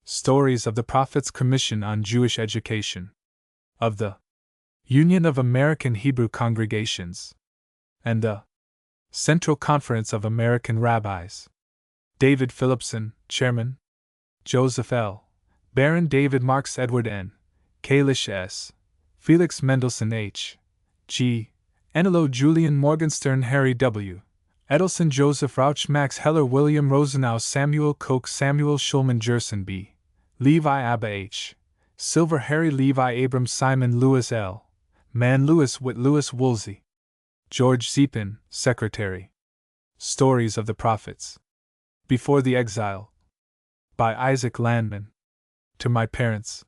Stories of the Prophet's Commission on Jewish Education, of the Union of American Hebrew Congregations, and the Central Conference of American Rabbis. David Phillipson, Chairman. Joseph L. Baron, David Marks, Edward N. Kalish S. Felix Mendelssohn H. G. Enelo, Julian Morgenstern, Harry W. Edelson, Joseph Rauch, Max Heller, William Rosenau, Samuel Koch, Samuel Schulman, Gerson B. Levi, Abba H. Silver, Harry Levi, Abrams, Simon Lewis L. Mann, Lewis Witt, Lewis Woolsey. George Zepin, Secretary. Stories of the Prophets. Before the Exile. By Isaac Landman. To my parents,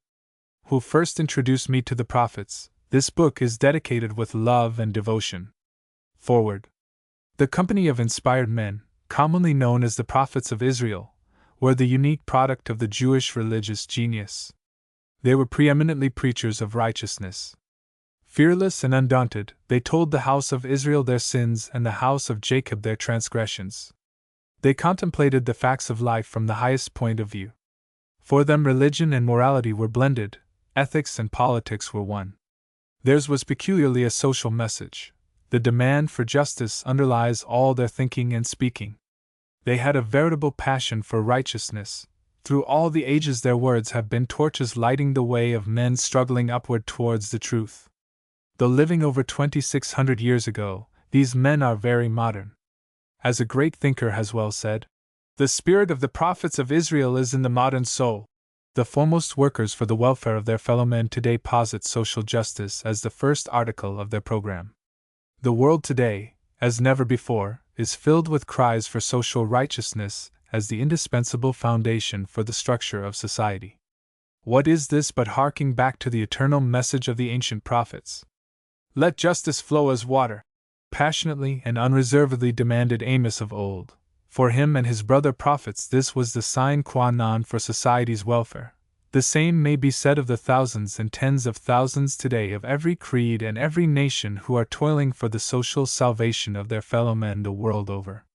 who first introduced me to the prophets, this book is dedicated with love and devotion. Forward. The company of inspired men, commonly known as the prophets of Israel, were the unique product of the Jewish religious genius. They were preeminently preachers of righteousness. Fearless and undaunted, they told the house of Israel their sins and the house of Jacob their transgressions. They contemplated the facts of life from the highest point of view. For them, religion and morality were blended, ethics and politics were one. Theirs was peculiarly a social message. The demand for justice underlies all their thinking and speaking. They had a veritable passion for righteousness. Through all the ages, their words have been torches lighting the way of men struggling upward towards the truth. Though living over 2,600 years ago, these men are very modern. As a great thinker has well said, "The spirit of the prophets of Israel is in the modern soul." The foremost workers for the welfare of their fellow men today posit social justice as the first article of their program. The world today, as never before, is filled with cries for social righteousness as the indispensable foundation for the structure of society. What is this but harking back to the eternal message of the ancient prophets? "Let justice flow as water," passionately and unreservedly demanded Amos of old. For him and his brother prophets, this was the sine qua non for society's welfare. The same may be said of the thousands and tens of thousands today of every creed and every nation who are toiling for the social salvation of their fellow men the world over.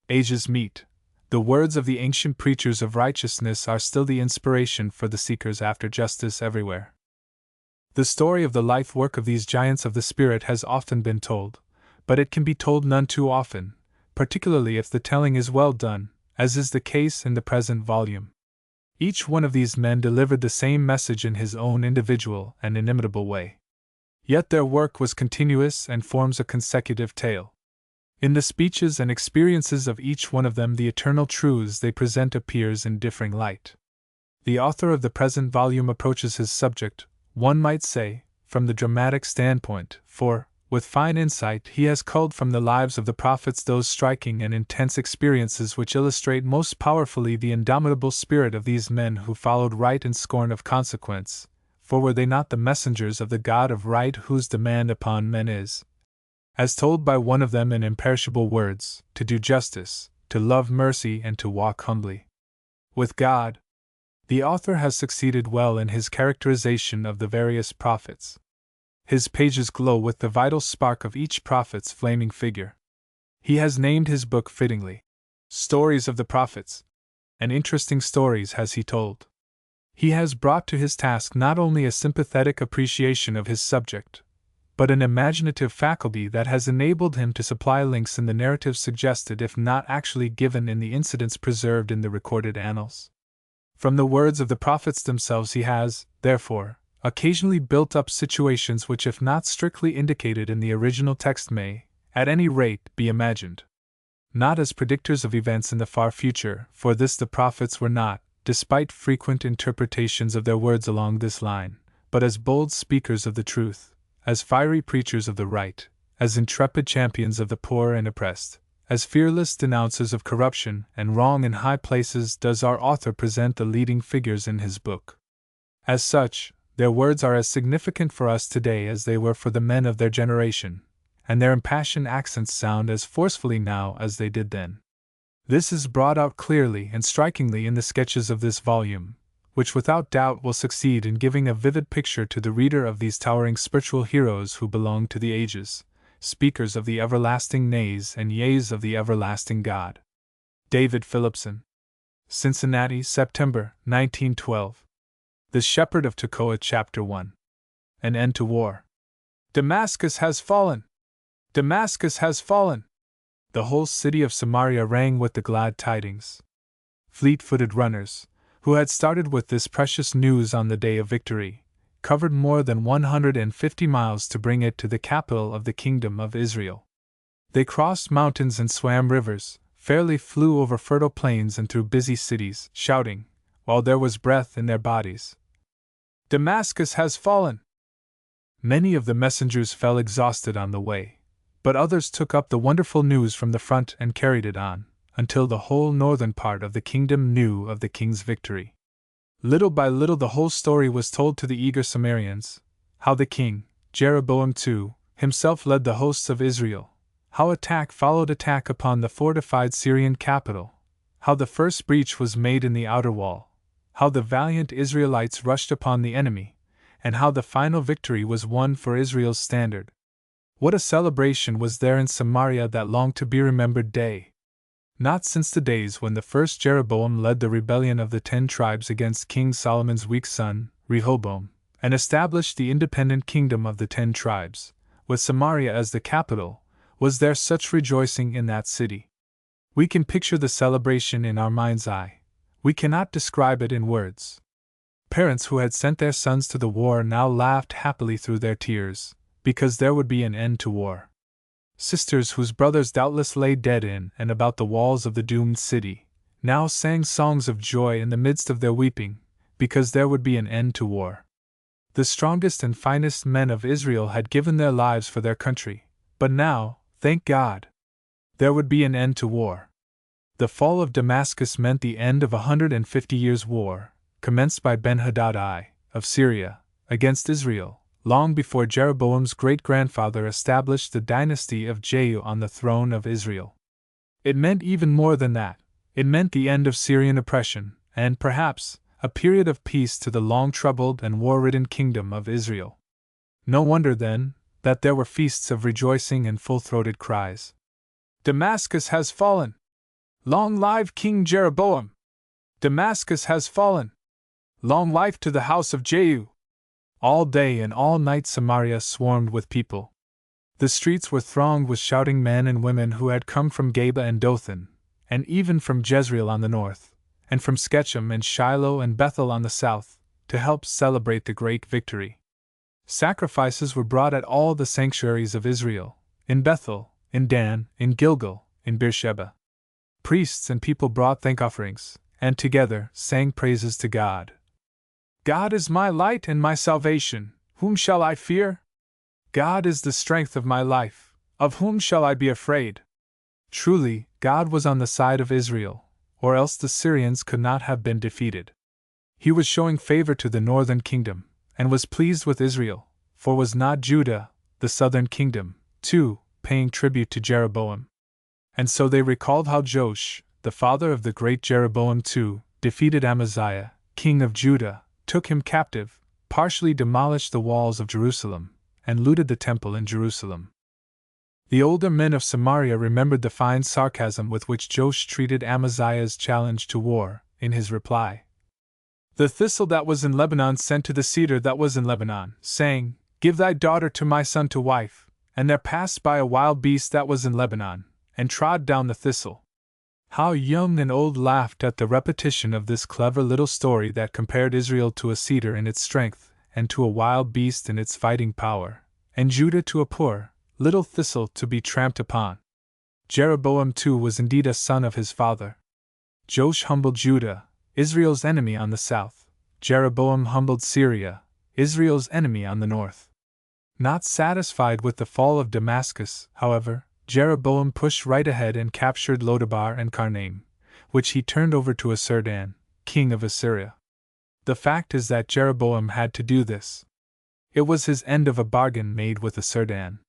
Ages meet. The words of the ancient preachers of righteousness are still the inspiration for the seekers after justice everywhere. The story of the life work of these giants of the Spirit has often been told, but it can be told none too often, particularly if the telling is well done, as is the case in the present volume. Each one of these men delivered the same message in his own individual and inimitable way. Yet their work was continuous and forms a consecutive tale. In the speeches and experiences of each one of them, the eternal truths they present appears in differing light. The author of the present volume approaches his subject, one might say, from the dramatic standpoint, for, with fine insight, he has culled from the lives of the prophets those striking and intense experiences which illustrate most powerfully the indomitable spirit of these men who followed right in scorn of consequence, for were they not the messengers of the God of right whose demand upon men is, as told by one of them in imperishable words, to do justice, to love mercy, and to walk humbly with God? The author has succeeded well in his characterization of the various prophets. His pages glow with the vital spark of each prophet's flaming figure. He has named his book fittingly, Stories of the Prophets, and interesting stories has he told. He has brought to his task not only a sympathetic appreciation of his subject, but an imaginative faculty that has enabled him to supply links in the narrative suggested if not actually given in the incidents preserved in the recorded annals. From the words of the prophets themselves he has, therefore, occasionally built up situations which, if not strictly indicated in the original text, may, at any rate, be imagined. Not as predictors of events in the far future, for this the prophets were not, despite frequent interpretations of their words along this line, but as bold speakers of the truth, as fiery preachers of the right, as intrepid champions of the poor and oppressed, as fearless denouncers of corruption and wrong in high places does our author present the leading figures in his book. As such, their words are as significant for us today as they were for the men of their generation, and their impassioned accents sound as forcefully now as they did then. This is brought out clearly and strikingly in the sketches of this volume, which without doubt will succeed in giving a vivid picture to the reader of these towering spiritual heroes who belong to the ages, speakers of the everlasting nays and yeas of the everlasting God. David Phillipson. Cincinnati, September 1912. The Shepherd of Tekoa, Chapter 1. An End to War. Damascus has fallen! Damascus has fallen! The whole city of Samaria rang with the glad tidings. Fleet-footed runners, who had started with this precious news on the day of victory, covered more than 150 miles to bring it to the capital of the Kingdom of Israel. They crossed mountains and swam rivers, fairly flew over fertile plains and through busy cities, shouting, while there was breath in their bodies, "Damascus has fallen!" Many of the messengers fell exhausted on the way, but others took up the wonderful news from the front and carried it on, until the whole northern part of the kingdom knew of the king's victory. Little by little the whole story was told to the eager Samarians, how the king, Jeroboam II, himself led the hosts of Israel, how attack followed attack upon the fortified Syrian capital, how the first breach was made in the outer wall, how the valiant Israelites rushed upon the enemy, and how the final victory was won for Israel's standard. What a celebration was there in Samaria that long to be remembered day! Not since the days when the first Jeroboam led the rebellion of the 10 tribes against King Solomon's weak son, Rehoboam, and established the independent kingdom of the 10 tribes, with Samaria as the capital, was there such rejoicing in that city. We can picture the celebration in our mind's eye. We cannot describe it in words. Parents who had sent their sons to the war now laughed happily through their tears, because there would be an end to war. Sisters whose brothers doubtless lay dead in and about the walls of the doomed city, now sang songs of joy in the midst of their weeping, because there would be an end to war. The strongest and finest men of Israel had given their lives for their country, but now, thank God, there would be an end to war. The fall of Damascus meant the end of 150 years' war, commenced by Ben-Hadad I, of Syria, against Israel, long before Jeroboam's great-grandfather established the dynasty of Jehu on the throne of Israel. It meant even more than that. It meant the end of Syrian oppression, and, perhaps, a period of peace to the long-troubled and war-ridden kingdom of Israel. No wonder, then, that there were feasts of rejoicing and full-throated cries. "Damascus has fallen! Long live King Jeroboam! Damascus has fallen! Long life to the house of Jehu!" All day and all night Samaria swarmed with people. The streets were thronged with shouting men and women who had come from Geba and Dothan, and even from Jezreel on the north, and from Shechem and Shiloh and Bethel on the south, to help celebrate the great victory. Sacrifices were brought at all the sanctuaries of Israel, in Bethel, in Dan, in Gilgal, in Beersheba. Priests and people brought thank offerings, and together sang praises to God. "God is my light and my salvation, whom shall I fear? God is the strength of my life, of whom shall I be afraid?" Truly, God was on the side of Israel, or else the Syrians could not have been defeated. He was showing favor to the northern kingdom, and was pleased with Israel, for was not Judah, the southern kingdom, too, paying tribute to Jeroboam? And so they recalled how Joash, the father of the great Jeroboam II, defeated Amaziah, king of Judah, took him captive, partially demolished the walls of Jerusalem, and looted the temple in Jerusalem. The older men of Samaria remembered the fine sarcasm with which Joash treated Amaziah's challenge to war, in his reply. "The thistle that was in Lebanon sent to the cedar that was in Lebanon, saying, 'Give thy daughter to my son to wife,' and there passed by a wild beast that was in Lebanon, and trod down the thistle." How young and old laughed at the repetition of this clever little story that compared Israel to a cedar in its strength, and to a wild beast in its fighting power, and Judah to a poor, little thistle to be tramped upon. Jeroboam too was indeed a son of his father. Joash humbled Judah, Israel's enemy on the south. Jeroboam humbled Syria, Israel's enemy on the north. Not satisfied with the fall of Damascus, however, Jeroboam pushed right ahead and captured Lodabar and Karnaim, which he turned over to Esarhaddon, king of Assyria. The fact is that Jeroboam had to do this. It was his end of a bargain made with Esarhaddon.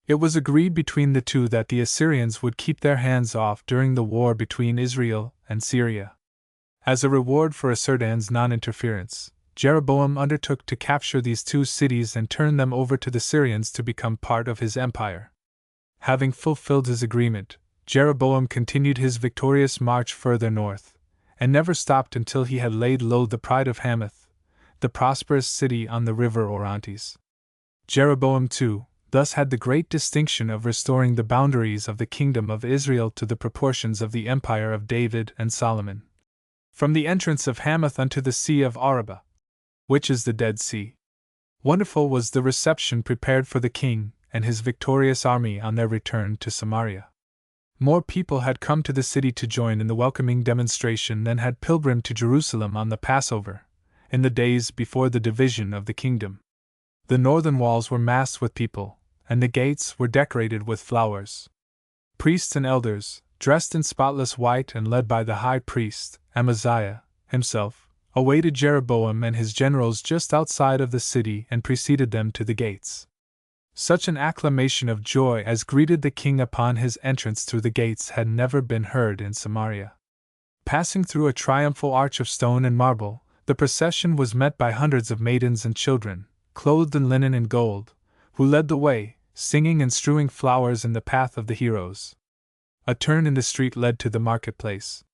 It was agreed between the two that the Assyrians would keep their hands off during the war between Israel and Syria. As a reward for Esarhaddon's non-interference, Jeroboam undertook to capture these two cities and turn them over to the Syrians to become part of his empire. Having fulfilled his agreement, Jeroboam continued his victorious march further north, and never stopped until he had laid low the pride of Hamath, the prosperous city on the river Orontes. Jeroboam, too, thus had the great distinction of restoring the boundaries of the kingdom of Israel to the proportions of the empire of David and Solomon. From the entrance of Hamath unto the sea of Arabah, which is the Dead Sea. Wonderful was the reception prepared for the king and his victorious army on their return to Samaria. More people had come to the city to join in the welcoming demonstration than had pilgrimed to Jerusalem on the Passover, in the days before the division of the kingdom. The northern walls were massed with people, and the gates were decorated with flowers. Priests and elders, dressed in spotless white and led by the high priest, Amaziah, himself, awaited Jeroboam and his generals just outside of the city and preceded them to the gates. Such an acclamation of joy as greeted the king upon his entrance through the gates had never been heard in Samaria. Passing through a triumphal arch of stone and marble, the procession was met by hundreds of maidens and children, clothed in linen and gold, who led the way, singing and strewing flowers in the path of the heroes. A turn in the street led to the marketplace.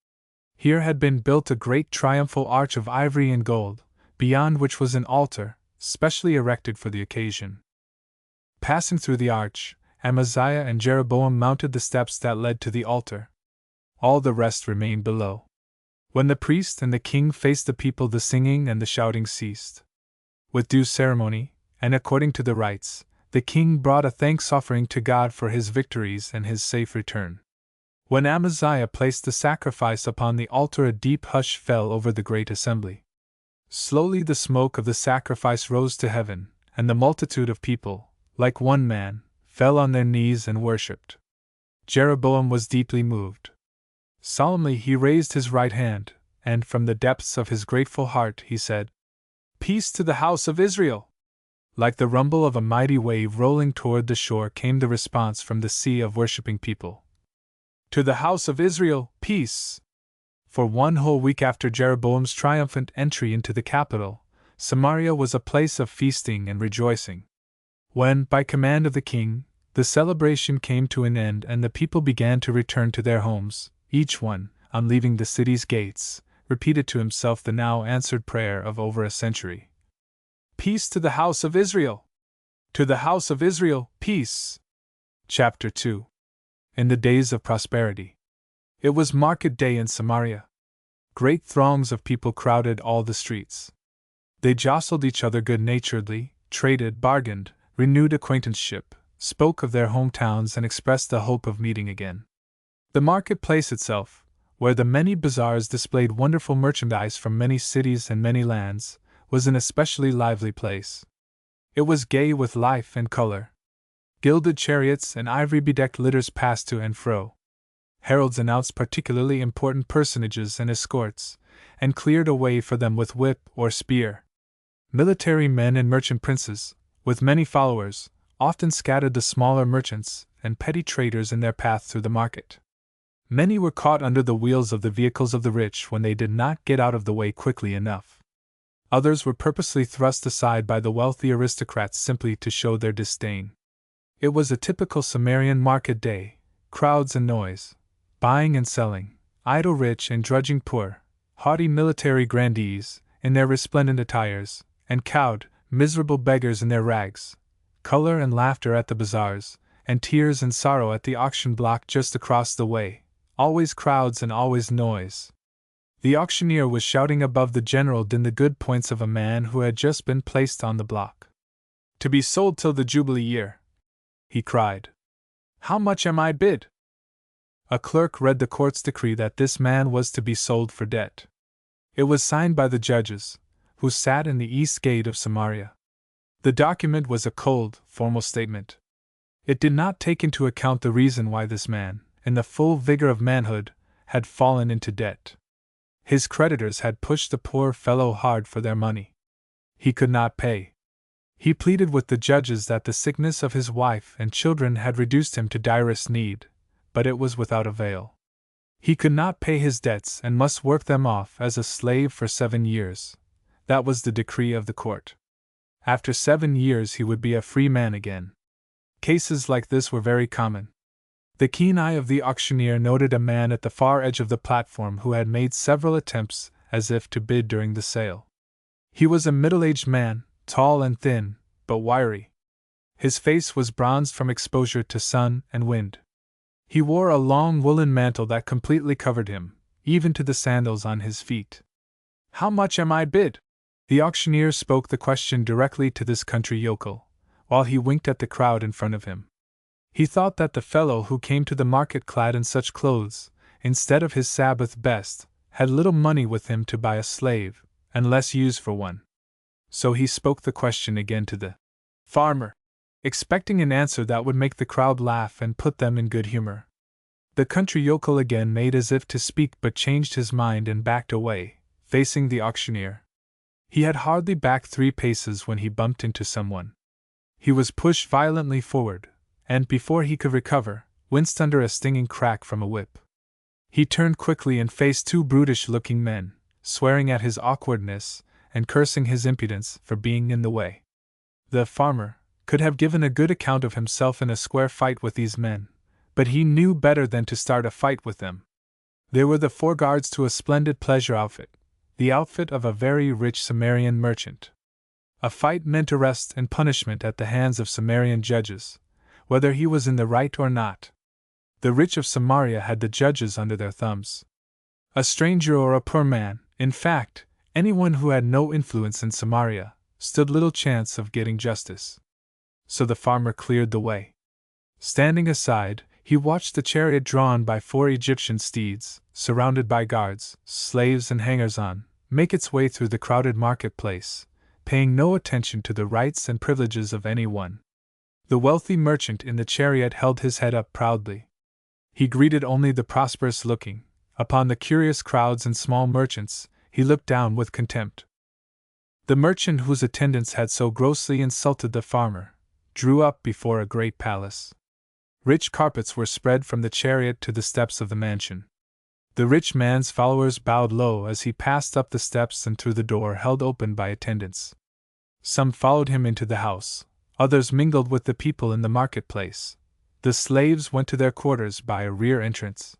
Here had been built a great triumphal arch of ivory and gold, beyond which was an altar, specially erected for the occasion. Passing through the arch, Amaziah and Jeroboam mounted the steps that led to the altar. All the rest remained below. When the priest and the king faced the people, the singing and the shouting ceased. With due ceremony, and according to the rites, the king brought a thanks offering to God for his victories and his safe return. When Amaziah placed the sacrifice upon the altar, a deep hush fell over the great assembly. Slowly the smoke of the sacrifice rose to heaven, and the multitude of people, like one man, fell on their knees and worshipped. Jeroboam was deeply moved. Solemnly he raised his right hand, and from the depths of his grateful heart he said, "Peace to the house of Israel!" Like the rumble of a mighty wave rolling toward the shore came the response from the sea of worshipping people. "To the house of Israel, peace!" For 1 whole week after Jeroboam's triumphant entry into the capital, Samaria was a place of feasting and rejoicing. When, by command of the king, the celebration came to an end and the people began to return to their homes, each one, on leaving the city's gates, repeated to himself the now answered prayer of over a century. "Peace to the house of Israel! To the house of Israel, peace!" Chapter 2. In the days of prosperity. It was market day in Samaria. Great throngs of people crowded all the streets. They jostled each other good-naturedly, traded, bargained, renewed acquaintanceship, spoke of their hometowns and expressed the hope of meeting again. The marketplace itself, where the many bazaars displayed wonderful merchandise from many cities and many lands, was an especially lively place. It was gay with life and color. Gilded chariots and ivory-bedecked litters passed to and fro. Heralds announced particularly important personages and escorts, and cleared a way for them with whip or spear. Military men and merchant princes, with many followers, often scattered the smaller merchants and petty traders in their path through the market. Many were caught under the wheels of the vehicles of the rich when they did not get out of the way quickly enough. Others were purposely thrust aside by the wealthy aristocrats simply to show their disdain. It was a typical Samarian market day, crowds and noise, buying and selling, idle rich and drudging poor, haughty military grandees, in their resplendent attires, and cowed, miserable beggars in their rags, color and laughter at the bazaars, and tears and sorrow at the auction block just across the way, always crowds and always noise. The auctioneer was shouting above the general din the good points of a man who had just been placed on the block. "To be sold till the Jubilee year," he cried. "How much am I bid?" A clerk read the court's decree that this man was to be sold for debt. It was signed by the judges, who sat in the east gate of Samaria. The document was a cold, formal statement. It did not take into account the reason why this man, in the full vigor of manhood, had fallen into debt. His creditors had pushed the poor fellow hard for their money. He could not pay. He pleaded with the judges that the sickness of his wife and children had reduced him to direst need, but it was without avail. He could not pay his debts and must work them off as a slave for 7 years. That was the decree of the court. After 7 years he would be a free man again. Cases like this were very common. The keen eye of the auctioneer noted a man at the far edge of the platform who had made several attempts as if to bid during the sale. He was a middle-aged man, tall and thin, but wiry. His face was bronzed from exposure to sun and wind. He wore a long woolen mantle that completely covered him, even to the sandals on his feet. "How much am I bid?" The auctioneer spoke the question directly to this country yokel, while he winked at the crowd in front of him. He thought that the fellow who came to the market clad in such clothes, instead of his Sabbath best, had little money with him to buy a slave, and less use for one. So he spoke the question again to the farmer, expecting an answer that would make the crowd laugh and put them in good humor. The country yokel again made as if to speak but changed his mind and backed away, facing the auctioneer. He had hardly backed 3 paces when he bumped into someone. He was pushed violently forward, and before he could recover, winced under a stinging crack from a whip. He turned quickly and faced 2 brutish-looking men, swearing at his awkwardness and cursing his impudence for being in the way. The farmer could have given a good account of himself in a square fight with these men, but he knew better than to start a fight with them. They were the 4 guards to a splendid pleasure outfit, the outfit of a very rich Sumerian merchant. A fight meant arrest and punishment at the hands of Sumerian judges, whether he was in the right or not. The rich of Samaria had the judges under their thumbs. A stranger or a poor man, in fact, anyone who had no influence in Samaria, stood little chance of getting justice. So the farmer cleared the way. Standing aside, he watched the chariot drawn by 4 Egyptian steeds, surrounded by guards, slaves and hangers-on, make its way through the crowded marketplace, paying no attention to the rights and privileges of anyone. The wealthy merchant in the chariot held his head up proudly. He greeted only the prosperous-looking. Upon the curious crowds and small merchants, he looked down with contempt. The merchant whose attendants had so grossly insulted the farmer drew up before a great palace. Rich carpets were spread from the chariot to the steps of the mansion. The rich man's followers bowed low as he passed up the steps and through the door held open by attendants. Some followed him into the house, others mingled with the people in the marketplace. The slaves went to their quarters by a rear entrance.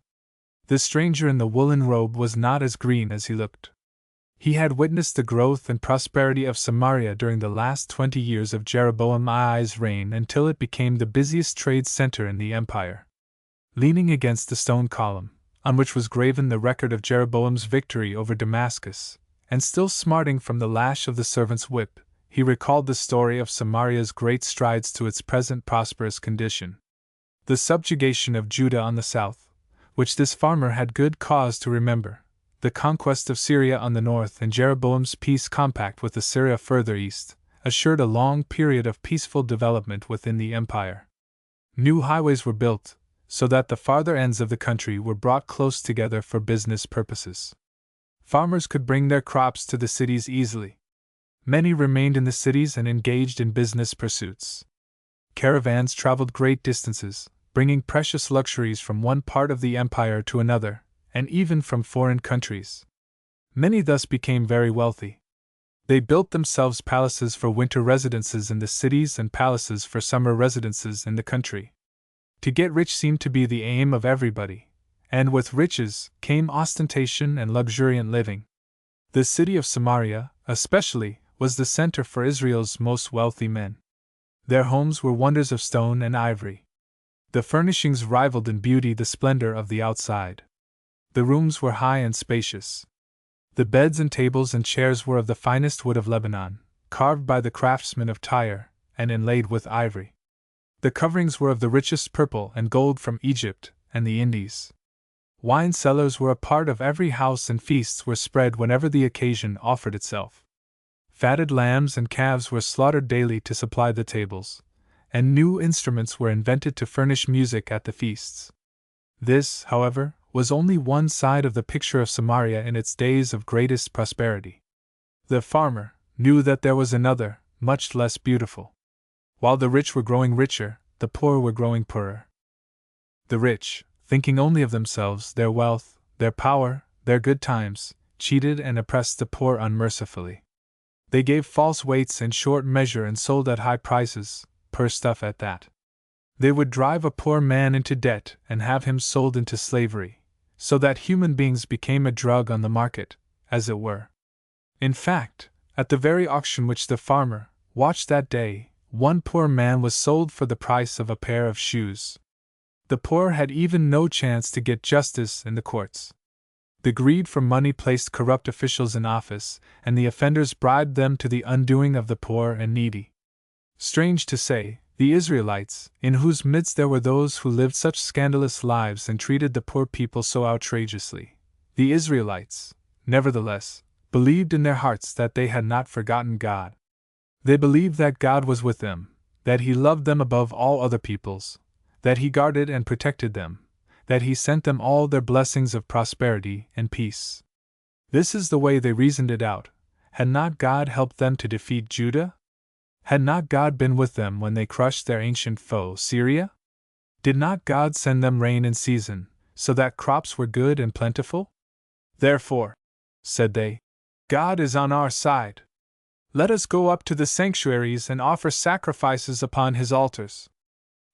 The stranger in the woolen robe was not as green as he looked. He had witnessed the growth and prosperity of Samaria during the last 20 years of Jeroboam's reign until it became the busiest trade center in the empire. Leaning against the stone column, on which was graven the record of Jeroboam's victory over Damascus, and still smarting from the lash of the servant's whip, he recalled the story of Samaria's great strides to its present prosperous condition. The subjugation of Judah on the south, which this farmer had good cause to remember, the conquest of Syria on the north and Jeroboam's peace compact with Assyria further east, assured a long period of peaceful development within the empire. New highways were built, so that the farther ends of the country were brought close together for business purposes. Farmers could bring their crops to the cities easily. Many remained in the cities and engaged in business pursuits. Caravans traveled great distances, bringing precious luxuries from one part of the empire to another, and even from foreign countries. Many thus became very wealthy. They built themselves palaces for winter residences in the cities and palaces for summer residences in the country. To get rich seemed to be the aim of everybody, and with riches came ostentation and luxuriant living. The city of Samaria, especially, was the center for Israel's most wealthy men. Their homes were wonders of stone and ivory. The furnishings rivaled in beauty the splendor of the outside. The rooms were high and spacious. The beds and tables and chairs were of the finest wood of Lebanon, carved by the craftsmen of Tyre, and inlaid with ivory. The coverings were of the richest purple and gold from Egypt and the Indies. Wine cellars were a part of every house and feasts were spread whenever the occasion offered itself. Fatted lambs and calves were slaughtered daily to supply the tables, and new instruments were invented to furnish music at the feasts. This, however, was only one side of the picture of Samaria in its days of greatest prosperity. The farmer knew that there was another, much less beautiful. While the rich were growing richer, the poor were growing poorer. The rich, thinking only of themselves, their wealth, their power, their good times, cheated and oppressed the poor unmercifully. They gave false weights in short measure and sold at high prices, poor stuff at that. They would drive a poor man into debt and have him sold into slavery, so that human beings became a drug on the market, as it were. In fact, at the very auction which the farmer watched that day, one poor man was sold for the price of a pair of shoes. The poor had even no chance to get justice in the courts. The greed for money placed corrupt officials in office, and the offenders bribed them to the undoing of the poor and needy. Strange to say, the Israelites, in whose midst there were those who lived such scandalous lives and treated the poor people so outrageously, the Israelites, nevertheless, believed in their hearts that they had not forgotten God. They believed that God was with them, that He loved them above all other peoples, that He guarded and protected them, that He sent them all their blessings of prosperity and peace. This is the way they reasoned it out. Had not God helped them to defeat Judah? Had not God been with them when they crushed their ancient foe, Syria? Did not God send them rain in season, so that crops were good and plentiful? Therefore, said they, God is on our side. Let us go up to the sanctuaries and offer sacrifices upon His altars.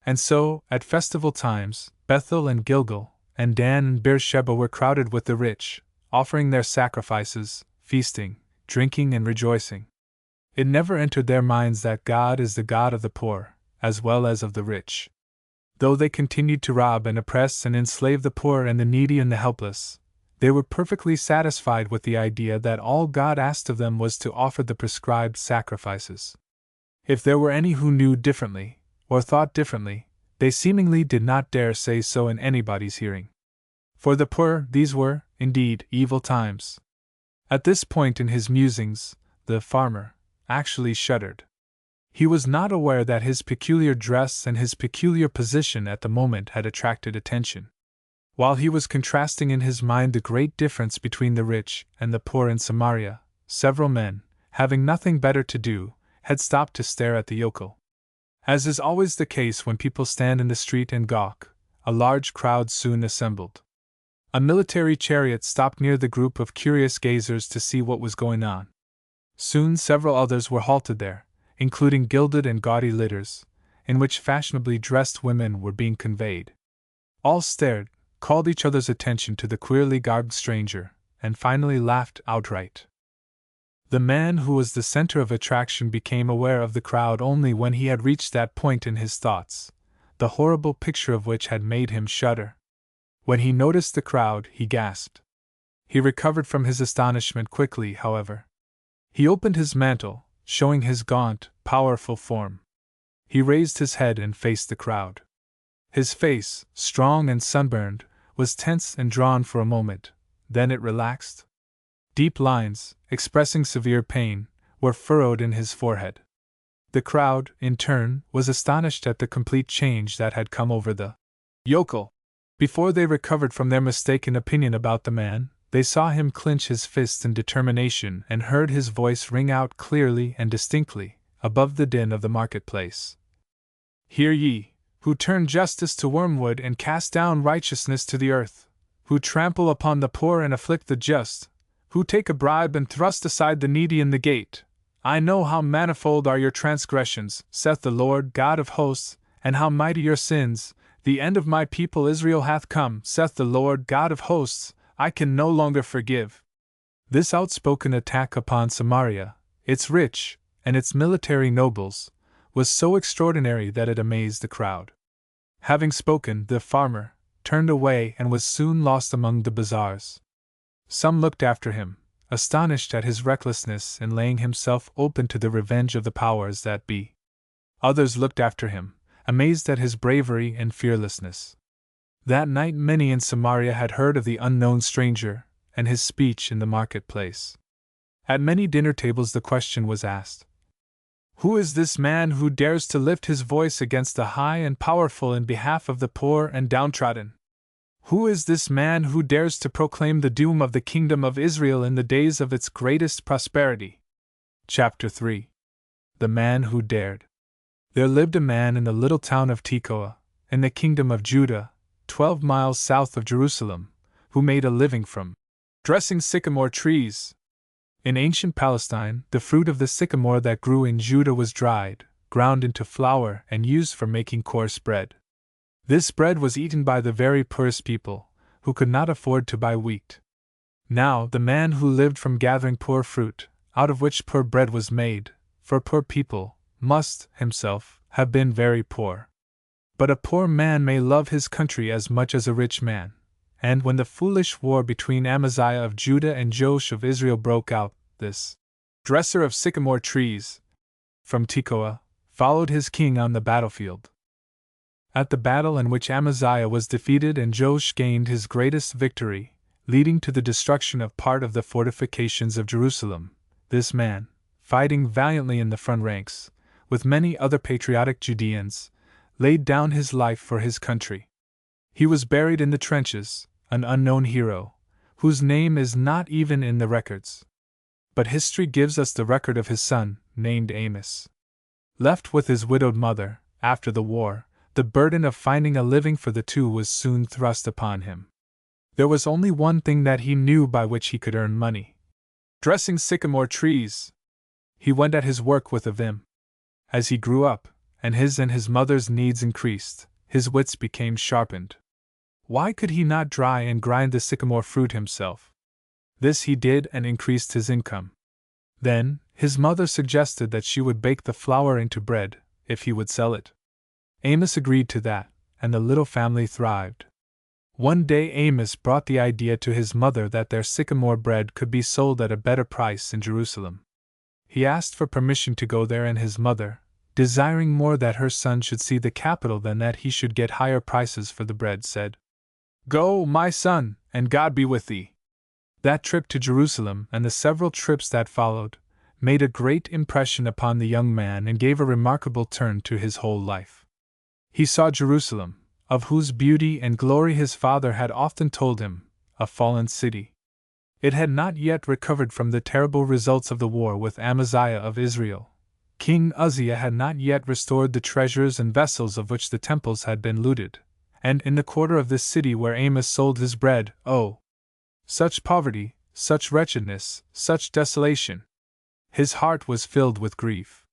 And so, at festival times, Bethel and Gilgal, and Dan and Beersheba were crowded with the rich, offering their sacrifices, feasting, drinking, and rejoicing. It never entered their minds that God is the God of the poor, as well as of the rich. Though they continued to rob and oppress and enslave the poor and the needy and the helpless, they were perfectly satisfied with the idea that all God asked of them was to offer the prescribed sacrifices. If there were any who knew differently, or thought differently, they seemingly did not dare say so in anybody's hearing. For the poor, these were, indeed, evil times. At this point in his musings, the farmer actually shuddered. He was not aware that his peculiar dress and his peculiar position at the moment had attracted attention. While he was contrasting in his mind the great difference between the rich and the poor in Samaria, several men, having nothing better to do, had stopped to stare at the yokel. As is always the case when people stand in the street and gawk, a large crowd soon assembled. A military chariot stopped near the group of curious gazers to see what was going on. Soon several others were halted there, including gilded and gaudy litters, in which fashionably dressed women were being conveyed. All stared, called each other's attention to the queerly garbed stranger, and finally laughed outright. The man who was the center of attraction became aware of the crowd only when he had reached that point in his thoughts, the horrible picture of which had made him shudder. When he noticed the crowd, he gasped. He recovered from his astonishment quickly, however. He opened his mantle, showing his gaunt, powerful form. He raised his head and faced the crowd. His face, strong and sunburned, was tense and drawn for a moment, then it relaxed. Deep lines, expressing severe pain, were furrowed in his forehead. The crowd, in turn, was astonished at the complete change that had come over the yokel. Before they recovered from their mistaken opinion about the man, they saw him clench his fists in determination and heard his voice ring out clearly and distinctly, above the din of the marketplace. Hear ye, who turn justice to wormwood and cast down righteousness to the earth, who trample upon the poor and afflict the just, who take a bribe and thrust aside the needy in the gate. I know how manifold are your transgressions, saith the Lord God of hosts, and how mighty your sins. The end of my people Israel hath come, saith the Lord God of hosts, I can no longer forgive. This outspoken attack upon Samaria, its rich, and its military nobles, was so extraordinary that it amazed the crowd. Having spoken, the farmer turned away and was soon lost among the bazaars. Some looked after him, astonished at his recklessness in laying himself open to the revenge of the powers that be. Others looked after him, amazed at his bravery and fearlessness. That night many in Samaria had heard of the unknown stranger and his speech in the marketplace. At many dinner tables the question was asked, who is this man who dares to lift his voice against the high and powerful in behalf of the poor and downtrodden? Who is this man who dares to proclaim the doom of the kingdom of Israel in the days of its greatest prosperity? Chapter 3. The Man Who Dared. There lived a man in the little town of Tekoa, in the kingdom of Judah, 12 miles south of Jerusalem, who made a living from dressing sycamore trees. In ancient Palestine, the fruit of the sycamore that grew in Judah was dried, ground into flour and used for making coarse bread. This bread was eaten by the very poorest people, who could not afford to buy wheat. Now, the man who lived from gathering poor fruit, out of which poor bread was made, for poor people, must, himself, have been very poor. But a poor man may love his country as much as a rich man, and when the foolish war between Amaziah of Judah and Joash of Israel broke out, this dresser of sycamore trees, from Tekoa, followed his king on the battlefield. At the battle in which Amaziah was defeated and Joash gained his greatest victory, leading to the destruction of part of the fortifications of Jerusalem, this man, fighting valiantly in the front ranks, with many other patriotic Judeans, laid down his life for his country. He was buried in the trenches, an unknown hero, whose name is not even in the records. But history gives us the record of his son, named Amos. Left with his widowed mother, after the war, the burden of finding a living for the two was soon thrust upon him. There was only one thing that he knew by which he could earn money: dressing sycamore trees. He went at his work with a vim. As he grew up, and his mother's needs increased, his wits became sharpened. Why could he not dry and grind the sycamore fruit himself? This he did and increased his income. Then, his mother suggested that she would bake the flour into bread, if he would sell it. Amos agreed to that, and the little family thrived. One day Amos brought the idea to his mother that their sycamore bread could be sold at a better price in Jerusalem. He asked for permission to go there, and his mother, desiring more that her son should see the capital than that he should get higher prices for the bread, said, "Go, my son, and God be with thee." That trip to Jerusalem, and the several trips that followed, made a great impression upon the young man and gave a remarkable turn to his whole life. He saw Jerusalem, of whose beauty and glory his father had often told him, a fallen city. It had not yet recovered from the terrible results of the war with Amaziah of Israel. King Uzziah had not yet restored the treasures and vessels of which the temples had been looted, and in the quarter of this city where Amos sold his bread, oh! Such poverty, such wretchedness, such desolation! His heart was filled with grief.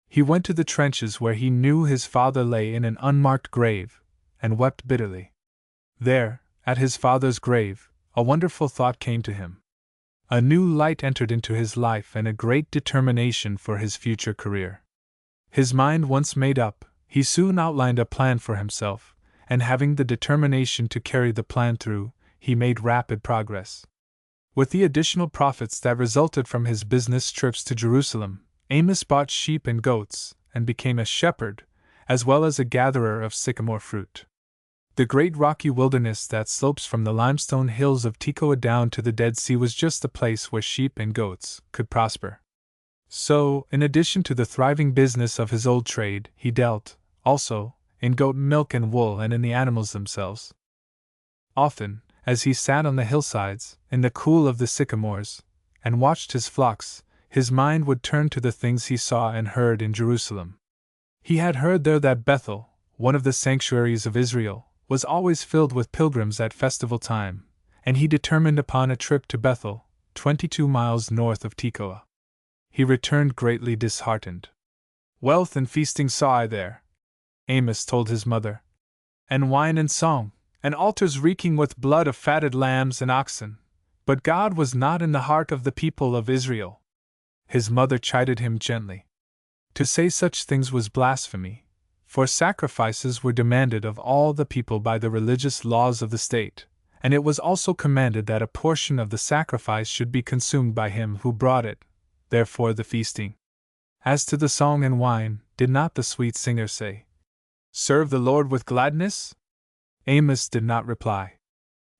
He went to the trenches where he knew his father lay in an unmarked grave, and wept bitterly. There, at his father's grave, a wonderful thought came to him. A new light entered into his life and a great determination for his future career. His mind once made up, he soon outlined a plan for himself, and having the determination to carry the plan through, he made rapid progress. With the additional profits that resulted from his business trips to Jerusalem, Amos bought sheep and goats, and became a shepherd, as well as a gatherer of sycamore fruit. The great rocky wilderness that slopes from the limestone hills of Tekoa down to the Dead Sea was just the place where sheep and goats could prosper. So, in addition to the thriving business of his old trade, he dealt, also, in goat milk and wool and in the animals themselves. Often, as he sat on the hillsides, in the cool of the sycamores, and watched his flocks, his mind would turn to the things he saw and heard in Jerusalem. He had heard there that Bethel, one of the sanctuaries of Israel, was always filled with pilgrims at festival time, and he determined upon a trip to Bethel, 22 miles north of Tekoa. He returned greatly disheartened. "Wealth and feasting saw I there," Amos told his mother, "and wine and song, and altars reeking with blood of fatted lambs and oxen, but God was not in the heart of the people of Israel." His mother chided him gently. To say such things was blasphemy, for sacrifices were demanded of all the people by the religious laws of the state, and it was also commanded that a portion of the sacrifice should be consumed by him who brought it, therefore the feasting. As to the song and wine, did not the sweet singer say, "Serve the Lord with gladness"? Amos did not reply.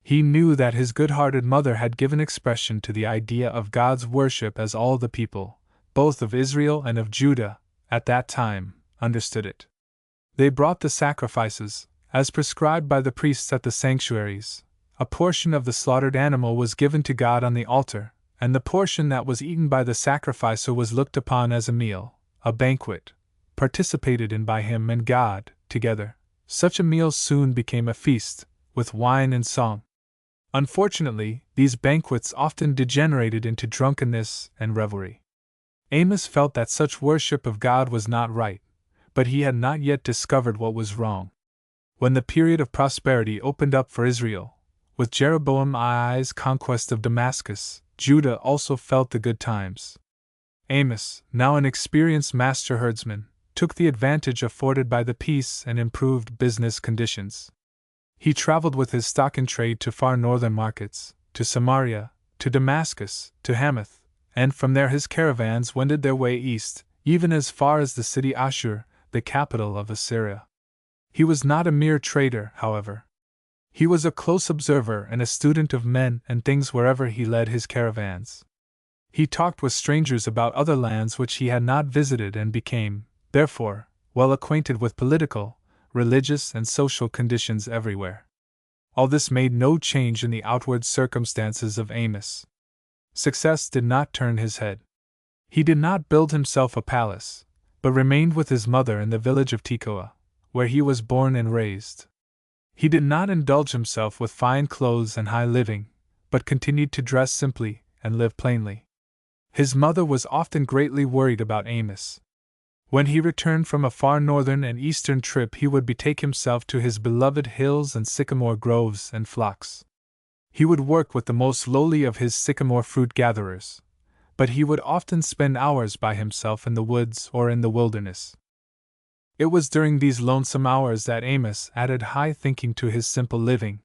He knew that his good-hearted mother had given expression to the idea of God's worship as all the people, both of Israel and of Judah, at that time, understood it. They brought the sacrifices, as prescribed by the priests at the sanctuaries. A portion of the slaughtered animal was given to God on the altar, and the portion that was eaten by the sacrificer was looked upon as a meal, a banquet, participated in by him and God, together. Such a meal soon became a feast, with wine and song. Unfortunately, these banquets often degenerated into drunkenness and revelry. Amos felt that such worship of God was not right, but he had not yet discovered what was wrong. When the period of prosperity opened up for Israel, with Jeroboam's conquest of Damascus, Judah also felt the good times. Amos, now an experienced master herdsman, took the advantage afforded by the peace and improved business conditions. He traveled with his stock in trade to far northern markets, to Samaria, to Damascus, to Hamath, and from there his caravans wended their way east, even as far as the city Ashur, the capital of Assyria. He was not a mere trader, however. He was a close observer and a student of men and things wherever he led his caravans. He talked with strangers about other lands which he had not visited and became, therefore, well acquainted with political, religious, and social conditions everywhere. All this made no change in the outward circumstances of Amos. Success did not turn his head. He did not build himself a palace, but remained with his mother in the village of Tekoa, where he was born and raised. He did not indulge himself with fine clothes and high living, but continued to dress simply and live plainly. His mother was often greatly worried about Amos. When he returned from a far northern and eastern trip, he would betake himself to his beloved hills and sycamore groves and flocks. He would work with the most lowly of his sycamore fruit gatherers, but he would often spend hours by himself in the woods or in the wilderness. It was during these lonesome hours that Amos added high thinking to his simple living.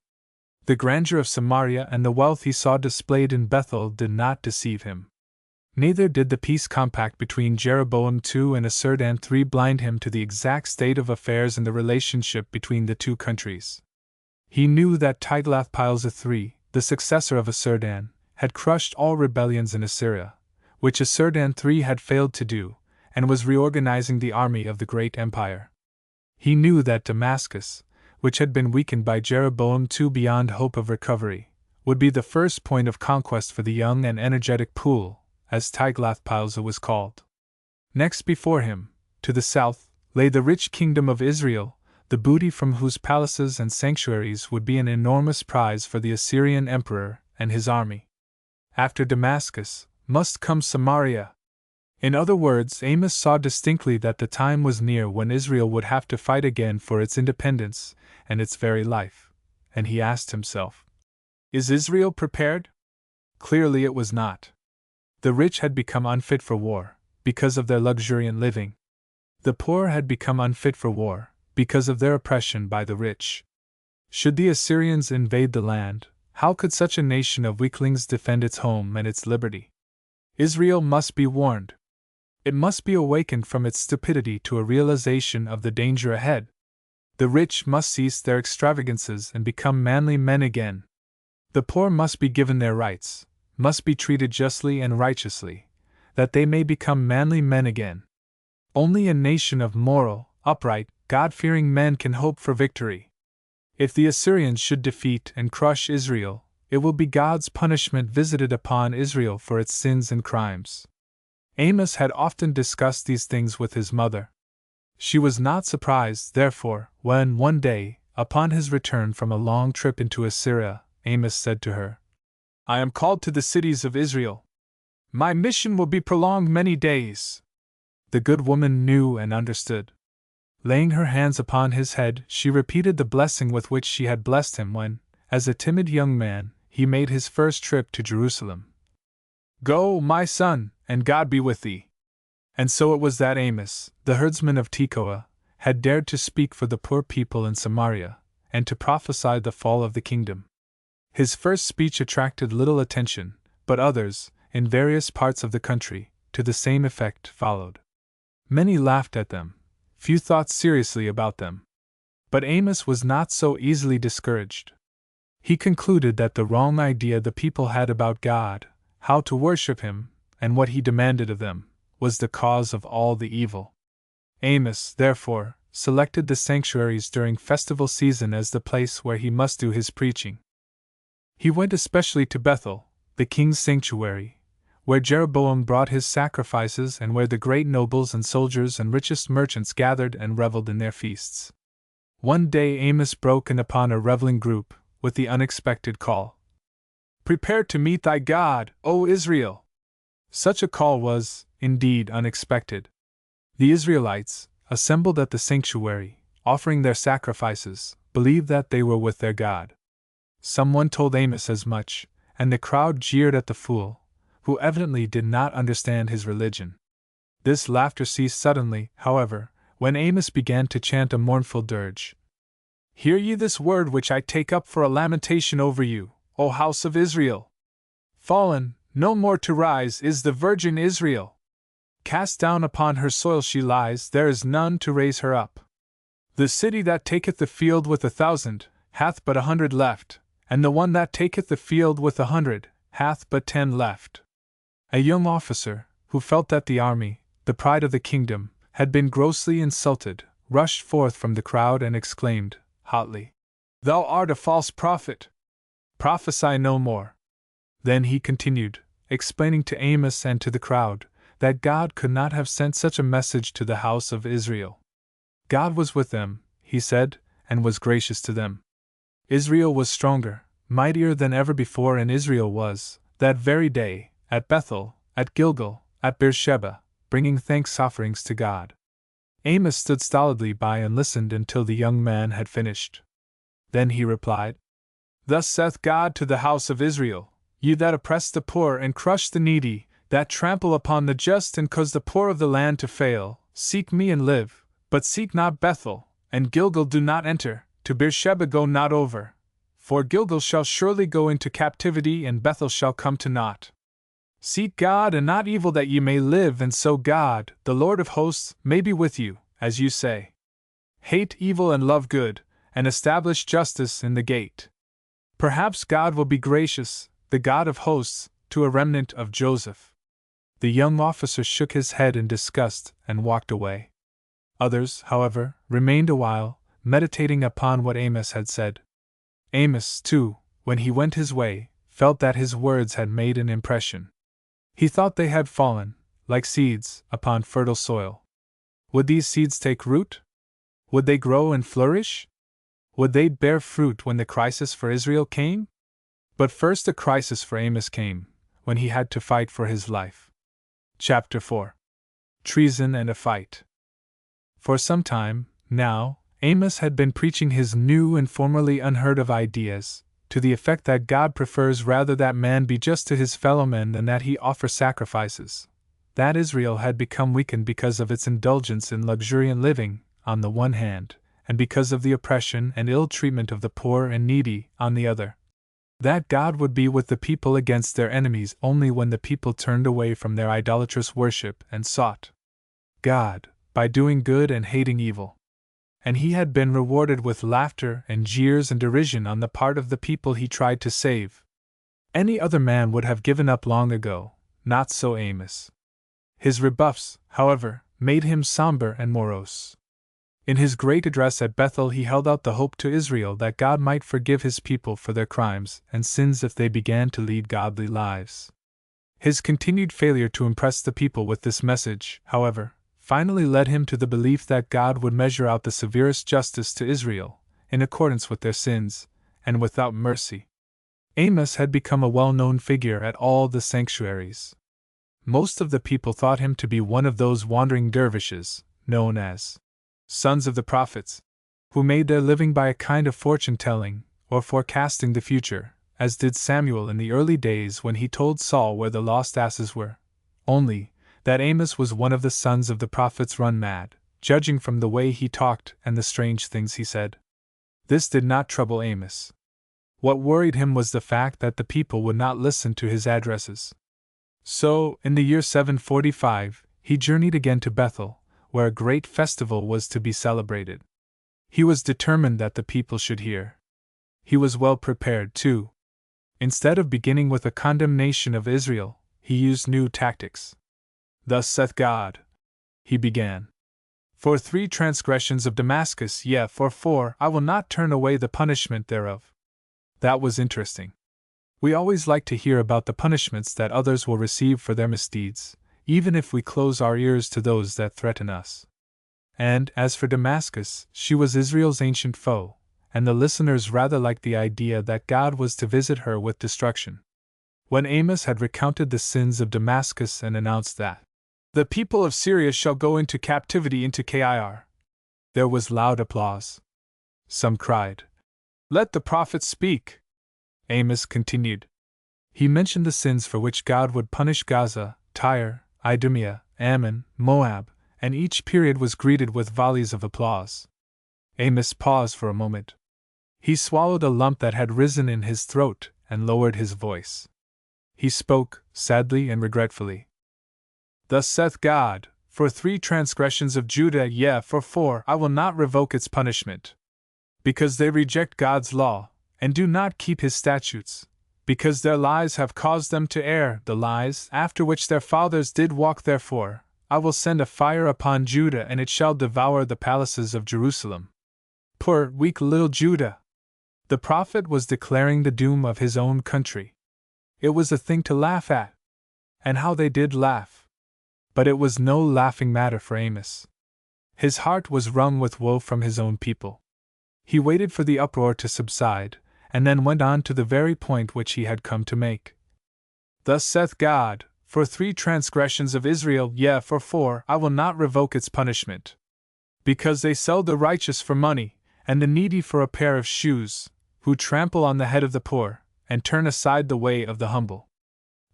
The grandeur of Samaria and the wealth he saw displayed in Bethel did not deceive him. Neither did the peace compact between Jeroboam II and Assyrian III blind him to the exact state of affairs in the relationship between the two countries. He knew that Tiglath-Pileser III, the successor of Assyrian, had crushed all rebellions in Assyria, which Assyrian III had failed to do, and was reorganizing the army of the great empire. He knew that Damascus, which had been weakened by Jeroboam II beyond hope of recovery, would be the first point of conquest for the young and energetic Pul, as Tiglath-Pileser was called. Next before him, to the south, lay the rich kingdom of Israel, the booty from whose palaces and sanctuaries would be an enormous prize for the Assyrian emperor and his army. After Damascus, must come Samaria. In other words, Amos saw distinctly that the time was near when Israel would have to fight again for its independence and its very life, and he asked himself, "Is Israel prepared?" Clearly it was not. The rich had become unfit for war, because of their luxuriant living. The poor had become unfit for war, because of their oppression by the rich. Should the Assyrians invade the land, how could such a nation of weaklings defend its home and its liberty? Israel must be warned. It must be awakened from its stupidity to a realization of the danger ahead. The rich must cease their extravagances and become manly men again. The poor must be given their rights, must be treated justly and righteously, that they may become manly men again. Only a nation of moral, upright, God-fearing men can hope for victory. If the Assyrians should defeat and crush Israel, it will be God's punishment visited upon Israel for its sins and crimes. Amos had often discussed these things with his mother. She was not surprised, therefore, when one day, upon his return from a long trip into Assyria, Amos said to her, "I am called to the cities of Israel. My mission will be prolonged many days." The good woman knew and understood. Laying her hands upon his head, she repeated the blessing with which she had blessed him when, as a timid young man, he made his first trip to Jerusalem. "Go, my son, and God be with thee." And so it was that Amos, the herdsman of Tekoa, had dared to speak for the poor people in Samaria, and to prophesy the fall of the kingdom. His first speech attracted little attention, but others, in various parts of the country, to the same effect followed. Many laughed at them, few thought seriously about them. But Amos was not so easily discouraged. He concluded that the wrong idea the people had about God, how to worship Him, and what He demanded of them, was the cause of all the evil. Amos, therefore, selected the sanctuaries during festival season as the place where he must do his preaching. He went especially to Bethel, the king's sanctuary, where Jeroboam brought his sacrifices and where the great nobles and soldiers and richest merchants gathered and reveled in their feasts. One day Amos broke in upon a reveling group, with the unexpected call, "Prepare to meet thy God, O Israel!" Such a call was, indeed, unexpected. The Israelites, assembled at the sanctuary, offering their sacrifices, believed that they were with their God. Someone told Amos as much, and the crowd jeered at the fool, who evidently did not understand his religion. This laughter ceased suddenly, however, when Amos began to chant a mournful dirge. Hear ye this word which I take up for a lamentation over you, O house of Israel! Fallen, no more to rise, is the virgin Israel. Cast down upon her soil she lies, there is none to raise her up. The city that taketh the field with 1,000, hath but 100 left, and the one that taketh the field with 100, hath but 10 left. A young officer, who felt that the army, the pride of the kingdom, had been grossly insulted, rushed forth from the crowd and exclaimed, hotly, Thou art a false prophet! Prophesy no more. Then he continued, explaining to Amos and to the crowd, that God could not have sent such a message to the house of Israel. God was with them, he said, and was gracious to them. Israel was stronger, mightier than ever before, and Israel was, that very day, at Bethel, at Gilgal, at Beersheba, bringing thanks offerings to God. Amos stood stolidly by and listened until the young man had finished. Then he replied, Thus saith God to the house of Israel, Ye that oppress the poor and crush the needy, that trample upon the just and cause the poor of the land to fail, seek me and live, but seek not Bethel, and Gilgal do not enter, to Beersheba go not over. For Gilgal shall surely go into captivity, and Bethel shall come to naught. Seek God and not evil, that ye may live, and so God, the Lord of hosts, may be with you, as you say. Hate evil and love good, and establish justice in the gate. Perhaps God will be gracious, the God of hosts, to a remnant of Joseph. The young officer shook his head in disgust and walked away. Others, however, remained a while, meditating upon what Amos had said. Amos, too, when he went his way, felt that his words had made an impression. He thought they had fallen, like seeds, upon fertile soil. Would these seeds take root? Would they grow and flourish? Would they bear fruit when the crisis for Israel came? But first the crisis for Amos came, when he had to fight for his life. Chapter 4. Treason and a Fight. For some time, now, Amos had been preaching his new and formerly unheard of ideas, to the effect that God prefers rather that man be just to his fellow men than that he offer sacrifices, that Israel had become weakened because of its indulgence in luxuriant living, on the one hand, and because of the oppression and ill treatment of the poor and needy, on the other. That God would be with the people against their enemies only when the people turned away from their idolatrous worship and sought God, by doing good and hating evil. And he had been rewarded with laughter and jeers and derision on the part of the people he tried to save. Any other man would have given up long ago, not so Amos. His rebuffs, however, made him somber and morose. In his great address at Bethel he held out the hope to Israel that God might forgive his people for their crimes and sins if they began to lead godly lives. His continued failure to impress the people with this message, however, finally led him to the belief that God would measure out the severest justice to Israel, in accordance with their sins, and without mercy. Amos had become a well-known figure at all the sanctuaries. Most of the people thought him to be one of those wandering dervishes, known as sons of the prophets, who made their living by a kind of fortune-telling, or forecasting the future, as did Samuel in the early days when he told Saul where the lost asses were. Only, that Amos was one of the sons of the prophets run mad, judging from the way he talked and the strange things he said. This did not trouble Amos. What worried him was the fact that the people would not listen to his addresses. So, in the year 745, he journeyed again to Bethel, where a great festival was to be celebrated. He was determined that the people should hear. He was well prepared, too. Instead of beginning with a condemnation of Israel, he used new tactics. Thus saith God, he began. For 3 transgressions of Damascus, yea, for 4, I will not turn away the punishment thereof. That was interesting. We always like to hear about the punishments that others will receive for their misdeeds, even if we close our ears to those that threaten us. And, as for Damascus, she was Israel's ancient foe, and the listeners rather liked the idea that God was to visit her with destruction. When Amos had recounted the sins of Damascus and announced that The people of Syria shall go into captivity into Kir. There was loud applause. Some cried, "Let the prophet speak." Amos continued. He mentioned the sins for which God would punish Gaza, Tyre, Idumea, Ammon, Moab, and each period was greeted with volleys of applause. Amos paused for a moment. He swallowed a lump that had risen in his throat and lowered his voice. He spoke, sadly and regretfully. "Thus saith God, for 3 transgressions of Judah, yea, for 4, I will not revoke its punishment. Because they reject God's law, and do not keep his statutes, because their lies have caused them to err, the lies after which their fathers did walk, therefore, I will send a fire upon Judah, and it shall devour the palaces of Jerusalem." Poor, weak little Judah! The prophet was declaring the doom of his own country. It was a thing to laugh at. And how they did laugh! But it was no laughing matter for Amos. His heart was wrung with woe from his own people. He waited for the uproar to subside, and then went on to the very point which he had come to make. "Thus saith God, for 3 transgressions of Israel, yea, for 4, I will not revoke its punishment. Because they sell the righteous for money, and the needy for a pair of shoes, who trample on the head of the poor, and turn aside the way of the humble.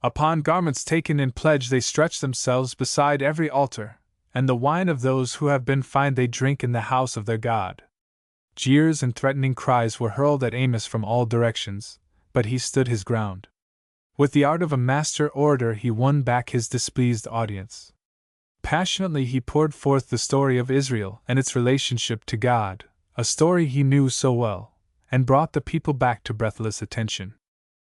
Upon garments taken in pledge they stretch themselves beside every altar, and the wine of those who have been fined they drink in the house of their God." Jeers and threatening cries were hurled at Amos from all directions, but he stood his ground. With the art of a master orator he won back his displeased audience. Passionately he poured forth the story of Israel and its relationship to God, a story he knew so well, and brought the people back to breathless attention.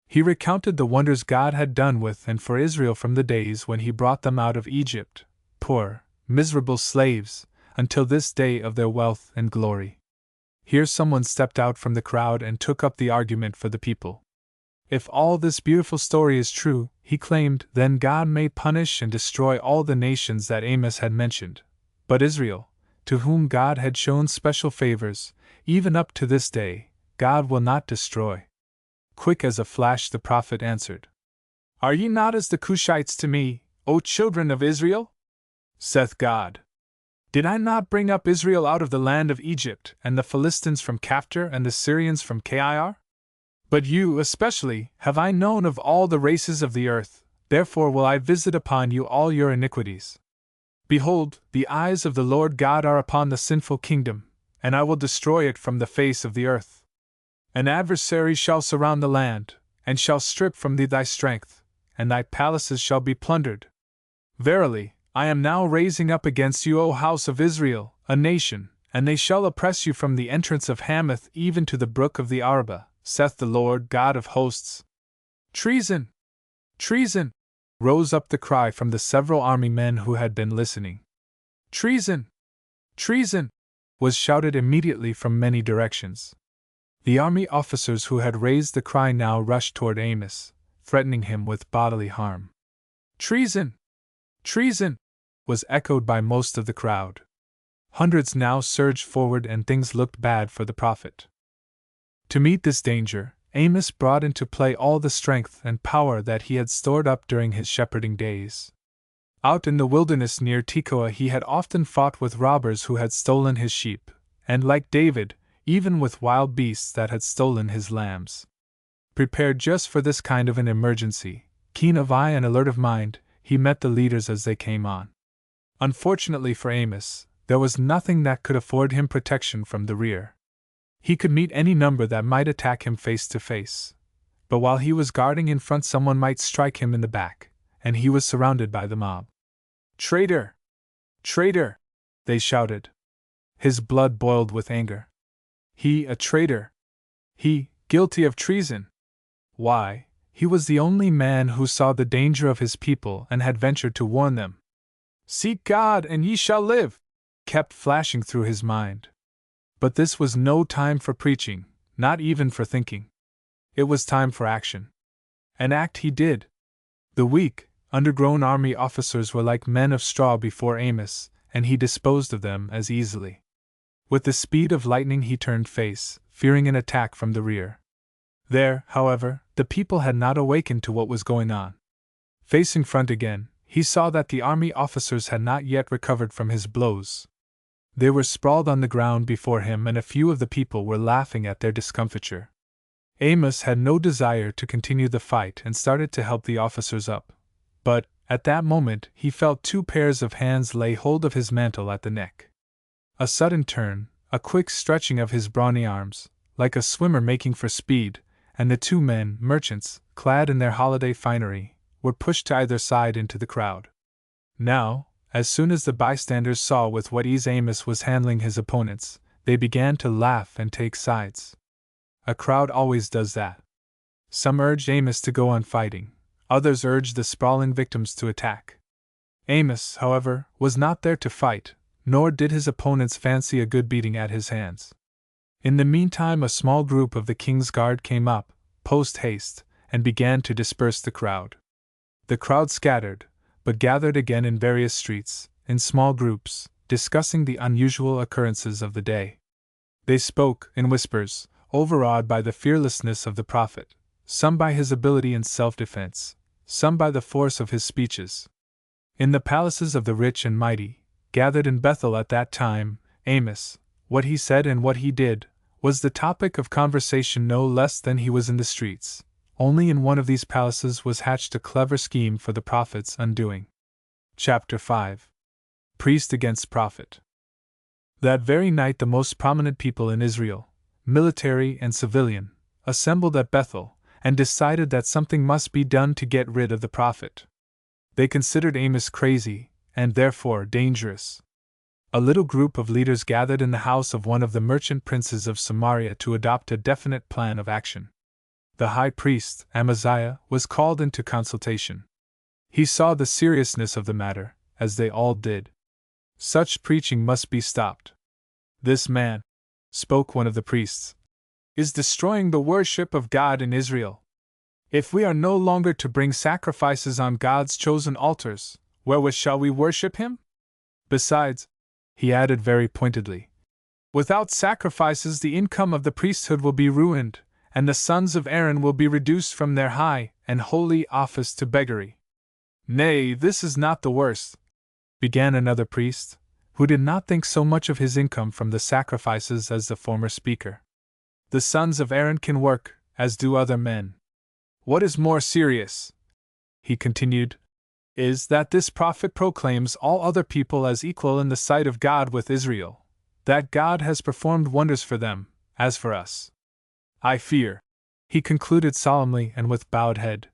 He recounted the wonders God had done with and for Israel from the days when he brought them out of Egypt, poor, miserable slaves, until this day of their wealth and glory. Here someone stepped out from the crowd and took up the argument for the people. If all this beautiful story is true, he claimed, then God may punish and destroy all the nations that Amos had mentioned. But Israel, to whom God had shown special favors, even up to this day, God will not destroy. Quick as a flash the prophet answered, "Are ye not as the Cushites to me, O children of Israel? Saith God. Did I not bring up Israel out of the land of Egypt, and the Philistines from Caphtor and the Syrians from Kir? But you, especially, have I known of all the races of the earth, therefore will I visit upon you all your iniquities. Behold, the eyes of the Lord God are upon the sinful kingdom, and I will destroy it from the face of the earth. An adversary shall surround the land, and shall strip from thee thy strength, and thy palaces shall be plundered. Verily, I am now raising up against you, O house of Israel, a nation, and they shall oppress you from the entrance of Hamath even to the brook of the Arabah, saith the Lord God of hosts." "Treason! Treason!" rose up the cry from the several army men who had been listening. "Treason! Treason!" was shouted immediately from many directions. The army officers who had raised the cry now rushed toward Amos, threatening him with bodily harm. "Treason! Treason!" was echoed by most of the crowd. Hundreds now surged forward and things looked bad for the prophet. To meet this danger, Amos brought into play all the strength and power that he had stored up during his shepherding days. Out in the wilderness near Tekoa he had often fought with robbers who had stolen his sheep, and like David, even with wild beasts that had stolen his lambs. Prepared just for this kind of an emergency, keen of eye and alert of mind, he met the leaders as they came on. Unfortunately for Amos, there was nothing that could afford him protection from the rear. He could meet any number that might attack him face to face, but while he was guarding in front someone might strike him in the back, and he was surrounded by the mob. "Traitor! Traitor!" they shouted. His blood boiled with anger. He, a traitor! He, guilty of treason! Why, he was the only man who saw the danger of his people and had ventured to warn them. "Seek God and ye shall live!" kept flashing through his mind. But this was no time for preaching, not even for thinking. It was time for action. And act he did. The weak, undergrown army officers were like men of straw before Amos, and he disposed of them as easily. With the speed of lightning he turned face, fearing an attack from the rear. There, however, the people had not awakened to what was going on. Facing front again, he saw that the army officers had not yet recovered from his blows. They were sprawled on the ground before him, and a few of the people were laughing at their discomfiture. Amos had no desire to continue the fight and started to help the officers up. But, at that moment, he felt two pairs of hands lay hold of his mantle at the neck. A sudden turn, a quick stretching of his brawny arms, like a swimmer making for speed, and the two men, merchants, clad in their holiday finery, were pushed to either side into the crowd. Now, as soon as the bystanders saw with what ease Amos was handling his opponents, they began to laugh and take sides. A crowd always does that. Some urged Amos to go on fighting, others urged the sprawling victims to attack. Amos, however, was not there to fight, nor did his opponents fancy a good beating at his hands. In the meantime, a small group of the king's guard came up, post-haste, and began to disperse the crowd. The crowd scattered, but gathered again in various streets, in small groups, discussing the unusual occurrences of the day. They spoke, in whispers, overawed by the fearlessness of the prophet, some by his ability in self-defense, some by the force of his speeches. In the palaces of the rich and mighty, gathered in Bethel at that time, Amos, what he said and what he did, was the topic of conversation no less than he was in the streets. Only in one of these palaces was hatched a clever scheme for the prophet's undoing. Chapter 5. Priest against Prophet. That very night the most prominent people in Israel, military and civilian, assembled at Bethel, and decided that something must be done to get rid of the prophet. They considered Amos crazy, and therefore dangerous. A little group of leaders gathered in the house of one of the merchant princes of Samaria to adopt a definite plan of action. The high priest, Amaziah, was called into consultation. He saw the seriousness of the matter, as they all did. Such preaching must be stopped. This man, spoke one of the priests, is destroying the worship of God in Israel. If we are no longer to bring sacrifices on God's chosen altars, wherewith shall we worship Him? Besides, he added very pointedly, without sacrifices the income of the priesthood will be ruined, and the sons of Aaron will be reduced from their high and holy office to beggary. Nay, this is not the worst, began another priest, who did not think so much of his income from the sacrifices as the former speaker. The sons of Aaron can work, as do other men. What is more serious, he continued, is that this prophet proclaims all other people as equal in the sight of God with Israel, that God has performed wonders for them, as for us. I fear, he concluded solemnly and with bowed head,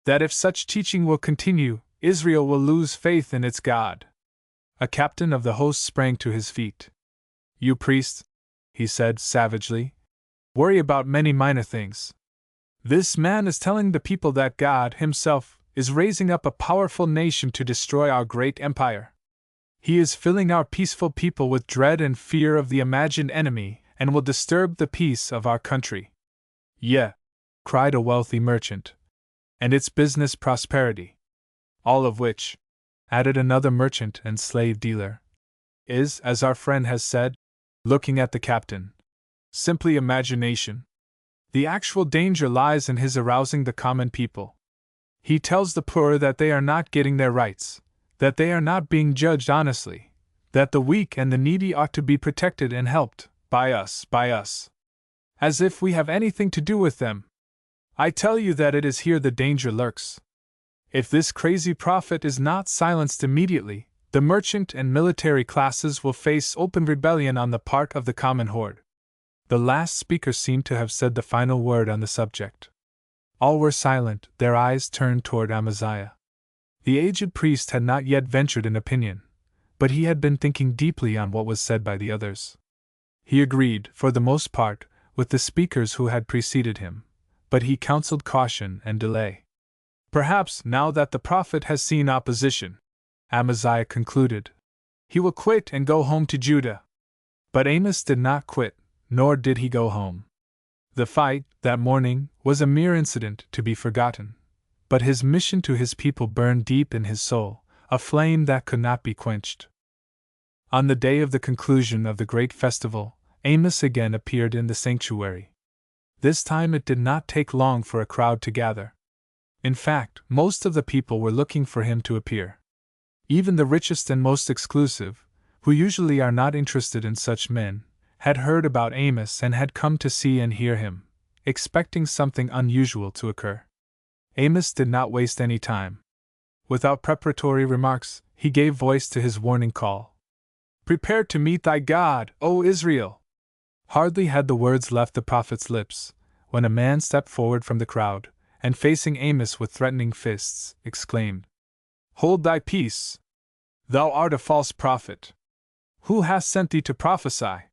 that if such teaching will continue, Israel will lose faith in its God. A captain of the host sprang to his feet. You priests, he said savagely, worry about many minor things. This man is telling the people that God Himself is raising up a powerful nation to destroy our great empire. He is filling our peaceful people with dread and fear of the imagined enemy, and will disturb the peace of our country. Yeah, cried a wealthy merchant, and its business prosperity. All of which, added another merchant and slave dealer, is, as our friend has said, looking at the captain, simply imagination. The actual danger lies in his arousing the common people. He tells the poor that they are not getting their rights, that they are not being judged honestly, that the weak and the needy ought to be protected and helped, by us. As if we have anything to do with them. I tell you that it is here the danger lurks. If this crazy prophet is not silenced immediately, the merchant and military classes will face open rebellion on the part of the common horde. The last speaker seemed to have said the final word on the subject. All were silent, their eyes turned toward Amaziah. The aged priest had not yet ventured an opinion, but he had been thinking deeply on what was said by the others. He agreed, for the most part, with the speakers who had preceded him, but he counseled caution and delay. Perhaps, now that the prophet has seen opposition, Amaziah concluded, he will quit and go home to Judah. But Amos did not quit, nor did he go home. The fight, that morning, was a mere incident to be forgotten, but his mission to his people burned deep in his soul, a flame that could not be quenched. On the day of the conclusion of the great festival, Amos again appeared in the sanctuary. This time it did not take long for a crowd to gather. In fact, most of the people were looking for him to appear. Even the richest and most exclusive, who usually are not interested in such men, had heard about Amos and had come to see and hear him, expecting something unusual to occur. Amos did not waste any time. Without preparatory remarks, he gave voice to his warning call. "Prepare to meet thy God, O Israel!" Hardly had the words left the prophet's lips, when a man stepped forward from the crowd, and facing Amos with threatening fists, exclaimed, "Hold thy peace! Thou art a false prophet! Who hath sent thee to prophesy?"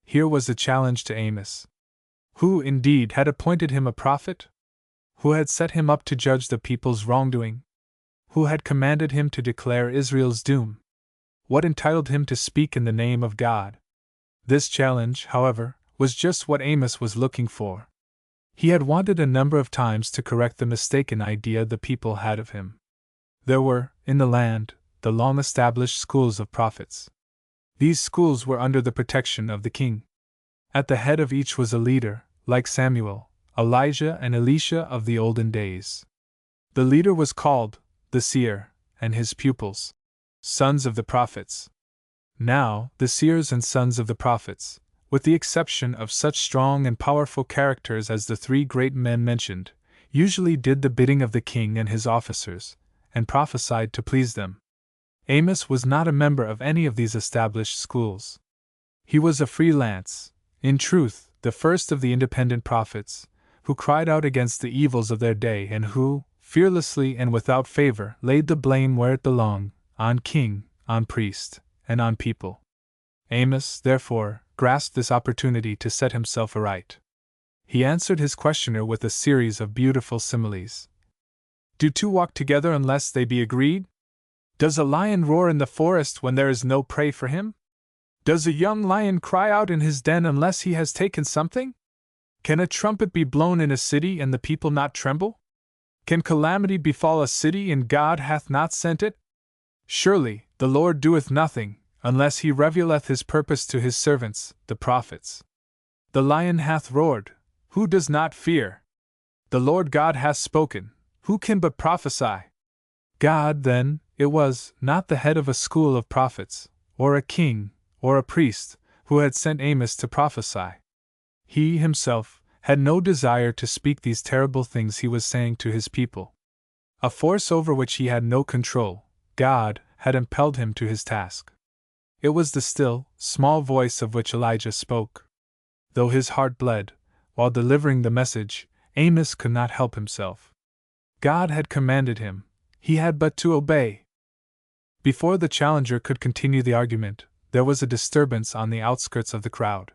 Here was the challenge to Amos. Who, indeed, had appointed him a prophet? Who had set him up to judge the people's wrongdoing? Who had commanded him to declare Israel's doom? What entitled him to speak in the name of God? This challenge, however, was just what Amos was looking for. He had wanted a number of times to correct the mistaken idea the people had of him. There were, in the land, the long-established schools of prophets. These schools were under the protection of the king. At the head of each was a leader, like Samuel, Elijah, and Elisha of the olden days. The leader was called the seer, and his pupils, sons of the prophets. Now, the seers and sons of the prophets, with the exception of such strong and powerful characters as the three great men mentioned, usually did the bidding of the king and his officers, and prophesied to please them. Amos was not a member of any of these established schools. He was a freelance, in truth, the first of the independent prophets, who cried out against the evils of their day and who, fearlessly and without favor, laid the blame where it belonged, on king, on priest, and on people. Amos, therefore, grasped this opportunity to set himself aright. He answered his questioner with a series of beautiful similes. "Do two walk together unless they be agreed? Does a lion roar in the forest when there is no prey for him? Does a young lion cry out in his den unless he has taken something? Can a trumpet be blown in a city and the people not tremble? Can calamity befall a city and God hath not sent it? Surely, the Lord doeth nothing, unless he revealeth his purpose to his servants, the prophets. The lion hath roared, who does not fear? The Lord God hath spoken, who can but prophesy?" God, then, it was not the head of a school of prophets, or a king, or a priest, who had sent Amos to prophesy. He himself had no desire to speak these terrible things he was saying to his people. A force over which he had no control, God, had impelled him to his task. It was the still, small voice of which Elijah spoke. Though his heart bled, while delivering the message, Amos could not help himself. God had commanded him, he had but to obey. Before the challenger could continue the argument, there was a disturbance on the outskirts of the crowd.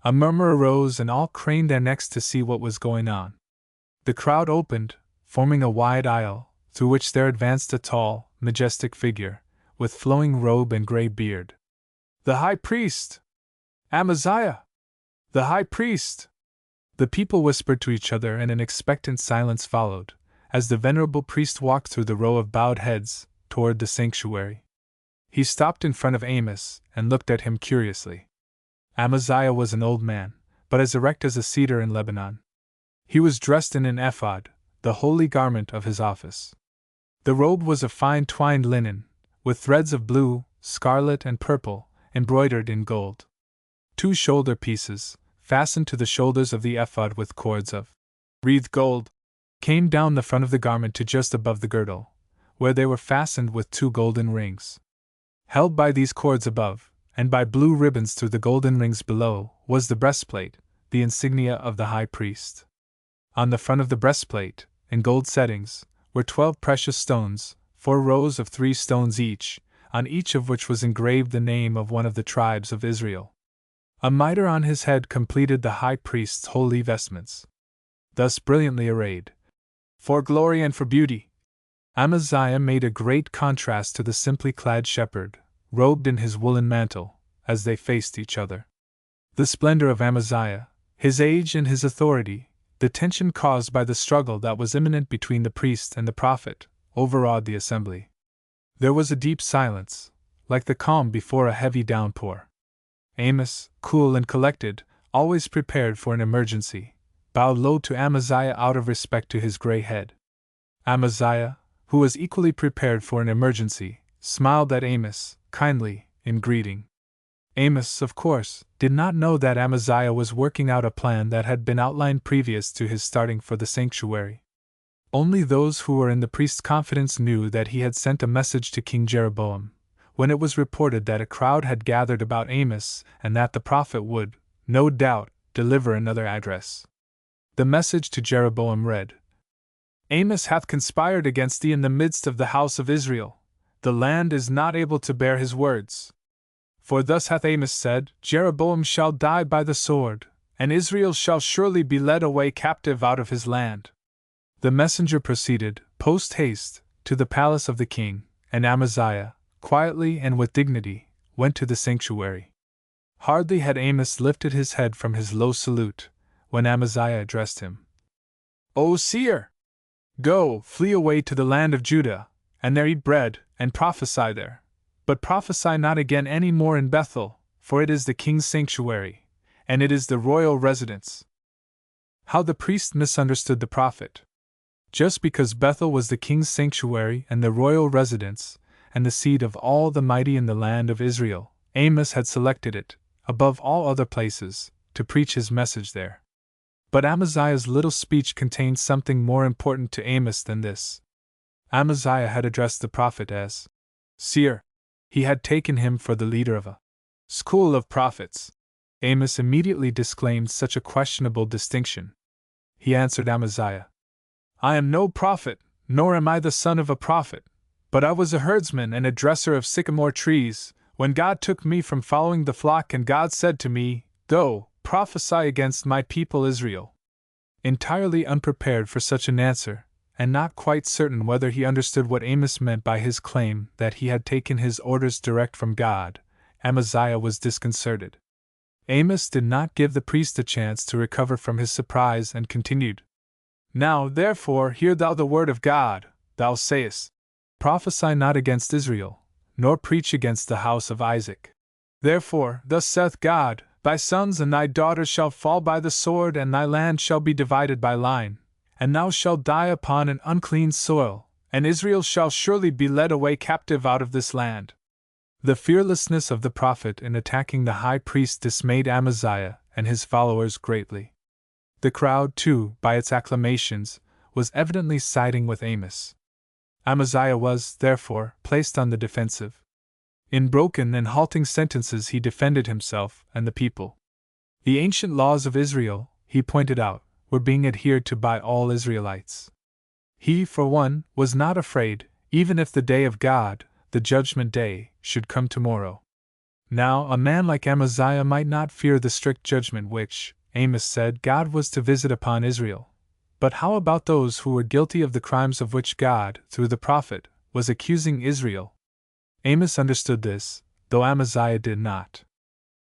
A murmur arose and all craned their necks to see what was going on. The crowd opened, forming a wide aisle, through which there advanced a tall, majestic figure, with flowing robe and gray beard. "The high priest! Amaziah! The high priest!" The people whispered to each other and an expectant silence followed, as the venerable priest walked through the row of bowed heads, toward the sanctuary. He stopped in front of Amos and looked at him curiously. Amaziah was an old man, but as erect as a cedar in Lebanon. He was dressed in an ephod, the holy garment of his office. The robe was of fine twined linen, with threads of blue, scarlet, and purple, embroidered in gold. 2 shoulder pieces, fastened to the shoulders of the ephod with cords of wreathed gold, came down the front of the garment to just above the girdle, where they were fastened with 2 golden rings. Held by these cords above, and by blue ribbons through the golden rings below, was the breastplate, the insignia of the high priest. On the front of the breastplate, in gold settings, were 12 precious stones, 4 rows of 3 stones each, on each of which was engraved the name of one of the tribes of Israel. A mitre on his head completed the high priest's holy vestments. Thus brilliantly arrayed, for glory and for beauty, Amaziah made a great contrast to the simply clad shepherd, robed in his woolen mantle, as they faced each other. The splendor of Amaziah, his age and his authority, the tension caused by the struggle that was imminent between the priest and the prophet, overawed the assembly. There was a deep silence, like the calm before a heavy downpour. Amos, cool and collected, always prepared for an emergency, bowed low to Amaziah out of respect to his gray head. Amaziah, who was equally prepared for an emergency, smiled at Amos, kindly, in greeting. Amos, of course, did not know that Amaziah was working out a plan that had been outlined previous to his starting for the sanctuary. Only those who were in the priest's confidence knew that he had sent a message to King Jeroboam, when it was reported that a crowd had gathered about Amos and that the prophet would, no doubt, deliver another address. The message to Jeroboam read, Amos hath conspired against thee in the midst of the house of Israel. The land is not able to bear his words. For thus hath Amos said, Jeroboam shall die by the sword, and Israel shall surely be led away captive out of his land. The messenger proceeded, post haste, to the palace of the king, and Amaziah, quietly and with dignity, went to the sanctuary. Hardly had Amos lifted his head from his low salute, when Amaziah addressed him. O seer! Go, flee away to the land of Judah, and there eat bread, and prophesy there. But prophesy not again any more in Bethel, for it is the king's sanctuary, and it is the royal residence. How the priest misunderstood the prophet. Just because Bethel was the king's sanctuary and the royal residence, and the seat of all the mighty in the land of Israel, Amos had selected it, above all other places, to preach his message there. But Amaziah's little speech contained something more important to Amos than this. Amaziah had addressed the prophet as seer. He had taken him for the leader of a school of prophets. Amos immediately disclaimed such a questionable distinction. He answered Amaziah, I am no prophet, nor am I the son of a prophet, but I was a herdsman and a dresser of sycamore trees, when God took me from following the flock, and God said to me, Go, prophesy against my people Israel. Entirely unprepared for such an answer, and not quite certain whether he understood what Amos meant by his claim that he had taken his orders direct from God, Amaziah was disconcerted. Amos did not give the priest a chance to recover from his surprise and continued, Now therefore hear thou the word of God. Thou sayest, Prophesy not against Israel, nor preach against the house of Isaac. Therefore, thus saith God, Thy sons and thy daughters shall fall by the sword, and thy land shall be divided by line, and thou shalt die upon an unclean soil, and Israel shall surely be led away captive out of this land. The fearlessness of the prophet in attacking the high priest dismayed Amaziah and his followers greatly. The crowd, too, by its acclamations, was evidently siding with Amos. Amaziah was, therefore, placed on the defensive. In broken and halting sentences he defended himself and the people. The ancient laws of Israel, he pointed out, were being adhered to by all Israelites. He, for one, was not afraid, even if the day of God, the judgment day, should come tomorrow. Now, a man like Amaziah might not fear the strict judgment which, Amos said, God was to visit upon Israel. But how about those who were guilty of the crimes of which God, through the prophet, was accusing Israel? Amos understood this, though Amaziah did not.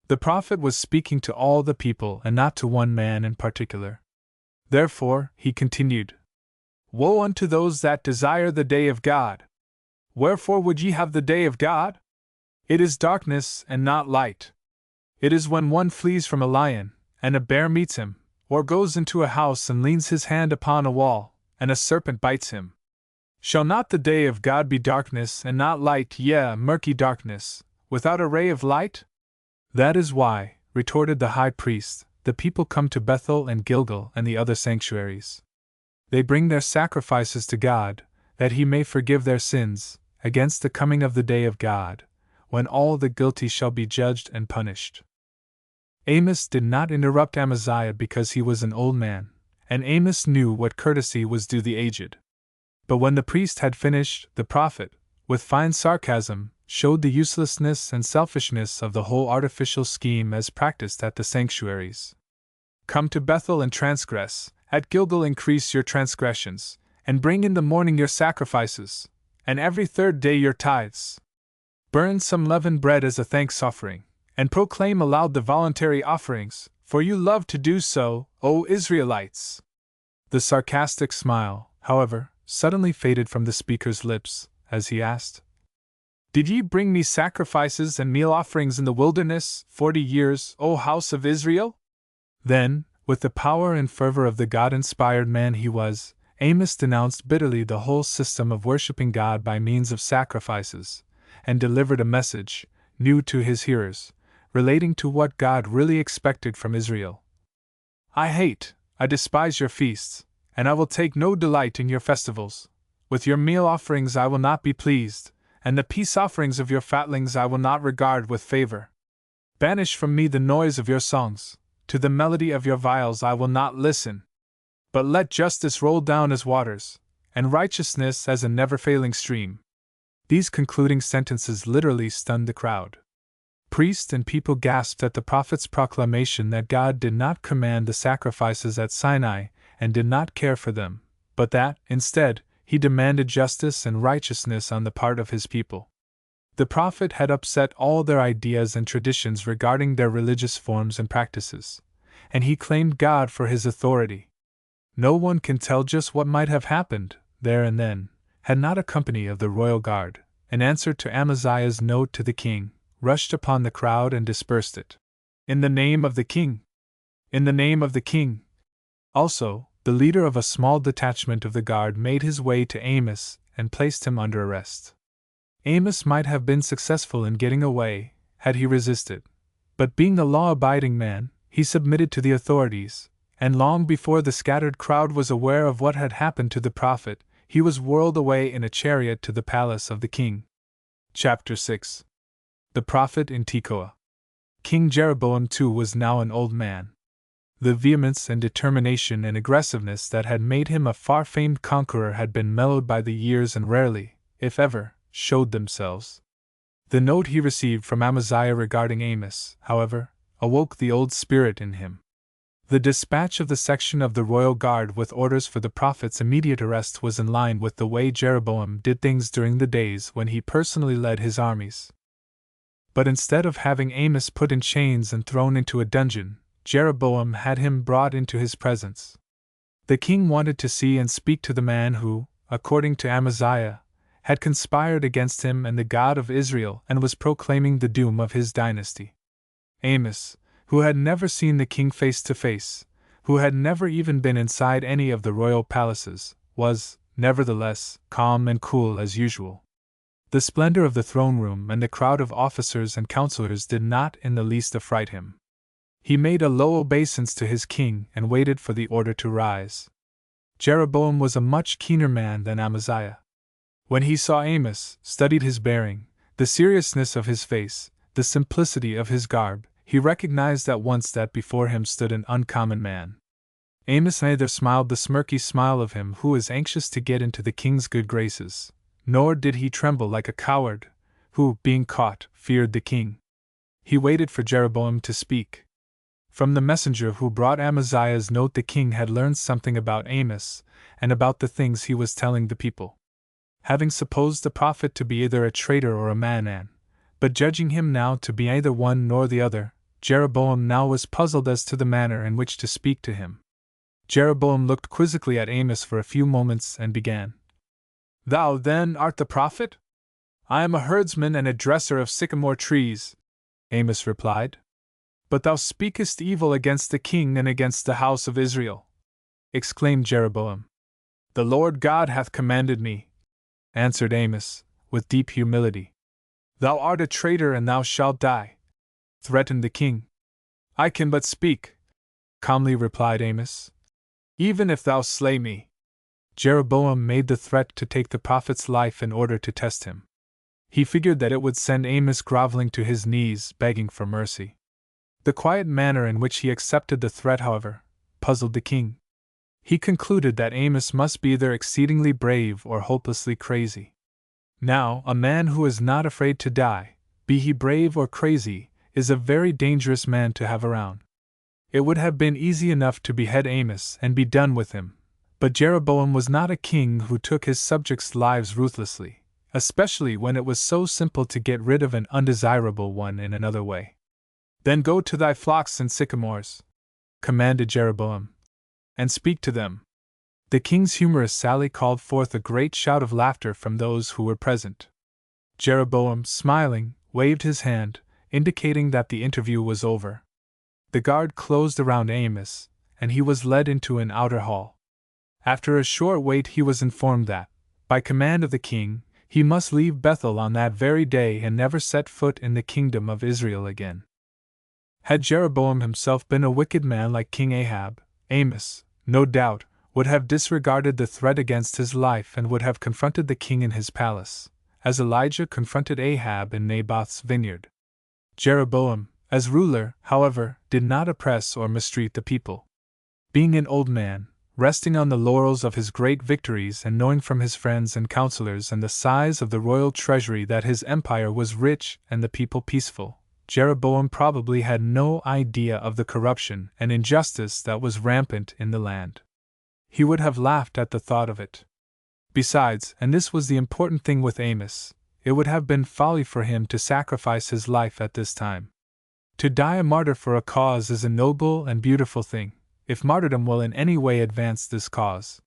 The prophet was speaking to all the people and not to one man in particular. Therefore, he continued, Woe unto those that desire the day of God! Wherefore would ye have the day of God? It is darkness and not light. It is when one flees from a lion, and a bear meets him, or goes into a house and leans his hand upon a wall, and a serpent bites him. Shall not the day of God be darkness and not light, yea, murky darkness, without a ray of light? That is why, retorted the high priest, the people come to Bethel and Gilgal and the other sanctuaries. They bring their sacrifices to God, that he may forgive their sins, against the coming of the day of God, when all the guilty shall be judged and punished. Amos did not interrupt Amaziah because he was an old man, and Amos knew what courtesy was due the aged. But when the priest had finished, the prophet, with fine sarcasm, showed the uselessness and selfishness of the whole artificial scheme as practiced at the sanctuaries. Come to Bethel and transgress, at Gilgal increase your transgressions, and bring in the morning your sacrifices, and every third day your tithes. Burn some leavened bread as a thanks offering, and proclaim aloud the voluntary offerings, for you love to do so, O Israelites. The sarcastic smile, however, suddenly faded from the speaker's lips, as he asked, Did ye bring me sacrifices and meal offerings in the wilderness 40 years, O house of Israel? Then, with the power and fervor of the God-inspired man he was, Amos denounced bitterly the whole system of worshipping God by means of sacrifices, and delivered a message, new to his hearers, relating to what God really expected from Israel. I despise your feasts, and I will take no delight in your festivals. With your meal offerings I will not be pleased, and the peace offerings of your fatlings I will not regard with favor. Banish from me the noise of your songs, to the melody of your viols I will not listen. But let justice roll down as waters, and righteousness as a never-failing stream. These concluding sentences literally stunned the crowd. Priests and people gasped at the prophet's proclamation that God did not command the sacrifices at Sinai and did not care for them, but that, instead, he demanded justice and righteousness on the part of his people. The prophet had upset all their ideas and traditions regarding their religious forms and practices, and he claimed God for his authority. No one can tell just what might have happened, there and then, had not a company of the royal guard, in answer to Amaziah's note to the king, rushed upon the crowd and dispersed it. In the name of the king! In the name of the king! Also, the leader of a small detachment of the guard made his way to Amos and placed him under arrest. Amos might have been successful in getting away, had he resisted, but being a law-abiding man, he submitted to the authorities, and long before the scattered crowd was aware of what had happened to the prophet, he was whirled away in a chariot to the palace of the king. Chapter 6. The prophet in Tekoa. King Jeroboam too was now an old man. The vehemence and determination and aggressiveness that had made him a far-famed conqueror had been mellowed by the years and rarely, if ever, showed themselves. The note he received from Amaziah regarding Amos, however, awoke the old spirit in him. The dispatch of the section of the royal guard with orders for the prophet's immediate arrest was in line with the way Jeroboam did things during the days when he personally led his armies. But instead of having Amos put in chains and thrown into a dungeon, Jeroboam had him brought into his presence. The king wanted to see and speak to the man who, according to Amaziah, had conspired against him and the God of Israel and was proclaiming the doom of his dynasty. Amos, who had never seen the king face to face, who had never even been inside any of the royal palaces, was, nevertheless, calm and cool as usual. The splendor of the throne room and the crowd of officers and counselors did not in the least affright him. He made a low obeisance to his king and waited for the order to rise. Jeroboam was a much keener man than Amaziah. When he saw Amos, studied his bearing, the seriousness of his face, the simplicity of his garb, he recognized at once that before him stood an uncommon man. Amos neither smiled the smirky smile of him who is anxious to get into the king's good graces, nor did he tremble like a coward, who, being caught, feared the king. He waited for Jeroboam to speak. From the messenger who brought Amaziah's note the king had learned something about Amos, and about the things he was telling the people. Having supposed the prophet to be either a traitor or a madman, but judging him now to be neither one nor the other, Jeroboam now was puzzled as to the manner in which to speak to him. Jeroboam looked quizzically at Amos for a few moments and began. "Thou, then, art the prophet?" "I am a herdsman and a dresser of sycamore trees," Amos replied. "But thou speakest evil against the king and against the house of Israel," exclaimed Jeroboam. "The Lord God hath commanded me," answered Amos, with deep humility. "Thou art a traitor and thou shalt die," threatened the king. "I can but speak," calmly replied Amos. "Even if thou slay me." Jeroboam made the threat to take the prophet's life in order to test him. He figured that it would send Amos groveling to his knees, begging for mercy. The quiet manner in which he accepted the threat, however, puzzled the king. He concluded that Amos must be either exceedingly brave or hopelessly crazy. Now, a man who is not afraid to die, be he brave or crazy, is a very dangerous man to have around. It would have been easy enough to behead Amos and be done with him, but Jeroboam was not a king who took his subjects' lives ruthlessly, especially when it was so simple to get rid of an undesirable one in another way. "Then go to thy flocks and sycamores," commanded Jeroboam, "and speak to them." The king's humorous sally called forth a great shout of laughter from those who were present. Jeroboam, smiling, waved his hand, indicating that the interview was over. The guard closed around Amos, and he was led into an outer hall. After a short wait he was informed that, by command of the king, he must leave Bethel on that very day and never set foot in the kingdom of Israel again. Had Jeroboam himself been a wicked man like King Ahab, Amos, no doubt, would have disregarded the threat against his life and would have confronted the king in his palace, as Elijah confronted Ahab in Naboth's vineyard. Jeroboam, as ruler, however, did not oppress or mistreat the people. Being an old man, resting on the laurels of his great victories and knowing from his friends and counselors and the size of the royal treasury that his empire was rich and the people peaceful, Jeroboam probably had no idea of the corruption and injustice that was rampant in the land. He would have laughed at the thought of it. Besides, and this was the important thing with Amos, it would have been folly for him to sacrifice his life at this time. To die a martyr for a cause is a noble and beautiful thing, if martyrdom will in any way advance this cause.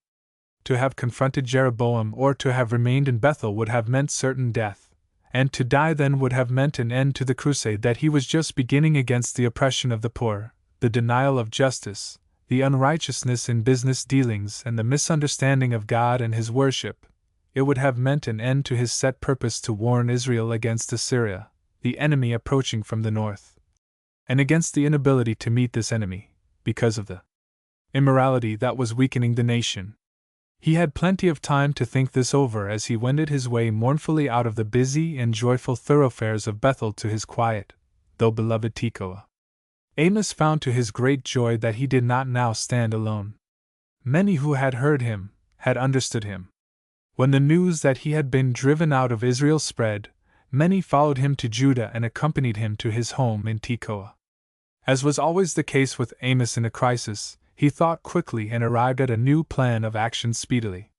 To have confronted Jeroboam or to have remained in Bethel would have meant certain death, and to die then would have meant an end to the crusade that he was just beginning against the oppression of the poor, the denial of justice, the unrighteousness in business dealings, and the misunderstanding of God and his worship. It would have meant an end to his set purpose to warn Israel against Assyria, the enemy approaching from the north, and against the inability to meet this enemy, because of the immorality that was weakening the nation. He had plenty of time to think this over as he wended his way mournfully out of the busy and joyful thoroughfares of Bethel to his quiet, though beloved Tekoa. Amos found to his great joy that he did not now stand alone. Many who had heard him had understood him. When the news that he had been driven out of Israel spread, many followed him to Judah and accompanied him to his home in Tekoa. As was always the case with Amos in a crisis, he thought quickly and arrived at a new plan of action speedily.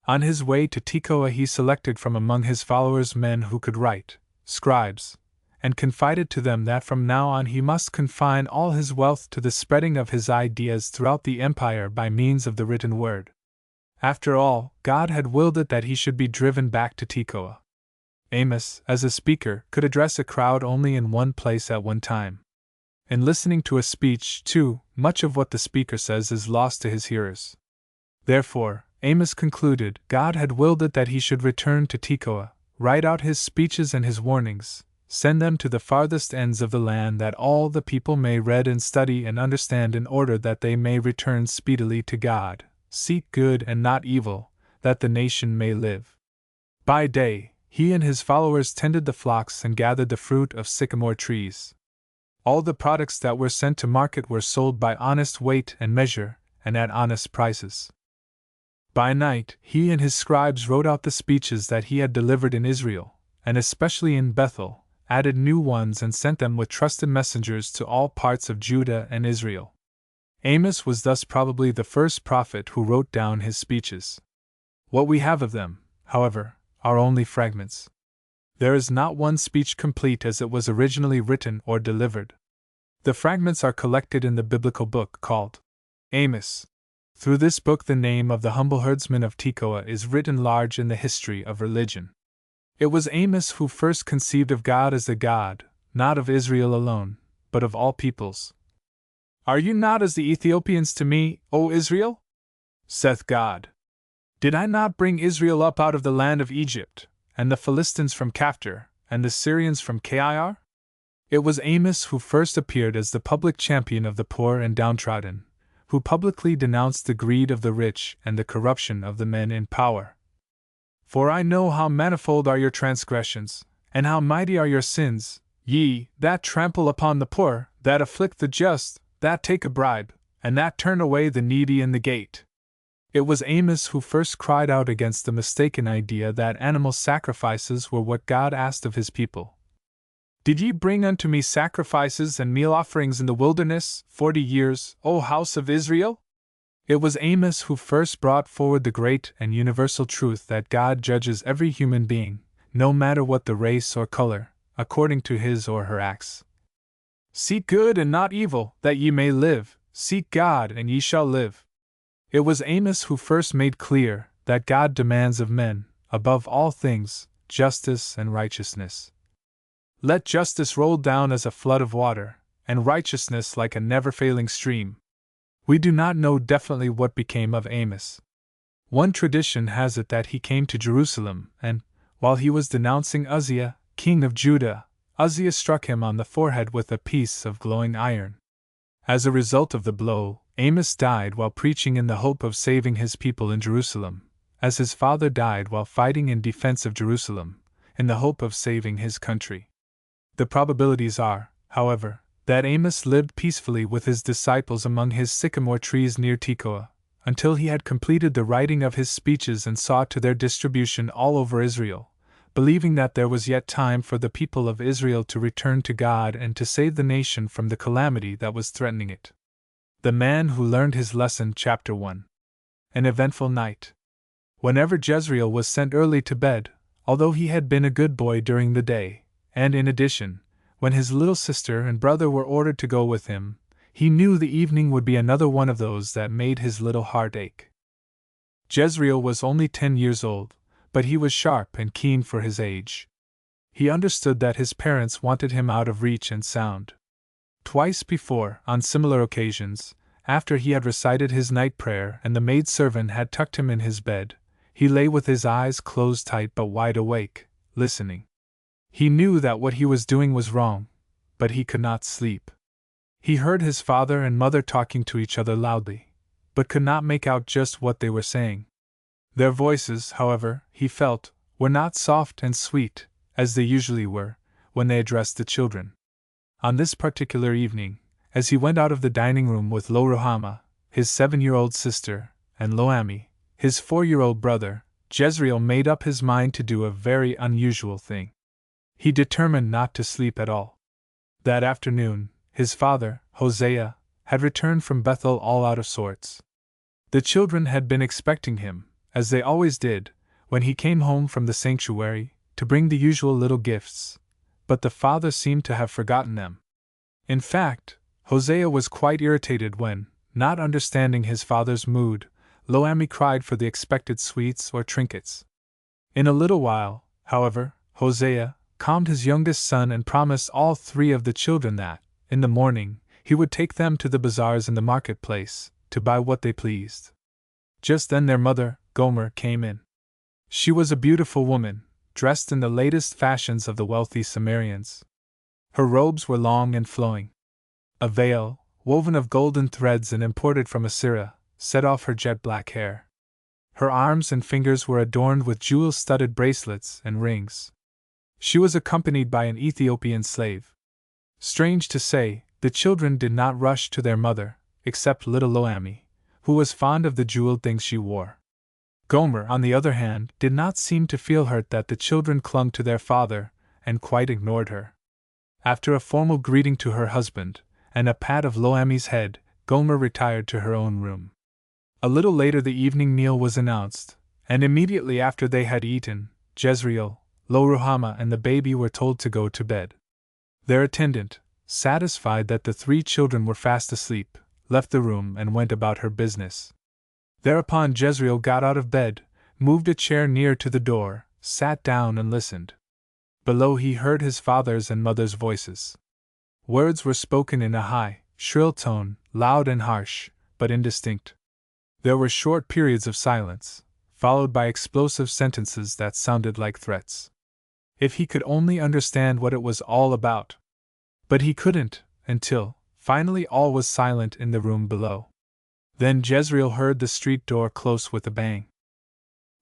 On his way to Tekoa he selected from among his followers men who could write, scribes, and confided to them that from now on he must confine all his wealth to the spreading of his ideas throughout the empire by means of the written word. After all, God had willed it that he should be driven back to Tekoa. Amos, as a speaker, could address a crowd only in one place at one time. In listening to a speech, too, much of what the speaker says is lost to his hearers. Therefore, Amos concluded, God had willed it that he should return to Tekoa, write out his speeches and his warnings, send them to the farthest ends of the land that all the people may read and study and understand in order that they may return speedily to God, seek good and not evil, that the nation may live. By day, he and his followers tended the flocks and gathered the fruit of sycamore trees. All the products that were sent to market were sold by honest weight and measure, and at honest prices. By night, he and his scribes wrote out the speeches that he had delivered in Israel, and especially in Bethel, added new ones and sent them with trusted messengers to all parts of Judah and Israel. Amos was thus probably the first prophet who wrote down his speeches. What we have of them, however, are only fragments. There is not one speech complete as it was originally written or delivered. The fragments are collected in the biblical book called Amos. Through this book the name of the humble herdsman of Tekoa is written large in the history of religion. It was Amos who first conceived of God as the God, not of Israel alone, but of all peoples. Are you not as the Ethiopians to me, O Israel? Saith God. Did I not bring Israel up out of the land of Egypt, and the Philistines from Caphtor, and the Syrians from Cair? It was Amos who first appeared as the public champion of the poor and downtrodden, who publicly denounced the greed of the rich and the corruption of the men in power. For I know how manifold are your transgressions, and how mighty are your sins, ye that trample upon the poor, that afflict the just, that take a bribe, and that turn away the needy in the gate. It was Amos who first cried out against the mistaken idea that animal sacrifices were what God asked of his people. Did ye bring unto me sacrifices and meal offerings in the wilderness 40 years, O house of Israel? It was Amos who first brought forward the great and universal truth that God judges every human being, no matter what the race or color, according to his or her acts. Seek good and not evil, that ye may live, seek God and ye shall live. It was Amos who first made clear that God demands of men, above all things, justice and righteousness. Let justice roll down as a flood of water, and righteousness like a never-failing stream. We do not know definitely what became of Amos, One tradition has it that he came to Jerusalem, and, while he was denouncing Uzziah, king of Judah, Uzziah struck him on the forehead with a piece of glowing iron. As a result of the blow, Amos died while preaching in the hope of saving his people in Jerusalem, as his father died while fighting in defense of Jerusalem, in the hope of saving his country. The probabilities are, however, that Amos lived peacefully with his disciples among his sycamore trees near Tekoa, until he had completed the writing of his speeches and saw to their distribution all over Israel, believing that there was yet time for the people of Israel to return to God and to save the nation from the calamity that was threatening it. The Man Who Learned His Lesson, Chapter 1. An eventful night. Whenever Jezreel was sent early to bed, although he had been a good boy during the day, and in addition, when his little sister and brother were ordered to go with him, he knew the evening would be another one of those that made his little heart ache. Jezreel was only 10 years old, but he was sharp and keen for his age. He understood that his parents wanted him out of reach and sound. Twice before, on similar occasions, after he had recited his night prayer and the maidservant had tucked him in his bed, he lay with his eyes closed tight but wide awake, listening. He knew that what he was doing was wrong, but he could not sleep. He heard his father and mother talking to each other loudly, but could not make out just what they were saying. Their voices, however, he felt, were not soft and sweet, as they usually were, when they addressed the children. On this particular evening, as he went out of the dining room with Lo-Ruhamah, his 7-year-old sister, and Lo-Ammi, his 4-year-old brother, Jezreel made up his mind to do a very unusual thing. He determined not to sleep at all. That afternoon, his father, Hosea, had returned from Bethel all out of sorts. The children had been expecting him, as they always did, when he came home from the sanctuary, to bring the usual little gifts, but the father seemed to have forgotten them. In fact, Hosea was quite irritated when, not understanding his father's mood, Lo-Ammi cried for the expected sweets or trinkets. In a little while, however, Hosea calmed his youngest son and promised all 3 of the children that, in the morning, he would take them to the bazaars in the marketplace, to buy what they pleased. Just then their mother, Gomer, came in. She was a beautiful woman, dressed in the latest fashions of the wealthy Sumerians. Her robes were long and flowing. A veil, woven of golden threads and imported from Assyria, set off her jet-black hair. Her arms and fingers were adorned with jewel-studded bracelets and rings. She was accompanied by an Ethiopian slave. Strange to say, the children did not rush to their mother, except little Lo-Ammi, who was fond of the jeweled things she wore. Gomer, on the other hand, did not seem to feel hurt that the children clung to their father, and quite ignored her. After a formal greeting to her husband, and a pat of Lo-Ammi's head, Gomer retired to her own room. A little later the evening meal was announced, and immediately after they had eaten, Jezreel, Lo-Ruhamah and the baby were told to go to bed. Their attendant, satisfied that the 3 children were fast asleep, left the room and went about her business. Thereupon Jezreel got out of bed, moved a chair near to the door, sat down and listened. Below he heard his father's and mother's voices. Words were spoken in a high, shrill tone, loud and harsh, but indistinct. There were short periods of silence, followed by explosive sentences that sounded like threats. If he could only understand what it was all about! But he couldn't, until, finally, all was silent in the room below. Then Jezreel heard the street door close with a bang.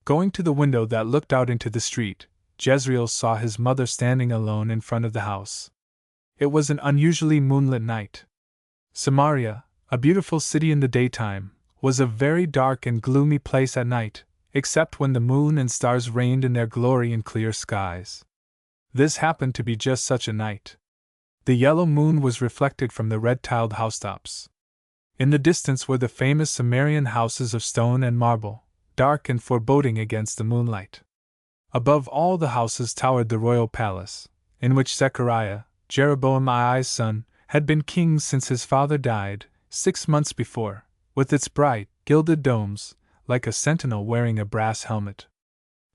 Going to the window that looked out into the street, Jezreel saw his mother standing alone in front of the house. It was an unusually moonlit night. Samaria, a beautiful city in the daytime, was a very dark and gloomy place at night, except when the moon and stars reigned in their glory in clear skies. This happened to be just such a night. The yellow moon was reflected from the red-tiled housetops. In the distance were the famous Sumerian houses of stone and marble, dark and foreboding against the moonlight. Above all the houses towered the royal palace, in which Zechariah, Jeroboam's son, had been king since his father died, 6 months before, with its bright, gilded domes, like a sentinel wearing a brass helmet.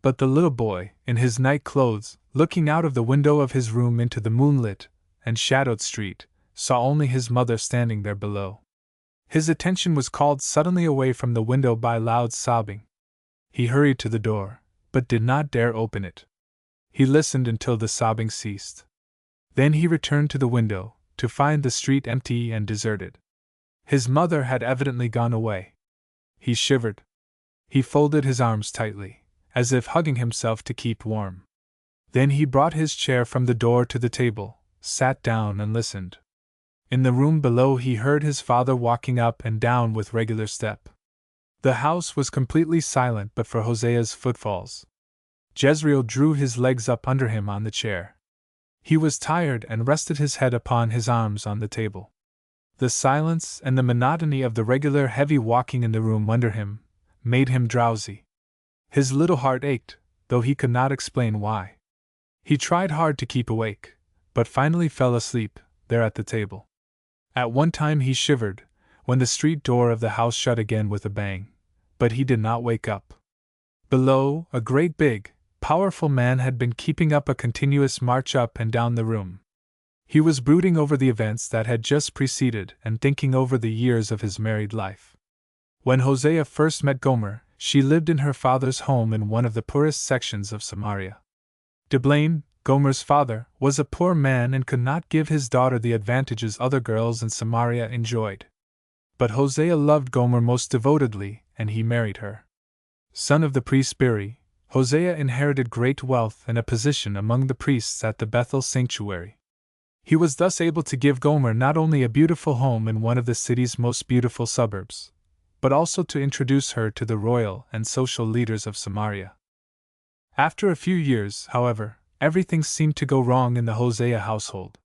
But the little boy, in his night clothes, looking out of the window of his room into the moonlit and shadowed street, saw only his mother standing there below. His attention was called suddenly away from the window by loud sobbing. He hurried to the door, but did not dare open it. He listened until the sobbing ceased. Then he returned to the window, to find the street empty and deserted. His mother had evidently gone away. He shivered. He folded his arms tightly, as if hugging himself to keep warm. Then he brought his chair from the door to the table, sat down and listened. In the room below he heard his father walking up and down with regular step. The house was completely silent but for Hosea's footfalls. Jezreel drew his legs up under him on the chair. He was tired and rested his head upon his arms on the table. The silence and the monotony of the regular heavy walking in the room under him made him drowsy. His little heart ached, though he could not explain why. He tried hard to keep awake, but finally fell asleep, there at the table. At one time he shivered, when the street door of the house shut again with a bang, but he did not wake up. Below, a great big, powerful man had been keeping up a continuous march up and down the room. He was brooding over the events that had just preceded and thinking over the years of his married life. When Hosea first met Gomer, she lived in her father's home in one of the poorest sections of Samaria. Diblaim, Gomer's father, was a poor man and could not give his daughter the advantages other girls in Samaria enjoyed. But Hosea loved Gomer most devotedly, and he married her. Son of the priest Beri, Hosea inherited great wealth and a position among the priests at the Bethel sanctuary. He was thus able to give Gomer not only a beautiful home in one of the city's most beautiful suburbs, but also to introduce her to the royal and social leaders of Samaria. After a few years, however, everything seemed to go wrong in the Hosea household.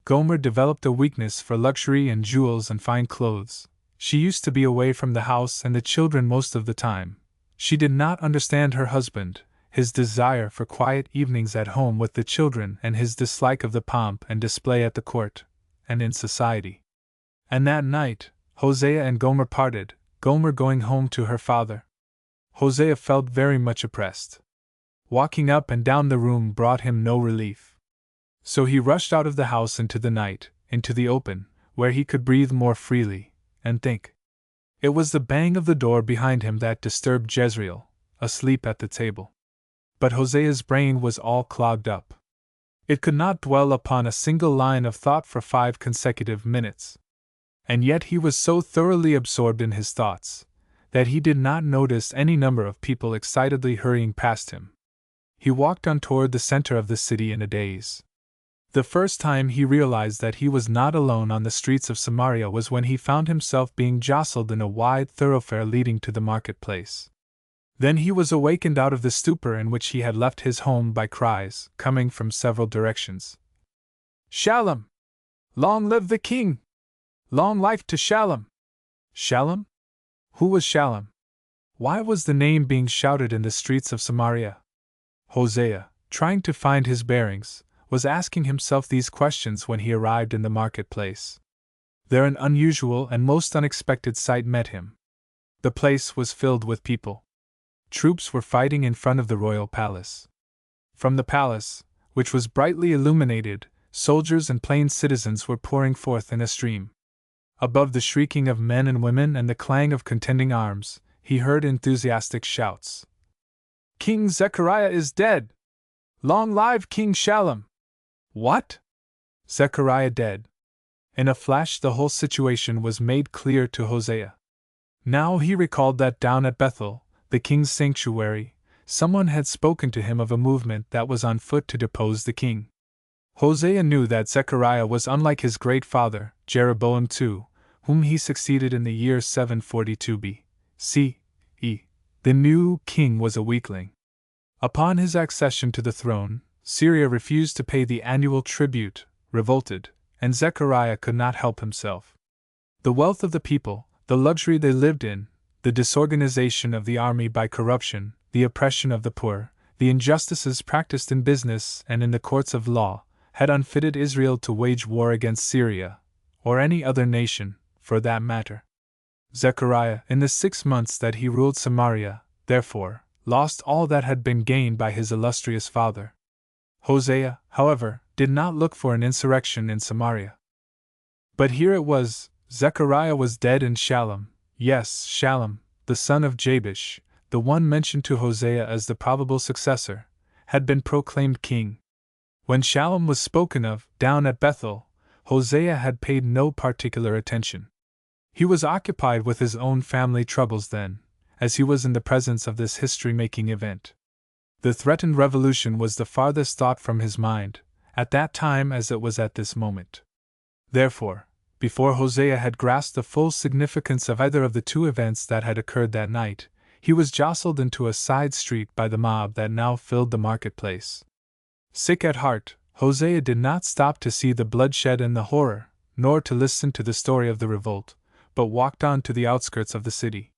Gomer developed a weakness for luxury and jewels and fine clothes. She used to be away from the house and the children most of the time. She did not understand her husband, his desire for quiet evenings at home with the children and his dislike of the pomp and display at the court and in society. And that night, Hosea and Gomer parted, Gomer going home to her father. Hosea felt very much oppressed. Walking up and down the room brought him no relief. So he rushed out of the house into the night, into the open, where he could breathe more freely, and think. It was the bang of the door behind him that disturbed Jezreel, asleep at the table. But Hosea's brain was all clogged up. It could not dwell upon a single line of thought for 5 consecutive minutes. And yet he was so thoroughly absorbed in his thoughts that he did not notice any number of people excitedly hurrying past him. He walked on toward the center of the city in a daze. The first time he realized that he was not alone on the streets of Samaria was when he found himself being jostled in a wide thoroughfare leading to the marketplace. Then he was awakened out of the stupor in which he had left his home by cries coming from several directions. Shalom! Long live the king! Long life to Shalom! Shalom? Who was Shalom? Why was the name being shouted in the streets of Samaria? Hosea, trying to find his bearings, was asking himself these questions when he arrived in the marketplace. There an unusual and most unexpected sight met him. The place was filled with people. Troops were fighting in front of the royal palace. From the palace, which was brightly illuminated, soldiers and plain citizens were pouring forth in a stream. Above the shrieking of men and women and the clang of contending arms, he heard enthusiastic shouts. King Zechariah is dead! Long live King Shalom! What? Zechariah dead? In a flash the whole situation was made clear to Hosea. Now he recalled that down at Bethel, the king's sanctuary, someone had spoken to him of a movement that was on foot to depose the king. Hosea knew that Zechariah was unlike his great father, Jeroboam II, whom he succeeded in the year 742 B.C.E. The new king was a weakling. Upon his accession to the throne, Syria refused to pay the annual tribute, revolted, and Zechariah could not help himself. The wealth of the people, the luxury they lived in, the disorganization of the army by corruption, the oppression of the poor, the injustices practiced in business and in the courts of law, had unfitted Israel to wage war against Syria, or any other nation, for that matter. Zechariah, in the 6 months that he ruled Samaria, therefore, lost all that had been gained by his illustrious father. Hosea, however, did not look for an insurrection in Samaria. But here it was, Zechariah was dead and Shallum, yes, Shallum, the son of Jabesh, the one mentioned to Hosea as the probable successor, had been proclaimed king. When Shallum was spoken of, down at Bethel, Hosea had paid no particular attention. He was occupied with his own family troubles then, as he was in the presence of this history-making event. The threatened revolution was the farthest thought from his mind, at that time as it was at this moment. Therefore, before Hosea had grasped the full significance of either of the two events that had occurred that night, he was jostled into a side street by the mob that now filled the marketplace. Sick at heart, Hosea did not stop to see the bloodshed and the horror, nor to listen to the story of the revolt, but walked on to the outskirts of the city.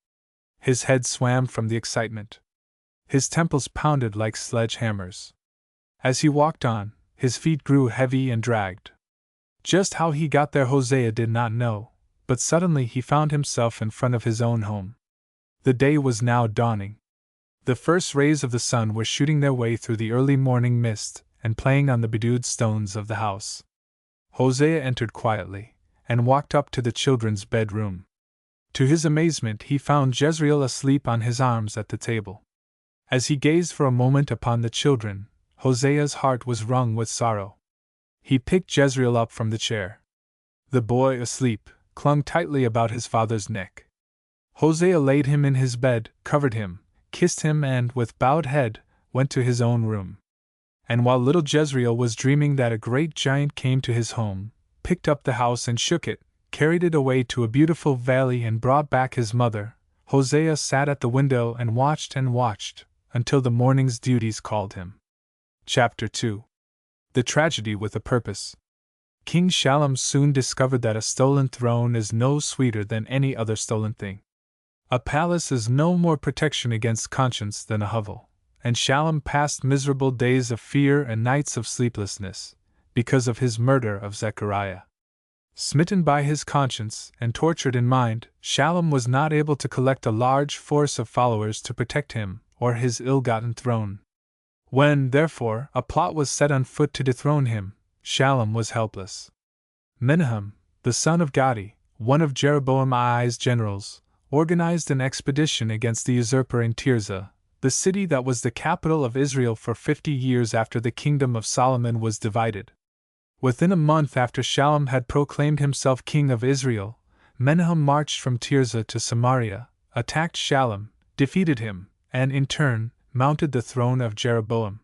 His head swam from the excitement. His temples pounded like sledge-hammers. As he walked on, his feet grew heavy and dragged. Just how he got there Hosea did not know, but suddenly he found himself in front of his own home. The day was now dawning. The first rays of the sun were shooting their way through the early morning mist and playing on the bedewed stones of the house. Hosea entered quietly, and walked up to the children's bedroom. To his amazement he found Jezreel asleep on his arms at the table. As he gazed for a moment upon the children, Hosea's heart was wrung with sorrow. He picked Jezreel up from the chair. The boy, asleep, clung tightly about his father's neck. Hosea laid him in his bed, covered him, kissed him, and, with bowed head, went to his own room. And while little Jezreel was dreaming that a great giant came to his home, picked up the house and shook it, carried it away to a beautiful valley and brought back his mother, Hosea sat at the window and watched, until the morning's duties called him. Chapter 2. The Tragedy with a Purpose. King Shallum soon discovered that a stolen throne is no sweeter than any other stolen thing. A palace is no more protection against conscience than a hovel, and Shallum passed miserable days of fear and nights of sleeplessness, because of his murder of Zechariah. Smitten by his conscience and tortured in mind, Shallum was not able to collect a large force of followers to protect him or his ill-gotten throne. When, therefore, a plot was set on foot to dethrone him, Shallum was helpless. Menahem, the son of Gadi, one of Jeroboam's generals, organized an expedition against the usurper in Tirzah, the city that was the capital of Israel for 50 years after the kingdom of Solomon was divided. Within a month after Shallum had proclaimed himself king of Israel, Menahem marched from Tirzah to Samaria, attacked Shallum, defeated him, and in turn, mounted the throne of Jeroboam.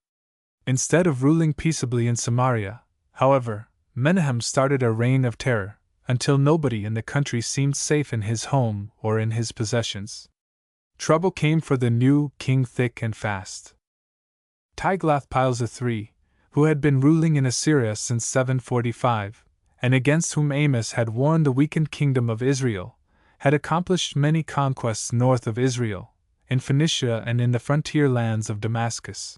Instead of ruling peaceably in Samaria, however, Menahem started a reign of terror, until nobody in the country seemed safe in his home or in his possessions. Trouble came for the new king thick and fast. Tiglath-Pileser III, who had been ruling in Assyria since 745, and against whom Amos had warned the weakened kingdom of Israel, had accomplished many conquests north of Israel, in Phoenicia and in the frontier lands of Damascus.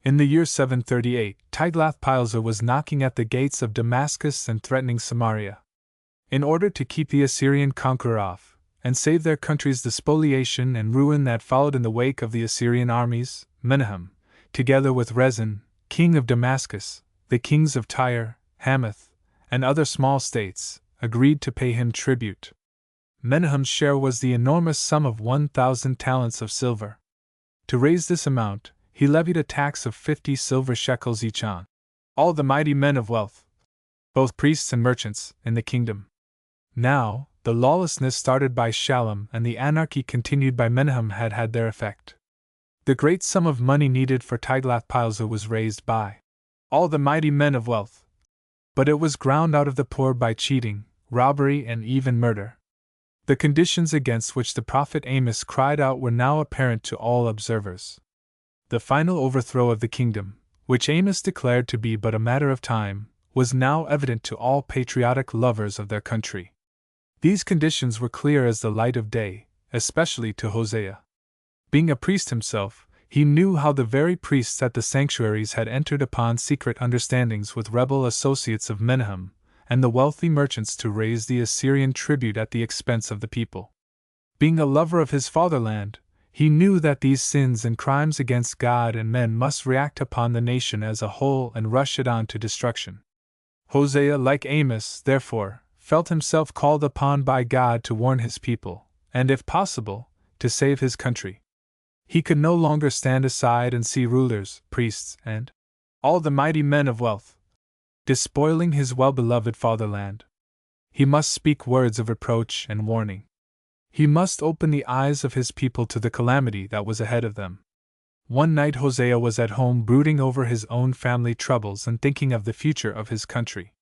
In the year 738, Tiglath-Pileser was knocking at the gates of Damascus and threatening Samaria. In order to keep the Assyrian conqueror off, and save their country's the spoliation and ruin that followed in the wake of the Assyrian armies, Menahem, together with Rezin, king of Damascus, the kings of Tyre, Hamath, and other small states, agreed to pay him tribute. Menahem's share was the enormous sum of 1,000 talents of silver. To raise this amount, he levied a tax of 50 silver shekels each on all the mighty men of wealth, both priests and merchants, in the kingdom. Now, the lawlessness started by Shallum and the anarchy continued by Menahem had their effect. The great sum of money needed for Tiglath-Pileser was raised by all the mighty men of wealth, but it was ground out of the poor by cheating, robbery, and even murder. The conditions against which the prophet Amos cried out were now apparent to all observers. The final overthrow of the kingdom, which Amos declared to be but a matter of time, was now evident to all patriotic lovers of their country. These conditions were clear as the light of day, especially to Hosea. Being a priest himself, he knew how the very priests at the sanctuaries had entered upon secret understandings with rebel associates of Menahem and the wealthy merchants to raise the Assyrian tribute at the expense of the people. Being a lover of his fatherland, he knew that these sins and crimes against God and men must react upon the nation as a whole and rush it on to destruction. Hosea, like Amos, therefore, felt himself called upon by God to warn his people, and if possible, to save his country. He could no longer stand aside and see rulers, priests, and all the mighty men of wealth despoiling his well-beloved fatherland. He must speak words of reproach and warning. He must open the eyes of his people to the calamity that was ahead of them. One night Hosea was at home brooding over his own family troubles and thinking of the future of his country.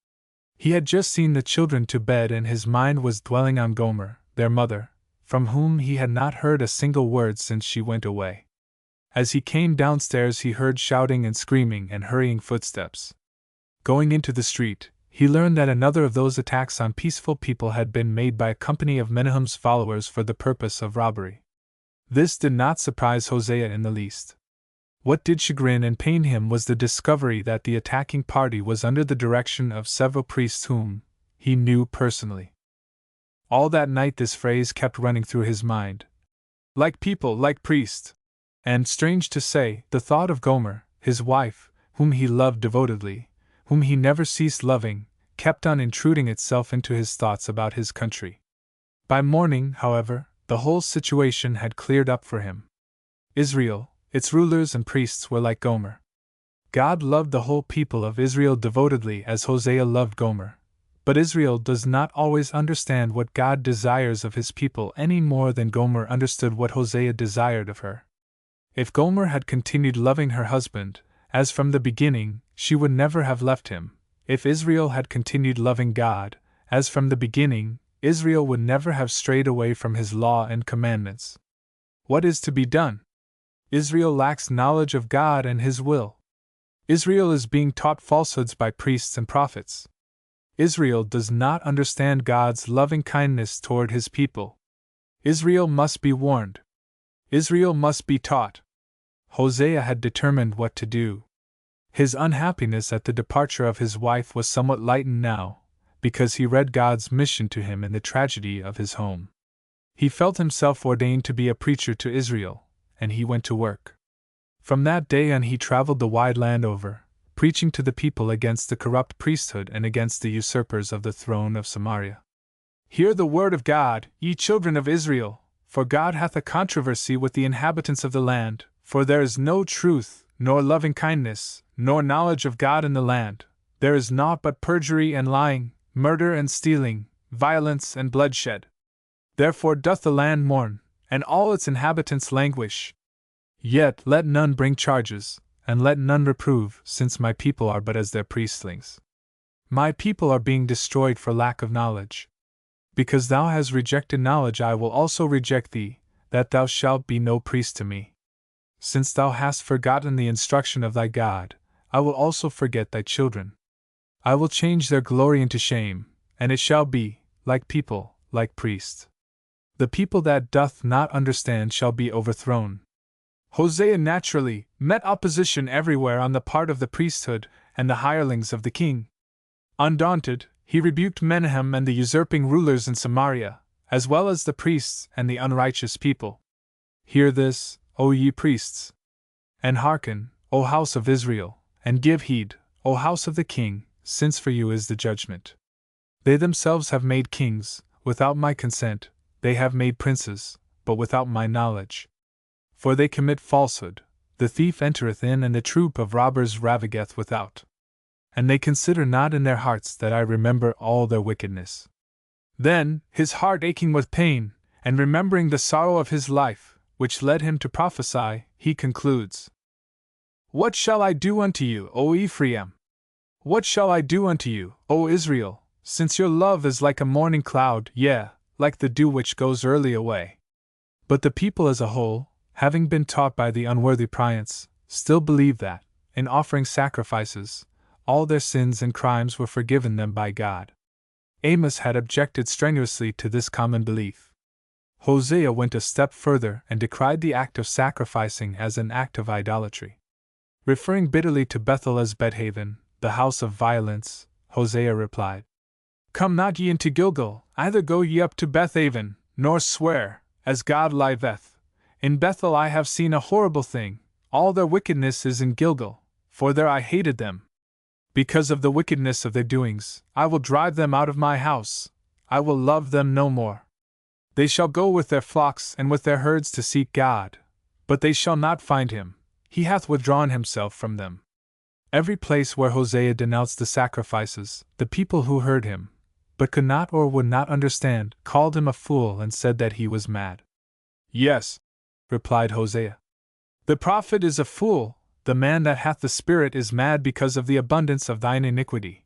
He had just seen the children to bed and his mind was dwelling on Gomer, their mother, from whom he had not heard a single word since she went away. As he came downstairs he heard shouting and screaming and hurrying footsteps. Going into the street, he learned that another of those attacks on peaceful people had been made by a company of Menahem's followers for the purpose of robbery. This did not surprise Hosea in the least. What did chagrin and pain him was the discovery that the attacking party was under the direction of several priests whom he knew personally. All that night this phrase kept running through his mind. Like people, like priests. And, strange to say, the thought of Gomer, his wife, whom he loved devotedly, whom he never ceased loving, kept on intruding itself into his thoughts about his country. By morning, however, the whole situation had cleared up for him. Israel, its rulers and priests were like Gomer. God loved the whole people of Israel devotedly as Hosea loved Gomer, but Israel does not always understand what God desires of his people any more than Gomer understood what Hosea desired of her. If Gomer had continued loving her husband, as from the beginning, she would never have left him. If Israel had continued loving God, as from the beginning, Israel would never have strayed away from his law and commandments. What is to be done? Israel lacks knowledge of God and his will. Israel is being taught falsehoods by priests and prophets. Israel does not understand God's loving kindness toward his people. Israel must be warned. Israel must be taught. Hosea had determined what to do. His unhappiness at the departure of his wife was somewhat lightened now, because he read God's mission to him in the tragedy of his home. He felt himself ordained to be a preacher to Israel, and he went to work. From that day on he traveled the wide land over, preaching to the people against the corrupt priesthood and against the usurpers of the throne of Samaria. Hear the word of God, ye children of Israel, for God hath a controversy with the inhabitants of the land, for there is no truth, nor loving kindness, nor knowledge of God in the land. There is naught but perjury and lying, murder and stealing, violence and bloodshed. Therefore doth the land mourn, and all its inhabitants languish. Yet let none bring charges, and let none reprove, since my people are but as their priestlings. My people are being destroyed for lack of knowledge. Because thou hast rejected knowledge, I will also reject thee, that thou shalt be no priest to me. Since thou hast forgotten the instruction of thy God, I will also forget thy children. I will change their glory into shame, and it shall be, like people, like priests. The people that doth not understand shall be overthrown. Hosea naturally met opposition everywhere on the part of the priesthood and the hirelings of the king. Undaunted, he rebuked Menahem and the usurping rulers in Samaria, as well as the priests and the unrighteous people. Hear this, O ye priests! And hearken, O house of Israel, and give heed, O house of the king, since for you is the judgment. They themselves have made kings, without my consent, they have made princes, but without my knowledge. For they commit falsehood, the thief entereth in and the troop of robbers ravageth without. And they consider not in their hearts that I remember all their wickedness. Then, his heart aching with pain, and remembering the sorrow of his life, which led him to prophesy, he concludes, What shall I do unto you, O Ephraim? What shall I do unto you, O Israel, since your love is like a morning cloud, yea, like the dew which goes early away? But the people as a whole, having been taught by the unworthy Priants, still believe that, in offering sacrifices, all their sins and crimes were forgiven them by God. Amos had objected strenuously to this common belief. Hosea went a step further and decried the act of sacrificing as an act of idolatry. Referring bitterly to Bethel as Bethaven, the house of violence, Hosea replied, Come not ye into Gilgal, either go ye up to Bethaven, nor swear, as God liveth. In Bethel I have seen a horrible thing, all their wickedness is in Gilgal, for there I hated them. Because of the wickedness of their doings, I will drive them out of my house, I will love them no more. They shall go with their flocks and with their herds to seek God, But they shall not find him, he hath withdrawn himself from them. Every place where Hosea denounced the sacrifices, the people who heard him, but could not or would not understand, called him a fool and said that he was mad. Yes, replied Hosea. The prophet is a fool, the man that hath the Spirit is mad because of the abundance of thine iniquity.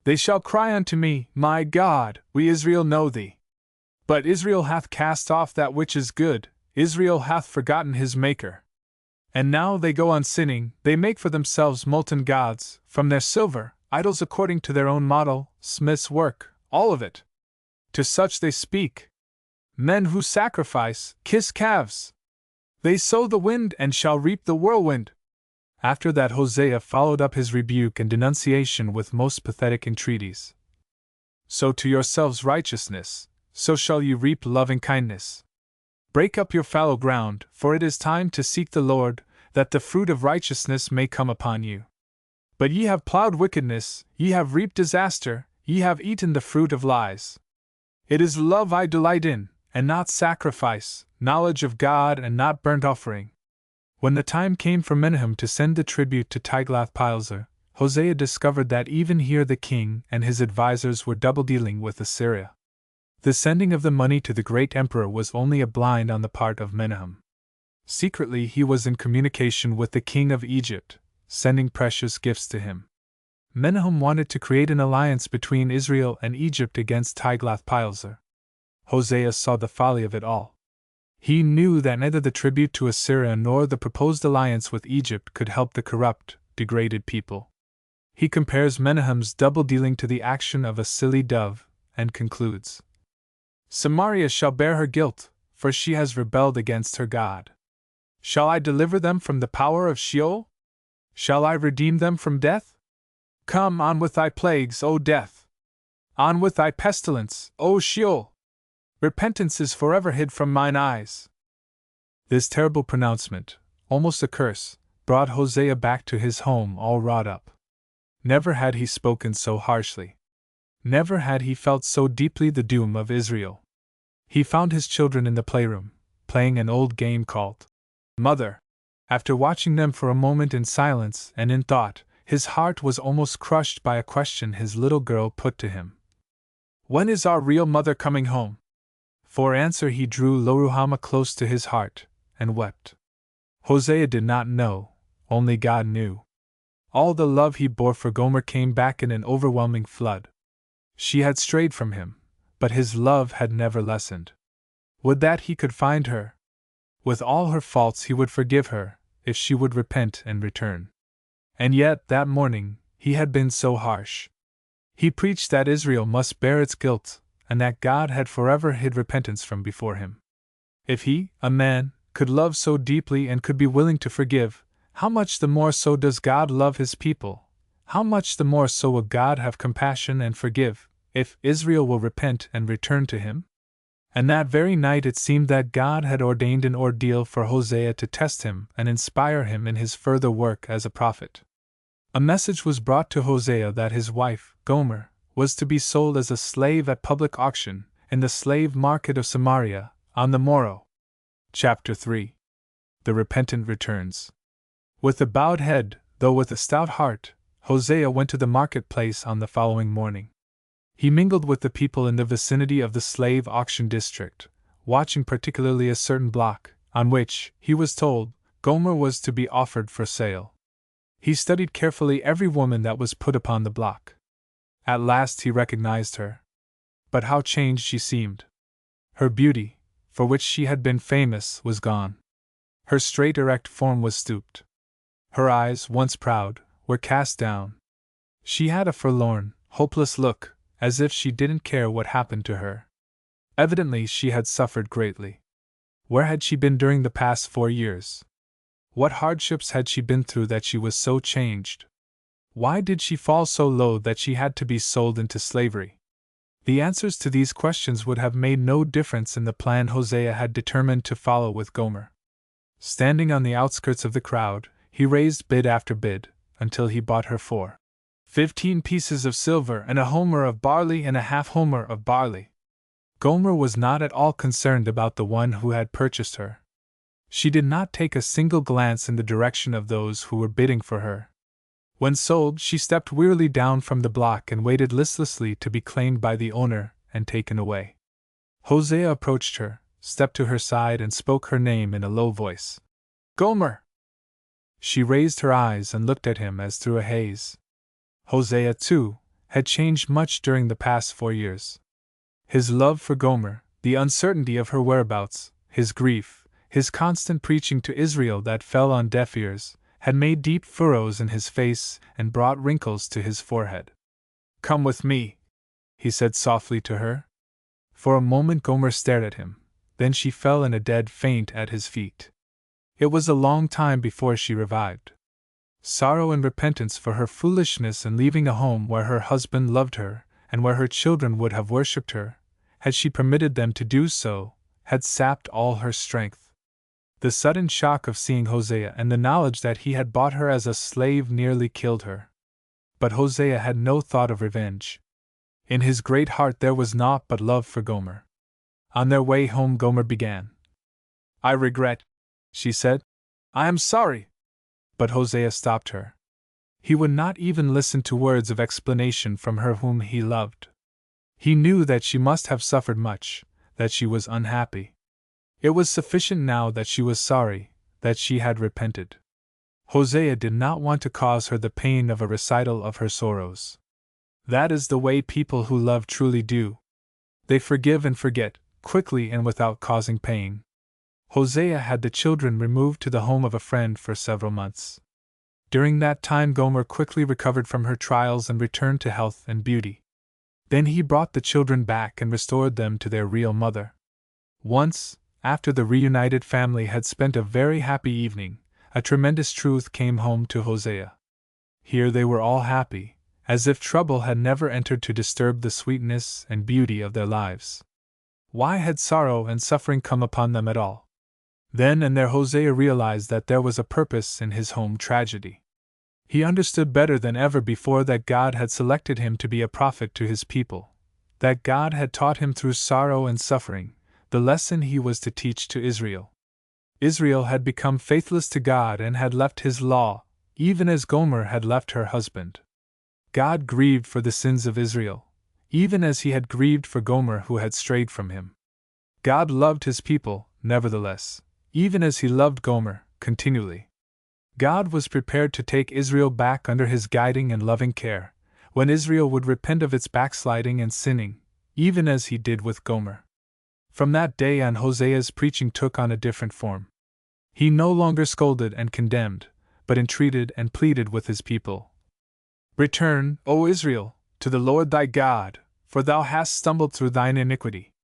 They shall cry unto me, My God, we Israel know thee. But Israel hath cast off that which is good, Israel hath forgotten his Maker. And now they go on sinning, they make for themselves molten gods, from their silver, idols according to their own model, smith's work, all of it. To such they speak. Men who sacrifice, kiss calves. They sow the wind and shall reap the whirlwind. After that Hosea followed up his rebuke and denunciation with most pathetic entreaties. Sow to yourselves righteousness, so shall ye reap loving kindness. Break up your fallow ground, for it is time to seek the Lord, that the fruit of righteousness may come upon you. But ye have plowed wickedness, ye have reaped disaster, ye have eaten the fruit of lies. It is love I delight in, and not sacrifice, knowledge of God and not burnt offering. When the time came for Menahem to send the tribute to Tiglath-Pileser, Hosea discovered that even here the king and his advisers were double-dealing with Assyria. The sending of the money to the great emperor was only a blind on the part of Menahem. Secretly he was in communication with the king of Egypt, sending precious gifts to him. Menahem wanted to create an alliance between Israel and Egypt against Tiglath-Pileser. Hosea saw the folly of it all. He knew that neither the tribute to Assyria nor the proposed alliance with Egypt could help the corrupt, degraded people. He compares Menahem's double-dealing to the action of a silly dove, and concludes, Samaria shall bear her guilt, for she has rebelled against her God. Shall I deliver them from the power of Sheol? Shall I redeem them from death? Come on with thy plagues, O death! On with thy pestilence, O Sheol! Repentance is forever hid from mine eyes. This terrible pronouncement, almost a curse, brought Hosea back to his home all wrought up. Never had he spoken so harshly. Never had he felt so deeply the doom of Israel. He found his children in the playroom, playing an old game called Mother. After watching them for a moment in silence and in thought, his heart was almost crushed by a question his little girl put to him. When is our real mother coming home? For answer he drew Lo-Ruhamah close to his heart, and wept. Hosea did not know, only God knew. All the love he bore for Gomer came back in an overwhelming flood. She had strayed from him, but his love had never lessened. Would that he could find her! With all her faults he would forgive her, if she would repent and return. And yet, that morning, he had been so harsh. He preached that Israel must bear its guilt, and that God had forever hid repentance from before him. If he, a man, could love so deeply and could be willing to forgive, how much the more so does God love his people? How much the more so will God have compassion and forgive, if Israel will repent and return to him? And that very night it seemed that God had ordained an ordeal for Hosea to test him and inspire him in his further work as a prophet. A message was brought to Hosea that his wife, Gomer, was to be sold as a slave at public auction, in the slave market of Samaria, on the morrow. Chapter 3. The Repentant Returns. With a bowed head, though with a stout heart, Hosea went to the marketplace on the following morning. He mingled with the people in the vicinity of the slave auction district, watching particularly a certain block, on which, he was told, Gomer was to be offered for sale. He studied carefully every woman that was put upon the block. At last he recognized her. But how changed she seemed! Her beauty, for which she had been famous, was gone. Her straight erect form was stooped. Her eyes, once proud, were cast down. She had a forlorn, hopeless look, as if she didn't care what happened to her. Evidently she had suffered greatly. Where had she been during the past 4 years? What hardships had she been through that she was so changed? Why did she fall so low that she had to be sold into slavery? The answers to these questions would have made no difference in the plan Hosea had determined to follow with Gomer. Standing on the outskirts of the crowd, he raised bid after bid, until he bought her for 15 pieces of silver and a homer of barley and a half homer of barley. Gomer was not at all concerned about the one who had purchased her. She did not take a single glance in the direction of those who were bidding for her. When sold, she stepped wearily down from the block and waited listlessly to be claimed by the owner and taken away. Hosea approached her, stepped to her side, and spoke her name in a low voice. Gomer! She raised her eyes and looked at him as through a haze. Hosea, too, had changed much during the past 4 years. His love for Gomer, the uncertainty of her whereabouts, his grief, his constant preaching to Israel that fell on deaf ears, had made deep furrows in his face and brought wrinkles to his forehead. Come with me, he said softly to her. For a moment Gomer stared at him, then she fell in a dead faint at his feet. It was a long time before she revived. Sorrow and repentance for her foolishness in leaving a home where her husband loved her, and where her children would have worshipped her, had she permitted them to do so, had sapped all her strength. The sudden shock of seeing Hosea and the knowledge that he had bought her as a slave nearly killed her. But Hosea had no thought of revenge. In his great heart there was naught but love for Gomer. On their way home Gomer began. I regret, she said. I am sorry. But Hosea stopped her. He would not even listen to words of explanation from her whom he loved. He knew that she must have suffered much, that she was unhappy. It was sufficient now that she was sorry, that she had repented. Hosea did not want to cause her the pain of a recital of her sorrows. That is the way people who love truly do. They forgive and forget, quickly and without causing pain. Hosea had the children removed to the home of a friend for several months. During that time Gomer quickly recovered from her trials and returned to health and beauty. Then he brought the children back and restored them to their real mother. Once, after the reunited family had spent a very happy evening, a tremendous truth came home to Hosea. Here they were all happy, as if trouble had never entered to disturb the sweetness and beauty of their lives. Why had sorrow and suffering come upon them at all? Then and there Hosea realized that there was a purpose in his home tragedy. He understood better than ever before that God had selected him to be a prophet to his people, that God had taught him through sorrow and suffering the lesson he was to teach to Israel. Israel had become faithless to God and had left his law, even as Gomer had left her husband. God grieved for the sins of Israel, even as he had grieved for Gomer who had strayed from him. God loved his people, nevertheless, even as he loved Gomer, continually. God was prepared to take Israel back under his guiding and loving care, when Israel would repent of its backsliding and sinning, even as he did with Gomer. From that day on Hosea's preaching took on a different form. He no longer scolded and condemned, but entreated and pleaded with his people. Return, O Israel, to the Lord thy God, for thou hast stumbled through thine iniquity.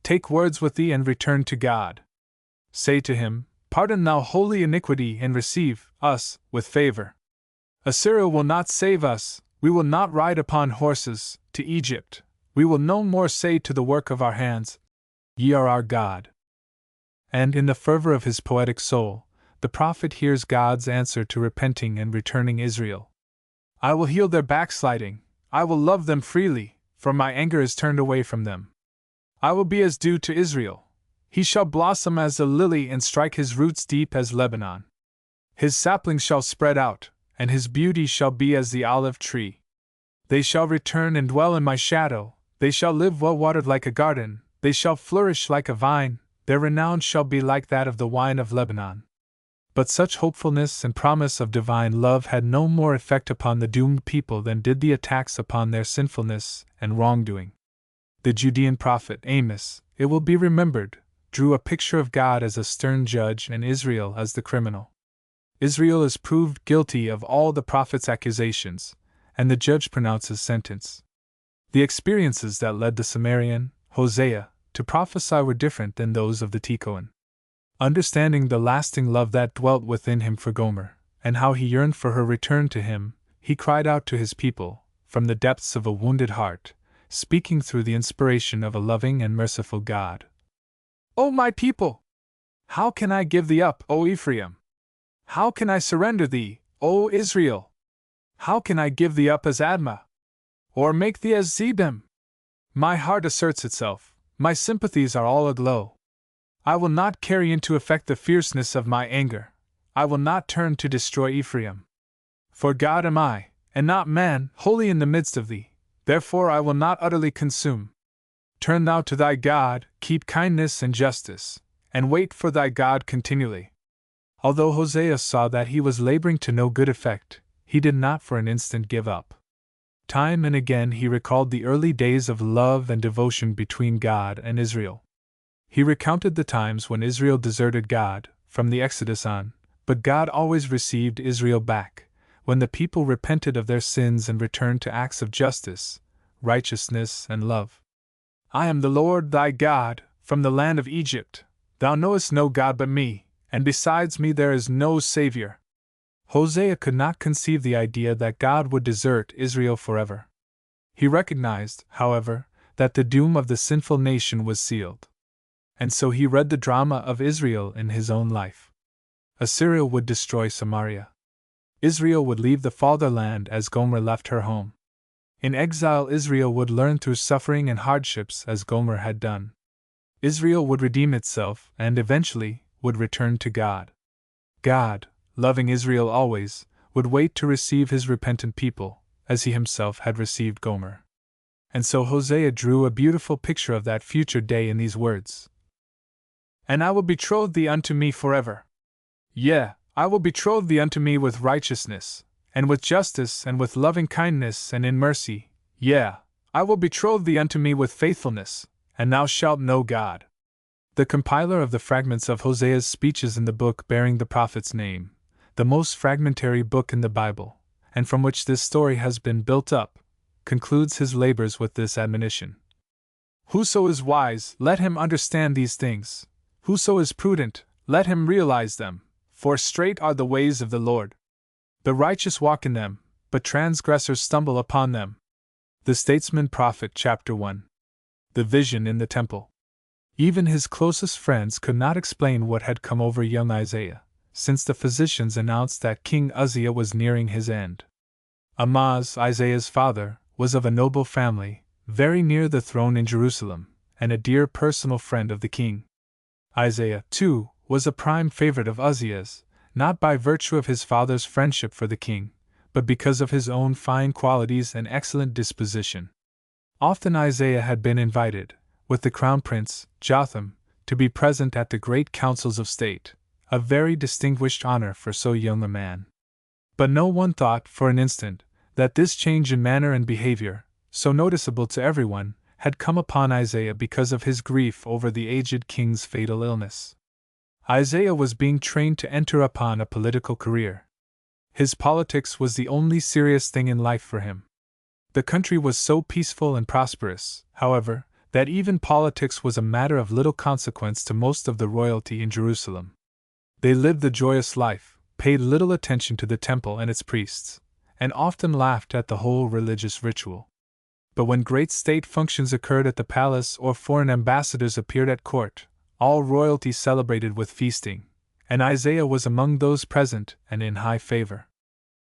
Take words with thee and return to God. Say to him, Pardon thou wholly iniquity and receive us with favor. Assyria will not save us, we will not ride upon horses to Egypt, we will no more say to the work of our hands, Ye are our God. And in the fervor of his poetic soul, the prophet hears God's answer to repenting and returning Israel. I will heal their backsliding, I will love them freely, for my anger is turned away from them. I will be as dew to Israel. He shall blossom as the lily and strike his roots deep as Lebanon. His saplings shall spread out, and his beauty shall be as the olive tree. They shall return and dwell in my shadow, they shall live well watered like a garden, they shall flourish like a vine, their renown shall be like that of the wine of Lebanon. But such hopefulness and promise of divine love had no more effect upon the doomed people than did the attacks upon their sinfulness and wrongdoing. The Judean prophet Amos, it will be remembered, drew a picture of God as a stern judge and Israel as the criminal. Israel is proved guilty of all the prophet's accusations, and the judge pronounces sentence. The experiences that led the Samaritan, Hosea, to prophesy were different than those of the Tekoan. Understanding the lasting love that dwelt within him for Gomer, and how he yearned for her return to him, he cried out to his people, from the depths of a wounded heart, speaking through the inspiration of a loving and merciful God. O my people! How can I give thee up, O Ephraim? How can I surrender thee, O Israel? How can I give thee up as Admah? Or make thee as Zebim? My heart asserts itself, my sympathies are all aglow. I will not carry into effect the fierceness of my anger. I will not turn to destroy Ephraim. For God am I, and not man, holy in the midst of thee, therefore I will not utterly consume. Turn thou to thy God, keep kindness and justice, and wait for thy God continually. Although Hosea saw that he was laboring to no good effect, he did not for an instant give up. Time and again he recalled the early days of love and devotion between God and Israel. He recounted the times when Israel deserted God, from the Exodus on, but God always received Israel back, when the people repented of their sins and returned to acts of justice, righteousness, and love. I am the Lord thy God, from the land of Egypt. Thou knowest no God but me, and besides me there is no Savior. Hosea could not conceive the idea that God would desert Israel forever. He recognized, however, that the doom of the sinful nation was sealed. And so he read the drama of Israel in his own life. Assyria would destroy Samaria. Israel would leave the fatherland as Gomer left her home. In exile, Israel would learn through suffering and hardships as Gomer had done. Israel would redeem itself and eventually would return to God. God, loving Israel always, would wait to receive his repentant people, as he himself had received Gomer. And so Hosea drew a beautiful picture of that future day in these words. And I will betroth thee unto me forever. Yea, I will betroth thee unto me with righteousness, and with justice, and with loving kindness, and in mercy. Yea, I will betroth thee unto me with faithfulness, and thou shalt know God. The compiler of the fragments of Hosea's speeches in the book bearing the prophet's name, the most fragmentary book in the Bible, and from which this story has been built up, concludes his labors with this admonition. Whoso is wise, let him understand these things. Whoso is prudent, let him realize them, for straight are the ways of the Lord. The righteous walk in them, but transgressors stumble upon them. The Statesman Prophet, Chapter 1. The Vision in the Temple. Even his closest friends could not explain what had come over young Isaiah, since the physicians announced that King Uzziah was nearing his end. Amaz, Isaiah's father, was of a noble family, very near the throne in Jerusalem, and a dear personal friend of the king. Isaiah, too, was a prime favorite of Uzziah's, not by virtue of his father's friendship for the king, but because of his own fine qualities and excellent disposition. Often Isaiah had been invited, with the crown prince, Jotham, to be present at the great councils of state, a very distinguished honor for so young a man. But no one thought for an instant that this change in manner and behavior, so noticeable to everyone, had come upon Isaiah because of his grief over the aged king's fatal illness. Isaiah was being trained to enter upon a political career. His politics was the only serious thing in life for him. The country was so peaceful and prosperous, however, that even politics was a matter of little consequence to most of the royalty in Jerusalem. They lived the joyous life, paid little attention to the temple and its priests, and often laughed at the whole religious ritual. But when great state functions occurred at the palace or foreign ambassadors appeared at court, all royalty celebrated with feasting, and Isaiah was among those present and in high favor.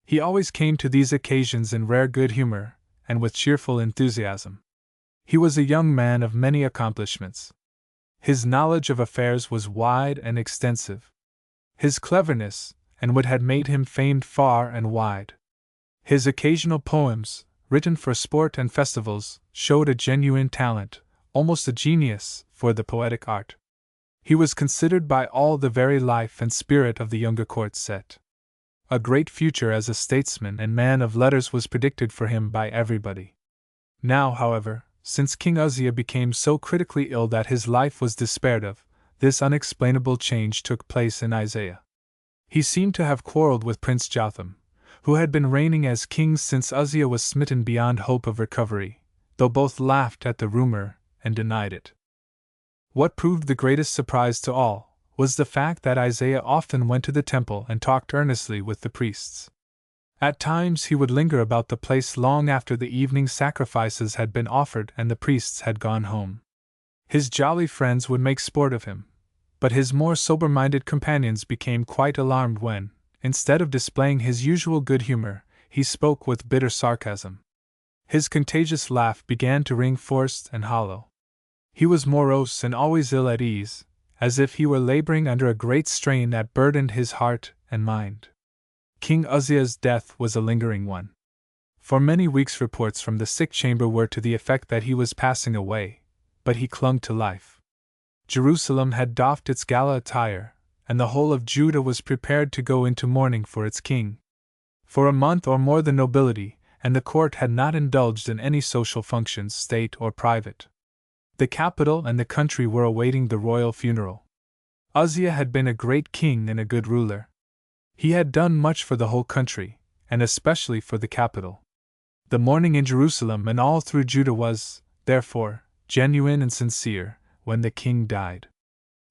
He always came to these occasions in rare good humor and with cheerful enthusiasm. He was a young man of many accomplishments. His knowledge of affairs was wide and extensive. His cleverness and wit had made him famed far and wide. His occasional poems, written for sport and festivals, showed a genuine talent, almost a genius, for the poetic art. He was considered by all the very life and spirit of the younger court set. A great future as a statesman and man of letters was predicted for him by everybody. Now, however, since King Uzziah became so critically ill that his life was despaired of, this unexplainable change took place in Isaiah. He seemed to have quarreled with Prince Jotham, who had been reigning as king since Uzziah was smitten beyond hope of recovery, though both laughed at the rumor and denied it. What proved the greatest surprise to all was the fact that Isaiah often went to the temple and talked earnestly with the priests. At times he would linger about the place long after the evening sacrifices had been offered and the priests had gone home. His jolly friends would make sport of him, but his more sober-minded companions became quite alarmed when, instead of displaying his usual good humor, he spoke with bitter sarcasm. His contagious laugh began to ring forced and hollow. He was morose and always ill at ease, as if he were laboring under a great strain that burdened his heart and mind. King Uzziah's death was a lingering one. For many weeks reports from the sick chamber were to the effect that he was passing away, but he clung to life. Jerusalem had doffed its gala attire, and the whole of Judah was prepared to go into mourning for its king. For a month or more the nobility and the court had not indulged in any social functions, state or private. The capital and the country were awaiting the royal funeral. Uzziah had been a great king and a good ruler. He had done much for the whole country, and especially for the capital. The mourning in Jerusalem and all through Judah was, therefore, genuine and sincere when the king died.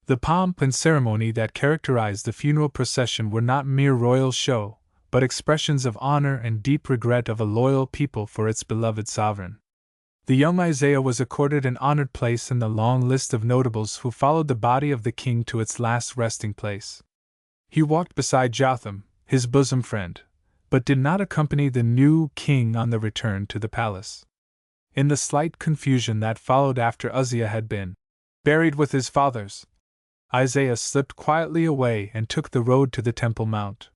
The pomp and ceremony that characterized the funeral procession were not mere royal show, but expressions of honor and deep regret of a loyal people for its beloved sovereign. The young Isaiah was accorded an honored place in the long list of notables who followed the body of the king to its last resting place. He walked beside Jotham, his bosom friend, but did not accompany the new king on the return to the palace. In the slight confusion that followed after Uzziah had been buried with his fathers, Isaiah slipped quietly away and took the road to the Temple Mount.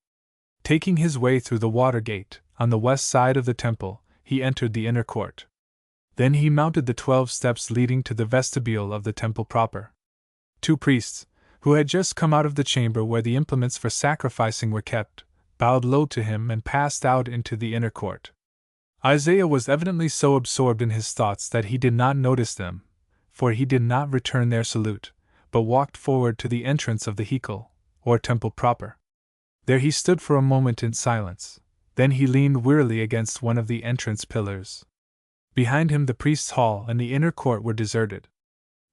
Taking his way through the water gate, on the west side of the temple, he entered the inner court. Then he mounted the 12 steps leading to the vestibule of the temple proper. 2 priests, who had just come out of the chamber where the implements for sacrificing were kept, bowed low to him and passed out into the inner court. Isaiah was evidently so absorbed in his thoughts that he did not notice them, for he did not return their salute, but walked forward to the entrance of the Hekal, or temple proper. There he stood for a moment in silence, then he leaned wearily against one of the entrance pillars. Behind him the priest's hall and the inner court were deserted.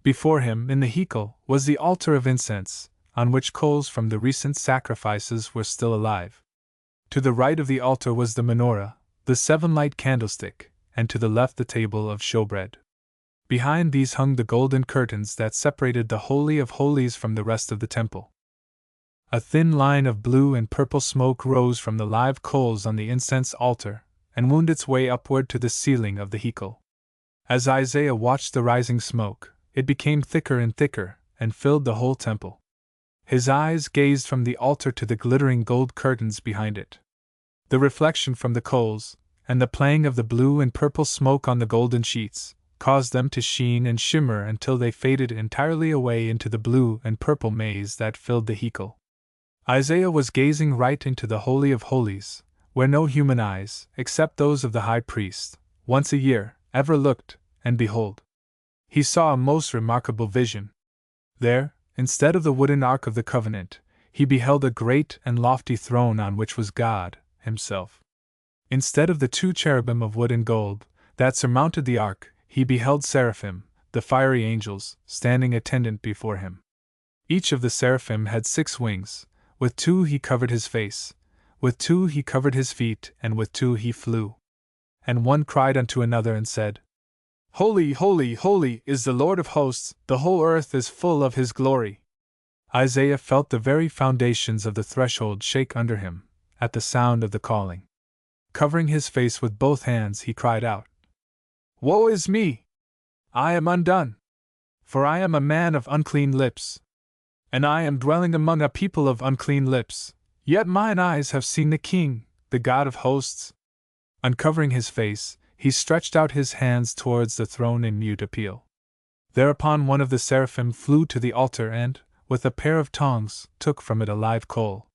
Before him, in the Hekal, was the altar of incense, on which coals from the recent sacrifices were still alive. To the right of the altar was the menorah, the 7-light candlestick, and to the left the table of showbread. Behind these hung the golden curtains that separated the Holy of Holies from the rest of the temple. A thin line of blue and purple smoke rose from the live coals on the incense altar, and wound its way upward to the ceiling of the Hekal. As Isaiah watched the rising smoke, it became thicker and thicker, and filled the whole temple. His eyes gazed from the altar to the glittering gold curtains behind it. The reflection from the coals, and the playing of the blue and purple smoke on the golden sheets, caused them to sheen and shimmer until they faded entirely away into the blue and purple maze that filled the Hekal. Isaiah was gazing right into the Holy of Holies, where no human eyes, except those of the high priest, once a year, ever looked, and behold, he saw a most remarkable vision. There, instead of the wooden Ark of the Covenant, he beheld a great and lofty throne on which was God himself. Instead of the 2 cherubim of wood and gold that surmounted the ark, he beheld seraphim, the fiery angels, standing attendant before him. Each of the seraphim had 6 wings. With 2 he covered his face, with 2 he covered his feet, and with 2 he flew. And one cried unto another and said, Holy, holy, holy is the Lord of hosts, the whole earth is full of his glory. Isaiah felt the very foundations of the threshold shake under him, at the sound of the calling. Covering his face with both hands, he cried out, Woe is me! I am undone! For I am a man of unclean lips, and I am dwelling among a people of unclean lips, yet mine eyes have seen the King, the God of hosts. Uncovering his face, he stretched out his hands towards the throne in mute appeal. Thereupon one of the seraphim flew to the altar and, with a pair of tongs, took from it a live coal.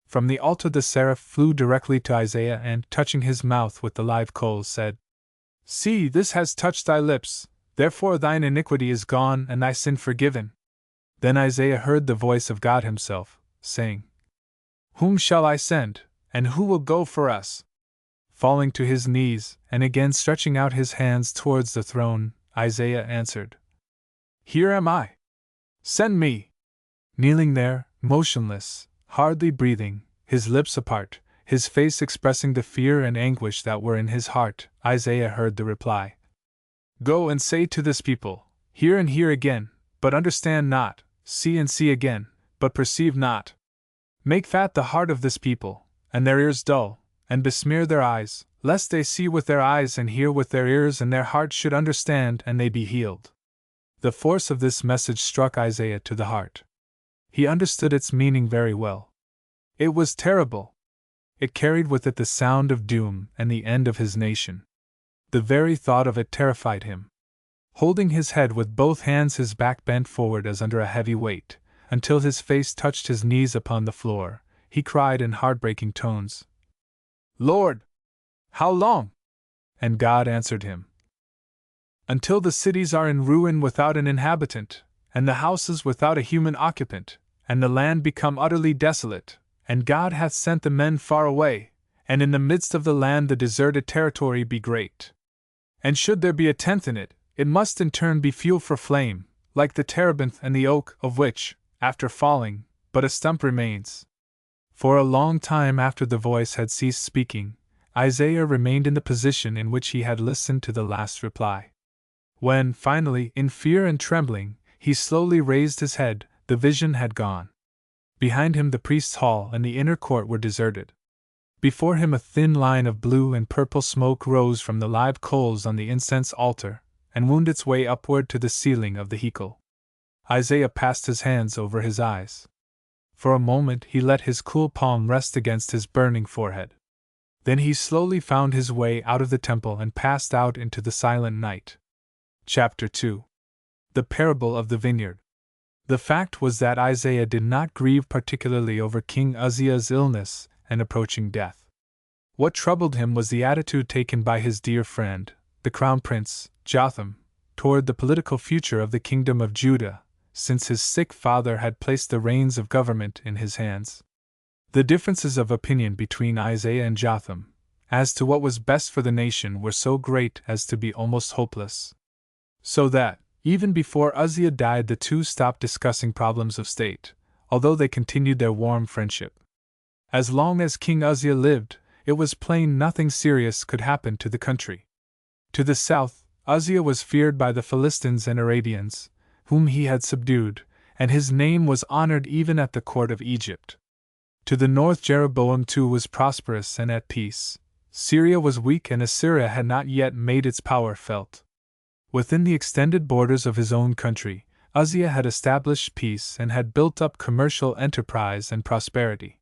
From the altar the seraph flew directly to Isaiah and, touching his mouth with the live coals, said, See, this has touched thy lips, therefore thine iniquity is gone and thy sin forgiven. Then Isaiah heard the voice of God himself, saying, Whom shall I send, and who will go for us? Falling to his knees, and again stretching out his hands towards the throne, Isaiah answered, Here am I. Send me. Kneeling there, motionless, hardly breathing, his lips apart, his face expressing the fear and anguish that were in his heart, Isaiah heard the reply, Go and say to this people, Hear and hear again, but understand not, see and see again, but perceive not. Make fat the heart of this people, and their ears dull, and besmear their eyes, lest they see with their eyes and hear with their ears and their heart should understand and they be healed. The force of this message struck Isaiah to the heart. He understood its meaning very well. It was terrible. It carried with it the sound of doom and the end of his nation. The very thought of it terrified him. Holding his head with both hands, his back bent forward as under a heavy weight, until his face touched his knees upon the floor, he cried in heartbreaking tones, "Lord, how long?" And God answered him, "Until the cities are in ruin without an inhabitant, and the houses without a human occupant, and the land become utterly desolate, and God hath sent the men far away, and in the midst of the land the deserted territory be great. And should there be a tenth in it, it must in turn be fuel for flame, like the terebinth and the oak, of which, after falling, but a stump remains." For a long time after the voice had ceased speaking, Isaiah remained in the position in which he had listened to the last reply. When, finally, in fear and trembling, he slowly raised his head, the vision had gone. Behind him the priest's hall and the inner court were deserted. Before him a thin line of blue and purple smoke rose from the live coals on the incense altar, and wound its way upward to the ceiling of the heichal. Isaiah passed his hands over his eyes. For a moment he let his cool palm rest against his burning forehead. Then he slowly found his way out of the temple and passed out into the silent night. Chapter 2. The Parable of the Vineyard. The fact was that Isaiah did not grieve particularly over King Uzziah's illness and approaching death. What troubled him was the attitude taken by his dear friend, the crown prince, Jotham, toward the political future of the kingdom of Judah, since his sick father had placed the reins of government in his hands. The differences of opinion between Isaiah and Jotham, as to what was best for the nation, were so great as to be almost hopeless. So that, even before Uzziah died, the two stopped discussing problems of state, although they continued their warm friendship. As long as King Uzziah lived, it was plain nothing serious could happen to the country. To the south, Uzziah was feared by the Philistines and Arabians, whom he had subdued, and his name was honored even at the court of Egypt. To the north, Jeroboam too was prosperous and at peace. Syria was weak and Assyria had not yet made its power felt. Within the extended borders of his own country, Uzziah had established peace and had built up commercial enterprise and prosperity.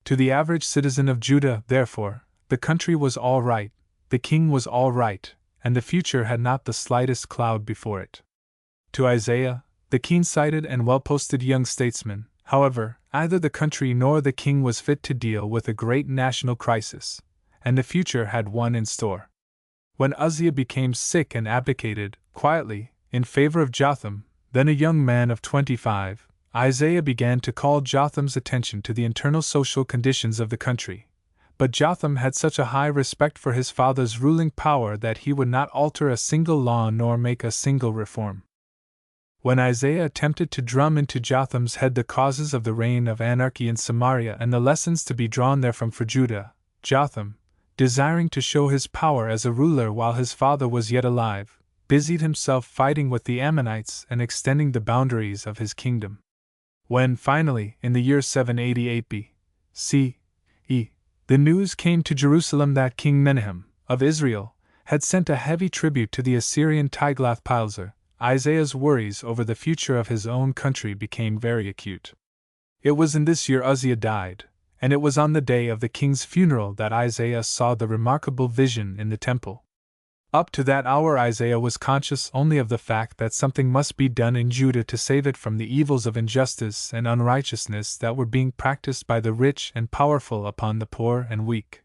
To the average citizen of Judah, therefore, the country was all right, the king was all right, and the future had not the slightest cloud before it. To Isaiah, the keen-sighted and well-posted young statesman, however, neither the country nor the king was fit to deal with a great national crisis, and the future had one in store. When Uzziah became sick and abdicated, quietly, in favor of Jotham, then a young man of 25, Isaiah began to call Jotham's attention to the internal social conditions of the country. But Jotham had such a high respect for his father's ruling power that he would not alter a single law nor make a single reform. When Isaiah attempted to drum into Jotham's head the causes of the reign of anarchy in Samaria and the lessons to be drawn therefrom for Judah, Jotham, desiring to show his power as a ruler while his father was yet alive, busied himself fighting with the Ammonites and extending the boundaries of his kingdom. When, finally, in the year 788 B.C.E., the news came to Jerusalem that King Menahem, of Israel, had sent a heavy tribute to the Assyrian Tiglath-Pileser, Isaiah's worries over the future of his own country became very acute. It was in this year Uzziah died, and it was on the day of the king's funeral that Isaiah saw the remarkable vision in the temple. Up to that hour Isaiah was conscious only of the fact that something must be done in Judah to save it from the evils of injustice and unrighteousness that were being practiced by the rich and powerful upon the poor and weak.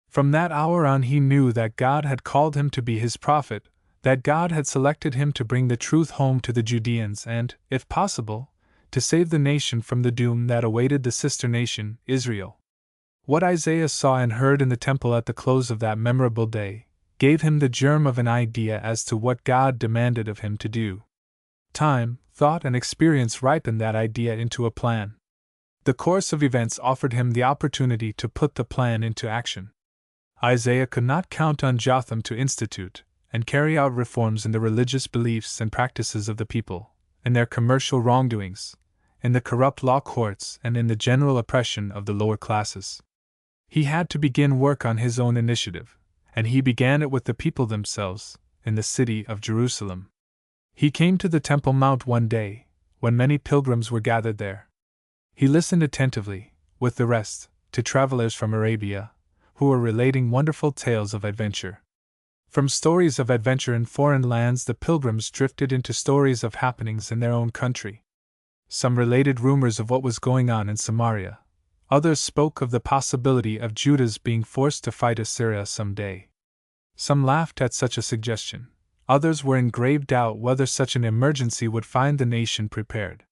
From that hour on he knew that God had called him to be his prophet, that God had selected him to bring the truth home to the Judeans and, if possible, to save the nation from the doom that awaited the sister nation, Israel. What Isaiah saw and heard in the temple at the close of that memorable day gave him the germ of an idea as to what God demanded of him to do. Time, thought, and experience ripened that idea into a plan. The course of events offered him the opportunity to put the plan into action. Isaiah could not count on Jotham to institute and carry out reforms in the religious beliefs and practices of the people, in their commercial wrongdoings, in the corrupt law courts, and in the general oppression of the lower classes. He had to begin work on his own initiative, and he began it with the people themselves, in the city of Jerusalem. He came to the Temple Mount one day, when many pilgrims were gathered there. He listened attentively, with the rest, to travelers from Arabia, who were relating wonderful tales of adventure. From stories of adventure in foreign lands, the pilgrims drifted into stories of happenings in their own country. Some related rumors of what was going on in Samaria. Others spoke of the possibility of Judah's being forced to fight Assyria some day. Some laughed at such a suggestion. Others were in grave doubt whether such an emergency would find the nation prepared.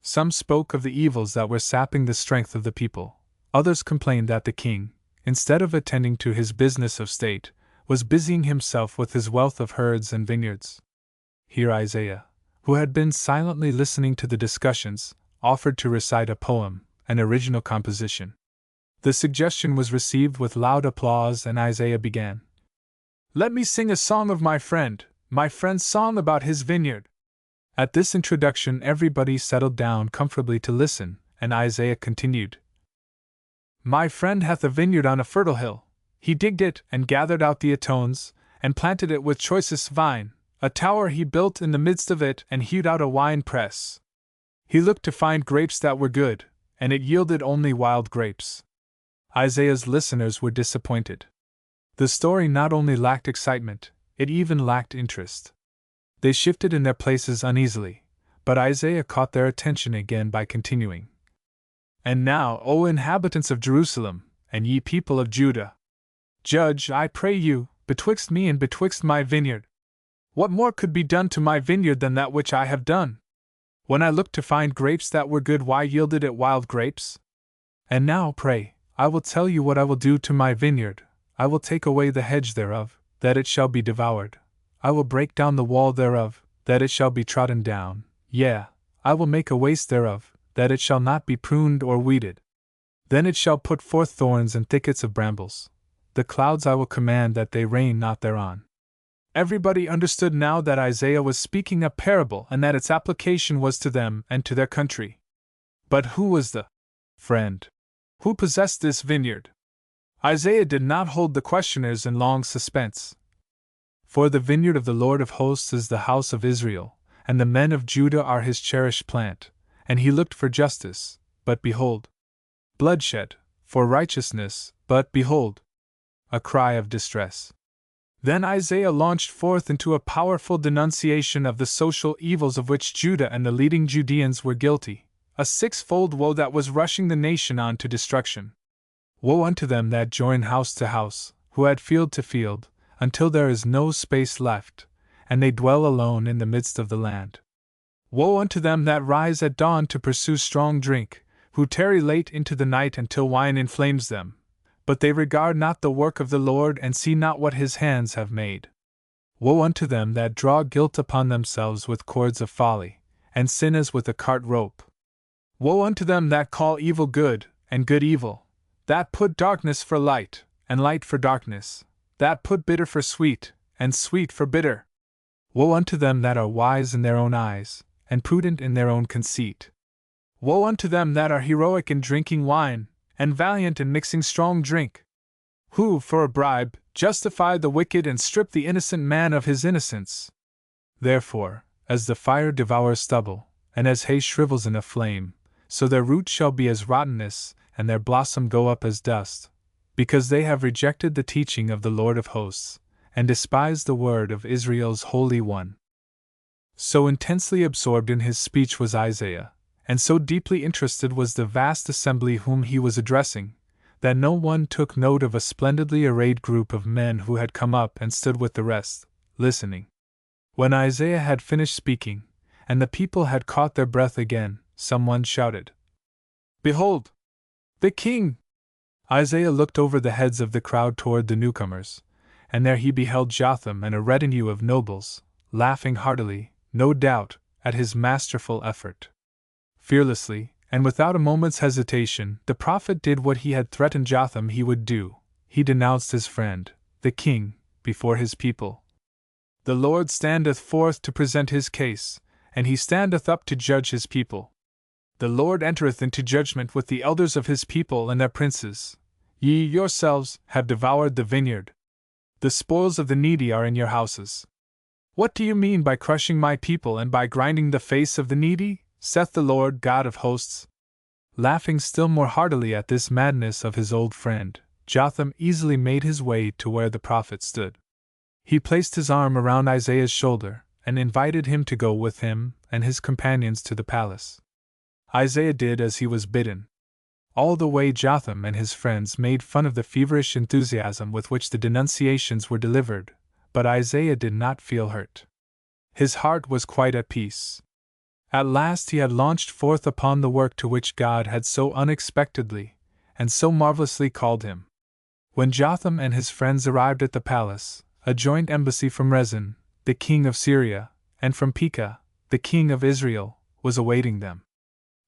Some spoke of the evils that were sapping the strength of the people. Others complained that the king, instead of attending to his business of state, was busying himself with his wealth of herds and vineyards. Here Isaiah, who had been silently listening to the discussions, offered to recite a poem, an original composition. The suggestion was received with loud applause, and Isaiah began. "Let me sing a song of my friend's song about his vineyard." At this introduction, everybody settled down comfortably to listen, and Isaiah continued. "My friend hath a vineyard on a fertile hill. He digged it, and gathered out the atones, and planted it with choicest vine. A tower he built in the midst of it, and hewed out a wine press. He looked to find grapes that were good, and it yielded only wild grapes." Isaiah's listeners were disappointed. The story not only lacked excitement, it even lacked interest. They shifted in their places uneasily, but Isaiah caught their attention again by continuing. "And now, O inhabitants of Jerusalem, and ye people of Judah, judge, I pray you, betwixt me and betwixt my vineyard. What more could be done to my vineyard than that which I have done? When I looked to find grapes that were good, why yielded it wild grapes? And now, pray, I will tell you what I will do to my vineyard. I will take away the hedge thereof, that it shall be devoured. I will break down the wall thereof, that it shall be trodden down. Yea, I will make a waste thereof, that it shall not be pruned or weeded. Then it shall put forth thorns and thickets of brambles. The clouds I will command that they rain not thereon." Everybody understood now that Isaiah was speaking a parable and that its application was to them and to their country. But who was the friend? Who possessed this vineyard? Isaiah did not hold the questioners in long suspense. "For the vineyard of the Lord of hosts is the house of Israel, and the men of Judah are his cherished plant. And he looked for justice, but behold, bloodshed, for righteousness, but behold, a cry of distress." Then Isaiah launched forth into a powerful denunciation of the social evils of which Judah and the leading Judeans were guilty, a sixfold woe that was rushing the nation on to destruction. "Woe unto them that join house to house, who add field to field, until there is no space left, and they dwell alone in the midst of the land. Woe unto them that rise at dawn to pursue strong drink, who tarry late into the night until wine inflames them, but they regard not the work of the Lord and see not what his hands have made. Woe unto them that draw guilt upon themselves with cords of folly, and sin as with a cart rope. Woe unto them that call evil good, and good evil, that put darkness for light, and light for darkness, that put bitter for sweet, and sweet for bitter. Woe unto them that are wise in their own eyes, and prudent in their own conceit. Woe unto them that are heroic in drinking wine, and valiant in mixing strong drink, who, for a bribe, justify the wicked and strip the innocent man of his innocence. Therefore, as the fire devours stubble, and as hay shrivels in a flame, so their root shall be as rottenness, and their blossom go up as dust, because they have rejected the teaching of the Lord of hosts, and despised the word of Israel's Holy One." So intensely absorbed in his speech was Isaiah, and so deeply interested was the vast assembly whom he was addressing, that no one took note of a splendidly arrayed group of men who had come up and stood with the rest, listening. When Isaiah had finished speaking, and the people had caught their breath again, someone shouted, "Behold! The king!" Isaiah looked over the heads of the crowd toward the newcomers, and there he beheld Jotham and a retinue of nobles, laughing heartily, no doubt, at his masterful effort. Fearlessly, and without a moment's hesitation, the prophet did what he had threatened Jotham he would do. He denounced his friend, the king, before his people. "The Lord standeth forth to present his case, and he standeth up to judge his people. The Lord entereth into judgment with the elders of his people and their princes. Ye yourselves have devoured the vineyard. The spoils of the needy are in your houses. "What do you mean by crushing my people and by grinding the face of the needy, saith the Lord God of hosts?" Laughing still more heartily at this madness of his old friend, Jotham easily made his way to where the prophet stood. He placed his arm around Isaiah's shoulder and invited him to go with him and his companions to the palace. Isaiah did as he was bidden. All the way Jotham and his friends made fun of the feverish enthusiasm with which the denunciations were delivered, but Isaiah did not feel hurt. His heart was quite at peace. At last he had launched forth upon the work to which God had so unexpectedly and so marvelously called him. When Jotham and his friends arrived at the palace, a joint embassy from Rezin, the king of Syria, and from Pekah, the king of Israel, was awaiting them.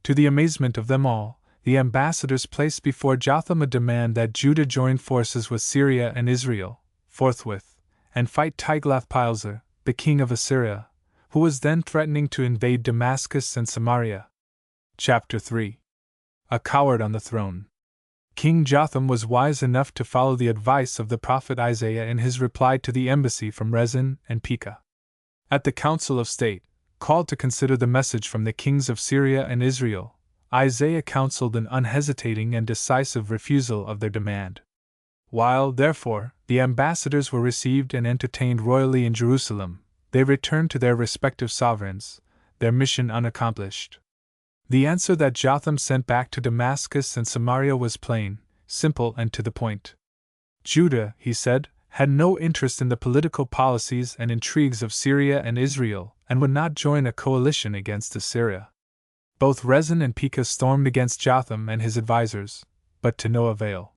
To the amazement of them all, the ambassadors placed before Jotham a demand that Judah join forces with Syria and Israel, forthwith, and fight Tiglath-Pileser, the king of Assyria, who was then threatening to invade Damascus and Samaria. Chapter 3. A Coward on the Throne. King Jotham was wise enough to follow the advice of the prophet Isaiah in his reply to the embassy from Rezin and Pekah. At the Council of State, called to consider the message from the kings of Syria and Israel, Isaiah counseled an unhesitating and decisive refusal of their demand. While, therefore, the ambassadors were received and entertained royally in Jerusalem, they returned to their respective sovereigns, their mission unaccomplished. The answer that Jotham sent back to Damascus and Samaria was plain, simple, and to the point. Judah, he said, had no interest in the political policies and intrigues of Syria and Israel, and would not join a coalition against Assyria. Both Rezin and Pekah stormed against Jotham and his advisers, but to no avail.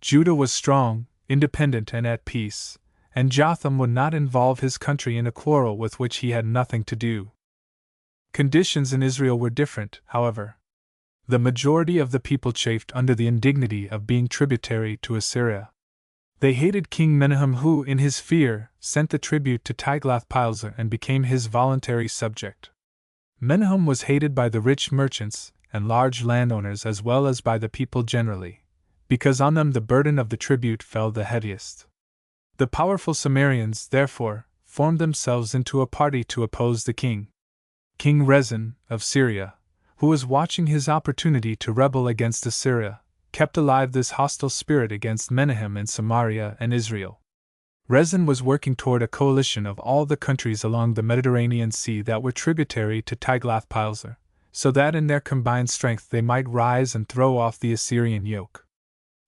Judah was strong, independent, and at peace, and Jotham would not involve his country in a quarrel with which he had nothing to do. Conditions in Israel were different, however. The majority of the people chafed under the indignity of being tributary to Assyria. They hated King Menahem, who, in his fear, sent the tribute to Tiglath-Pileser and became his voluntary subject. Menahem was hated by the rich merchants and large landowners as well as by the people generally, because on them the burden of the tribute fell the heaviest. The powerful Sumerians, therefore, formed themselves into a party to oppose the king. King Rezin, of Syria, who was watching his opportunity to rebel against Assyria, kept alive this hostile spirit against Menahem in Samaria and Israel. Rezin was working toward a coalition of all the countries along the Mediterranean Sea that were tributary to Tiglath-Pileser, so that in their combined strength they might rise and throw off the Assyrian yoke.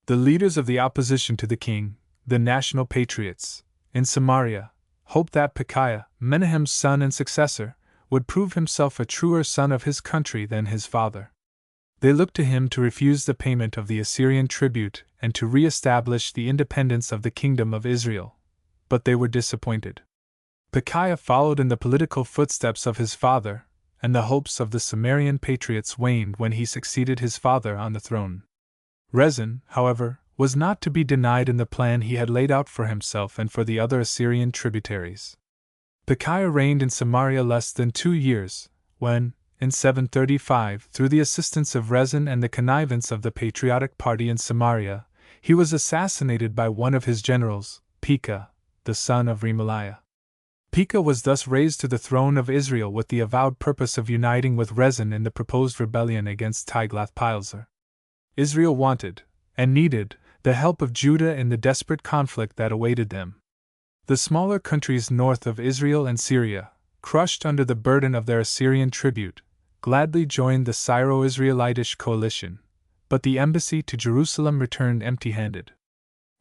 The leaders of the opposition to the king, the national patriots, in Samaria, hoped that Pekah, Menahem's son and successor, would prove himself a truer son of his country than his father. They looked to him to refuse the payment of the Assyrian tribute and to re-establish the independence of the kingdom of Israel. But they were disappointed. Pekah followed in the political footsteps of his father, and the hopes of the Sumerian patriots waned when he succeeded his father on the throne. Rezin, however, was not to be denied in the plan he had laid out for himself and for the other Assyrian tributaries. Pekah reigned in Samaria less than 2 years, when, in 735, through the assistance of Rezin and the connivance of the patriotic party in Samaria, he was assassinated by one of his generals, Pekah, the son of Remaliah. Pekah was thus raised to the throne of Israel with the avowed purpose of uniting with Rezin in the proposed rebellion against Tiglath-Pileser. Israel wanted, and needed, the help of Judah in the desperate conflict that awaited them. The smaller countries north of Israel and Syria, crushed under the burden of their Assyrian tribute, gladly joined the Syro-Israelitish coalition, but the embassy to Jerusalem returned empty-handed.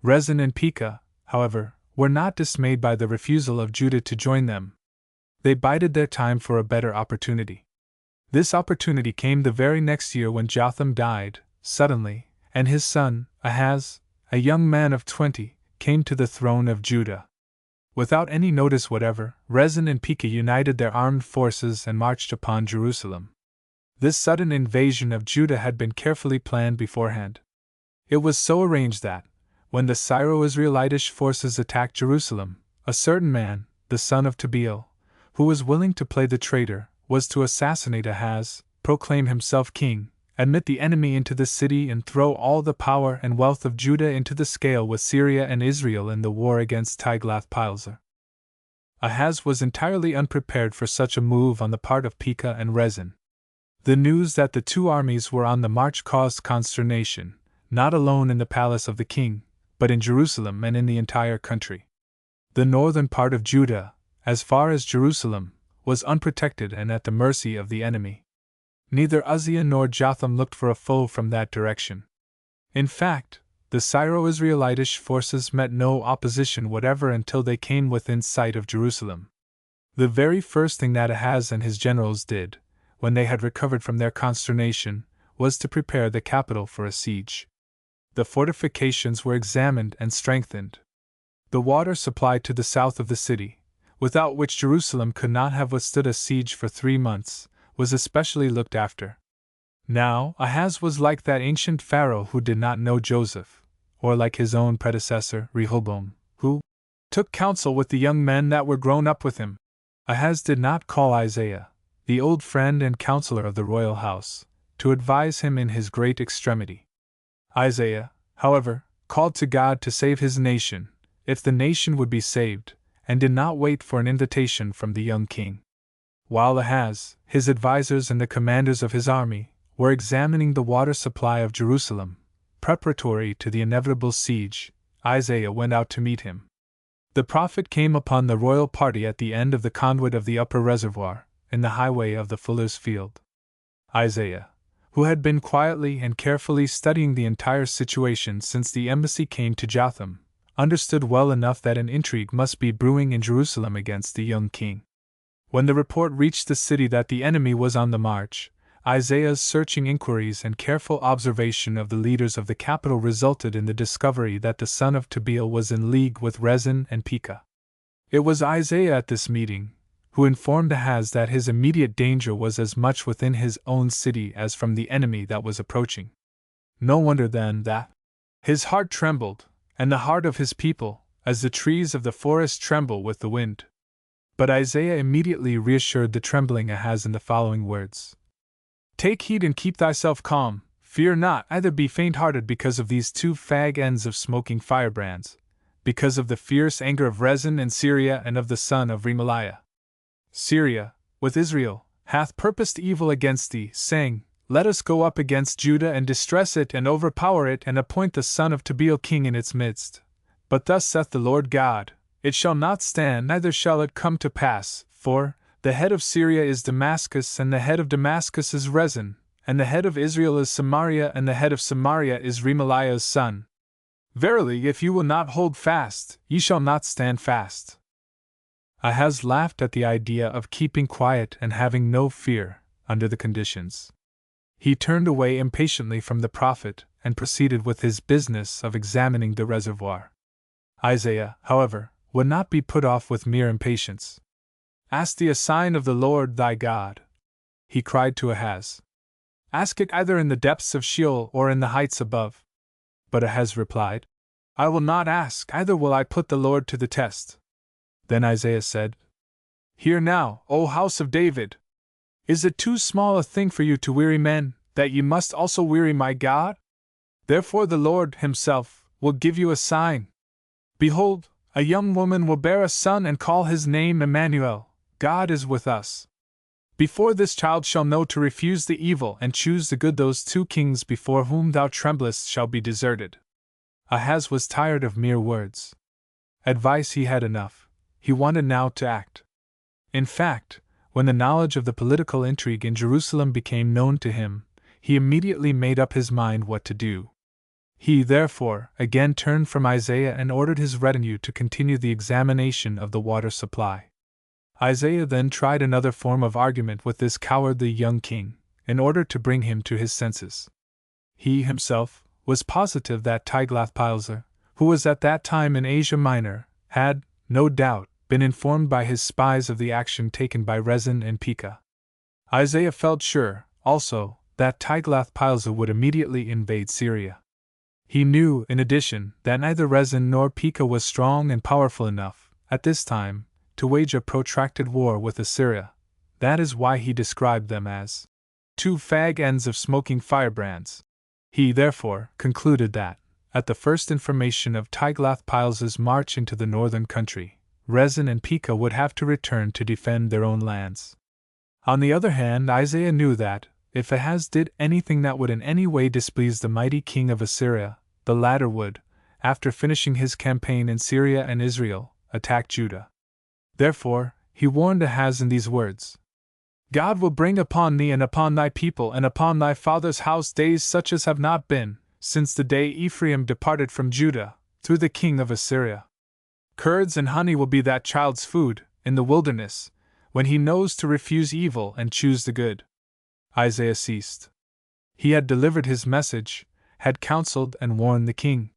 Rezin and Pekah, however, were not dismayed by the refusal of Judah to join them. They bided their time for a better opportunity. This opportunity came the very next year when Jotham died, suddenly, and his son, Ahaz, a young man of 20, came to the throne of Judah. Without any notice whatever, Rezin and Pekah united their armed forces and marched upon Jerusalem. This sudden invasion of Judah had been carefully planned beforehand. It was so arranged that, when the Syro-Israelitish forces attacked Jerusalem, a certain man, the son of Tabiel, who was willing to play the traitor, was to assassinate Ahaz, proclaim himself king, admit the enemy into the city and throw all the power and wealth of Judah into the scale with Syria and Israel in the war against Tiglath-Pileser. Ahaz was entirely unprepared for such a move on the part of Pekah and Rezin. The news that the two armies were on the march caused consternation, not alone in the palace of the king, but in Jerusalem and in the entire country. The northern part of Judah, as far as Jerusalem, was unprotected and at the mercy of the enemy. Neither Uzziah nor Jotham looked for a foe from that direction. In fact, the Syro-Israelitish forces met no opposition whatever until they came within sight of Jerusalem. The very first thing that Ahaz and his generals did, when they had recovered from their consternation, was to prepare the capital for a siege. The fortifications were examined and strengthened. The water supply to the south of the city, without which Jerusalem could not have withstood a siege for 3 months, was especially looked after. Now, Ahaz was like that ancient Pharaoh who did not know Joseph, or like his own predecessor, Rehoboam, who took counsel with the young men that were grown up with him. Ahaz did not call Isaiah, the old friend and counselor of the royal house, to advise him in his great extremity. Isaiah, however, called to God to save his nation, if the nation would be saved, and did not wait for an invitation from the young king. While Ahaz, his advisers and the commanders of his army, were examining the water supply of Jerusalem, preparatory to the inevitable siege, Isaiah went out to meet him. The prophet came upon the royal party at the end of the conduit of the upper reservoir, in the highway of the fuller's field. Isaiah, who had been quietly and carefully studying the entire situation since the embassy came to Jotham, understood well enough that an intrigue must be brewing in Jerusalem against the young king. When the report reached the city that the enemy was on the march, Isaiah's searching inquiries and careful observation of the leaders of the capital resulted in the discovery that the son of Tabeel was in league with Rezin and Pekah. It was Isaiah at this meeting who informed Ahaz that his immediate danger was as much within his own city as from the enemy that was approaching. No wonder then that his heart trembled, and the heart of his people, as the trees of the forest tremble with the wind. But Isaiah immediately reassured the trembling Ahaz in the following words: "Take heed and keep thyself calm, fear not, either be faint-hearted because of these 2 fag ends of smoking firebrands, because of the fierce anger of Rezin and Syria and of the son of Remaliah. Syria, with Israel, hath purposed evil against thee, saying, Let us go up against Judah and distress it and overpower it and appoint the son of Tabeel king in its midst. But thus saith the Lord God, It shall not stand, neither shall it come to pass, for the head of Syria is Damascus, and the head of Damascus is Rezin, and the head of Israel is Samaria, and the head of Samaria is Remaliah's son. Verily, if you will not hold fast, ye shall not stand fast." Ahaz laughed at the idea of keeping quiet and having no fear, under the conditions. He turned away impatiently from the prophet and proceeded with his business of examining the reservoir. Isaiah, however, would not be put off with mere impatience. "Ask thee a sign of the Lord thy God," he cried to Ahaz. "Ask it either in the depths of Sheol or in the heights above." But Ahaz replied, "I will not ask, either will I put the Lord to the test." Then Isaiah said, "Hear now, O house of David! Is it too small a thing for you to weary men, that ye must also weary my God? Therefore the Lord himself will give you a sign. Behold, a young woman will bear a son and call his name Emmanuel, God is with us. Before this child shall know to refuse the evil and choose the good, those 2 kings before whom thou tremblest shall be deserted." Ahaz was tired of mere words. Advice he had enough. He wanted now to act. In fact, when the knowledge of the political intrigue in Jerusalem became known to him, he immediately made up his mind what to do. He, therefore, again turned from Isaiah and ordered his retinue to continue the examination of the water supply. Isaiah then tried another form of argument with this cowardly young king, in order to bring him to his senses. He himself was positive that Tiglath-Pileser, who was at that time in Asia Minor, had, no doubt, been informed by his spies of the action taken by Rezin and Pekah. Isaiah felt sure, also, that Tiglath-Pileser would immediately invade Syria. He knew, in addition, that neither Rezin nor Pekah was strong and powerful enough, at this time, to wage a protracted war with Assyria. That is why he described them as 2 fag ends of smoking firebrands. He, therefore, concluded that, at the first information of Tiglath-Pileser's march into the northern country, Rezin and Pekah would have to return to defend their own lands. On the other hand, Isaiah knew that, if Ahaz did anything that would in any way displease the mighty king of Assyria, the latter would, after finishing his campaign in Syria and Israel, attack Judah. Therefore, he warned Ahaz in these words: God will bring upon thee and upon thy people and upon thy father's house days such as have not been, since the day Ephraim departed from Judah, through the king of Assyria. Curds and honey will be that child's food, in the wilderness, when he knows to refuse evil and choose the good. Isaiah ceased. He had delivered his message, had counseled and warned the king.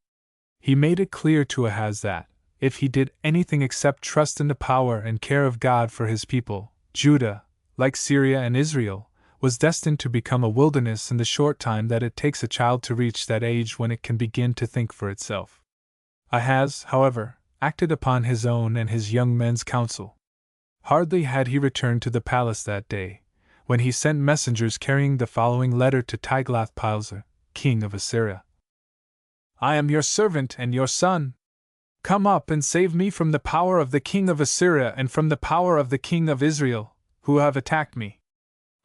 He made it clear to Ahaz that, if he did anything except trust in the power and care of God for his people, Judah, like Syria and Israel, was destined to become a wilderness in the short time that it takes a child to reach that age when it can begin to think for itself. Ahaz, however, acted upon his own and his young men's counsel. Hardly had he returned to the palace that day, when he sent messengers carrying the following letter to Tiglath-Pileser, king of Assyria. I am your servant and your son. Come up and save me from the power of the king of Assyria and from the power of the king of Israel, who have attacked me.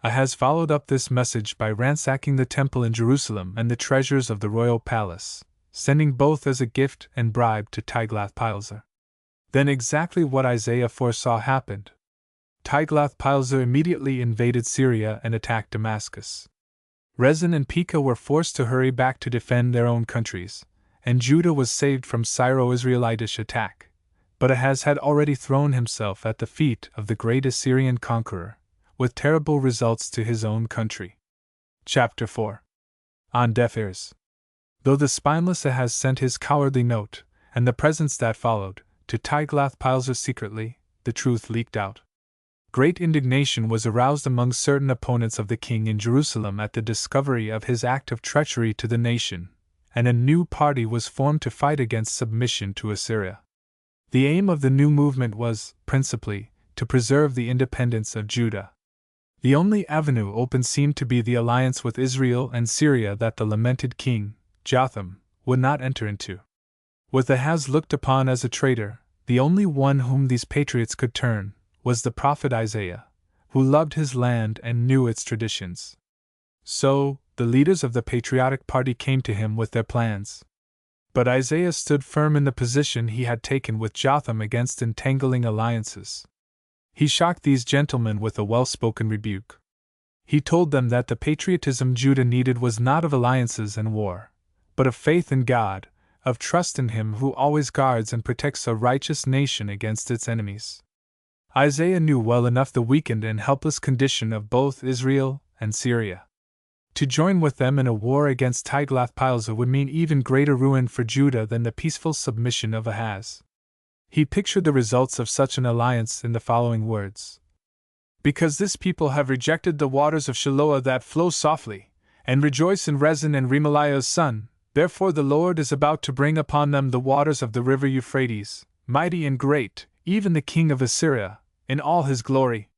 Ahaz followed up this message by ransacking the temple in Jerusalem and the treasures of the royal palace, sending both as a gift and bribe to Tiglath-Pileser. Then exactly what Isaiah foresaw happened. Tiglath-Pileser immediately invaded Syria and attacked Damascus. Rezin and Pekah were forced to hurry back to defend their own countries, and Judah was saved from Syro-Israelitish attack. But Ahaz had already thrown himself at the feet of the great Assyrian conqueror, with terrible results to his own country. Chapter 4. On deaf ears. Though the spineless Ahaz sent his cowardly note, and the presents that followed, to Tiglath-Pileser secretly, the truth leaked out. Great indignation was aroused among certain opponents of the king in Jerusalem at the discovery of his act of treachery to the nation, and a new party was formed to fight against submission to Assyria. The aim of the new movement was, principally, to preserve the independence of Judah. The only avenue open seemed to be the alliance with Israel and Syria that the lamented king, Jotham, would not enter into. With Ahaz looked upon as a traitor, the only one whom these patriots could turn was the prophet Isaiah, who loved his land and knew its traditions. So, the leaders of the patriotic party came to him with their plans. But Isaiah stood firm in the position he had taken with Jotham against entangling alliances. He shocked these gentlemen with a well-spoken rebuke. He told them that the patriotism Judah needed was not of alliances and war, but of faith in God, of trust in Him who always guards and protects a righteous nation against its enemies. Isaiah knew well enough the weakened and helpless condition of both Israel and Syria. To join with them in a war against Tiglath-Pileser would mean even greater ruin for Judah than the peaceful submission of Ahaz. He pictured the results of such an alliance in the following words: Because this people have rejected the waters of Shiloah that flow softly, and rejoice in Rezin and Remaliah's son, therefore the Lord is about to bring upon them the waters of the river Euphrates, mighty and great, even the king of Assyria, in all his glory.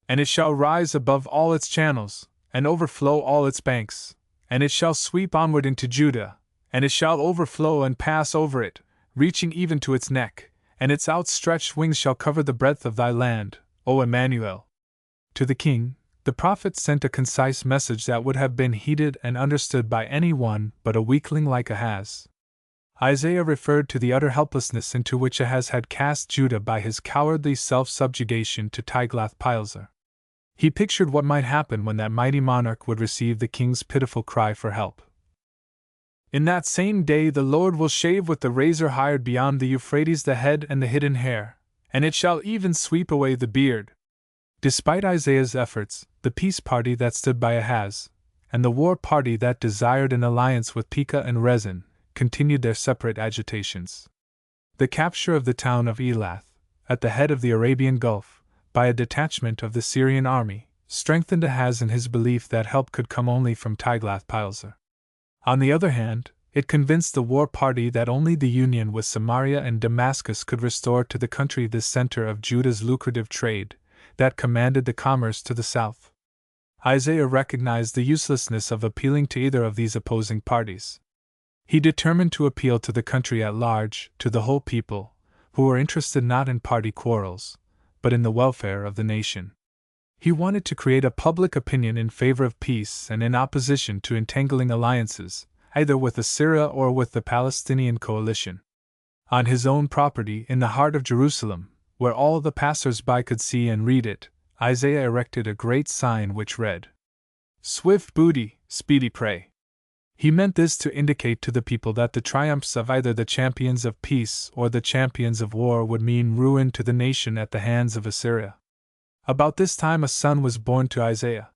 And it shall rise above all its channels, and overflow all its banks, and it shall sweep onward into Judah, and it shall overflow and pass over it, reaching even to its neck, and its outstretched wings shall cover the breadth of thy land, O Emmanuel. To the king, the prophet sent a concise message that would have been heeded and understood by any one but a weakling like Ahaz. Isaiah referred to the utter helplessness into which Ahaz had cast Judah by his cowardly self-subjugation to Tiglath-Pileser. He pictured what might happen when that mighty monarch would receive the king's pitiful cry for help. In that same day the Lord will shave with the razor hired beyond the Euphrates the head and the hidden hair, and it shall even sweep away the beard. Despite Isaiah's efforts, the peace party that stood by Ahaz, and the war party that desired an alliance with Pekah and Rezin, continued their separate agitations. The capture of the town of Elath, at the head of the Arabian Gulf, by a detachment of the Syrian army, strengthened Ahaz in his belief that help could come only from Tiglath-Pileser. On the other hand, it convinced the war party that only the union with Samaria and Damascus could restore to the country this center of Judah's lucrative trade, that commanded the commerce to the south. Isaiah recognized the uselessness of appealing to either of these opposing parties. He determined to appeal to the country at large, to the whole people, who were interested not in party quarrels, but in the welfare of the nation. He wanted to create a public opinion in favor of peace and in opposition to entangling alliances, either with Assyria or with the Palestinian coalition. On his own property in the heart of Jerusalem, where all the passers-by could see and read it, Isaiah erected a great sign which read, "Swift booty, speedy prey." He meant this to indicate to the people that the triumphs of either the champions of peace or the champions of war would mean ruin to the nation at the hands of Assyria. About this time a son was born to Isaiah.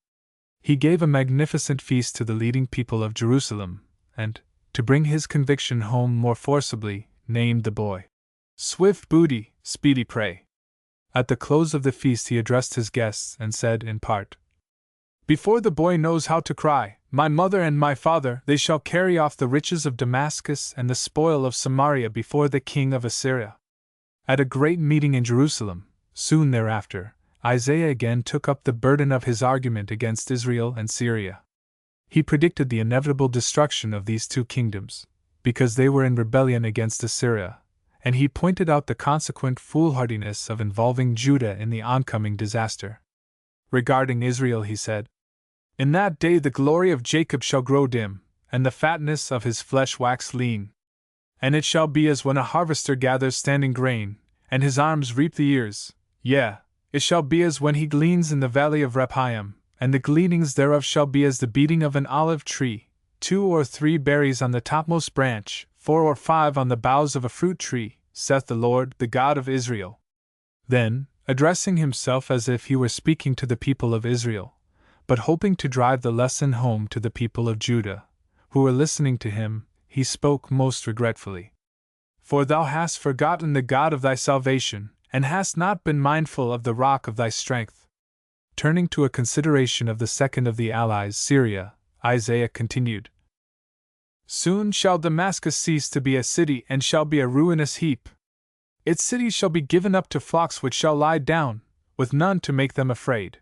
He gave a magnificent feast to the leading people of Jerusalem, and, to bring his conviction home more forcibly, named the boy Swift booty, speedy prey. At the close of the feast he addressed his guests and said in part, "Before the boy knows how to cry, my mother and my father, they shall carry off the riches of Damascus and the spoil of Samaria before the king of Assyria." At a great meeting in Jerusalem, soon thereafter, Isaiah again took up the burden of his argument against Israel and Syria. He predicted the inevitable destruction of these two kingdoms, because they were in rebellion against Assyria, and he pointed out the consequent foolhardiness of involving Judah in the oncoming disaster. Regarding Israel, he said, "In that day the glory of Jacob shall grow dim, and the fatness of his flesh wax lean. And it shall be as when a harvester gathers standing grain, and his arms reap the ears, yea, it shall be as when he gleans in the valley of Rephaim, and the gleanings thereof shall be as the beating of an olive tree, 2 or 3 berries on the topmost branch, 4 or 5 on the boughs of a fruit tree, saith the Lord, the God of Israel." Then, addressing himself as if he were speaking to the people of Israel, but hoping to drive the lesson home to the people of Judah, who were listening to him, he spoke most regretfully. "For thou hast forgotten the God of thy salvation, and hast not been mindful of the rock of thy strength." Turning to a consideration of the second of the allies, Syria, Isaiah continued, "Soon shall Damascus cease to be a city and shall be a ruinous heap. Its cities shall be given up to flocks which shall lie down, with none to make them afraid.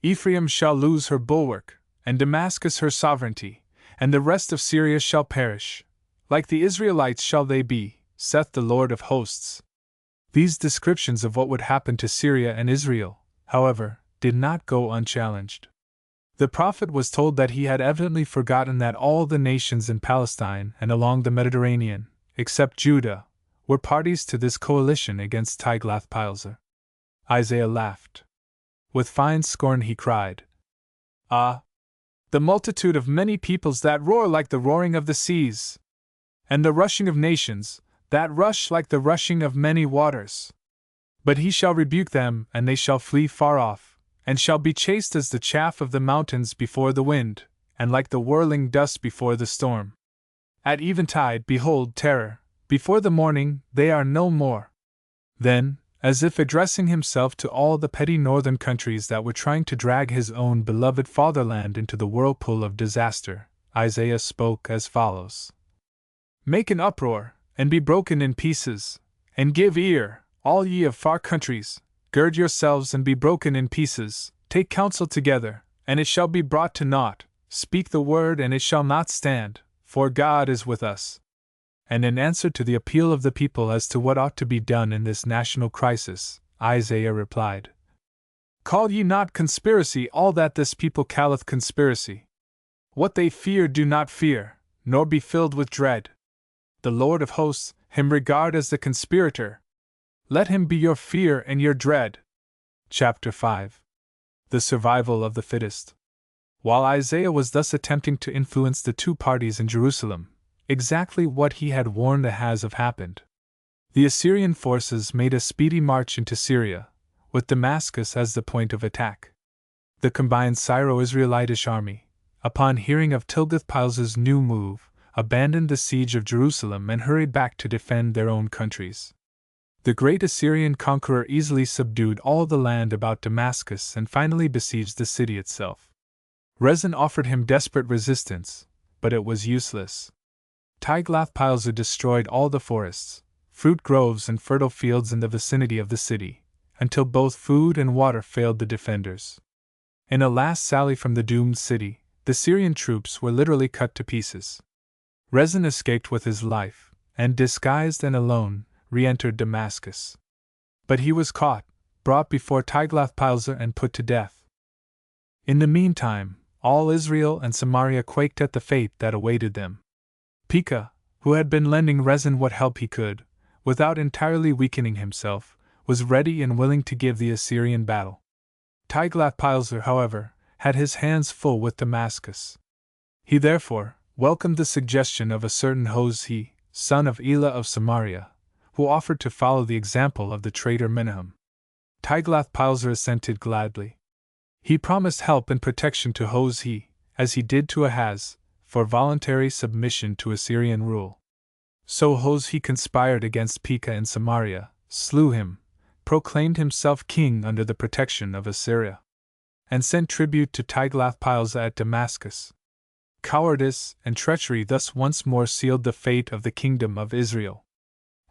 Ephraim shall lose her bulwark, and Damascus her sovereignty, and the rest of Syria shall perish. Like the Israelites shall they be, saith the Lord of hosts." These descriptions of what would happen to Syria and Israel, however, did not go unchallenged. The prophet was told that he had evidently forgotten that all the nations in Palestine and along the Mediterranean, except Judah, were parties to this coalition against Tiglath-Pileser. Isaiah laughed. With fine scorn he cried, "Ah! The multitude of many peoples that roar like the roaring of the seas, and the rushing of nations, that rush like the rushing of many waters. But he shall rebuke them, and they shall flee far off, and shall be chased as the chaff of the mountains before the wind, and like the whirling dust before the storm. At eventide, behold terror, before the morning, they are no more." Then, as if addressing himself to all the petty northern countries that were trying to drag his own beloved fatherland into the whirlpool of disaster, Isaiah spoke as follows: "Make an uproar, and be broken in pieces, and give ear, all ye of far countries, gird yourselves and be broken in pieces, take counsel together, and it shall be brought to naught, speak the word and it shall not stand, for God is with us." And in answer to the appeal of the people as to what ought to be done in this national crisis, Isaiah replied, "Call ye not conspiracy all that this people calleth conspiracy. What they fear do not fear, nor be filled with dread. The Lord of hosts, him regard as the conspirator. Let him be your fear and your dread." Chapter 5. The Survival of the Fittest. While Isaiah was thus attempting to influence the two parties in Jerusalem, exactly what he had warned Ahaz of happened. The Assyrian forces made a speedy march into Syria, with Damascus as the point of attack. The combined Syro-Israelitish army, upon hearing of Tiglath-Pileser's new move, abandoned the siege of Jerusalem and hurried back to defend their own countries. The great Assyrian conqueror easily subdued all the land about Damascus and finally besieged the city itself. Rezin offered him desperate resistance, but it was useless. Tiglath-Pileser destroyed all the forests, fruit groves and fertile fields in the vicinity of the city, until both food and water failed the defenders. In a last sally from the doomed city, the Syrian troops were literally cut to pieces. Rezin escaped with his life, and disguised and alone, re-entered Damascus. But he was caught, brought before Tiglath-Pileser and put to death. In the meantime, all Israel and Samaria quaked at the fate that awaited them. Pekah, who had been lending Rezin what help he could, without entirely weakening himself, was ready and willing to give the Assyrian battle. Tiglath-Pileser, however, had his hands full with Damascus. He therefore welcomed the suggestion of a certain Hoshea, son of Elah of Samaria, who offered to follow the example of the traitor Menahem. Tiglath-Pileser assented gladly. He promised help and protection to Hoshea, as he did to Ahaz, for voluntary submission to Assyrian rule. So Hoshea conspired against Pekah in Samaria, slew him, proclaimed himself king under the protection of Assyria, and sent tribute to Tiglath-Pileser at Damascus. Cowardice and treachery thus once more sealed the fate of the kingdom of Israel.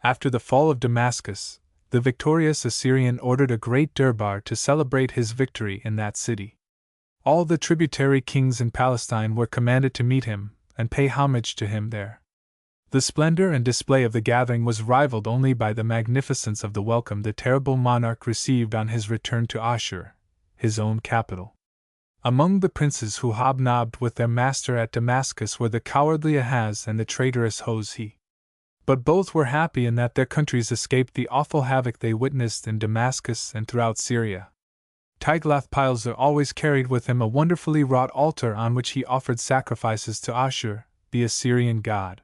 After the fall of Damascus, the victorious Assyrian ordered a great durbar to celebrate his victory in that city. All the tributary kings in Palestine were commanded to meet him and pay homage to him there. The splendor and display of the gathering was rivaled only by the magnificence of the welcome the terrible monarch received on his return to Ashur, his own capital. Among the princes who hobnobbed with their master at Damascus were the cowardly Ahaz and the traitorous Hoshea. But both were happy in that their countries escaped the awful havoc they witnessed in Damascus and throughout Syria. Tiglath-Pileser always carried with him a wonderfully wrought altar on which he offered sacrifices to Ashur, the Assyrian god.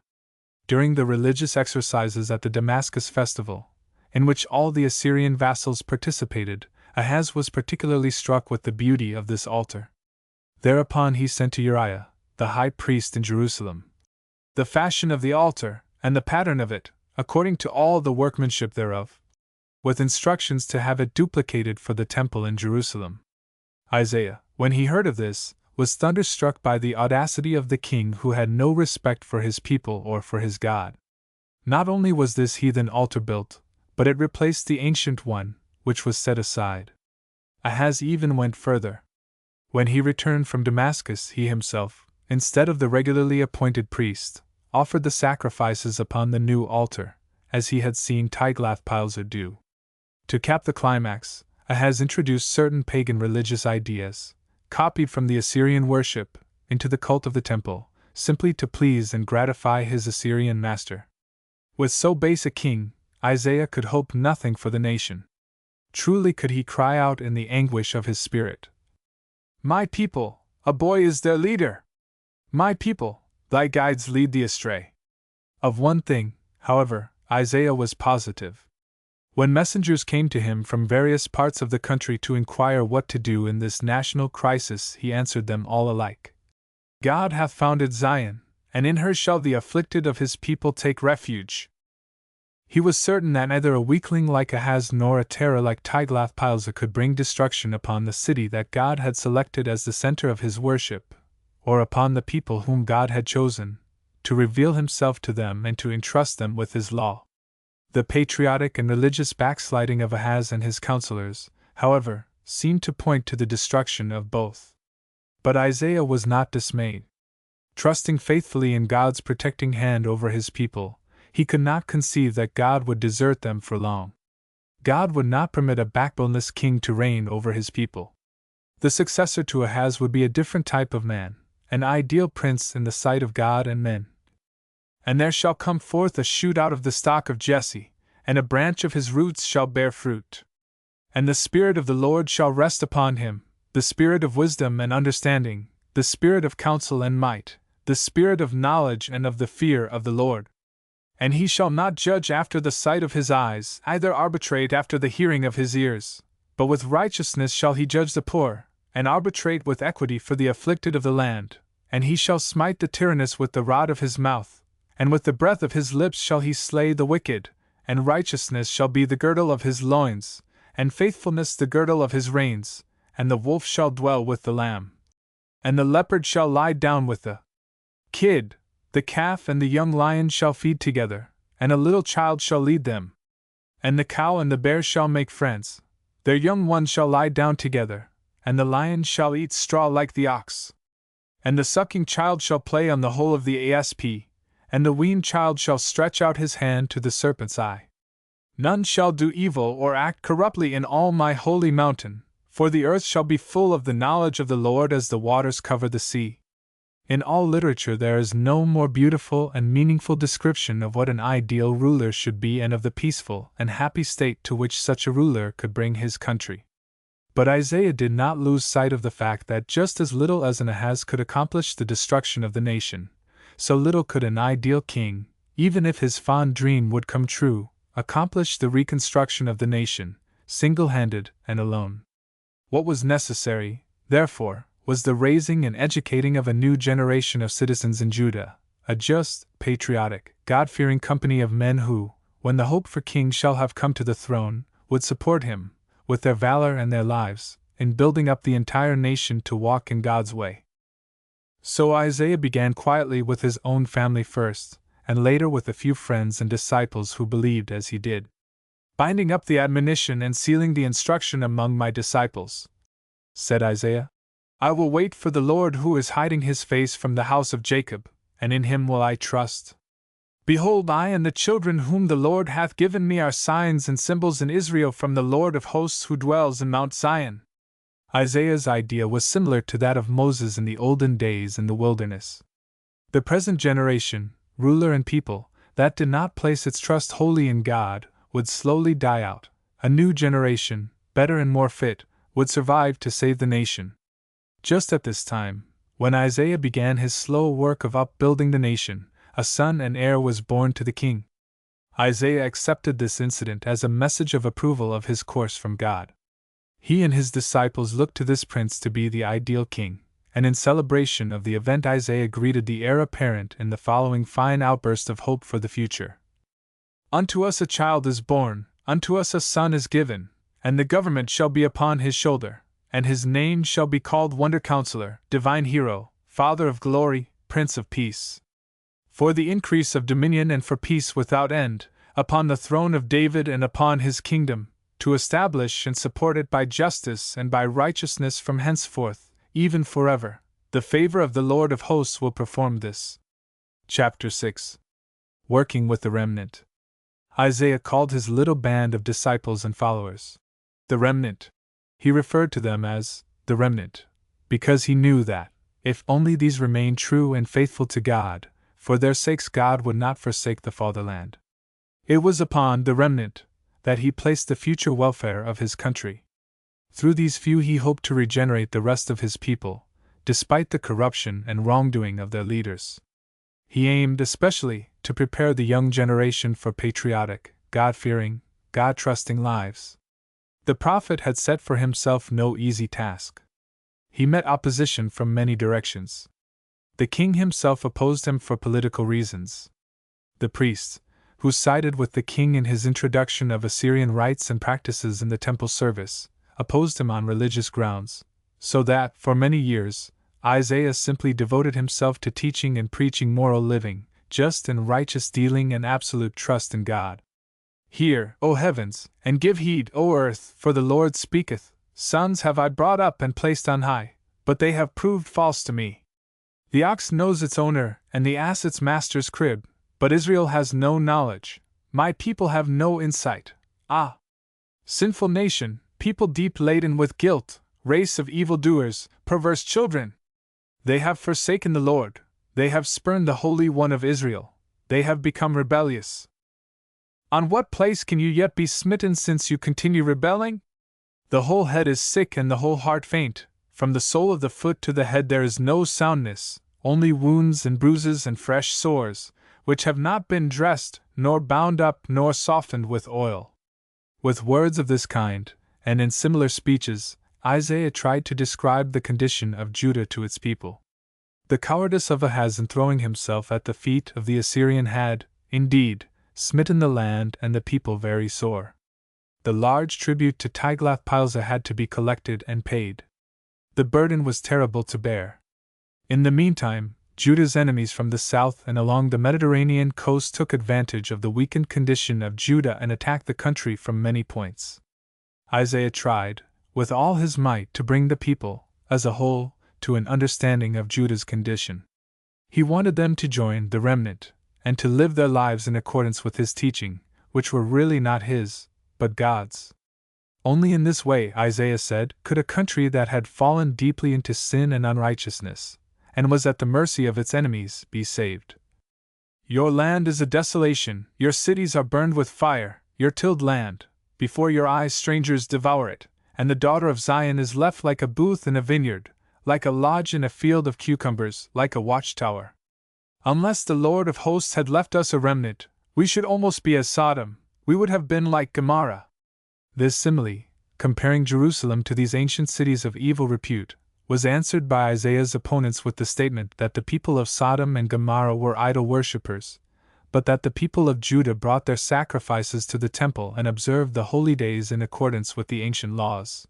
During the religious exercises at the Damascus festival, in which all the Assyrian vassals participated, Ahaz was particularly struck with the beauty of this altar. Thereupon he sent to Uriah, the high priest in Jerusalem, the fashion of the altar, and the pattern of it, according to all the workmanship thereof, with instructions to have it duplicated for the temple in Jerusalem. Isaiah, when he heard of this, was thunderstruck by the audacity of the king who had no respect for his people or for his God. Not only was this heathen altar built, but it replaced the ancient one, which was set aside. Ahaz even went further. When he returned from Damascus, he himself, instead of the regularly appointed priest, offered the sacrifices upon the new altar, as he had seen Tiglath-Pileser do. To cap the climax, Ahaz introduced certain pagan religious ideas, copied from the Assyrian worship, into the cult of the temple, simply to please and gratify his Assyrian master. With so base a king, Isaiah could hope nothing for the nation. Truly could he cry out in the anguish of his spirit, "My people, a boy is their leader! My people, thy guides lead thee astray." Of one thing, however, Isaiah was positive. When messengers came to him from various parts of the country to inquire what to do in this national crisis, he answered them all alike. God hath founded Zion, and in her shall the afflicted of his people take refuge. He was certain that neither a weakling like Ahaz nor a terror like Tiglath-Pileser could bring destruction upon the city that God had selected as the center of his worship, or upon the people whom God had chosen, to reveal himself to them and to entrust them with his law. The patriotic and religious backsliding of Ahaz and his counselors, however, seemed to point to the destruction of both. But Isaiah was not dismayed. Trusting faithfully in God's protecting hand over his people, he could not conceive that God would desert them for long. God would not permit a backboneless king to reign over his people. The successor to Ahaz would be a different type of man, an ideal prince in the sight of God and men. "And there shall come forth a shoot out of the stock of Jesse, and a branch of his roots shall bear fruit. And the Spirit of the Lord shall rest upon him, the Spirit of wisdom and understanding, the Spirit of counsel and might, the Spirit of knowledge and of the fear of the Lord. And he shall not judge after the sight of his eyes, either arbitrate after the hearing of his ears, but with righteousness shall he judge the poor, and arbitrate with equity for the afflicted of the land. And he shall smite the tyrannous with the rod of his mouth, and with the breath of his lips shall he slay the wicked, and righteousness shall be the girdle of his loins, and faithfulness the girdle of his reins, and the wolf shall dwell with the lamb. And the leopard shall lie down with the kid, the calf and the young lion shall feed together, and a little child shall lead them. And the cow and the bear shall make friends, their young ones shall lie down together, and the lion shall eat straw like the ox. And the sucking child shall play on the hole of the asp, and the weaned child shall stretch out his hand to the serpent's eye. None shall do evil or act corruptly in all my holy mountain, for the earth shall be full of the knowledge of the Lord as the waters cover the sea. In all literature there is no more beautiful and meaningful description of what an ideal ruler should be and of the peaceful and happy state to which such a ruler could bring his country. But Isaiah did not lose sight of the fact that just as little as an Ahaz could accomplish the destruction of the nation, so little could an ideal king, even if his fond dream would come true, accomplish the reconstruction of the nation, single-handed and alone. What was necessary, therefore, was the raising and educating of a new generation of citizens in Judah, a just, patriotic, God-fearing company of men who, when the hope for king shall have come to the throne, would support him, with their valor and their lives, in building up the entire nation to walk in God's way. So Isaiah began quietly with his own family first, and later with a few friends and disciples who believed as he did. Binding up the admonition and sealing the instruction among my disciples, said Isaiah, I will wait for the Lord who is hiding his face from the house of Jacob, and in him will I trust. Behold, I and the children whom the Lord hath given me are signs and symbols in Israel from the Lord of hosts who dwells in Mount Zion. Isaiah's idea was similar to that of Moses in the olden days in the wilderness. The present generation, ruler and people, that did not place its trust wholly in God, would slowly die out. A new generation, better and more fit, would survive to save the nation. Just at this time, when Isaiah began his slow work of upbuilding the nation, a son and heir was born to the king. Isaiah accepted this incident as a message of approval of his course from God. He and his disciples looked to this prince to be the ideal king, and in celebration of the event Isaiah greeted the heir apparent in the following fine outburst of hope for the future. Unto us a child is born, unto us a son is given, and the government shall be upon his shoulder, and his name shall be called Wonder Counselor, Divine Hero, Father of Glory, Prince of Peace. For the increase of dominion and for peace without end, upon the throne of David and upon his kingdom, to establish and support it by justice and by righteousness from henceforth, even forever. The favor of the Lord of hosts will perform this. Chapter 6. Working with the Remnant. Isaiah called his little band of disciples and followers the remnant. He referred to them as the remnant, because he knew that, if only these remained true and faithful to God, for their sakes God would not forsake the fatherland. It was upon the remnant that he placed the future welfare of his country. Through these few he hoped to regenerate the rest of his people, despite the corruption and wrongdoing of their leaders. He aimed especially to prepare the young generation for patriotic, God-fearing, God-trusting lives. The prophet had set for himself no easy task. He met opposition from many directions. The king himself opposed him for political reasons. The priests, who sided with the king in his introduction of Assyrian rites and practices in the temple service, opposed him on religious grounds, so that, for many years, Isaiah simply devoted himself to teaching and preaching moral living, just and righteous dealing and absolute trust in God. Hear, O heavens, and give heed, O earth, for the Lord speaketh, Sons have I brought up and placed on high, but they have proved false to me. The ox knows its owner, and the ass its master's crib, but Israel has no knowledge, my people have no insight. Ah! Sinful nation, people deep laden with guilt, race of evildoers, perverse children! They have forsaken the Lord, they have spurned the Holy One of Israel, they have become rebellious. On what place can you yet be smitten since you continue rebelling? The whole head is sick and the whole heart faint, from the sole of the foot to the head there is no soundness, only wounds and bruises and fresh sores, which have not been dressed, nor bound up, nor softened with oil. With words of this kind, and in similar speeches, Isaiah tried to describe the condition of Judah to its people. The cowardice of Ahaz in throwing himself at the feet of the Assyrian had, indeed, smitten the land and the people very sore. The large tribute to Tiglath-Pileser had to be collected and paid. The burden was terrible to bear. In the meantime, Judah's enemies from the south and along the Mediterranean coast took advantage of the weakened condition of Judah and attacked the country from many points. Isaiah tried, with all his might, to bring the people, as a whole, to an understanding of Judah's condition. He wanted them to join the remnant, and to live their lives in accordance with his teaching, which were really not his, but God's. Only in this way, Isaiah said, could a country that had fallen deeply into sin and unrighteousness, and was at the mercy of its enemies, be saved. Your land is a desolation, your cities are burned with fire, your tilled land, before your eyes strangers devour it, and the daughter of Zion is left like a booth in a vineyard, like a lodge in a field of cucumbers, like a watchtower. Unless the Lord of hosts had left us a remnant, we should almost be as Sodom, we would have been like Gomorrah. This simile, comparing Jerusalem to these ancient cities of evil repute, was answered by Isaiah's opponents with the statement that the people of Sodom and Gomorrah were idol worshippers, but that the people of Judah brought their sacrifices to the temple and observed the holy days in accordance with the ancient laws.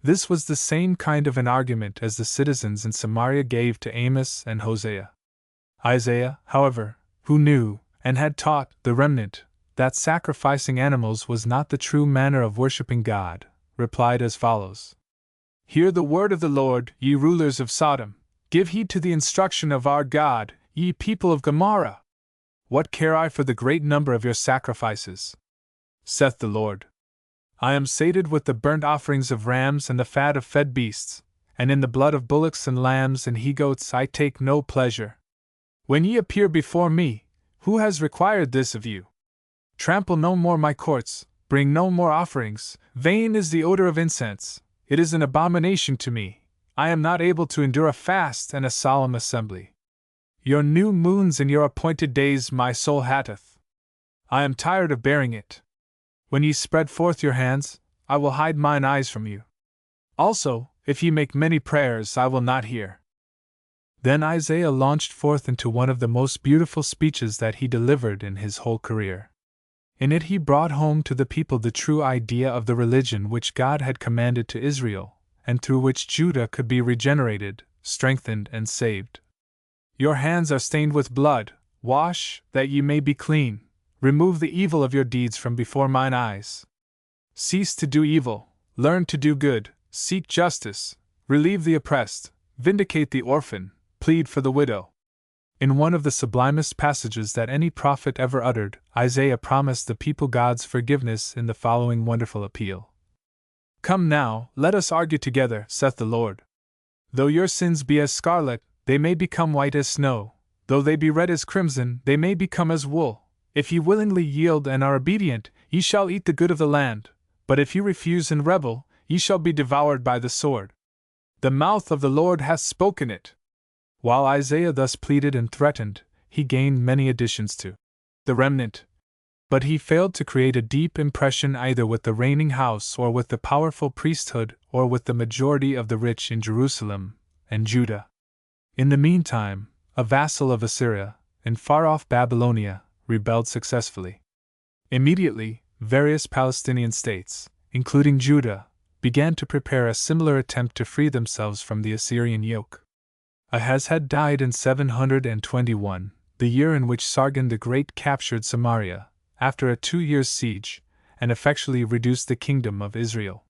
This was the same kind of an argument as the citizens in Samaria gave to Amos and Hosea. Isaiah, however, who knew, and had taught, the remnant, that sacrificing animals was not the true manner of worshipping God, replied as follows: Hear the word of the Lord, ye rulers of Sodom, give heed to the instruction of our God, ye people of Gomorrah. What care I for the great number of your sacrifices? Saith the Lord. I am sated with the burnt offerings of rams and the fat of fed beasts, and in the blood of bullocks and lambs and he-goats I take no pleasure. When ye appear before me, who has required this of you? Trample no more my courts, bring no more offerings, vain is the odor of incense, it is an abomination to me, I am not able to endure a fast and a solemn assembly. Your new moons and your appointed days my soul hateth. I am tired of bearing it. When ye spread forth your hands, I will hide mine eyes from you. Also, if ye make many prayers, I will not hear. Then Isaiah launched forth into one of the most beautiful speeches that he delivered in his whole career. In it he brought home to the people the true idea of the religion which God had commanded to Israel, and through which Judah could be regenerated, strengthened, and saved. Your hands are stained with blood, wash, that ye may be clean, remove the evil of your deeds from before mine eyes. Cease to do evil, learn to do good, seek justice, relieve the oppressed, vindicate the orphan, plead for the widow. In one of the sublimest passages that any prophet ever uttered, Isaiah promised the people God's forgiveness in the following wonderful appeal. Come now, let us argue together, saith the Lord. Though your sins be as scarlet, they may become white as snow, though they be red as crimson, they may become as wool. If ye willingly yield and are obedient, ye shall eat the good of the land, but if ye refuse and rebel, ye shall be devoured by the sword. The mouth of the Lord hath spoken it. While Isaiah thus pleaded and threatened, he gained many additions to the remnant. But he failed to create a deep impression either with the reigning house or with the powerful priesthood or with the majority of the rich in Jerusalem and Judah. In the meantime, a vassal of Assyria, in far-off Babylonia, rebelled successfully. Immediately, various Palestinian states, including Judah, began to prepare a similar attempt to free themselves from the Assyrian yoke. Ahaz had died in 721, the year in which Sargon the Great captured Samaria, after a 2 years' siege, and effectually reduced the kingdom of Israel.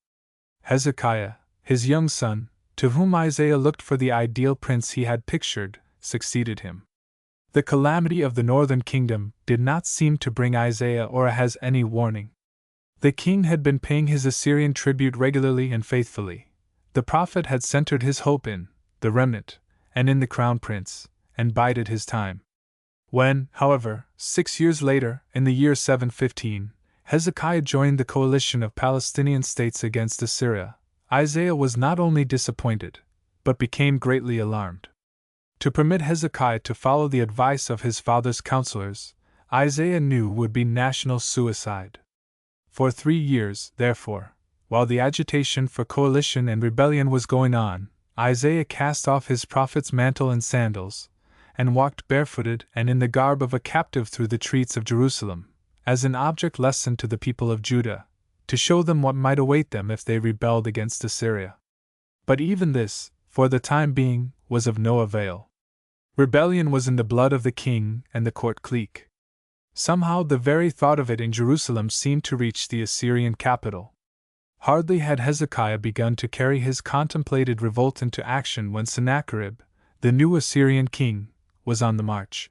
Hezekiah, his young son, to whom Isaiah looked for the ideal prince he had pictured, succeeded him. The calamity of the northern kingdom did not seem to bring Isaiah or Ahaz any warning. The king had been paying his Assyrian tribute regularly and faithfully. The prophet had centered his hope in the remnant, and in the crown prince, and bided his time. When, however, 6 years later, in the year 715, Hezekiah joined the coalition of Palestinian states against Assyria, Isaiah was not only disappointed, but became greatly alarmed. To permit Hezekiah to follow the advice of his father's counselors, Isaiah knew would be national suicide. For 3 years, therefore, while the agitation for coalition and rebellion was going on, Isaiah cast off his prophet's mantle and sandals, and walked barefooted and in the garb of a captive through the streets of Jerusalem, as an object lesson to the people of Judah, to show them what might await them if they rebelled against Assyria. But even this, for the time being, was of no avail. Rebellion was in the blood of the king and the court clique. Somehow the very thought of it in Jerusalem seemed to reach the Assyrian capital. Hardly had Hezekiah begun to carry his contemplated revolt into action when Sennacherib, the new Assyrian king, was on the march.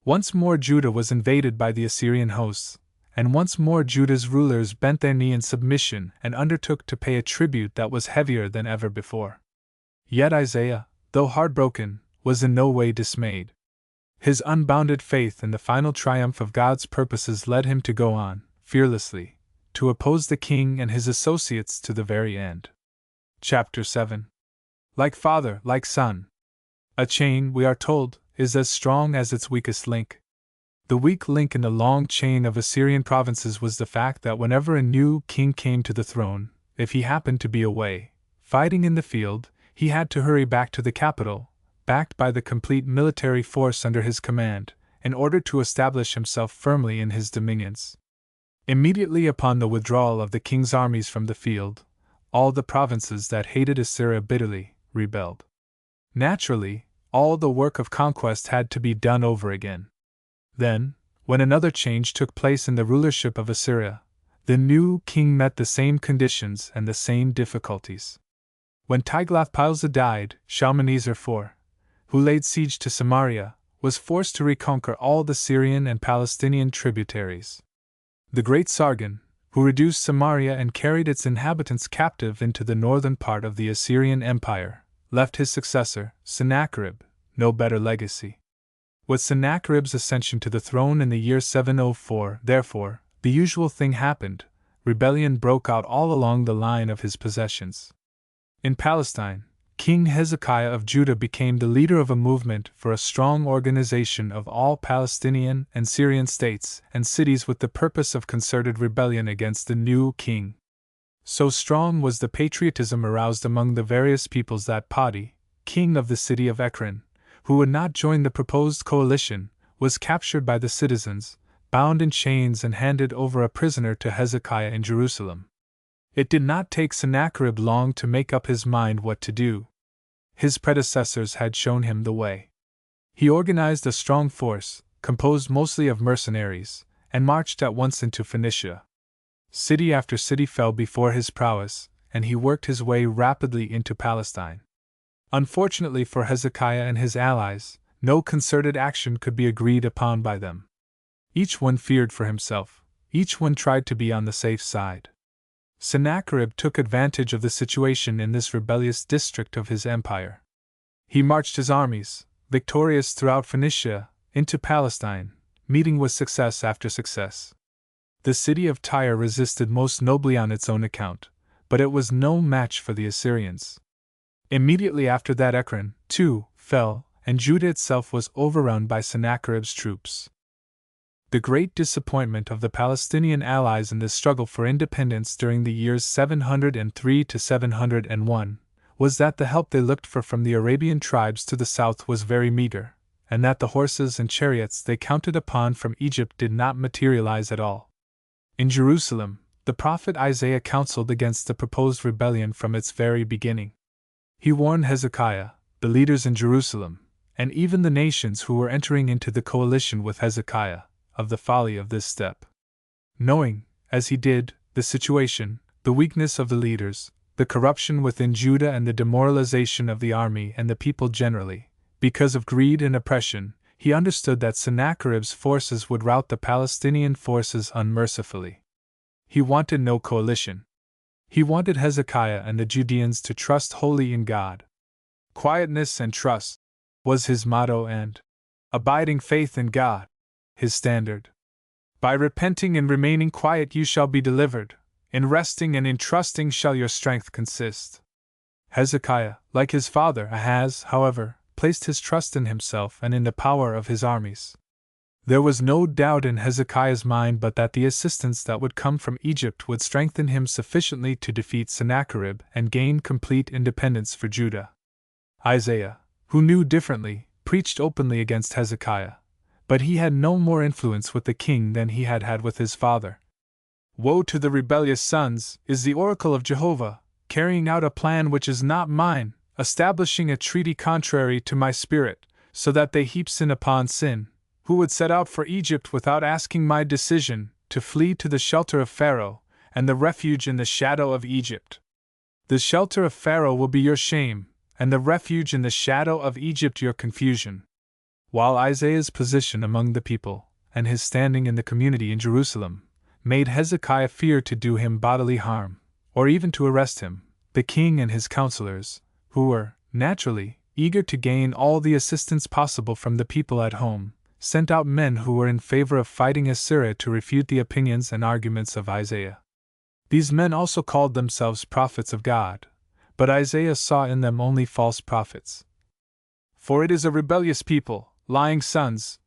Once more Judah was invaded by the Assyrian hosts, and once more Judah's rulers bent their knee in submission and undertook to pay a tribute that was heavier than ever before. Yet Isaiah, though heartbroken, was in no way dismayed. His unbounded faith in the final triumph of God's purposes led him to go on, fearlessly, to oppose the king and his associates to the very end. Chapter 7. Like father, like son. A chain, we are told, is as strong as its weakest link. The weak link in the long chain of Assyrian provinces was the fact that whenever a new king came to the throne, if he happened to be away, fighting in the field, he had to hurry back to the capital, backed by the complete military force under his command, in order to establish himself firmly in his dominions. Immediately upon the withdrawal of the king's armies from the field, all the provinces that hated Assyria bitterly rebelled. Naturally, all the work of conquest had to be done over again. Then, when another change took place in the rulership of Assyria, the new king met the same conditions and the same difficulties. When Tiglath-Pileser died, Shalmaneser IV, who laid siege to Samaria, was forced to reconquer all the Syrian and Palestinian tributaries. The great Sargon, who reduced Samaria and carried its inhabitants captive into the northern part of the Assyrian Empire, left his successor, Sennacherib, no better legacy. With Sennacherib's ascension to the throne in the year 704, therefore, the usual thing happened: rebellion broke out all along the line of his possessions. In Palestine, King Hezekiah of Judah became the leader of a movement for a strong organization of all Palestinian and Syrian states and cities with the purpose of concerted rebellion against the new king. So strong was the patriotism aroused among the various peoples that Padi, king of the city of Ekron, who would not join the proposed coalition, was captured by the citizens, bound in chains and handed over a prisoner to Hezekiah in Jerusalem. It did not take Sennacherib long to make up his mind what to do. His predecessors had shown him the way. He organized a strong force, composed mostly of mercenaries, and marched at once into Phoenicia. City after city fell before his prowess, and he worked his way rapidly into Palestine. Unfortunately for Hezekiah and his allies, no concerted action could be agreed upon by them. Each one feared for himself, each one tried to be on the safe side. Sennacherib took advantage of the situation in this rebellious district of his empire. He marched his armies, victorious throughout Phoenicia, into Palestine, meeting with success after success. The city of Tyre resisted most nobly on its own account, but it was no match for the Assyrians. Immediately after that Ekron, too, fell, and Judah itself was overrun by Sennacherib's troops. The great disappointment of the Palestinian allies in this struggle for independence during the years 703 to 701 was that the help they looked for from the Arabian tribes to the south was very meager, and that the horses and chariots they counted upon from Egypt did not materialize at all. In Jerusalem, the prophet Isaiah counseled against the proposed rebellion from its very beginning. He warned Hezekiah, the leaders in Jerusalem, and even the nations who were entering into the coalition with Hezekiah, of the folly of this step. Knowing, as he did, the situation, the weakness of the leaders, the corruption within Judah and the demoralization of the army and the people generally, because of greed and oppression, he understood that Sennacherib's forces would rout the Palestinian forces unmercifully. He wanted no coalition. He wanted Hezekiah and the Judeans to trust wholly in God. Quietness and trust was his motto, and abiding faith in God his standard. By repenting and remaining quiet you shall be delivered, in resting and in trusting shall your strength consist. Hezekiah, like his father Ahaz, however, placed his trust in himself and in the power of his armies. There was no doubt in Hezekiah's mind but that the assistance that would come from Egypt would strengthen him sufficiently to defeat Sennacherib and gain complete independence for Judah. Isaiah, who knew differently, preached openly against Hezekiah, but he had no more influence with the king than he had had with his father. Woe to the rebellious sons, is the oracle of Jehovah, carrying out a plan which is not mine, establishing a treaty contrary to my spirit, so that they heap sin upon sin, who would set out for Egypt without asking my decision, to flee to the shelter of Pharaoh, and the refuge in the shadow of Egypt. The shelter of Pharaoh will be your shame, and the refuge in the shadow of Egypt your confusion. While Isaiah's position among the people, and his standing in the community in Jerusalem, made Hezekiah fear to do him bodily harm, or even to arrest him. The king and his counselors, who were, naturally, eager to gain all the assistance possible from the people at home, sent out men who were in favor of fighting Assyria to refute the opinions and arguments of Isaiah. These men also called themselves prophets of God, but Isaiah saw in them only false prophets. For it is a rebellious people, lying sons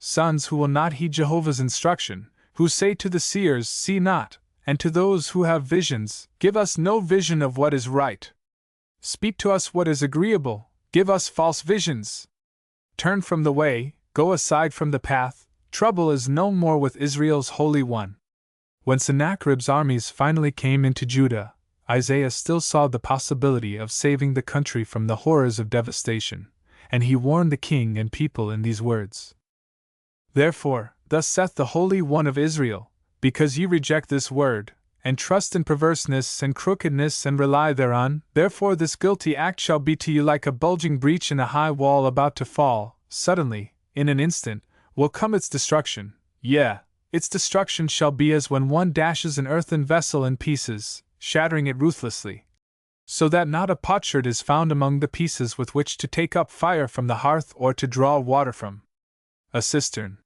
who will not heed Jehovah's instruction, who say to the seers, "See not," and to those who have visions, "Give us no vision of what is right. Speak to us what is agreeable, give us false visions. Turn from the way, go aside from the path, trouble is no more with Israel's Holy One." When Sennacherib's armies finally came into Judah, Isaiah still saw the possibility of saving the country from the horrors of devastation, and he warned the king and people in these words: "Therefore, thus saith the Holy One of Israel, because ye reject this word, and trust in perverseness and crookedness and rely thereon, therefore this guilty act shall be to you like a bulging breach in a high wall about to fall. Suddenly, in an instant, will come its destruction. Yea, its destruction shall be as when one dashes an earthen vessel in pieces, shattering it ruthlessly, so that not a potsherd is found among the pieces with which to take up fire from the hearth or to draw water from a cistern."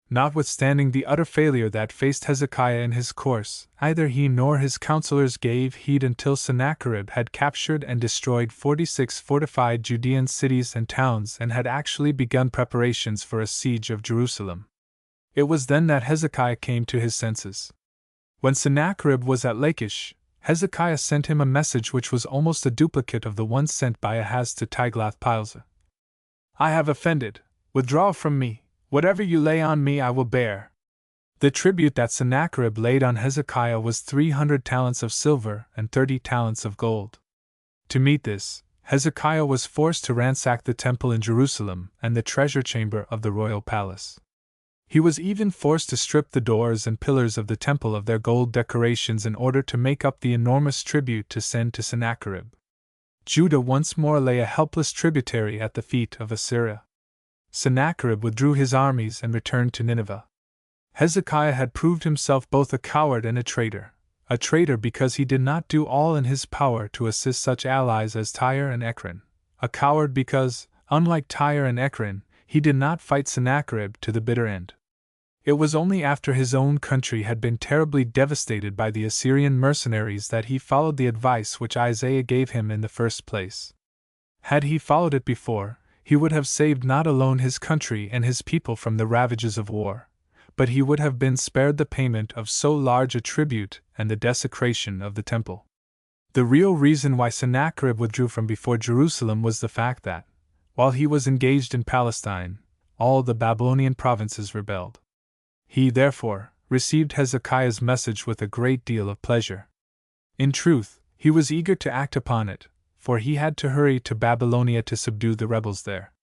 Notwithstanding the utter failure that faced Hezekiah in his course, neither he nor his counselors gave heed until Sennacherib had captured and destroyed 46 fortified Judean cities and towns and had actually begun preparations for a siege of Jerusalem. It was then that Hezekiah came to his senses. When Sennacherib was at Lachish, Hezekiah sent him a message which was almost a duplicate of the one sent by Ahaz to Tiglath-Pileser. "I have offended, withdraw from me. Whatever you lay on me I will bear." The tribute that Sennacherib laid on Hezekiah was 300 talents of silver and 30 talents of gold. To meet this, Hezekiah was forced to ransack the temple in Jerusalem and the treasure chamber of the royal palace. He was even forced to strip the doors and pillars of the temple of their gold decorations in order to make up the enormous tribute to send to Sennacherib. Judah once more lay a helpless tributary at the feet of Assyria. Sennacherib withdrew his armies and returned to Nineveh. Hezekiah had proved himself both a coward and a traitor because he did not do all in his power to assist such allies as Tyre and Ekron, a coward because, unlike Tyre and Ekron, he did not fight Sennacherib to the bitter end. It was only after his own country had been terribly devastated by the Assyrian mercenaries that he followed the advice which Isaiah gave him in the first place. Had he followed it before, he would have saved not alone his country and his people from the ravages of war, but he would have been spared the payment of so large a tribute and the desecration of the temple. The real reason why Sennacherib withdrew from before Jerusalem was the fact that, while he was engaged in Palestine, all the Babylonian provinces rebelled. He, therefore, received Hezekiah's message with a great deal of pleasure. In truth, he was eager to act upon it, for he had to hurry to Babylonia to subdue the rebels there.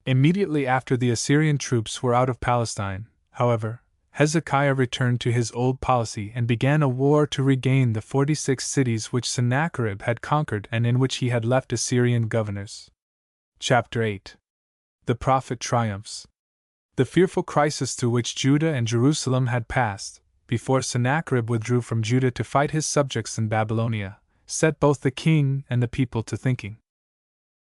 Immediately after the Assyrian troops were out of Palestine, however, Hezekiah returned to his old policy and began a war to regain the 46 cities which Sennacherib had conquered and in which he had left Assyrian governors. Chapter 8. The Prophet Triumphs. The fearful crisis through which Judah and Jerusalem had passed, before Sennacherib withdrew from Judah to fight his subjects in Babylonia, set both the king and the people to thinking.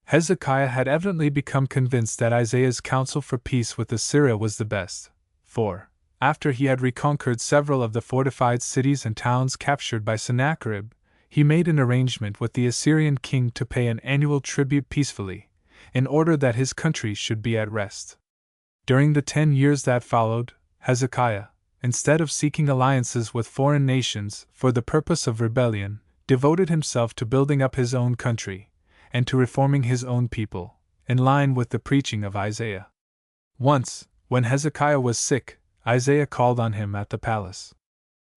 Hezekiah had evidently become convinced that Isaiah's counsel for peace with Assyria was the best, for, after he had reconquered several of the fortified cities and towns captured by Sennacherib, he made an arrangement with the Assyrian king to pay an annual tribute peacefully, in order that his country should be at rest. During the 10 years that followed, Hezekiah, instead of seeking alliances with foreign nations for the purpose of rebellion, devoted himself to building up his own country, and to reforming his own people, in line with the preaching of Isaiah. Once, when Hezekiah was sick, Isaiah called on him at the palace.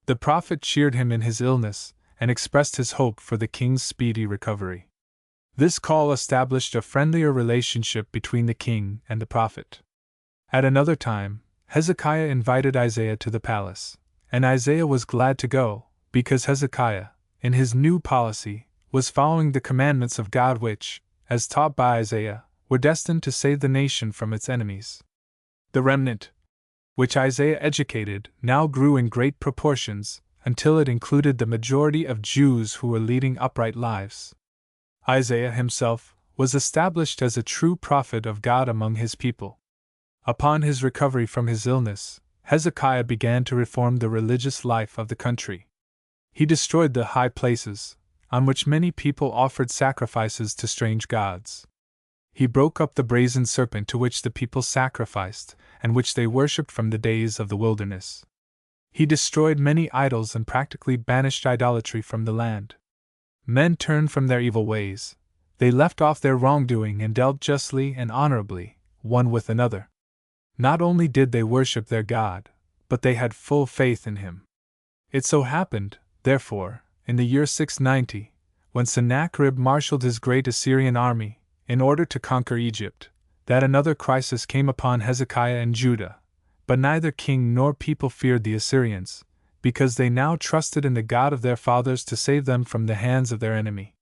The prophet cheered him in his illness, and expressed his hope for the king's speedy recovery. This call established a friendlier relationship between the king and the prophet. At another time, Hezekiah invited Isaiah to the palace, and Isaiah was glad to go, because Hezekiah, in his new policy, was following the commandments of God which, as taught by Isaiah, were destined to save the nation from its enemies. The remnant which Isaiah educated, now grew in great proportions, until it included the majority of Jews who were leading upright lives. Isaiah himself was established as a true prophet of God among his people. Upon his recovery from his illness, Hezekiah began to reform the religious life of the country. He destroyed the high places, on which many people offered sacrifices to strange gods. He broke up the brazen serpent to which the people sacrificed, and which they worshipped from the days of the wilderness. He destroyed many idols and practically banished idolatry from the land. Men turned from their evil ways. They left off their wrongdoing and dealt justly and honorably, one with another. Not only did they worship their God, but they had full faith in him. It so happened, therefore, in the year 690, when Sennacherib marshaled his great Assyrian army, in order to conquer Egypt, that another crisis came upon Hezekiah and Judah. But neither king nor people feared the Assyrians, because they now trusted in the God of their fathers to save them from the hands of their enemy.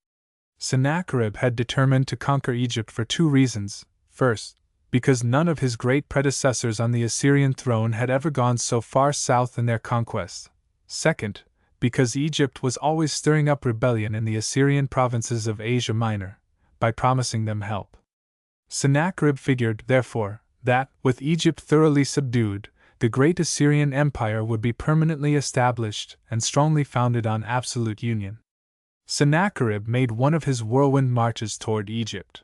Sennacherib had determined to conquer Egypt for two reasons. First, because none of his great predecessors on the Assyrian throne had ever gone so far south in their conquests. Second, because Egypt was always stirring up rebellion in the Assyrian provinces of Asia Minor, by promising them help. Sennacherib figured, therefore, that, with Egypt thoroughly subdued, the great Assyrian Empire would be permanently established and strongly founded on absolute union. Sennacherib made one of his whirlwind marches toward Egypt.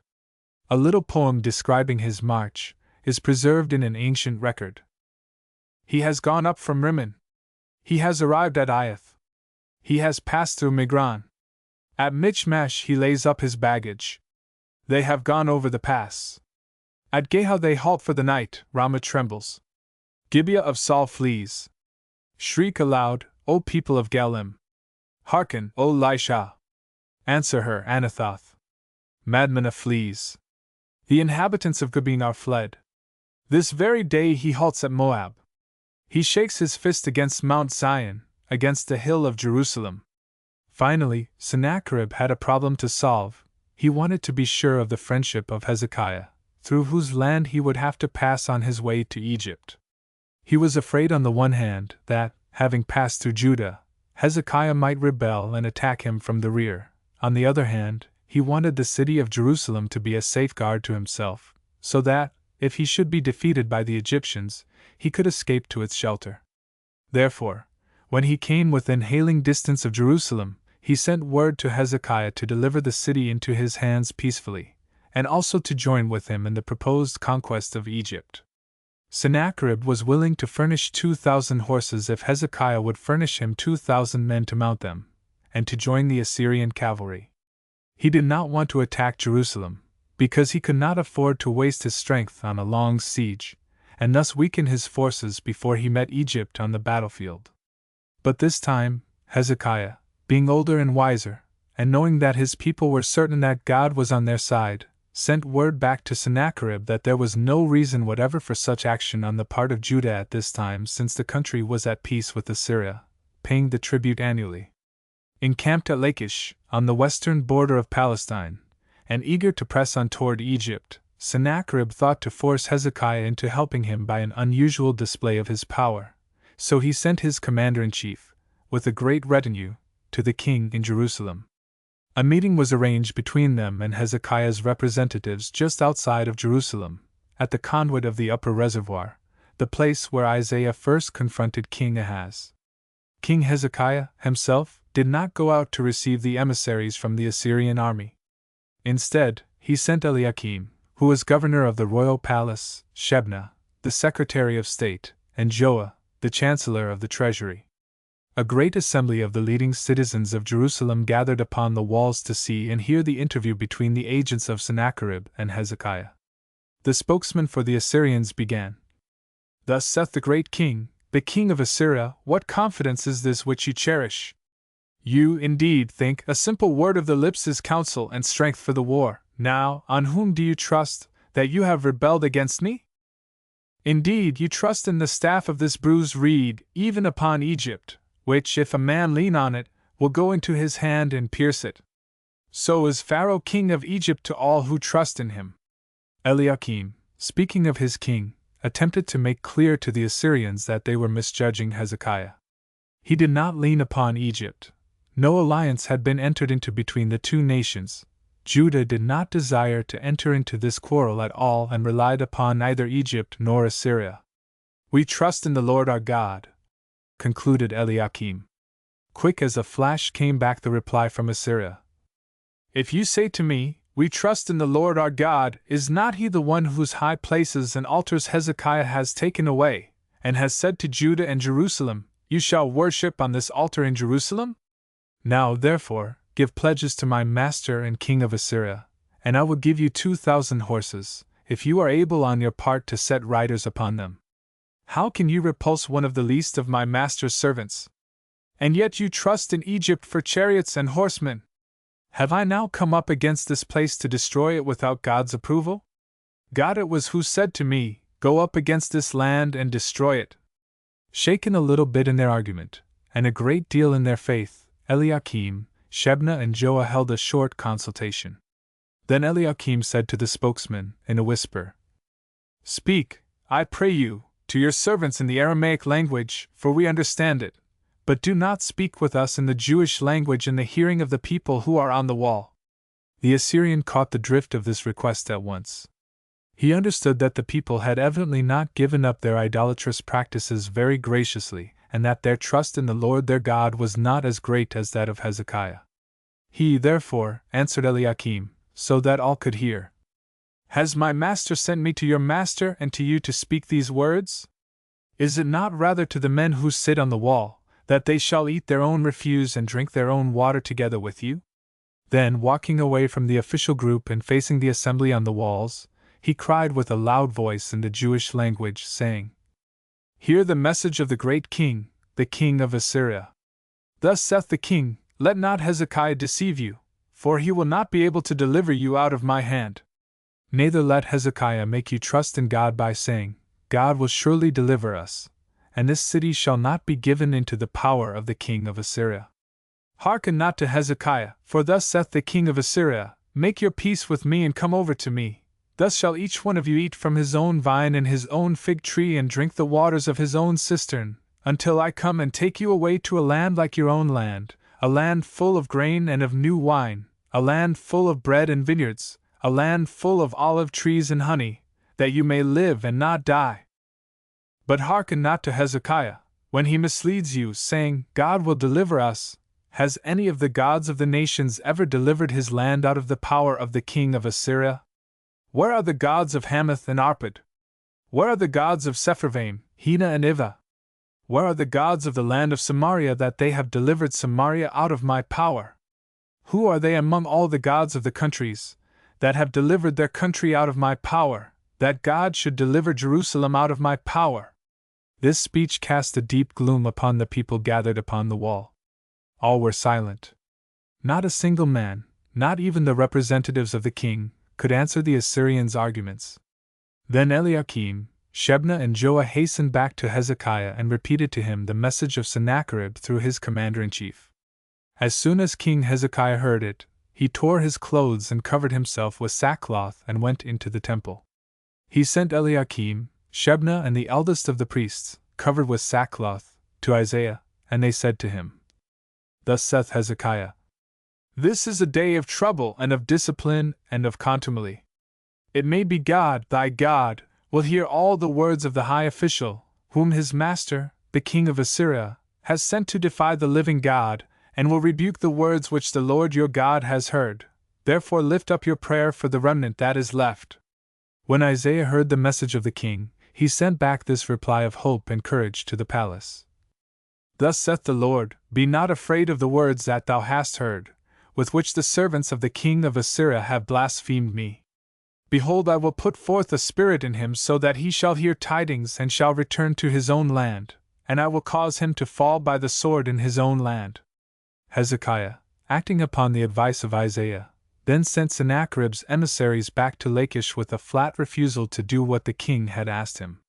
A little poem describing his march is preserved in an ancient record. He has gone up from Rimmon. He has arrived at Iath. He has passed through Migron. At Michmash he lays up his baggage. They have gone over the pass. At Geha they halt for the night. Ramah trembles. Gibeah of Saul flees. Shriek aloud, O people of Galim. Hearken, O Laishah. Answer her, Anathoth. Madmenah flees. The inhabitants of Gabin are fled. This very day he halts at Moab. He shakes his fist against Mount Zion, against the hill of Jerusalem. Finally, Sennacherib had a problem to solve. He wanted to be sure of the friendship of Hezekiah, through whose land he would have to pass on his way to Egypt. He was afraid on the one hand that, having passed through Judah, Hezekiah might rebel and attack him from the rear. On the other hand, he wanted the city of Jerusalem to be a safeguard to himself, so that, if he should be defeated by the Egyptians, he could escape to its shelter. Therefore, when he came within hailing distance of Jerusalem, he sent word to Hezekiah to deliver the city into his hands peacefully, and also to join with him in the proposed conquest of Egypt. Sennacherib was willing to furnish 2,000 horses if Hezekiah would furnish him 2,000 men to mount them, and to join the Assyrian cavalry. He did not want to attack Jerusalem, because he could not afford to waste his strength on a long siege, and thus weaken his forces before he met Egypt on the battlefield. But this time, Hezekiah, being older and wiser, and knowing that his people were certain that God was on their side, sent word back to Sennacherib that there was no reason whatever for such action on the part of Judah at this time, since the country was at peace with Assyria, paying the tribute annually. Encamped at Lachish, on the western border of Palestine, and eager to press on toward Egypt, Sennacherib thought to force Hezekiah into helping him by an unusual display of his power. So he sent his commander-in-chief, with a great retinue, to the king in Jerusalem. A meeting was arranged between them and Hezekiah's representatives just outside of Jerusalem, at the conduit of the upper reservoir, the place where Isaiah first confronted King Ahaz. King Hezekiah, himself, did not go out to receive the emissaries from the Assyrian army. Instead, he sent Eliakim, who was governor of the royal palace, Shebna, the secretary of state, and Joah, the chancellor of the treasury. A great assembly of the leading citizens of Jerusalem gathered upon the walls to see and hear the interview between the agents of Sennacherib and Hezekiah. The spokesman for the Assyrians began. Thus saith the great king, the king of Assyria, what confidence is this which you cherish? You, indeed, think a simple word of the lips is counsel and strength for the war. Now, on whom do you trust, that you have rebelled against me? Indeed, you trust in the staff of this bruised reed, even upon Egypt, which, if a man lean on it, will go into his hand and pierce it. So is Pharaoh king of Egypt to all who trust in him. Eliakim, speaking of his king, attempted to make clear to the Assyrians that they were misjudging Hezekiah. He did not lean upon Egypt. No alliance had been entered into between the two nations. Judah did not desire to enter into this quarrel at all and relied upon neither Egypt nor Assyria. "We trust in the Lord our God," concluded Eliakim. Quick as a flash came back the reply from Assyria. "If you say to me, 'We trust in the Lord our God,' is not he the one whose high places and altars Hezekiah has taken away, and has said to Judah and Jerusalem, 'You shall worship on this altar in Jerusalem'? Now, therefore, give pledges to my master and king of Assyria, and I will give you 2,000 horses, if you are able on your part to set riders upon them. How can you repulse one of the least of my master's servants? And yet you trust in Egypt for chariots and horsemen. Have I now come up against this place to destroy it without God's approval? God it was who said to me, 'Go up against this land and destroy it.'" Shaken a little bit in their argument, and a great deal in their faith, Eliakim, Shebna, and Joah held a short consultation. Then Eliakim said to the spokesman, in a whisper, "Speak, I pray you, to your servants in the Aramaic language, for we understand it, but do not speak with us in the Jewish language in the hearing of the people who are on the wall." The Assyrian caught the drift of this request at once. He understood that the people had evidently not given up their idolatrous practices very graciously, and that their trust in the Lord their God was not as great as that of Hezekiah. He, therefore, answered Eliakim, so that all could hear, "Has my master sent me to your master and to you to speak these words? Is it not rather to the men who sit on the wall, that they shall eat their own refuse and drink their own water together with you?" Then, walking away from the official group and facing the assembly on the walls, he cried with a loud voice in the Jewish language, saying, "Hear the message of the great king, the king of Assyria. Thus saith the king, let not Hezekiah deceive you, for he will not be able to deliver you out of my hand. Neither let Hezekiah make you trust in God by saying, God will surely deliver us, and this city shall not be given into the power of the king of Assyria. Hearken not to Hezekiah, for thus saith the king of Assyria, make your peace with me and come over to me. Thus shall each one of you eat from his own vine and his own fig tree and drink the waters of his own cistern, until I come and take you away to a land like your own land, a land full of grain and of new wine, a land full of bread and vineyards, a land full of olive trees and honey, that you may live and not die. But hearken not to Hezekiah, when he misleads you, saying, God will deliver us. Has any of the gods of the nations ever delivered his land out of the power of the king of Assyria? Where are the gods of Hamath and Arpad? Where are the gods of Sepharvaim, Hena and Ivah? Where are the gods of the land of Samaria that they have delivered Samaria out of my power? Who are they among all the gods of the countries, that have delivered their country out of my power, that God should deliver Jerusalem out of my power? This speech cast a deep gloom upon the people gathered upon the wall. All were silent. Not a single man, not even the representatives of the king, could answer the Assyrians' arguments. Then Eliakim, Shebna and Joah hastened back to Hezekiah and repeated to him the message of Sennacherib through his commander-in-chief. As soon as King Hezekiah heard it, he tore his clothes and covered himself with sackcloth and went into the temple. He sent Eliakim, Shebna and the eldest of the priests, covered with sackcloth, to Isaiah, and they said to him, Thus saith Hezekiah, This is a day of trouble and of discipline and of contumely. It may be God, thy God, will hear all the words of the high official, whom his master, the king of Assyria, has sent to defy the living God, and will rebuke the words which the Lord your God has heard. Therefore lift up your prayer for the remnant that is left. When Isaiah heard the message of the king, he sent back this reply of hope and courage to the palace. Thus saith the Lord, Be not afraid of the words that thou hast heard, with which the servants of the king of Assyria have blasphemed me. Behold, I will put forth a spirit in him so that he shall hear tidings and shall return to his own land, and I will cause him to fall by the sword in his own land. Hezekiah, acting upon the advice of Isaiah, then sent Sennacherib's emissaries back to Lachish with a flat refusal to do what the king had asked him.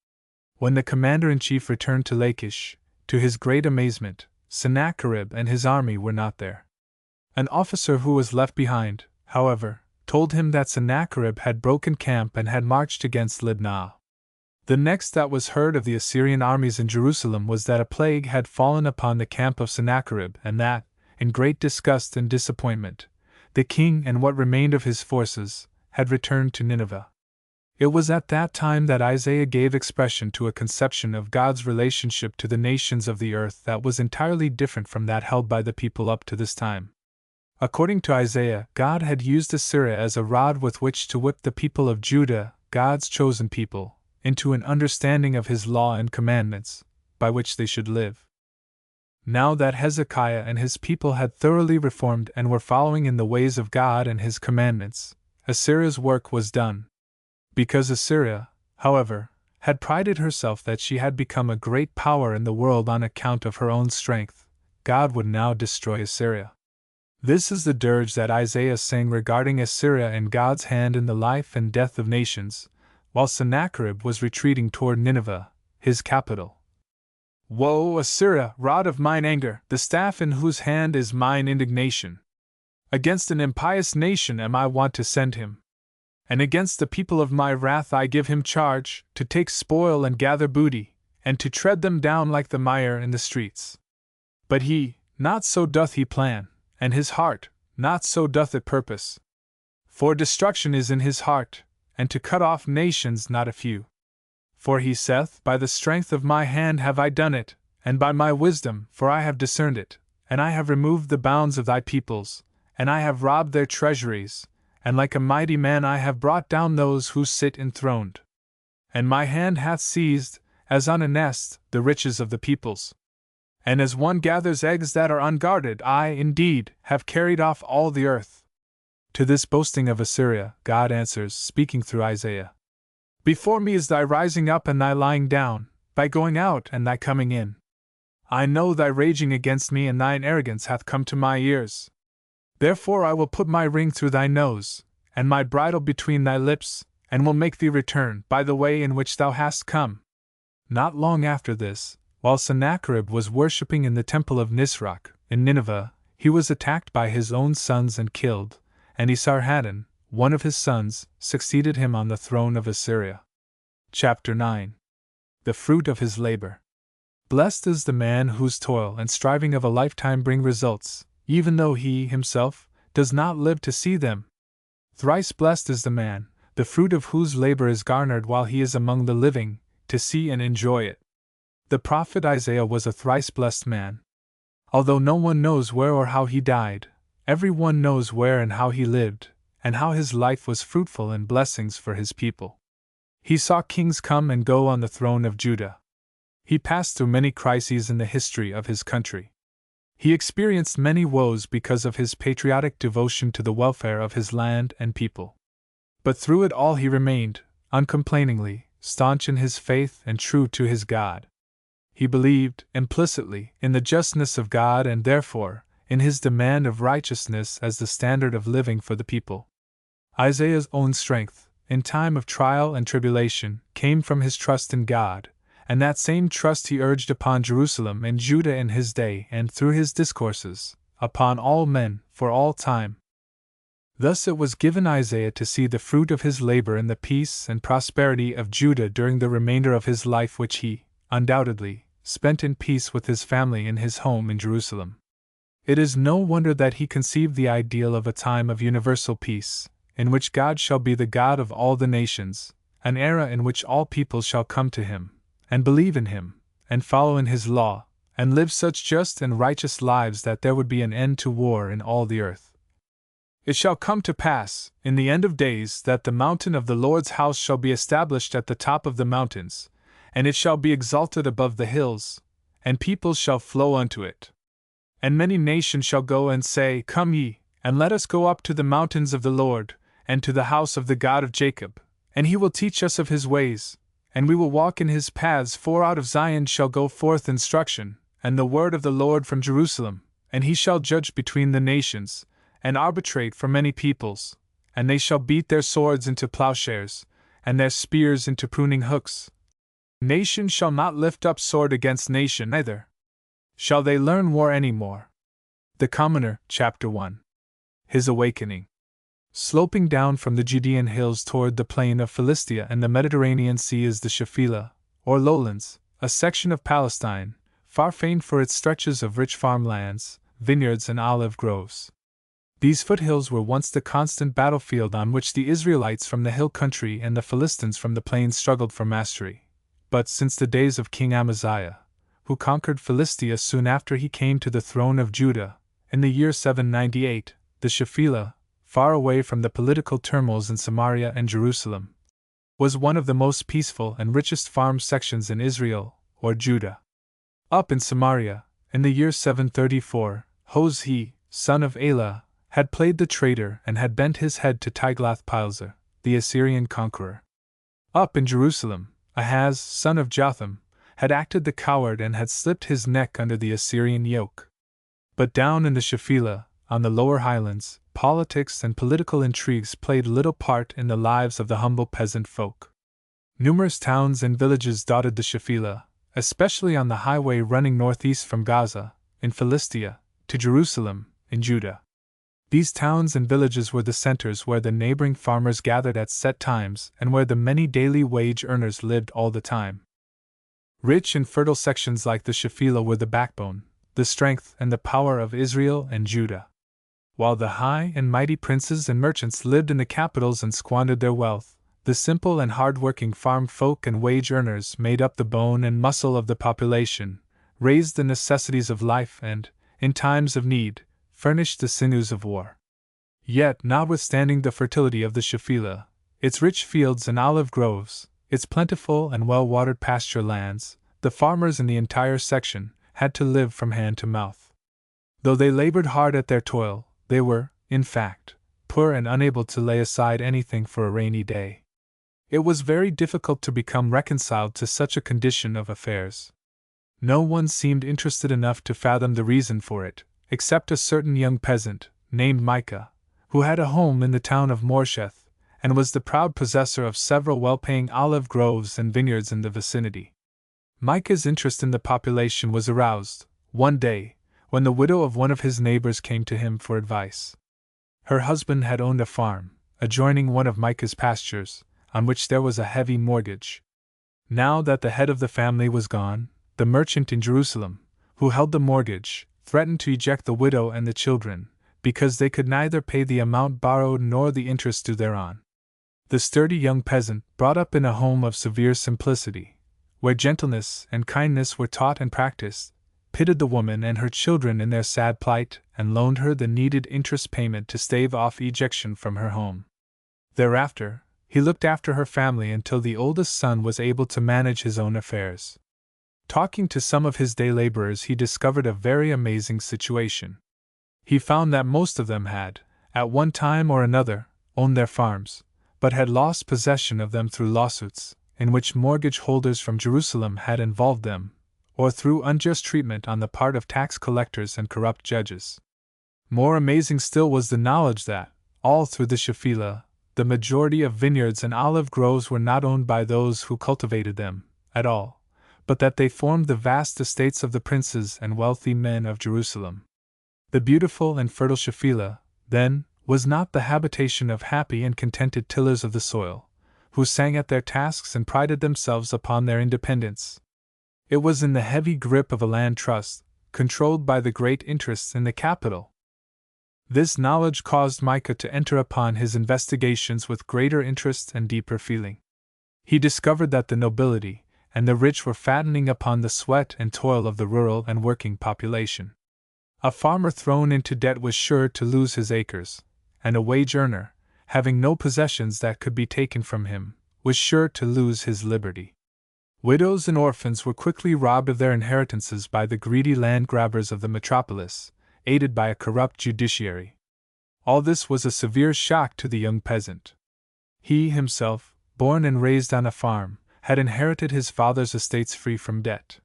When the commander-in-chief returned to Lachish, to his great amazement, Sennacherib and his army were not there. An officer who was left behind, however, told him that Sennacherib had broken camp and had marched against Libnah. The next that was heard of the Assyrian armies in Jerusalem was that a plague had fallen upon the camp of Sennacherib, and that, in great disgust and disappointment, the king and what remained of his forces had returned to Nineveh. It was at that time that Isaiah gave expression to a conception of God's relationship to the nations of the earth that was entirely different from that held by the people up to this time. According to Isaiah, God had used Assyria as a rod with which to whip the people of Judah, God's chosen people, into an understanding of his law and commandments, by which they should live. Now that Hezekiah and his people had thoroughly reformed and were following in the ways of God and his commandments, Assyria's work was done. Because Assyria, however, had prided herself that she had become a great power in the world on account of her own strength, God would now destroy Assyria. This is the dirge that Isaiah sang regarding Assyria in God's hand in the life and death of nations, while Sennacherib was retreating toward Nineveh, his capital. Woe, Assyria, rod of mine anger, the staff in whose hand is mine indignation! Against an impious nation am I wont to send him. And against the people of my wrath I give him charge, to take spoil and gather booty, and to tread them down like the mire in the streets. But he, not so doth he plan, and his heart, not so doth it purpose. For destruction is in his heart, and to cut off nations not a few. For he saith, By the strength of my hand have I done it, and by my wisdom, for I have discerned it, and I have removed the bounds of thy peoples, and I have robbed their treasuries, and like a mighty man I have brought down those who sit enthroned. And my hand hath seized, as on a nest, the riches of the peoples. And as one gathers eggs that are unguarded, I, indeed, have carried off all the earth. To this boasting of Assyria, God answers, speaking through Isaiah. Before me is thy rising up and thy lying down, thy going out and thy coming in. I know thy raging against me, and thine arrogance hath come to my ears. Therefore I will put my ring through thy nose, and my bridle between thy lips, and will make thee return by the way in which thou hast come. Not long after this, while Sennacherib was worshipping in the temple of Nisroch, in Nineveh, he was attacked by his own sons and killed, and Esarhaddon, one of his sons, succeeded him on the throne of Assyria. Chapter 9. The fruit of his labor. Blessed is the man whose toil and striving of a lifetime bring results, even though he, himself, does not live to see them. Thrice blessed is the man, the fruit of whose labor is garnered while he is among the living, to see and enjoy it. The prophet Isaiah was a thrice blessed man. Although no one knows where or how he died, every one knows where and how he lived, and how his life was fruitful in blessings for his people. He saw kings come and go on the throne of Judah. He passed through many crises in the history of his country. He experienced many woes because of his patriotic devotion to the welfare of his land and people. But through it all he remained, uncomplainingly, staunch in his faith and true to his God. He believed, implicitly, in the justness of God and therefore, in his demand of righteousness as the standard of living for the people. Isaiah's own strength, in time of trial and tribulation, came from his trust in God, and that same trust he urged upon Jerusalem and Judah in his day and through his discourses, upon all men, for all time. Thus it was given Isaiah to see the fruit of his labor in the peace and prosperity of Judah during the remainder of his life, which he, undoubtedly, spent in peace with his family in his home in Jerusalem. It is no wonder that he conceived the ideal of a time of universal peace, in which God shall be the God of all the nations, an era in which all peoples shall come to him, and believe in him, and follow in his law, and live such just and righteous lives that there would be an end to war in all the earth. It shall come to pass, in the end of days, that the mountain of the Lord's house shall be established at the top of the mountains, and it shall be exalted above the hills, and peoples shall flow unto it. And many nations shall go and say, Come ye, and let us go up to the mountains of the Lord, and to the house of the God of Jacob, and he will teach us of his ways, and we will walk in his paths. For out of Zion shall go forth instruction, and the word of the Lord from Jerusalem, and he shall judge between the nations, and arbitrate for many peoples, and they shall beat their swords into plowshares, and their spears into pruning hooks. Nation shall not lift up sword against nation, neither shall they learn war any more. The Commoner, Chapter 1. His awakening. Sloping down from the Judean hills toward the plain of Philistia and the Mediterranean Sea is the Shephelah, or lowlands, a section of Palestine, far famed for its stretches of rich farmlands, vineyards, and olive groves. These foothills were once the constant battlefield on which the Israelites from the hill country and the Philistines from the plains struggled for mastery. But since the days of King Amaziah, who conquered Philistia soon after he came to the throne of Judah, in the year 798, the Shephelah, far away from the political turmoils in Samaria and Jerusalem, was one of the most peaceful and richest farm sections in Israel, or Judah. Up in Samaria, in the year 734, Hoshea, son of Elah, had played the traitor and had bent his head to Tiglath-Pileser, the Assyrian conqueror. Up in Jerusalem, Ahaz, son of Jotham, had acted the coward and had slipped his neck under the Assyrian yoke. But down in the Shephelah, on the lower highlands, politics and political intrigues played little part in the lives of the humble peasant folk. Numerous towns and villages dotted the Shephelah, especially on the highway running northeast from Gaza, in Philistia, to Jerusalem, in Judah. These towns and villages were the centers where the neighboring farmers gathered at set times and where the many daily wage earners lived all the time. Rich and fertile sections like the Shephelah were the backbone, the strength and the power of Israel and Judah. While the high and mighty princes and merchants lived in the capitals and squandered their wealth, the simple and hard-working farm folk and wage earners made up the bone and muscle of the population, raised the necessities of life and, in times of need, furnished the sinews of war. Yet, notwithstanding the fertility of the Shephelah, its rich fields and olive groves, its plentiful and well-watered pasture lands, the farmers in the entire section had to live from hand to mouth. Though they labored hard at their toil, they were, in fact, poor and unable to lay aside anything for a rainy day. It was very difficult to become reconciled to such a condition of affairs. No one seemed interested enough to fathom the reason for it, except a certain young peasant, named Micah, who had a home in the town of Morsheth, and was the proud possessor of several well-paying olive groves and vineyards in the vicinity. Micah's interest in the population was aroused, one day, when the widow of one of his neighbors came to him for advice. Her husband had owned a farm, adjoining one of Micah's pastures, on which there was a heavy mortgage. Now that the head of the family was gone, the merchant in Jerusalem, who held the mortgage, threatened to eject the widow and the children, because they could neither pay the amount borrowed nor the interest due thereon. The sturdy young peasant, brought up in a home of severe simplicity, where gentleness and kindness were taught and practiced, pitied the woman and her children in their sad plight and loaned her the needed interest payment to stave off ejection from her home. Thereafter, he looked after her family until the oldest son was able to manage his own affairs. Talking to some of his day laborers, he discovered a very amazing situation. He found that most of them had, at one time or another, owned their farms, but had lost possession of them through lawsuits, in which mortgage holders from Jerusalem had involved them, or through unjust treatment on the part of tax collectors and corrupt judges. More amazing still was the knowledge that, all through the Shephelah, the majority of vineyards and olive groves were not owned by those who cultivated them, at all, but that they formed the vast estates of the princes and wealthy men of Jerusalem. The beautiful and fertile Shephelah, then, was not the habitation of happy and contented tillers of the soil, who sang at their tasks and prided themselves upon their independence. It was in the heavy grip of a land trust, controlled by the great interests in the capital. This knowledge caused Micah to enter upon his investigations with greater interest and deeper feeling. He discovered that the nobility and the rich were fattening upon the sweat and toil of the rural and working population. A farmer thrown into debt was sure to lose his acres, and a wage earner, having no possessions that could be taken from him, was sure to lose his liberty. Widows and orphans were quickly robbed of their inheritances by the greedy land grabbers of the metropolis, aided by a corrupt judiciary. All this was a severe shock to the young peasant. He himself, born and raised on a farm, had inherited his father's estates free from debt.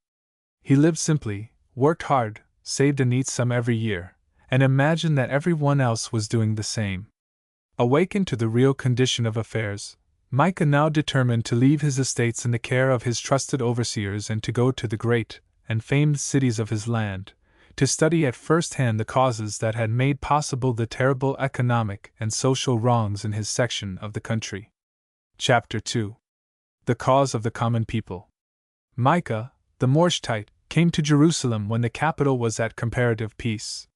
He lived simply, worked hard, saved a neat sum every year, and imagined that everyone else was doing the same. Awakened to the real condition of affairs, Micah now determined to leave his estates in the care of his trusted overseers and to go to the great and famed cities of his land, to study at first hand the causes that had made possible the terrible economic and social wrongs in his section of the country. Chapter 2. The Cause of the Common People. Micah, the Morschtite, came to Jerusalem when the capital was at comparative peace.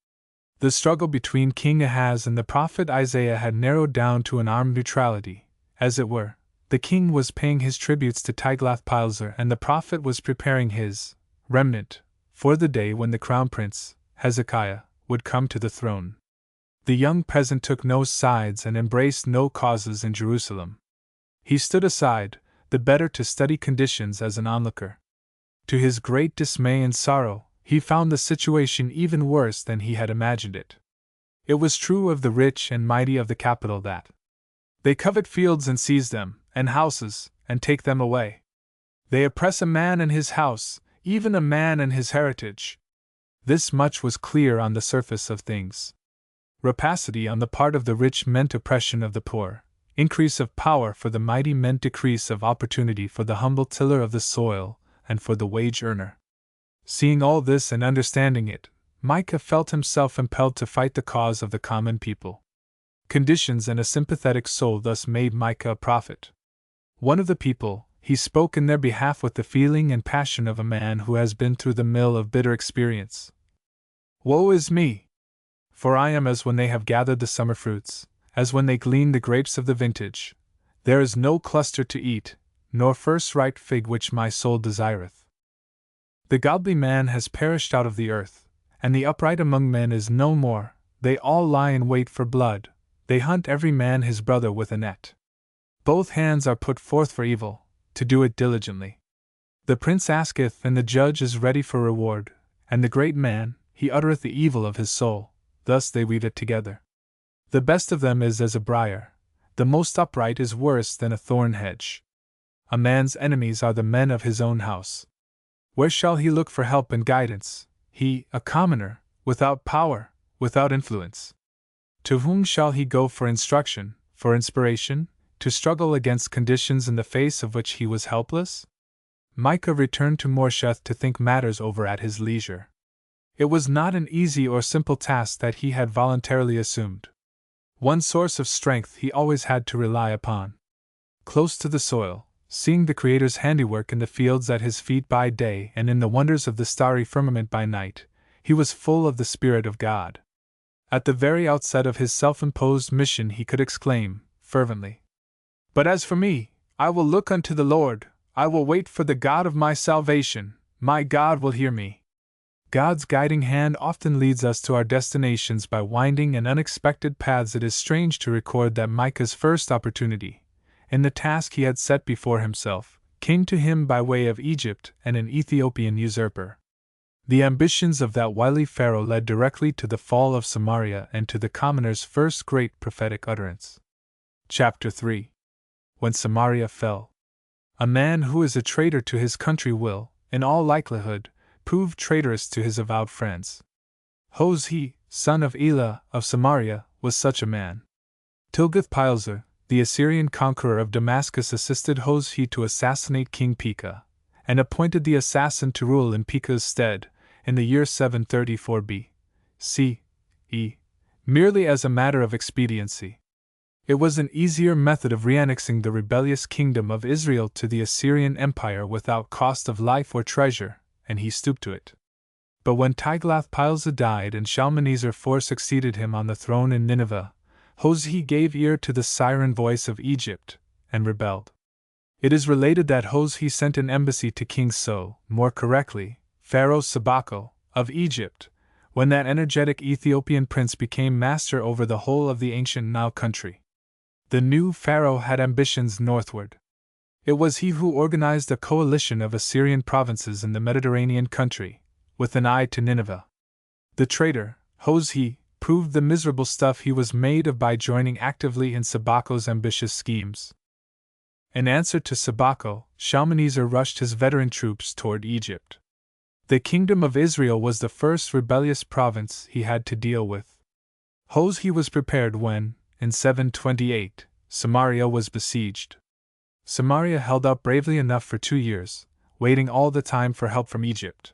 The struggle between King Ahaz and the prophet Isaiah had narrowed down to an armed neutrality, as it were. The king was paying his tributes to Tiglath-Pileser, and the prophet was preparing his remnant for the day when the crown prince, Hezekiah, would come to the throne. The young peasant took no sides and embraced no causes in Jerusalem. He stood aside, the better to study conditions as an onlooker. To his great dismay and sorrow, he found the situation even worse than he had imagined it. It was true of the rich and mighty of the capital that they covet fields and seize them, and houses, and take them away. They oppress a man and his house, even a man and his heritage. This much was clear on the surface of things. Rapacity on the part of the rich meant oppression of the poor. Increase of power for the mighty meant decrease of opportunity for the humble tiller of the soil and for the wage earner. Seeing all this and understanding it, Micah felt himself impelled to fight the cause of the common people. Conditions and a sympathetic soul thus made Micah a prophet. One of the people, he spoke in their behalf with the feeling and passion of a man who has been through the mill of bitter experience. Woe is me! For I am as when they have gathered the summer fruits, as when they glean the grapes of the vintage. There is no cluster to eat, nor first ripe fig which my soul desireth. The godly man has perished out of the earth, and the upright among men is no more. They all lie in wait for blood, they hunt every man his brother with a net. Both hands are put forth for evil, to do it diligently. The prince asketh, and the judge is ready for reward, and the great man, he uttereth the evil of his soul, thus they weave it together. The best of them is as a briar, the most upright is worse than a thorn hedge. A man's enemies are the men of his own house. Where shall he look for help and guidance, he, a commoner, without power, without influence? To whom shall he go for instruction, for inspiration, to struggle against conditions in the face of which he was helpless? Micah returned to Morsheth to think matters over at his leisure. It was not an easy or simple task that he had voluntarily assumed. One source of strength he always had to rely upon. Close to the soil, seeing the Creator's handiwork in the fields at his feet by day and in the wonders of the starry firmament by night, he was full of the Spirit of God. At the very outset of his self-imposed mission he could exclaim, fervently, "But as for me, I will look unto the Lord, I will wait for the God of my salvation, my God will hear me." God's guiding hand often leads us to our destinations by winding and unexpected paths. It is strange to record that Micah's first opportunity, in the task he had set before himself, came to him by way of Egypt and an Ethiopian usurper. The ambitions of that wily Pharaoh led directly to the fall of Samaria and to the commoner's first great prophetic utterance. Chapter 3. When Samaria fell. A man who is a traitor to his country will, in all likelihood, prove traitorous to his avowed friends. Hoshea, son of Elah of Samaria, was such a man. Tiglath-Pileser, the Assyrian conqueror of Damascus, assisted Hoshea to assassinate King Pekah, and appointed the assassin to rule in Pekah's stead, in the year 734 B.C.E., merely as a matter of expediency. It was an easier method of reannexing the rebellious kingdom of Israel to the Assyrian Empire without cost of life or treasure, and he stooped to it. But when Tiglath-Pileser died and Shalmaneser IV succeeded him on the throne in Nineveh, Hoshea gave ear to the siren voice of Egypt, and rebelled. It is related that Hoshea sent an embassy to King So, more correctly, Pharaoh Sabako, of Egypt, when that energetic Ethiopian prince became master over the whole of the ancient Nile country. The new Pharaoh had ambitions northward. It was he who organized a coalition of Assyrian provinces in the Mediterranean country, with an eye to Nineveh. The traitor, Hoshea, proved the miserable stuff he was made of by joining actively in Sabako's ambitious schemes. In answer to Sabako, Shalmaneser rushed his veteran troops toward Egypt. The kingdom of Israel was the first rebellious province he had to deal with. Hoshea was prepared when, in 728, Samaria was besieged. Samaria held up bravely enough for 2 years, waiting all the time for help from Egypt.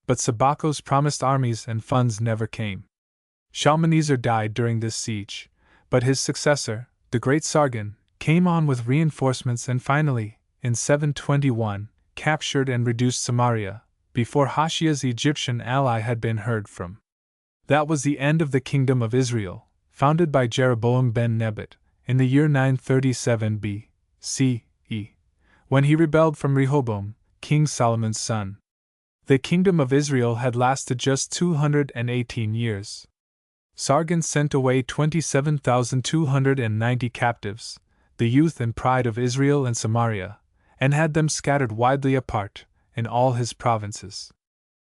but Sabaco's promised armies and funds never came. Shalmaneser died during this siege, but his successor, the great Sargon, came on with reinforcements and finally, in 721, captured and reduced Samaria, before Hoshea's Egyptian ally had been heard from. That was the end of the kingdom of Israel, founded by Jeroboam ben Nebat, in the year 937 B.C.E., when he rebelled from Rehoboam, King Solomon's son. The kingdom of Israel had lasted just 218 years. Sargon sent away 27,290 captives, the youth and pride of Israel and Samaria, and had them scattered widely apart, in all his provinces.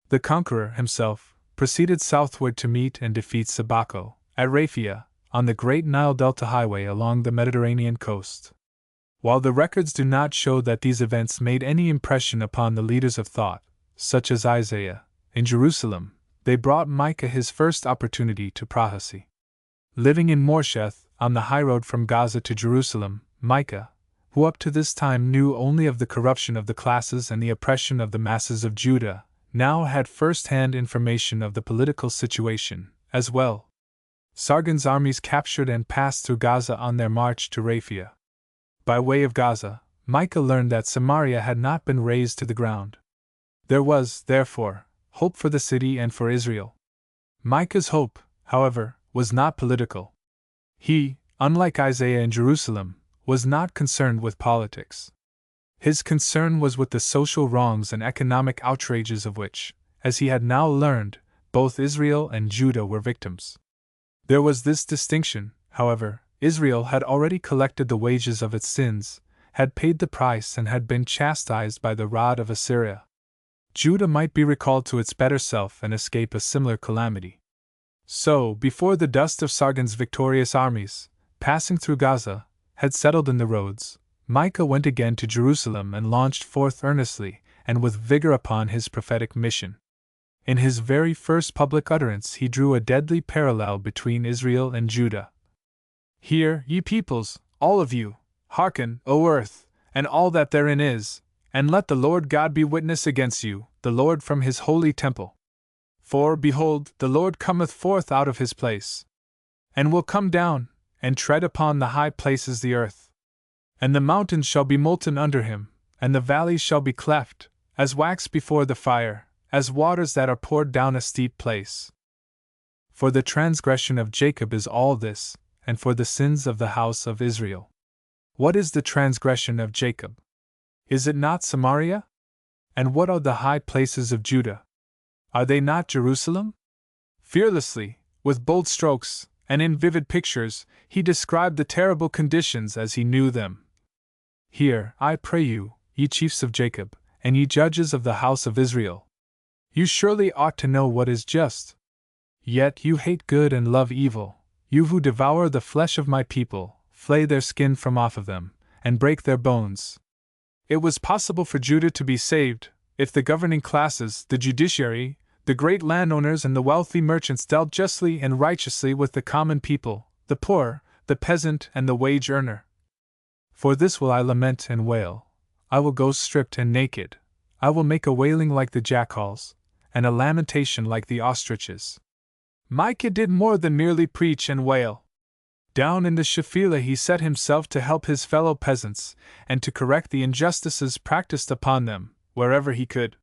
The conqueror himself proceeded southward to meet and defeat Sabaco, at Raphia, on the great Nile Delta highway along the Mediterranean coast. While the records do not show that these events made any impression upon the leaders of thought, such as Isaiah, in Jerusalem, they brought Micah his first opportunity to prophecy. Living in Morsheth, on the highroad from Gaza to Jerusalem, Micah, who up to this time knew only of the corruption of the classes and the oppression of the masses of Judah, now had first-hand information of the political situation, as well. Sargon's armies captured and passed through Gaza on their march to Raphia. By way of Gaza, Micah learned that Samaria had not been razed to the ground. There was, therefore, hope for the city and for Israel. Micah's hope, however, was not political. He, unlike Isaiah in Jerusalem, was not concerned with politics. His concern was with the social wrongs and economic outrages of which, as he had now learned, both Israel and Judah were victims. There was this distinction, however: Israel had already collected the wages of its sins, had paid the price, and had been chastised by the rod of Assyria. Judah might be recalled to its better self and escape a similar calamity. So, before the dust of Sargon's victorious armies, passing through Gaza, had settled in the roads, Micah went again to Jerusalem and launched forth earnestly and with vigor upon his prophetic mission. In his very first public utterance he drew a deadly parallel between Israel and Judah. "Hear, ye peoples, all of you, hearken, O earth, and all that therein is, and let the Lord God be witness against you, the Lord from his holy temple. For, behold, the Lord cometh forth out of his place, and will come down, and tread upon the high places the earth. And the mountains shall be molten under him, and the valleys shall be cleft, as wax before the fire, as waters that are poured down a steep place. For the transgression of Jacob is all this, and for the sins of the house of Israel." What is the transgression of Jacob? Is it not Samaria? And what are the high places of Judah? Are they not Jerusalem? Fearlessly, with bold strokes, and in vivid pictures, he described the terrible conditions as he knew them. "Hear, I pray you, ye chiefs of Jacob, and ye judges of the house of Israel. You surely ought to know what is just. Yet you hate good and love evil, you who devour the flesh of my people, flay their skin from off of them, and break their bones." It was possible for Judah to be saved, if the governing classes, the judiciary, the great landowners and the wealthy merchants dealt justly and righteously with the common people, the poor, the peasant and the wage earner. "For this will I lament and wail. I will go stripped and naked. I will make a wailing like the jackals, and a lamentation like the ostriches." Micah did more than merely preach and wail. Down in the Shephelah he set himself to help his fellow peasants, and to correct the injustices practiced upon them, wherever he could.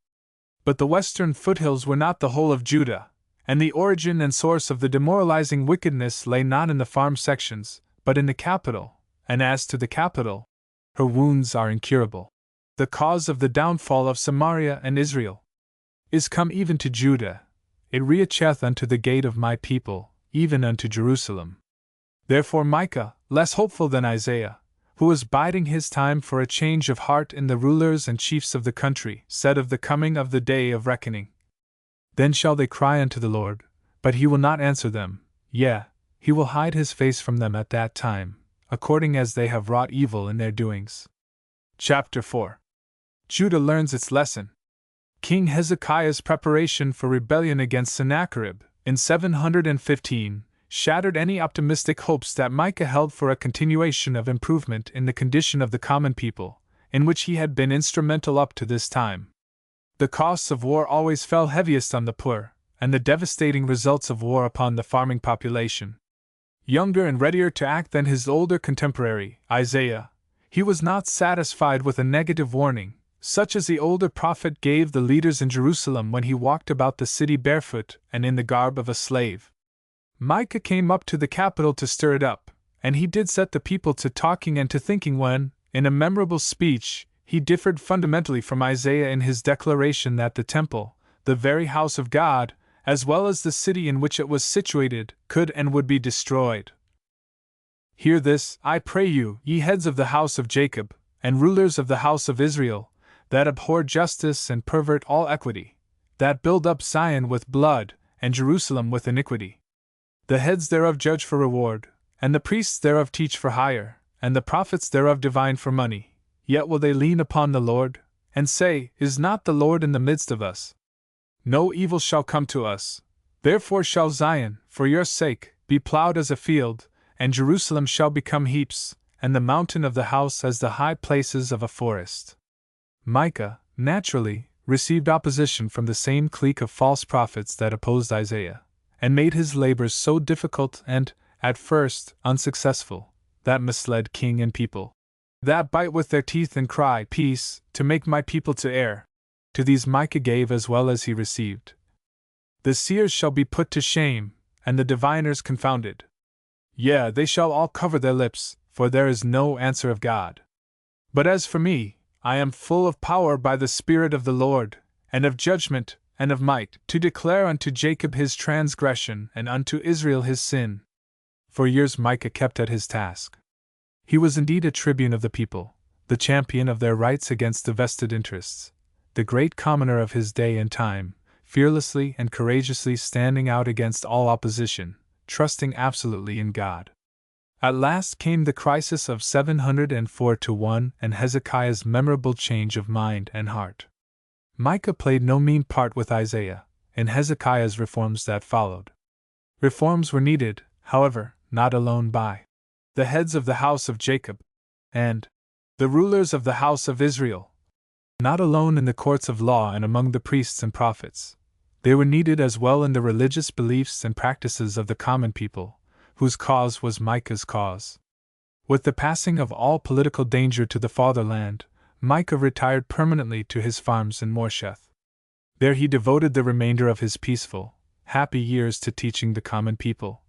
But the western foothills were not the whole of Judah, and the origin and source of the demoralizing wickedness lay not in the farm sections, but in the capital, and as to the capital, her wounds are incurable. The cause of the downfall of Samaria and Israel is come even to Judah. It reacheth unto the gate of my people, even unto Jerusalem. Therefore Micah, less hopeful than Isaiah, who was biding his time for a change of heart in the rulers and chiefs of the country, said of the coming of the day of reckoning: "Then shall they cry unto the Lord, but he will not answer them, yea, he will hide his face from them at that time, according as they have wrought evil in their doings." Chapter 4. Judah learns its lesson. King Hezekiah's preparation for rebellion against Sennacherib, in 715, shattered any optimistic hopes that Micah held for a continuation of improvement in the condition of the common people, in which he had been instrumental up to this time. The costs of war always fell heaviest on the poor, and the devastating results of war upon the farming population. Younger and readier to act than his older contemporary, Isaiah, he was not satisfied with a negative warning, such as the older prophet gave the leaders in Jerusalem when he walked about the city barefoot and in the garb of a slave. Micah came up to the capital to stir it up, and he did set the people to talking and to thinking when, in a memorable speech, he differed fundamentally from Isaiah in his declaration that the temple, the very house of God, as well as the city in which it was situated, could and would be destroyed. Hear this, I pray you, ye heads of the house of Jacob, and rulers of the house of Israel, that abhor justice and pervert all equity, that build up Zion with blood, and Jerusalem with iniquity. The heads thereof judge for reward, and the priests thereof teach for hire, and the prophets thereof divine for money. Yet will they lean upon the Lord, and say, Is not the Lord in the midst of us? No evil shall come to us. Therefore shall Zion, for your sake, be plowed as a field, and Jerusalem shall become heaps, and the mountain of the house as the high places of a forest. Micah, naturally, received opposition from the same clique of false prophets that opposed Isaiah, and made his labors so difficult and, at first, unsuccessful, that misled king and people. That bite with their teeth and cry, Peace, to make my people to err. To these Micah gave as well as he received. The seers shall be put to shame, and the diviners confounded. Yea, they shall all cover their lips, for there is no answer of God. But as for me, I am full of power by the Spirit of the Lord, and of judgment, and of might, to declare unto Jacob his transgression, and unto Israel his sin. For years Micah kept at his task. He was indeed a tribune of the people, the champion of their rights against the vested interests, the great commoner of his day and time, fearlessly and courageously standing out against all opposition, trusting absolutely in God. At last came the crisis of 704 to 1 and Hezekiah's memorable change of mind and heart. Micah played no mean part with Isaiah in Hezekiah's reforms that followed. Reforms were needed, however, not alone by the heads of the house of Jacob, and the rulers of the house of Israel. Not alone in the courts of law and among the priests and prophets. They were needed as well in the religious beliefs and practices of the common people, whose cause was Micah's cause. With the passing of all political danger to the fatherland, Micah retired permanently to his farms in Morsheth. There he devoted the remainder of his peaceful, happy years to teaching the common people.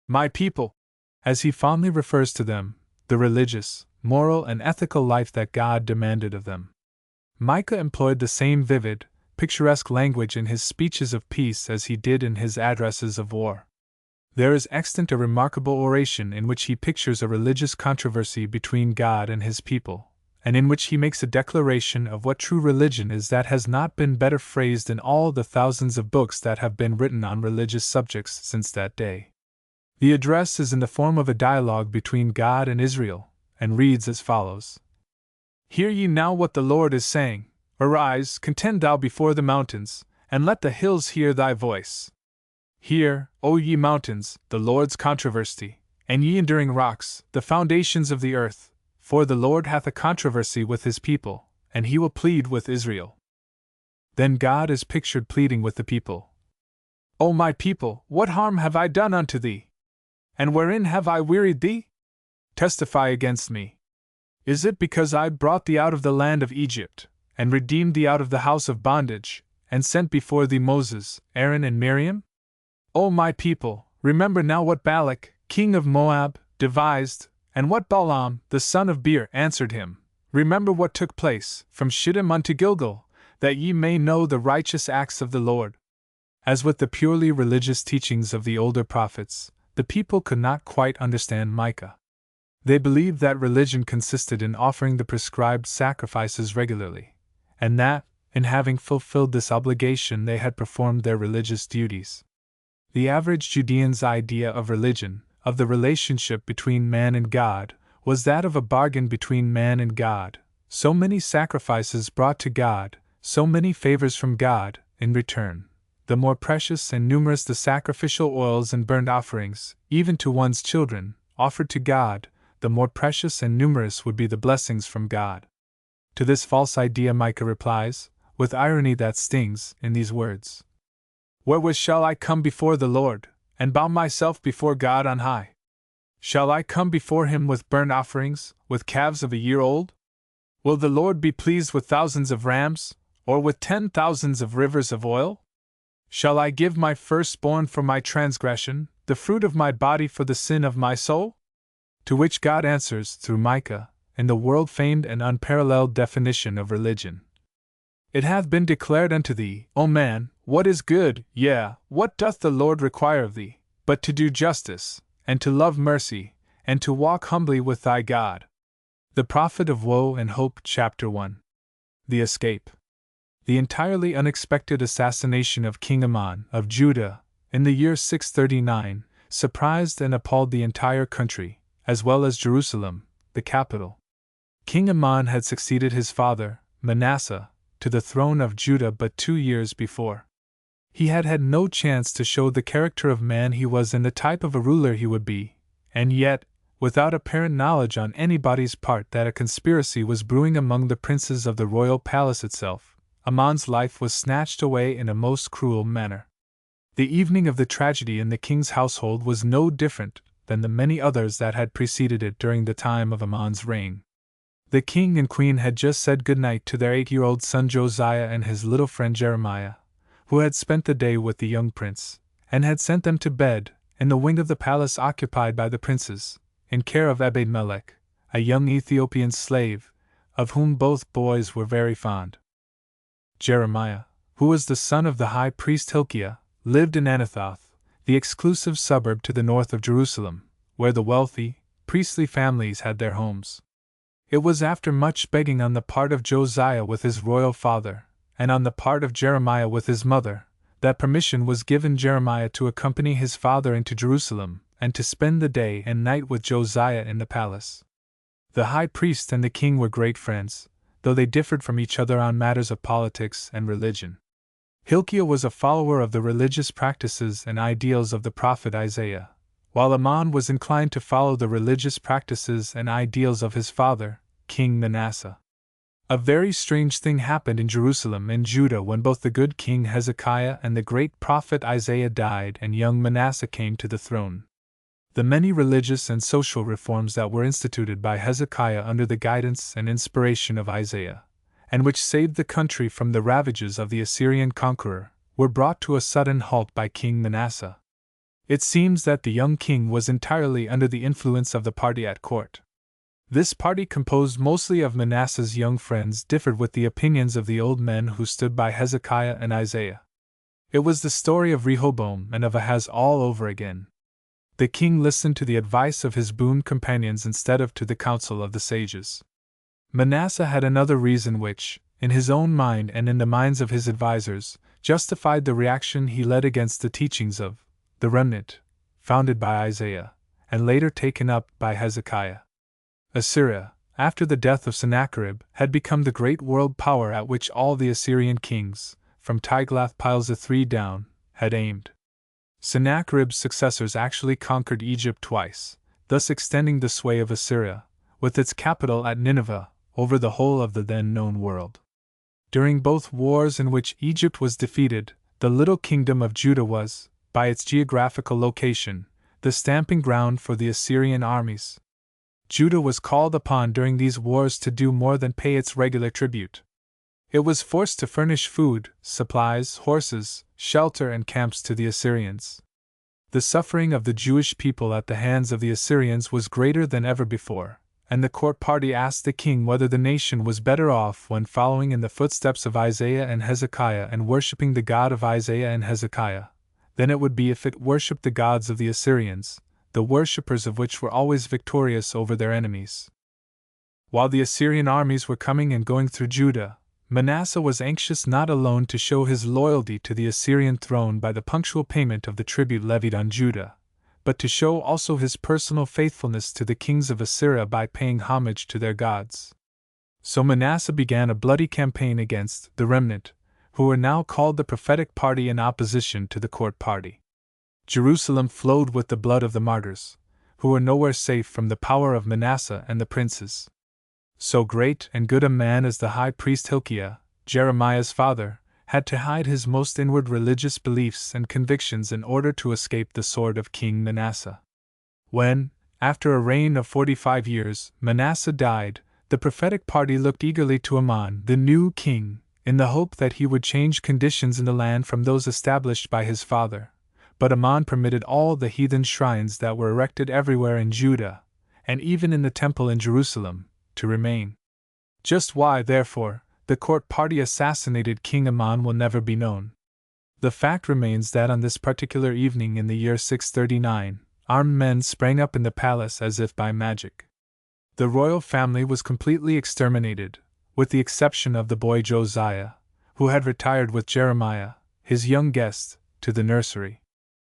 My people, as he fondly refers to them, the religious, moral, and ethical life that God demanded of them. Micah employed the same vivid, picturesque language in his speeches of peace as he did in his addresses of war. There is extant a remarkable oration in which he pictures a religious controversy between God and his people, and in which he makes a declaration of what true religion is that has not been better phrased in all the thousands of books that have been written on religious subjects since that day. The address is in the form of a dialogue between God and Israel, and reads as follows. Hear ye now what the Lord is saying. Arise, contend thou before the mountains, and let the hills hear thy voice. Hear, O ye mountains, the Lord's controversy, and ye enduring rocks, the foundations of the earth, for the Lord hath a controversy with his people, and he will plead with Israel. Then God is pictured pleading with the people. O my people, what harm have I done unto thee? And wherein have I wearied thee? Testify against me. Is it because I brought thee out of the land of Egypt, and redeemed thee out of the house of bondage, and sent before thee Moses, Aaron, and Miriam? O my people, remember now what Balak, king of Moab, devised, and what Balaam, the son of Beor, answered him. Remember what took place, from Shittim unto Gilgal, that ye may know the righteous acts of the Lord. As with the purely religious teachings of the older prophets, the people could not quite understand Micah. They believed that religion consisted in offering the prescribed sacrifices regularly, and that, in having fulfilled this obligation, they had performed their religious duties. The average Judean's idea of religion, of the relationship between man and God, was that of a bargain between man and God, so many sacrifices brought to God, so many favors from God, in return. The more precious and numerous the sacrificial oils and burnt offerings, even to one's children, offered to God, the more precious and numerous would be the blessings from God. To this false idea Micah replies, with irony that stings, in these words: "Wherewith shall I come before the Lord, and bow myself before God on high? Shall I come before him with burnt offerings, with calves of a year old? Will the Lord be pleased with thousands of rams, or with 10,000s of rivers of oil? Shall I give my firstborn for my transgression, the fruit of my body for the sin of my soul?" To which God answers, through Micah, in the world-famed and unparalleled definition of religion: "It hath been declared unto thee, O man, what is good, yea, what doth the Lord require of thee, but to do justice, and to love mercy, and to walk humbly with thy God." The Prophet of Woe and Hope, Chapter 1. The Escape. The entirely unexpected assassination of King Amon of Judah, in the year 639, surprised and appalled the entire country, as well as Jerusalem, the capital. King Amon had succeeded his father, Manasseh, to the throne of Judah but 2 years before. He had had no chance to show the character of man he was and the type of a ruler he would be, and yet, without apparent knowledge on anybody's part that a conspiracy was brewing among the princes of the royal palace itself, Amon's life was snatched away in a most cruel manner. The evening of the tragedy in the king's household was no different than the many others that had preceded it during the time of Amon's reign. The king and queen had just said good night to their 8-year-old son Josiah and his little friend Jeremiah, who had spent the day with the young prince, and had sent them to bed in the wing of the palace occupied by the princes, in care of Ebed-melech, a young Ethiopian slave, of whom both boys were very fond. Jeremiah, who was the son of the high priest Hilkiah, lived in Anathoth, the exclusive suburb to the north of Jerusalem, where the wealthy, priestly families had their homes. It was after much begging on the part of Josiah with his royal father, and on the part of Jeremiah with his mother, that permission was given Jeremiah to accompany his father into Jerusalem, and to spend the day and night with Josiah in the palace. The high priest and the king were great friends, though they differed from each other on matters of politics and religion. Hilkiah was a follower of the religious practices and ideals of the prophet Isaiah, while Amon was inclined to follow the religious practices and ideals of his father, King Manasseh. A very strange thing happened in Jerusalem and Judah when both the good King Hezekiah and the great prophet Isaiah died and young Manasseh came to the throne. The many religious and social reforms that were instituted by Hezekiah under the guidance and inspiration of Isaiah, and which saved the country from the ravages of the Assyrian conqueror, were brought to a sudden halt by King Manasseh. It seems that the young king was entirely under the influence of the party at court. This party, composed mostly of Manasseh's young friends, differed with the opinions of the old men who stood by Hezekiah and Isaiah. It was the story of Rehoboam and of Ahaz all over again. The king listened to the advice of his boon companions instead of to the counsel of the sages. Manasseh had another reason which, in his own mind and in the minds of his advisers, justified the reaction he led against the teachings of the remnant, founded by Isaiah, and later taken up by Hezekiah. Assyria, after the death of Sennacherib, had become the great world power at which all the Assyrian kings, from Tiglath-Pileser III down, had aimed. Sennacherib's successors actually conquered Egypt twice, thus extending the sway of Assyria, with its capital at Nineveh, over the whole of the then known world. During both wars in which Egypt was defeated, the little kingdom of Judah was, by its geographical location, the stamping ground for the Assyrian armies. Judah was called upon during these wars to do more than pay its regular tribute. It was forced to furnish food, supplies, horses, shelter, and camps to the Assyrians. The suffering of the Jewish people at the hands of the Assyrians was greater than ever before, and the court party asked the king whether the nation was better off when following in the footsteps of Isaiah and Hezekiah and worshipping the God of Isaiah and Hezekiah, than it would be if it worshipped the gods of the Assyrians, the worshippers of which were always victorious over their enemies. While the Assyrian armies were coming and going through Judah, Manasseh was anxious not alone to show his loyalty to the Assyrian throne by the punctual payment of the tribute levied on Judah, but to show also his personal faithfulness to the kings of Assyria by paying homage to their gods. So Manasseh began a bloody campaign against the remnant, who were now called the prophetic party in opposition to the court party. Jerusalem flowed with the blood of the martyrs, who were nowhere safe from the power of Manasseh and the princes. So great and good a man as the high priest Hilkiah, Jeremiah's father, had to hide his most inward religious beliefs and convictions in order to escape the sword of King Manasseh. When, after a reign of 45 years, Manasseh died, the prophetic party looked eagerly to Amon, the new king, in the hope that he would change conditions in the land from those established by his father. But Amon permitted all the heathen shrines that were erected everywhere in Judah, and even in the temple in Jerusalem, to remain. Just why, therefore, the court party assassinated King Amon will never be known. The fact remains that on this particular evening in the year 639, armed men sprang up in the palace as if by magic. The royal family was completely exterminated, with the exception of the boy Josiah, who had retired with Jeremiah, his young guest, to the nursery.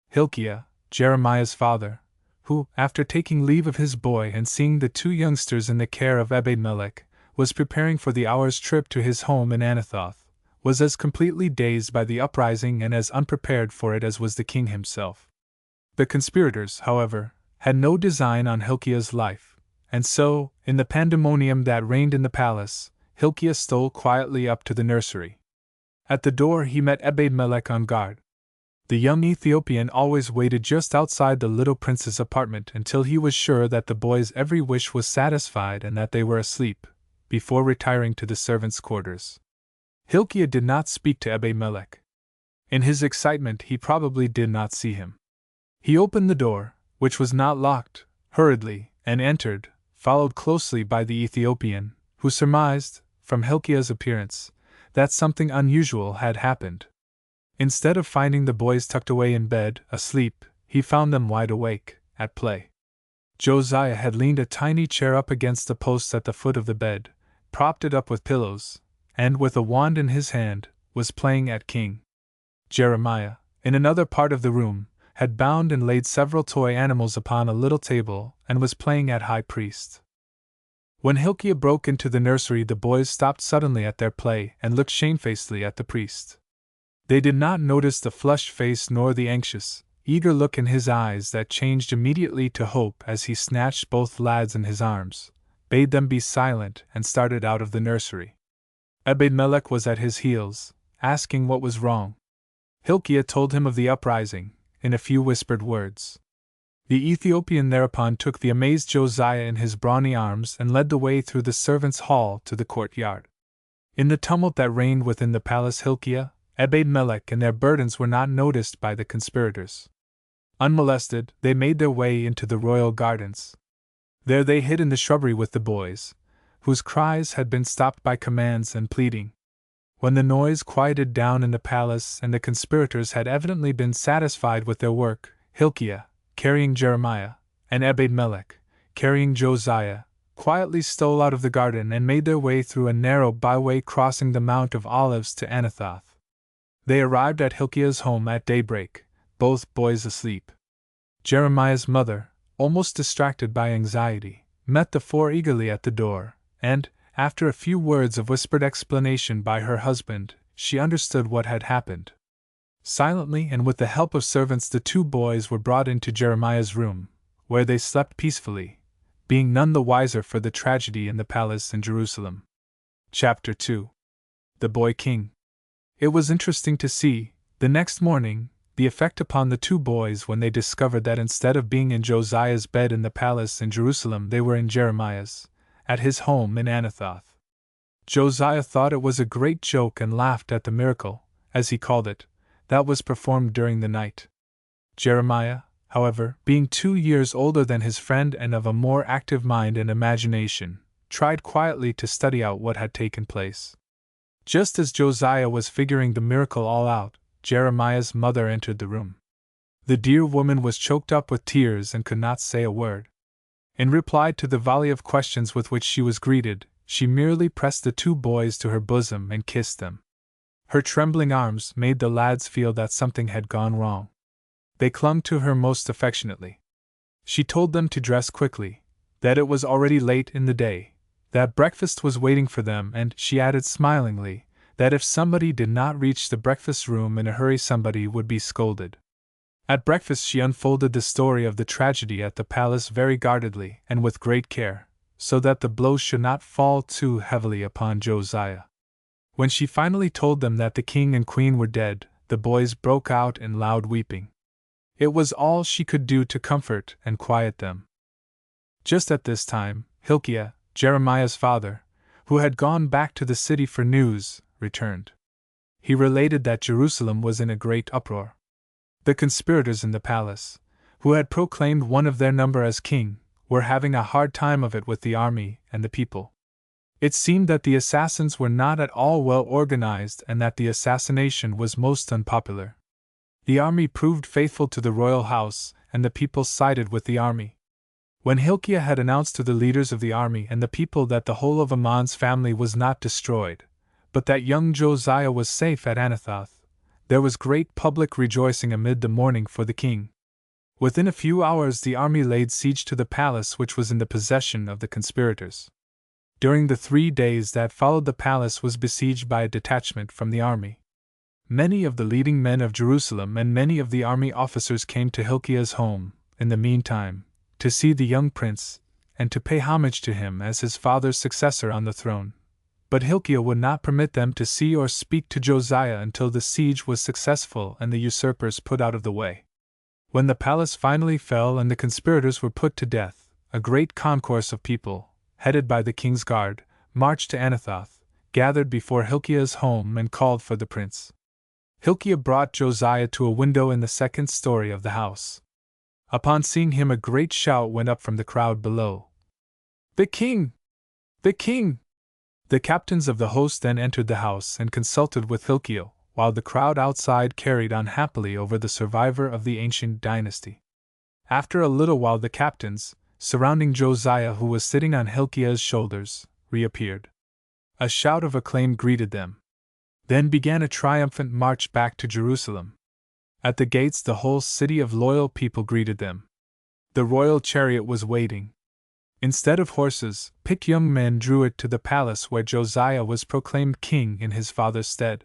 Hilkiah, Jeremiah's father, who, after taking leave of his boy and seeing the two youngsters in the care of Ebed-Melech, was preparing for the hour's trip to his home in Anathoth, was as completely dazed by the uprising and as unprepared for it as was the king himself. The conspirators, however, had no design on Hilkiah's life, and so, in the pandemonium that reigned in the palace, Hilkiah stole quietly up to the nursery. At the door he met Ebed-Melech on guard. The young Ethiopian always waited just outside the little prince's apartment until he was sure that the boy's every wish was satisfied and that they were asleep, before retiring to the servants' quarters. Hilkiah did not speak to Ebed-Melech. In his excitement he probably did not see him. He opened the door, which was not locked, hurriedly, and entered, followed closely by the Ethiopian, who surmised, from Hilkiah's appearance, that something unusual had happened. Instead of finding the boys tucked away in bed, asleep, he found them wide awake, at play. Josiah had leaned a tiny chair up against the post at the foot of the bed, propped it up with pillows, and, with a wand in his hand, was playing at king. Jeremiah, in another part of the room, had bound and laid several toy animals upon a little table, and was playing at high priest. When Hilkiah broke into the nursery, the boys stopped suddenly at their play and looked shamefacedly at the priest. They did not notice the flushed face nor the anxious, eager look in his eyes that changed immediately to hope as he snatched both lads in his arms, bade them be silent, and started out of the nursery. Ebed-Melech was at his heels, asking what was wrong. Hilkiah told him of the uprising, in a few whispered words. The Ethiopian thereupon took the amazed Josiah in his brawny arms and led the way through the servants' hall to the courtyard. In the tumult that reigned within the palace, Hilkiah, Ebed-Melech, and their burdens were not noticed by the conspirators. Unmolested, they made their way into the royal gardens. There they hid in the shrubbery with the boys, whose cries had been stopped by commands and pleading. When the noise quieted down in the palace and the conspirators had evidently been satisfied with their work, Hilkiah, carrying Jeremiah, and Ebed-Melech, carrying Josiah, quietly stole out of the garden and made their way through a narrow byway crossing the Mount of Olives to Anathoth. They arrived at Hilkiah's home at daybreak, both boys asleep. Jeremiah's mother, almost distracted by anxiety, met the four eagerly at the door, and, after a few words of whispered explanation by her husband, she understood what had happened. Silently and with the help of servants, the two boys were brought into Jeremiah's room, where they slept peacefully, being none the wiser for the tragedy in the palace in Jerusalem. Chapter 2. The Boy King. It was interesting to see, the next morning, the effect upon the two boys when they discovered that instead of being in Josiah's bed in the palace in Jerusalem, they were in Jeremiah's, at his home in Anathoth. Josiah thought it was a great joke and laughed at the miracle, as he called it, that was performed during the night. Jeremiah, however, being 2 years older than his friend and of a more active mind and imagination, tried quietly to study out what had taken place. Just as Josiah was figuring the miracle all out, Jeremiah's mother entered the room. The dear woman was choked up with tears and could not say a word. In reply to the volley of questions with which she was greeted, she merely pressed the two boys to her bosom and kissed them. Her trembling arms made the lads feel that something had gone wrong. They clung to her most affectionately. She told them to dress quickly, that it was already late in the day, that breakfast was waiting for them, and she added smilingly that if somebody did not reach the breakfast room in a hurry, somebody would be scolded. At breakfast she unfolded the story of the tragedy at the palace very guardedly and with great care, so that the blow should not fall too heavily upon Josiah. When she finally told them that the king and queen were dead, the boys broke out in loud weeping. It was all she could do to comfort and quiet them. Just at this time, Hilkiah, Jeremiah's father, who had gone back to the city for news, returned. He related that Jerusalem was in a great uproar. The conspirators in the palace, who had proclaimed one of their number as king, were having a hard time of it with the army and the people. It seemed that the assassins were not at all well organized and that the assassination was most unpopular. The army proved faithful to the royal house, and the people sided with the army. When Hilkiah had announced to the leaders of the army and the people that the whole of Amon's family was not destroyed, but that young Josiah was safe at Anathoth, there was great public rejoicing amid the mourning for the king. Within a few hours the army laid siege to the palace which was in the possession of the conspirators. During the 3 days that followed, the palace was besieged by a detachment from the army. Many of the leading men of Jerusalem and many of the army officers came to Hilkiah's home, in the meantime, to see the young prince, and to pay homage to him as his father's successor on the throne. But Hilkiah would not permit them to see or speak to Josiah until the siege was successful and the usurpers put out of the way. When the palace finally fell and the conspirators were put to death, a great concourse of people, headed by the king's guard, marched to Anathoth, gathered before Hilkiah's home and called for the prince. Hilkiah brought Josiah to a window in the second story of the house. Upon seeing him, a great shout went up from the crowd below. "The king! The king!" The captains of the host then entered the house and consulted with Hilkiah, while the crowd outside carried on happily over the survivor of the ancient dynasty. After a little while the captains, surrounding Josiah who was sitting on Hilkiah's shoulders, reappeared. A shout of acclaim greeted them. Then began a triumphant march back to Jerusalem. At the gates the whole city of loyal people greeted them. The royal chariot was waiting. Instead of horses, picked young men drew it to the palace where Josiah was proclaimed king in his father's stead.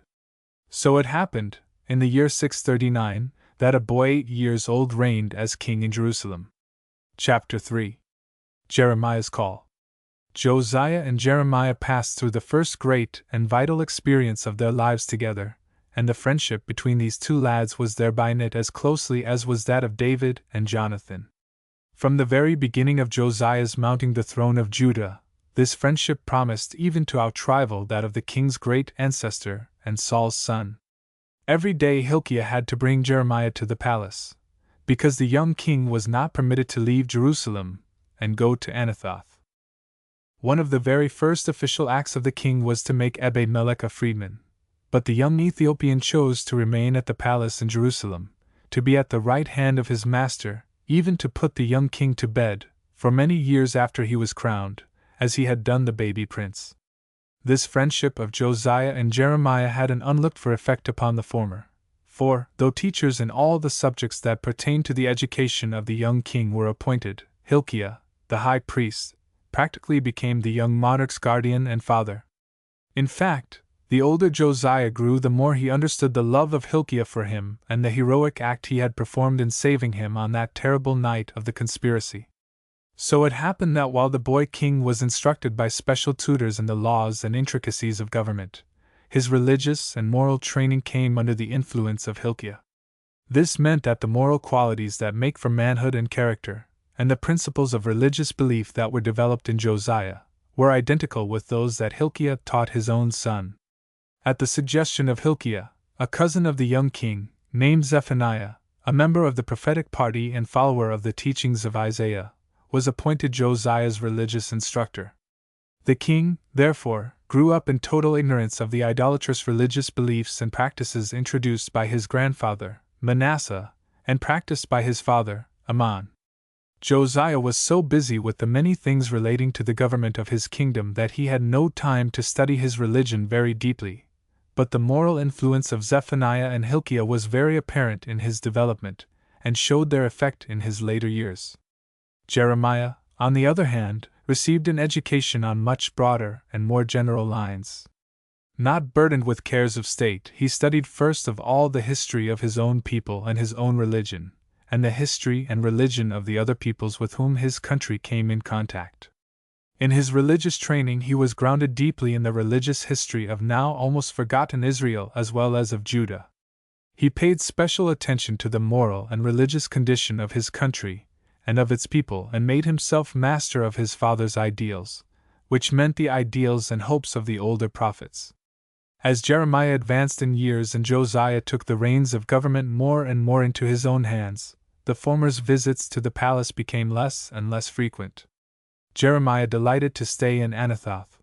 So it happened, in the year 639, that a boy 8 years old reigned as king in Jerusalem. Chapter 3. Jeremiah's Call. Josiah and Jeremiah passed through the first great and vital experience of their lives together, and the friendship between these two lads was thereby knit as closely as was that of David and Jonathan. From the very beginning of Josiah's mounting the throne of Judah, this friendship promised even to outrival that of the king's great ancestor and Saul's son. Every day Hilkiah had to bring Jeremiah to the palace, because the young king was not permitted to leave Jerusalem and go to Anathoth. One of the very first official acts of the king was to make Ebed-Melech a freedman, but the young Ethiopian chose to remain at the palace in Jerusalem, to be at the right hand of his master, even to put the young king to bed, for many years after he was crowned, as he had done the baby prince. This friendship of Josiah and Jeremiah had an unlooked-for effect upon the former, for, though teachers in all the subjects that pertained to the education of the young king were appointed, Hilkiah, the high priest, practically became the young monarch's guardian and father. In fact, the older Josiah grew, the more he understood the love of Hilkiah for him and the heroic act he had performed in saving him on that terrible night of the conspiracy. So it happened that while the boy king was instructed by special tutors in the laws and intricacies of government, his religious and moral training came under the influence of Hilkiah. This meant that the moral qualities that make for manhood and character, and the principles of religious belief that were developed in Josiah, were identical with those that Hilkiah taught his own son. At the suggestion of Hilkiah, a cousin of the young king, named Zephaniah, a member of the prophetic party and follower of the teachings of Isaiah, was appointed Josiah's religious instructor. The king, therefore, grew up in total ignorance of the idolatrous religious beliefs and practices introduced by his grandfather, Manasseh, and practiced by his father, Amon. Josiah was so busy with the many things relating to the government of his kingdom that he had no time to study his religion very deeply, but the moral influence of Zephaniah and Hilkiah was very apparent in his development, and showed their effect in his later years. Jeremiah, on the other hand, received an education on much broader and more general lines. Not burdened with cares of state, he studied first of all the history of his own people and his own religion, and the history and religion of the other peoples with whom his country came in contact. In his religious training, he was grounded deeply in the religious history of now almost forgotten Israel as well as of Judah. He paid special attention to the moral and religious condition of his country and of its people, and made himself master of his father's ideals, which meant the ideals and hopes of the older prophets. As Jeremiah advanced in years and Josiah took the reins of government more and more into his own hands, the former's visits to the palace became less and less frequent. Jeremiah delighted to stay in Anathoth.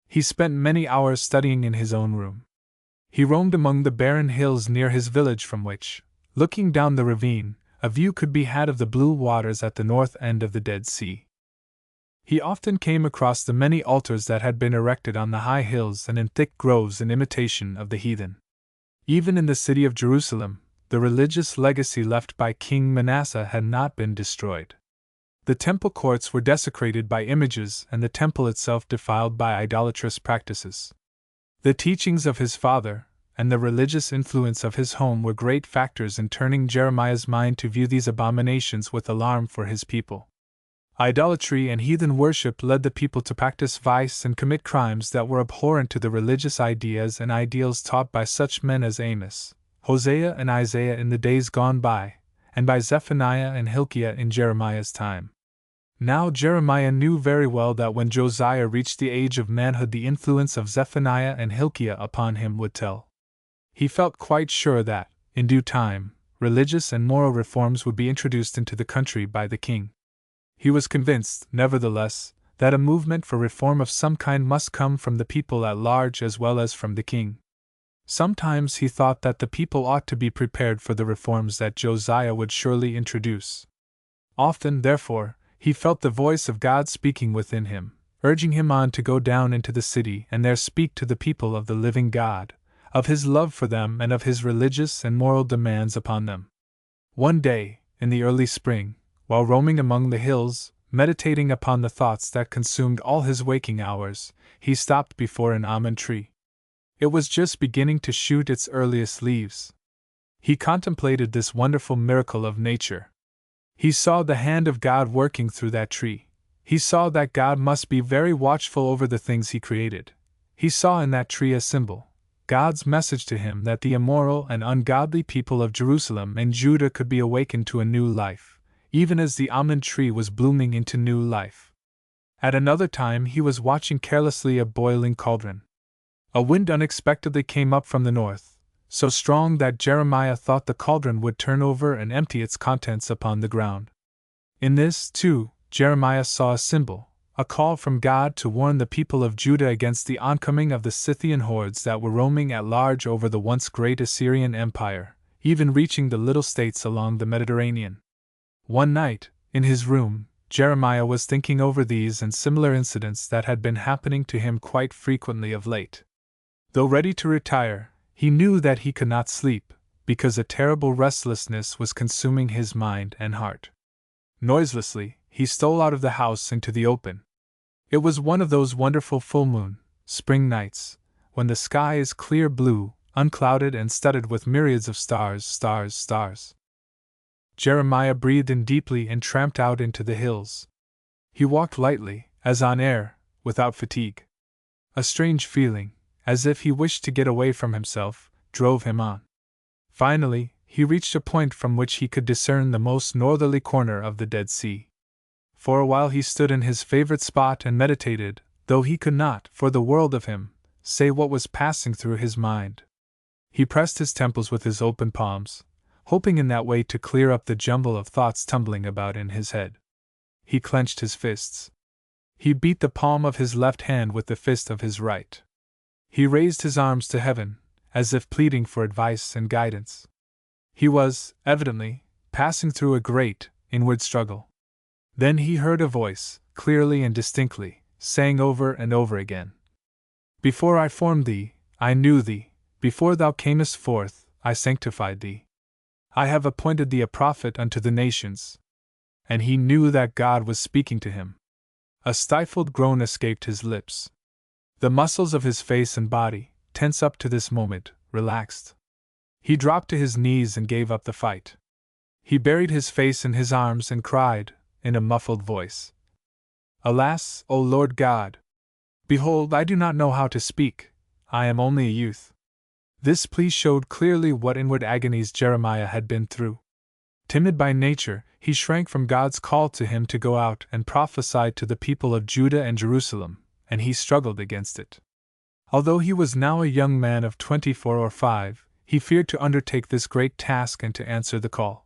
He spent many hours studying in his own room. He roamed among the barren hills near his village, from which, looking down the ravine, a view could be had of the blue waters at the north end of the Dead Sea. He often came across the many altars that had been erected on the high hills and in thick groves in imitation of the heathen. Even in the city of Jerusalem, the religious legacy left by King Manasseh had not been destroyed. The temple courts were desecrated by images and the temple itself defiled by idolatrous practices. The teachings of his father and the religious influence of his home were great factors in turning Jeremiah's mind to view these abominations with alarm for his people. Idolatry and heathen worship led the people to practice vice and commit crimes that were abhorrent to the religious ideas and ideals taught by such men as Amos, Hosea, and Isaiah in the days gone by, and by Zephaniah and Hilkiah in Jeremiah's time. Now Jeremiah knew very well that when Josiah reached the age of manhood, the influence of Zephaniah and Hilkiah upon him would tell. He felt quite sure that, in due time, religious and moral reforms would be introduced into the country by the king. He was convinced, nevertheless, that a movement for reform of some kind must come from the people at large as well as from the king. Sometimes he thought that the people ought to be prepared for the reforms that Josiah would surely introduce. Often, therefore, he felt the voice of God speaking within him, urging him on to go down into the city and there speak to the people of the living God, of his love for them and of his religious and moral demands upon them. One day, in the early spring, while roaming among the hills, meditating upon the thoughts that consumed all his waking hours, he stopped before an almond tree. It was just beginning to shoot its earliest leaves. He contemplated this wonderful miracle of nature. He saw the hand of God working through that tree. He saw that God must be very watchful over the things he created. He saw in that tree a symbol, God's message to him that the immoral and ungodly people of Jerusalem and Judah could be awakened to a new life, even as the almond tree was blooming into new life. At another time he was watching carelessly a boiling cauldron. A wind unexpectedly came up from the north, so strong that Jeremiah thought the cauldron would turn over and empty its contents upon the ground. In this, too, Jeremiah saw a symbol, a call from God to warn the people of Judah against the oncoming of the Scythian hordes that were roaming at large over the once great Assyrian Empire, even reaching the little states along the Mediterranean. One night, in his room, Jeremiah was thinking over these and similar incidents that had been happening to him quite frequently of late. Though ready to retire, he knew that he could not sleep, because a terrible restlessness was consuming his mind and heart. Noiselessly, he stole out of the house into the open. It was one of those wonderful full-moon, spring nights, when the sky is clear blue, unclouded and studded with myriads of stars. Jeremiah breathed in deeply and tramped out into the hills. He walked lightly, as on air, without fatigue. A strange feeling, as if he wished to get away from himself, drove him on. Finally, he reached a point from which he could discern the most northerly corner of the Dead Sea. For a while he stood in his favorite spot and meditated, though he could not, for the world of him, say what was passing through his mind. He pressed his temples with his open palms, hoping in that way to clear up the jumble of thoughts tumbling about in his head. He clenched his fists. He beat the palm of his left hand with the fist of his right. He raised his arms to heaven, as if pleading for advice and guidance. He was, evidently, passing through a great, inward struggle. Then he heard a voice, clearly and distinctly, saying over and over again, "Before I formed thee, I knew thee, before thou camest forth, I sanctified thee. I have appointed thee a prophet unto the nations." And he knew that God was speaking to him. A stifled groan escaped his lips. The muscles of his face and body, tense up to this moment, relaxed. He dropped to his knees and gave up the fight. He buried his face in his arms and cried, in a muffled voice, Alas, O Lord God! Behold, I do not know how to speak, I am only a youth. This plea showed clearly what inward agonies Jeremiah had been through. Timid by nature, he shrank from God's call to him to go out and prophesy to the people of Judah and Jerusalem, and he struggled against it. Although he was now a young man of 24 or 5, he feared to undertake this great task and to answer the call.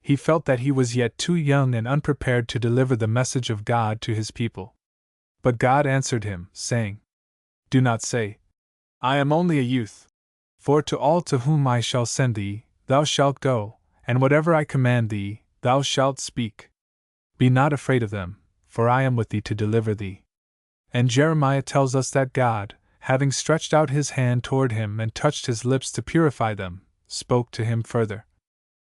He felt that he was yet too young and unprepared to deliver the message of God to his people. But God answered him, saying, Do not say, I am only a youth. For to all to whom I shall send thee, thou shalt go, and whatever I command thee, thou shalt speak. Be not afraid of them, for I am with thee to deliver thee. And Jeremiah tells us that God, having stretched out his hand toward him and touched his lips to purify them, spoke to him further.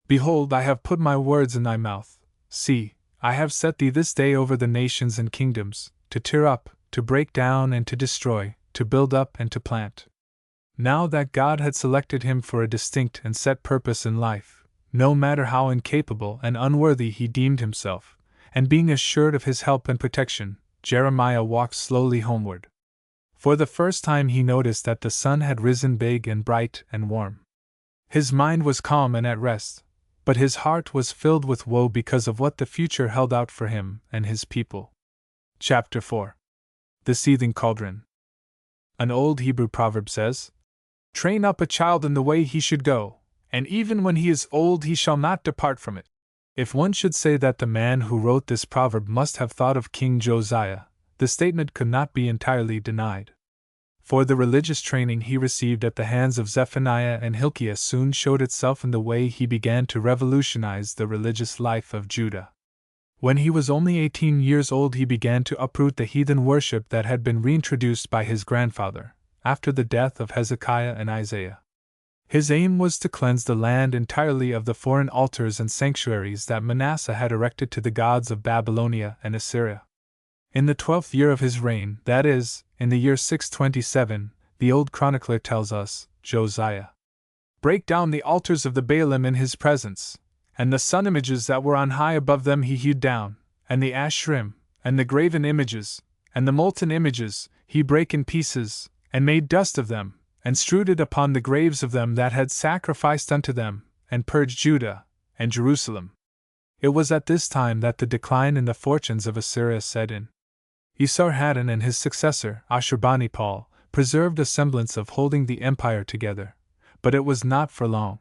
Behold, I have put my words in thy mouth. See, I have set thee this day over the nations and kingdoms, to tear up, to break down and to destroy, to build up and to plant. Now that God had selected him for a distinct and set purpose in life, no matter how incapable and unworthy he deemed himself, and being assured of his help and protection, Jeremiah walked slowly homeward. For the first time he noticed that the sun had risen big and bright and warm. His mind was calm and at rest, but his heart was filled with woe because of what the future held out for him and his people. Chapter 4. The Seething Cauldron. An old Hebrew proverb says, Train up a child in the way he should go, and even when he is old he shall not depart from it. If one should say that the man who wrote this proverb must have thought of King Josiah, the statement could not be entirely denied. For the religious training he received at the hands of Zephaniah and Hilkiah soon showed itself in the way he began to revolutionize the religious life of Judah. When he was only 18 years old he began to uproot the heathen worship that had been reintroduced by his grandfather, after the death of Hezekiah and Isaiah. His aim was to cleanse the land entirely of the foreign altars and sanctuaries that Manasseh had erected to the gods of Babylonia and Assyria. In the 12th year of his reign, that is, in the year 627, the old chronicler tells us, Josiah brake down the altars of the Baalim in his presence, and the sun images that were on high above them he hewed down, and the Asherim, and the graven images, and the molten images, he brake in pieces, and made dust of them, and strewed it upon the graves of them that had sacrificed unto them, and purged Judah and Jerusalem. It was at this time that the decline in the fortunes of Assyria set in. Esarhaddon and his successor, Ashurbanipal, preserved a semblance of holding the empire together, but it was not for long.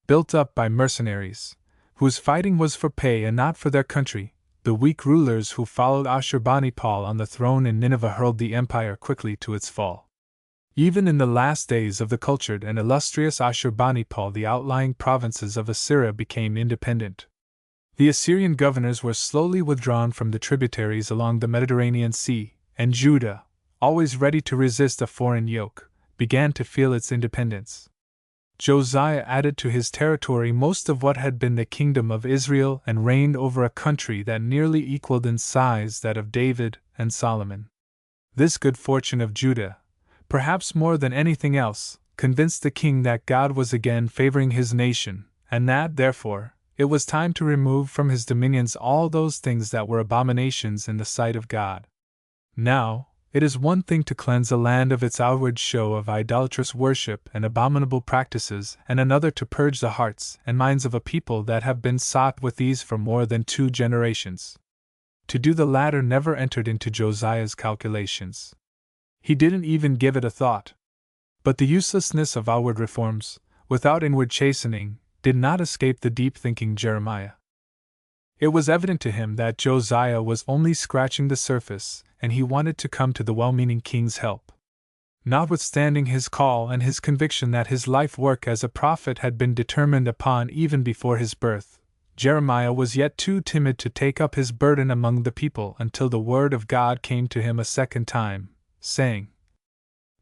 Built up by mercenaries, whose fighting was for pay and not for their country, the weak rulers who followed Ashurbanipal on the throne in Nineveh hurled the empire quickly to its fall. Even in the last days of the cultured and illustrious Ashurbanipal, the outlying provinces of Assyria became independent. The Assyrian governors were slowly withdrawn from the tributaries along the Mediterranean Sea, and Judah, always ready to resist a foreign yoke, began to feel its independence. Josiah added to his territory most of what had been the kingdom of Israel and reigned over a country that nearly equaled in size that of David and Solomon. This good fortune of Judah, perhaps more than anything else, convinced the king that God was again favoring his nation, and that, therefore, it was time to remove from his dominions all those things that were abominations in the sight of God. Now, it is one thing to cleanse a land of its outward show of idolatrous worship and abominable practices, and another to purge the hearts and minds of a people that have been sought with these for more than 2 generations. To do the latter never entered into Josiah's calculations. He didn't even give it a thought. But the uselessness of outward reforms, without inward chastening, did not escape the deep-thinking Jeremiah. It was evident to him that Josiah was only scratching the surface, and he wanted to come to the well-meaning king's help. Notwithstanding his call and his conviction that his life work as a prophet had been determined upon even before his birth, Jeremiah was yet too timid to take up his burden among the people until the word of God came to him a second time, saying,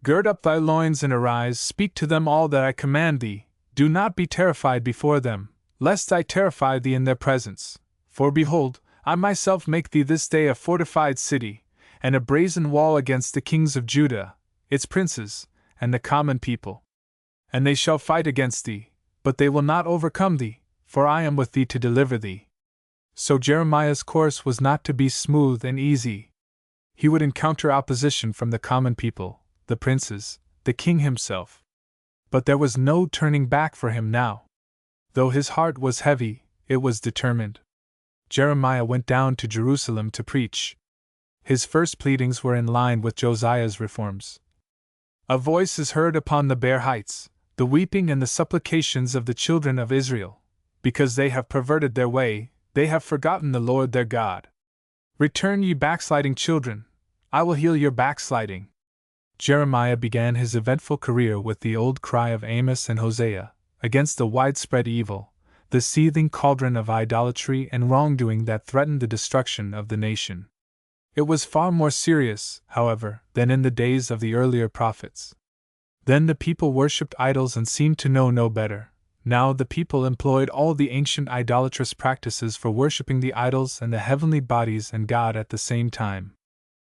Gird up thy loins and arise, speak to them all that I command thee. Do not be terrified before them, lest I terrify thee in their presence. For behold, I myself make thee this day a fortified city, and a brazen wall against the kings of Judah, its princes, and the common people. And they shall fight against thee, but they will not overcome thee, for I am with thee to deliver thee. So Jeremiah's course was not to be smooth and easy. He would encounter opposition from the common people, the princes, the king himself. But there was no turning back for him now. Though his heart was heavy, it was determined. Jeremiah went down to Jerusalem to preach. His first pleadings were in line with Josiah's reforms. A voice is heard upon the bare heights, the weeping and the supplications of the children of Israel. Because they have perverted their way, they have forgotten the Lord their God. Return, ye backsliding children, I will heal your backsliding. Jeremiah began his eventful career with the old cry of Amos and Hosea, against the widespread evil, the seething cauldron of idolatry and wrongdoing that threatened the destruction of the nation. It was far more serious, however, than in the days of the earlier prophets. Then the people worshipped idols and seemed to know no better. Now the people employed all the ancient idolatrous practices for worshipping the idols and the heavenly bodies and God at the same time.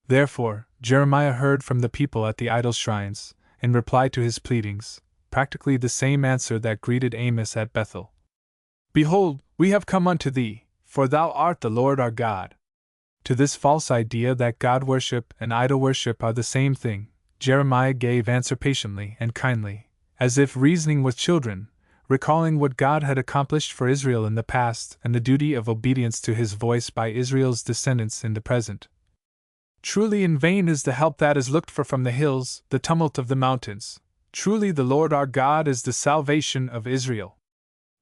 Therefore, Jeremiah heard from the people at the idol shrines, in reply to his pleadings, practically the same answer that greeted Amos at Bethel. Behold, we have come unto thee, for thou art the Lord our God. To this false idea that God worship and idol worship are the same thing, Jeremiah gave answer patiently and kindly, as if reasoning with children, recalling what God had accomplished for Israel in the past and the duty of obedience to his voice by Israel's descendants in the present. Truly in vain is the help that is looked for from the hills, the tumult of the mountains. Truly the Lord our God is the salvation of Israel.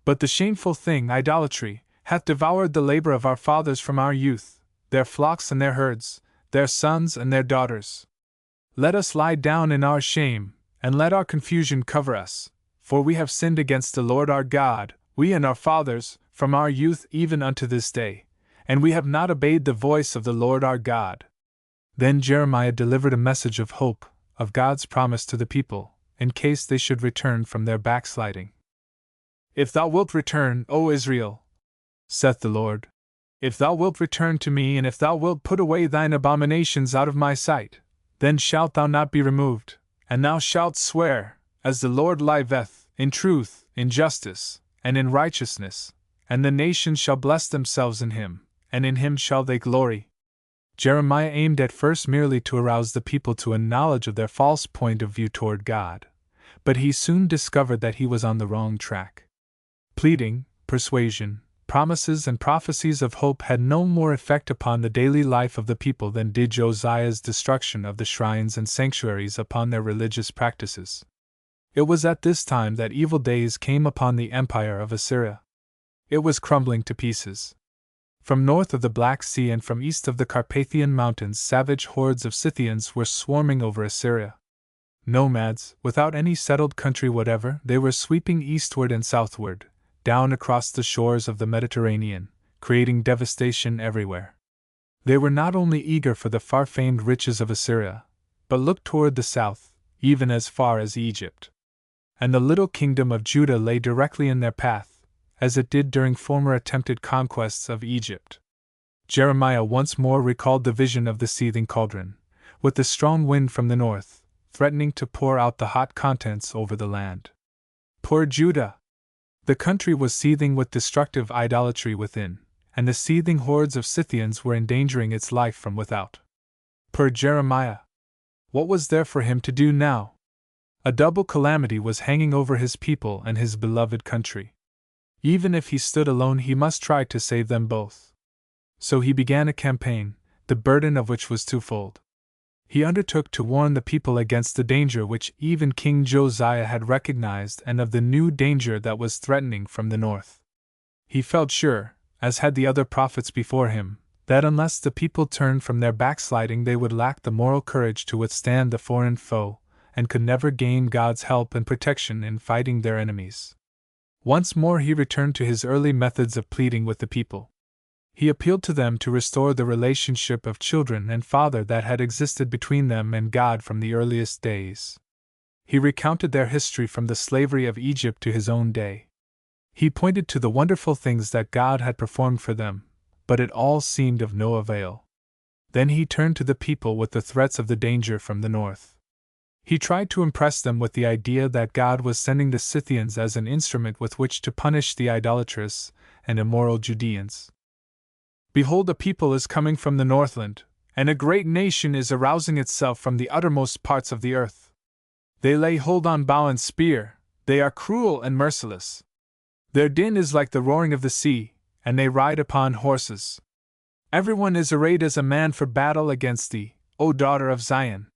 But the shameful thing, idolatry, hath devoured the labor of our fathers from our youth, their flocks and their herds, their sons and their daughters. Let us lie down in our shame, and let our confusion cover us, for we have sinned against the Lord our God, we and our fathers, from our youth even unto this day, and we have not obeyed the voice of the Lord our God. Then Jeremiah delivered a message of hope, of God's promise to the people, in case they should return from their backsliding. If thou wilt return, O Israel, saith the Lord, if thou wilt return to me, and if thou wilt put away thine abominations out of my sight, then shalt thou not be removed, and thou shalt swear, as the Lord liveth, in truth, in justice, and in righteousness, and the nations shall bless themselves in him, and in him shall they glory. Jeremiah aimed at first merely to arouse the people to a knowledge of their false point of view toward God, but he soon discovered that he was on the wrong track. Pleading, persuasion, promises and prophecies of hope had no more effect upon the daily life of the people than did Josiah's destruction of the shrines and sanctuaries upon their religious practices. It was at this time that evil days came upon the empire of Assyria. It was crumbling to pieces. From north of the Black Sea and from east of the Carpathian Mountains, savage hordes of Scythians were swarming over Assyria. Nomads, without any settled country whatever, they were sweeping eastward and southward, down across the shores of the Mediterranean, creating devastation everywhere. They were not only eager for the far-famed riches of Assyria, but looked toward the south, even as far as Egypt. And the little kingdom of Judah lay directly in their path, as it did during former attempted conquests of Egypt. Jeremiah once more recalled the vision of the seething cauldron, with the strong wind from the north, threatening to pour out the hot contents over the land. Poor Judah! The country was seething with destructive idolatry within, and the seething hordes of Scythians were endangering its life from without. Poor Jeremiah! What was there for him to do now? A double calamity was hanging over his people and his beloved country. Even if he stood alone, he must try to save them both. So he began a campaign, the burden of which was twofold. He undertook to warn the people against the danger which even King Josiah had recognized and of the new danger that was threatening from the north. He felt sure, as had the other prophets before him, that unless the people turned from their backsliding they would lack the moral courage to withstand the foreign foe, and could never gain God's help and protection in fighting their enemies. Once more he returned to his early methods of pleading with the people. He appealed to them to restore the relationship of children and father that had existed between them and God from the earliest days. He recounted their history from the slavery of Egypt to his own day. He pointed to the wonderful things that God had performed for them, but it all seemed of no avail. Then he turned to the people with the threats of the danger from the north. He tried to impress them with the idea that God was sending the Scythians as an instrument with which to punish the idolatrous and immoral Judeans. Behold, a people is coming from the northland, and a great nation is arousing itself from the uttermost parts of the earth. They lay hold on bow and spear, they are cruel and merciless. Their din is like the roaring of the sea, and they ride upon horses. Everyone is arrayed as a man for battle against thee, O daughter of Zion.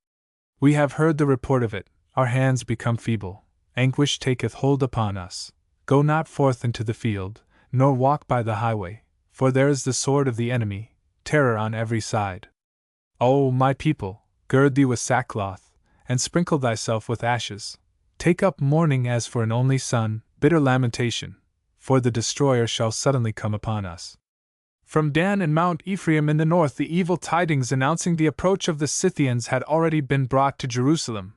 We have heard the report of it, our hands become feeble, anguish taketh hold upon us. Go not forth into the field, nor walk by the highway, for there is the sword of the enemy, terror on every side. O my people, gird thee with sackcloth, and sprinkle thyself with ashes. Take up mourning as for an only son, bitter lamentation, for the destroyer shall suddenly come upon us. From Dan and Mount Ephraim in the north the evil tidings announcing the approach of the Scythians had already been brought to Jerusalem.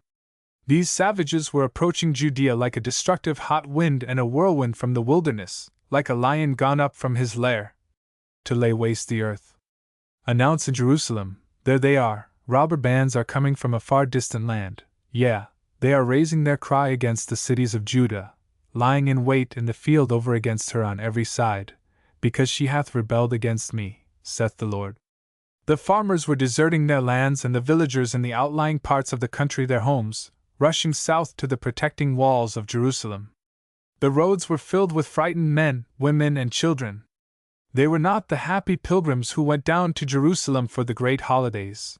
These savages were approaching Judea like a destructive hot wind and a whirlwind from the wilderness, like a lion gone up from his lair, to lay waste the earth. Announce in Jerusalem, there they are, robber bands are coming from a far distant land, yeah, they are raising their cry against the cities of Judah, lying in wait in the field over against her on every side, because she hath rebelled against me, saith the Lord. The farmers were deserting their lands and the villagers in the outlying parts of the country their homes, rushing south to the protecting walls of Jerusalem. The roads were filled with frightened men, women, and children. They were not the happy pilgrims who went down to Jerusalem for the great holidays.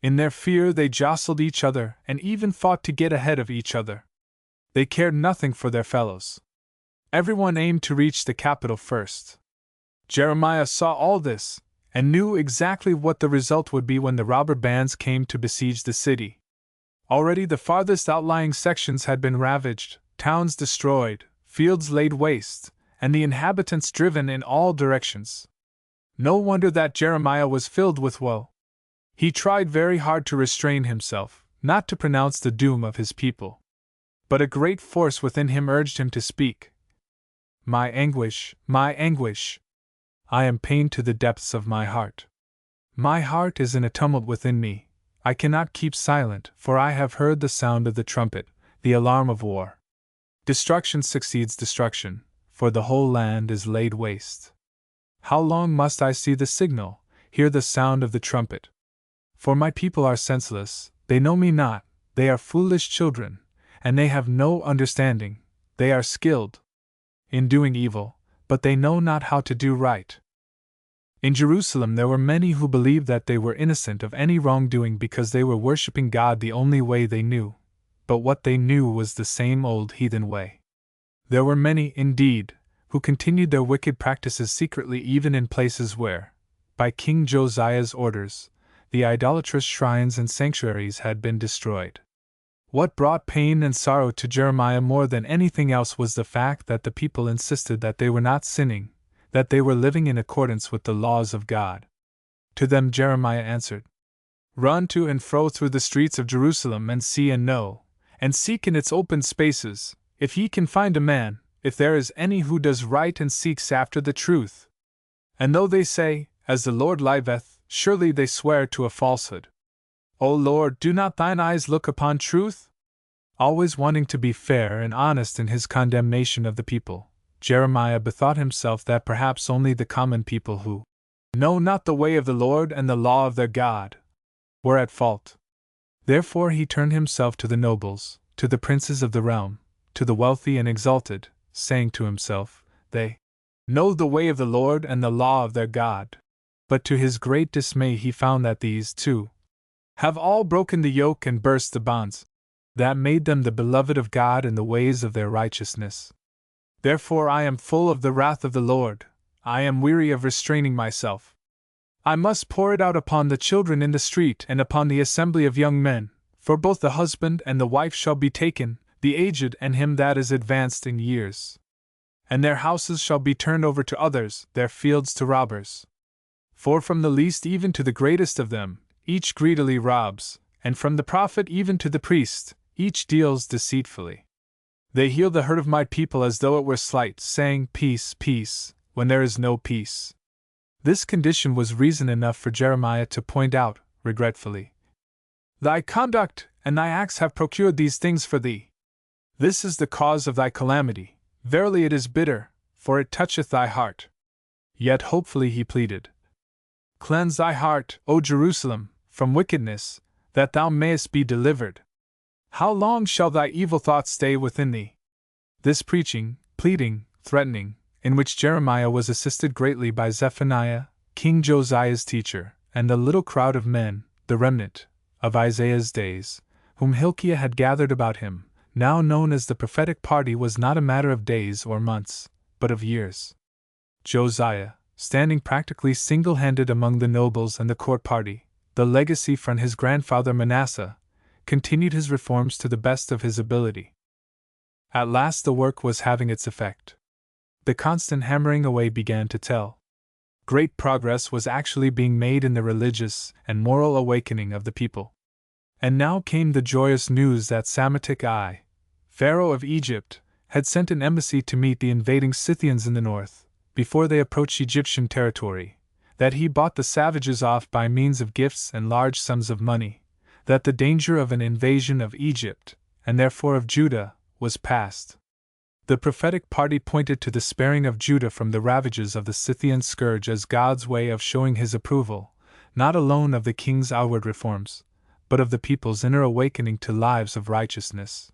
In their fear they jostled each other and even fought to get ahead of each other. They cared nothing for their fellows. Everyone aimed to reach the capital first. Jeremiah saw all this, and knew exactly what the result would be when the robber bands came to besiege the city. Already the farthest outlying sections had been ravaged, towns destroyed, fields laid waste, and the inhabitants driven in all directions. No wonder that Jeremiah was filled with woe. He tried very hard to restrain himself, not to pronounce the doom of his people. But a great force within him urged him to speak. My anguish, my anguish! I am pained to the depths of my heart. My heart is in a tumult within me. I cannot keep silent, for I have heard the sound of the trumpet, the alarm of war. Destruction succeeds destruction, for the whole land is laid waste. How long must I see the signal, hear the sound of the trumpet? For my people are senseless, they know me not, they are foolish children, and they have no understanding, they are skilled in doing evil, but they know not how to do right. In Jerusalem there were many who believed that they were innocent of any wrongdoing because they were worshipping God the only way they knew, but what they knew was the same old heathen way. There were many, indeed, who continued their wicked practices secretly even in places where, by King Josiah's orders, the idolatrous shrines and sanctuaries had been destroyed. What brought pain and sorrow to Jeremiah more than anything else was the fact that the people insisted that they were not sinning, that they were living in accordance with the laws of God. To them Jeremiah answered, Run to and fro through the streets of Jerusalem and see and know, and seek in its open spaces, if ye can find a man, if there is any who does right and seeks after the truth. And though they say, As the Lord liveth, surely they swear to a falsehood. O Lord, do not thine eyes look upon truth? Always wanting to be fair and honest in his condemnation of the people, Jeremiah bethought himself that perhaps only the common people who know not the way of the Lord and the law of their God were at fault. Therefore he turned himself to the nobles, to the princes of the realm, to the wealthy and exalted, saying to himself, They know the way of the Lord and the law of their God. But to his great dismay he found that these, too, have all broken the yoke and burst the bonds that made them the beloved of God in the ways of their righteousness. Therefore I am full of the wrath of the Lord, I am weary of restraining myself. I must pour it out upon the children in the street and upon the assembly of young men, for both the husband and the wife shall be taken, the aged and him that is advanced in years. And their houses shall be turned over to others, their fields to robbers. For from the least even to the greatest of them, each greedily robs, and from the prophet even to the priest, each deals deceitfully. They heal the hurt of my people as though it were slight, saying, Peace, peace, when there is no peace. This condition was reason enough for Jeremiah to point out, regretfully, Thy conduct and thy acts have procured these things for thee. This is the cause of thy calamity, verily it is bitter, for it toucheth thy heart. Yet hopefully he pleaded, Cleanse thy heart, O Jerusalem, from wickedness, that thou mayest be delivered. How long shall thy evil thoughts stay within thee? This preaching, pleading, threatening, in which Jeremiah was assisted greatly by Zephaniah, King Josiah's teacher, and the little crowd of men, the remnant, of Isaiah's days, whom Hilkiah had gathered about him, now known as the prophetic party, was not a matter of days or months, but of years. Josiah, standing practically single-handed among the nobles and the court party, the legacy from his grandfather Manasseh, continued his reforms to the best of his ability. At last the work was having its effect. The constant hammering away began to tell. Great progress was actually being made in the religious and moral awakening of the people. And now came the joyous news that Psamtik I, Pharaoh of Egypt, had sent an embassy to meet the invading Scythians in the north, before they approached Egyptian territory, that he bought the savages off by means of gifts and large sums of money, that the danger of an invasion of Egypt, and therefore of Judah, was past. The prophetic party pointed to the sparing of Judah from the ravages of the Scythian scourge as God's way of showing his approval, not alone of the king's outward reforms, but of the people's inner awakening to lives of righteousness.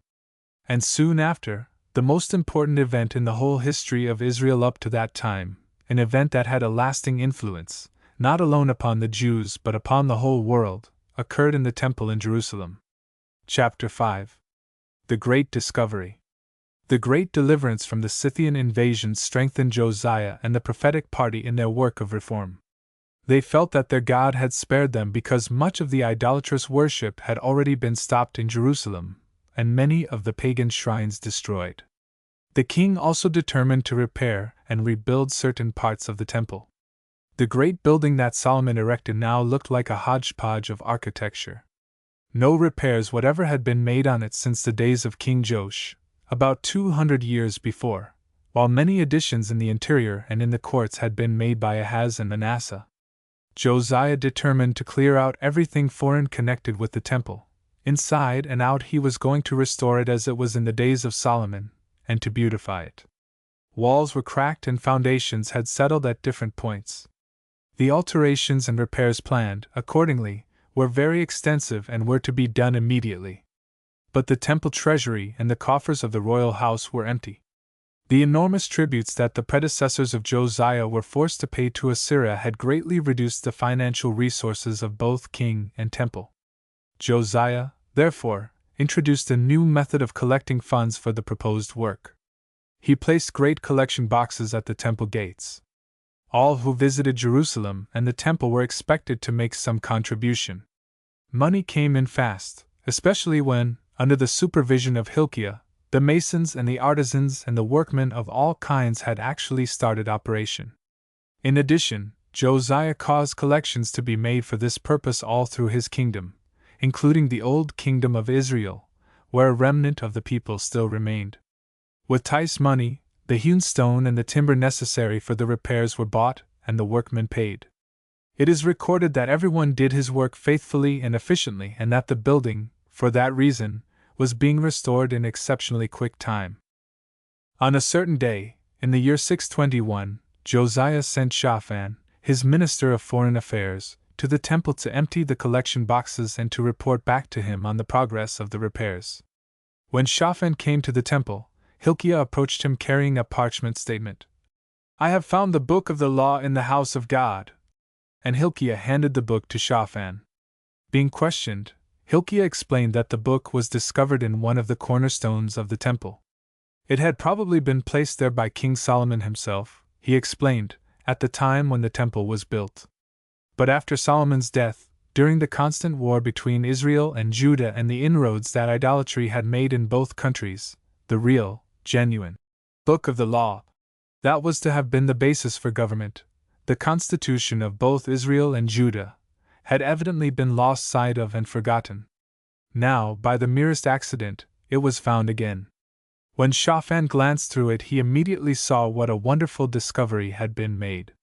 And soon after, the most important event in the whole history of Israel up to that time, an event that had a lasting influence, not alone upon the Jews but upon the whole world, occurred in the temple in Jerusalem. Chapter 5. The Great Discovery. The great deliverance from the Scythian invasion strengthened Josiah and the prophetic party in their work of reform. They felt that their God had spared them because much of the idolatrous worship had already been stopped in Jerusalem, and many of the pagan shrines destroyed. The king also determined to repair and rebuild certain parts of the temple. The great building that Solomon erected now looked like a hodgepodge of architecture. No repairs whatever had been made on it since the days of King Joash, about 200 years before, while many additions in the interior and in the courts had been made by Ahaz and Manasseh. Josiah determined to clear out everything foreign connected with the temple. Inside and out he was going to restore it as it was in the days of Solomon, and to beautify it. Walls were cracked and foundations had settled at different points. The alterations and repairs planned, accordingly, were very extensive and were to be done immediately. But the temple treasury and the coffers of the royal house were empty. The enormous tributes that the predecessors of Josiah were forced to pay to Assyria had greatly reduced the financial resources of both king and temple. Josiah, therefore, introduced a new method of collecting funds for the proposed work. He placed great collection boxes at the temple gates. All who visited Jerusalem and the temple were expected to make some contribution. Money came in fast, especially when, under the supervision of Hilkiah, the masons and the artisans and the workmen of all kinds had actually started operation. In addition, Josiah caused collections to be made for this purpose all through his kingdom, including the old kingdom of Israel, where a remnant of the people still remained. With tithes money, the hewn stone and the timber necessary for the repairs were bought, and the workmen paid. It is recorded that everyone did his work faithfully and efficiently, and that the building, for that reason, was being restored in exceptionally quick time. On a certain day, in the year 621, Josiah sent Shaphan, his minister of foreign affairs, to the temple to empty the collection boxes and to report back to him on the progress of the repairs. When Shaphan came to the temple, Hilkiah approached him carrying a parchment statement. "I have found the book of the law in the house of God." And Hilkiah handed the book to Shaphan. Being questioned, Hilkiah explained that the book was discovered in one of the cornerstones of the temple. It had probably been placed there by King Solomon himself, he explained, at the time when the temple was built. But after Solomon's death, during the constant war between Israel and Judah and the inroads that idolatry had made in both countries, the real, genuine book of the law, that was to have been the basis for government, the constitution of both Israel and Judah, had evidently been lost sight of and forgotten. Now, by the merest accident, it was found again. When Shaphan glanced through it, he immediately saw what a wonderful discovery had been made.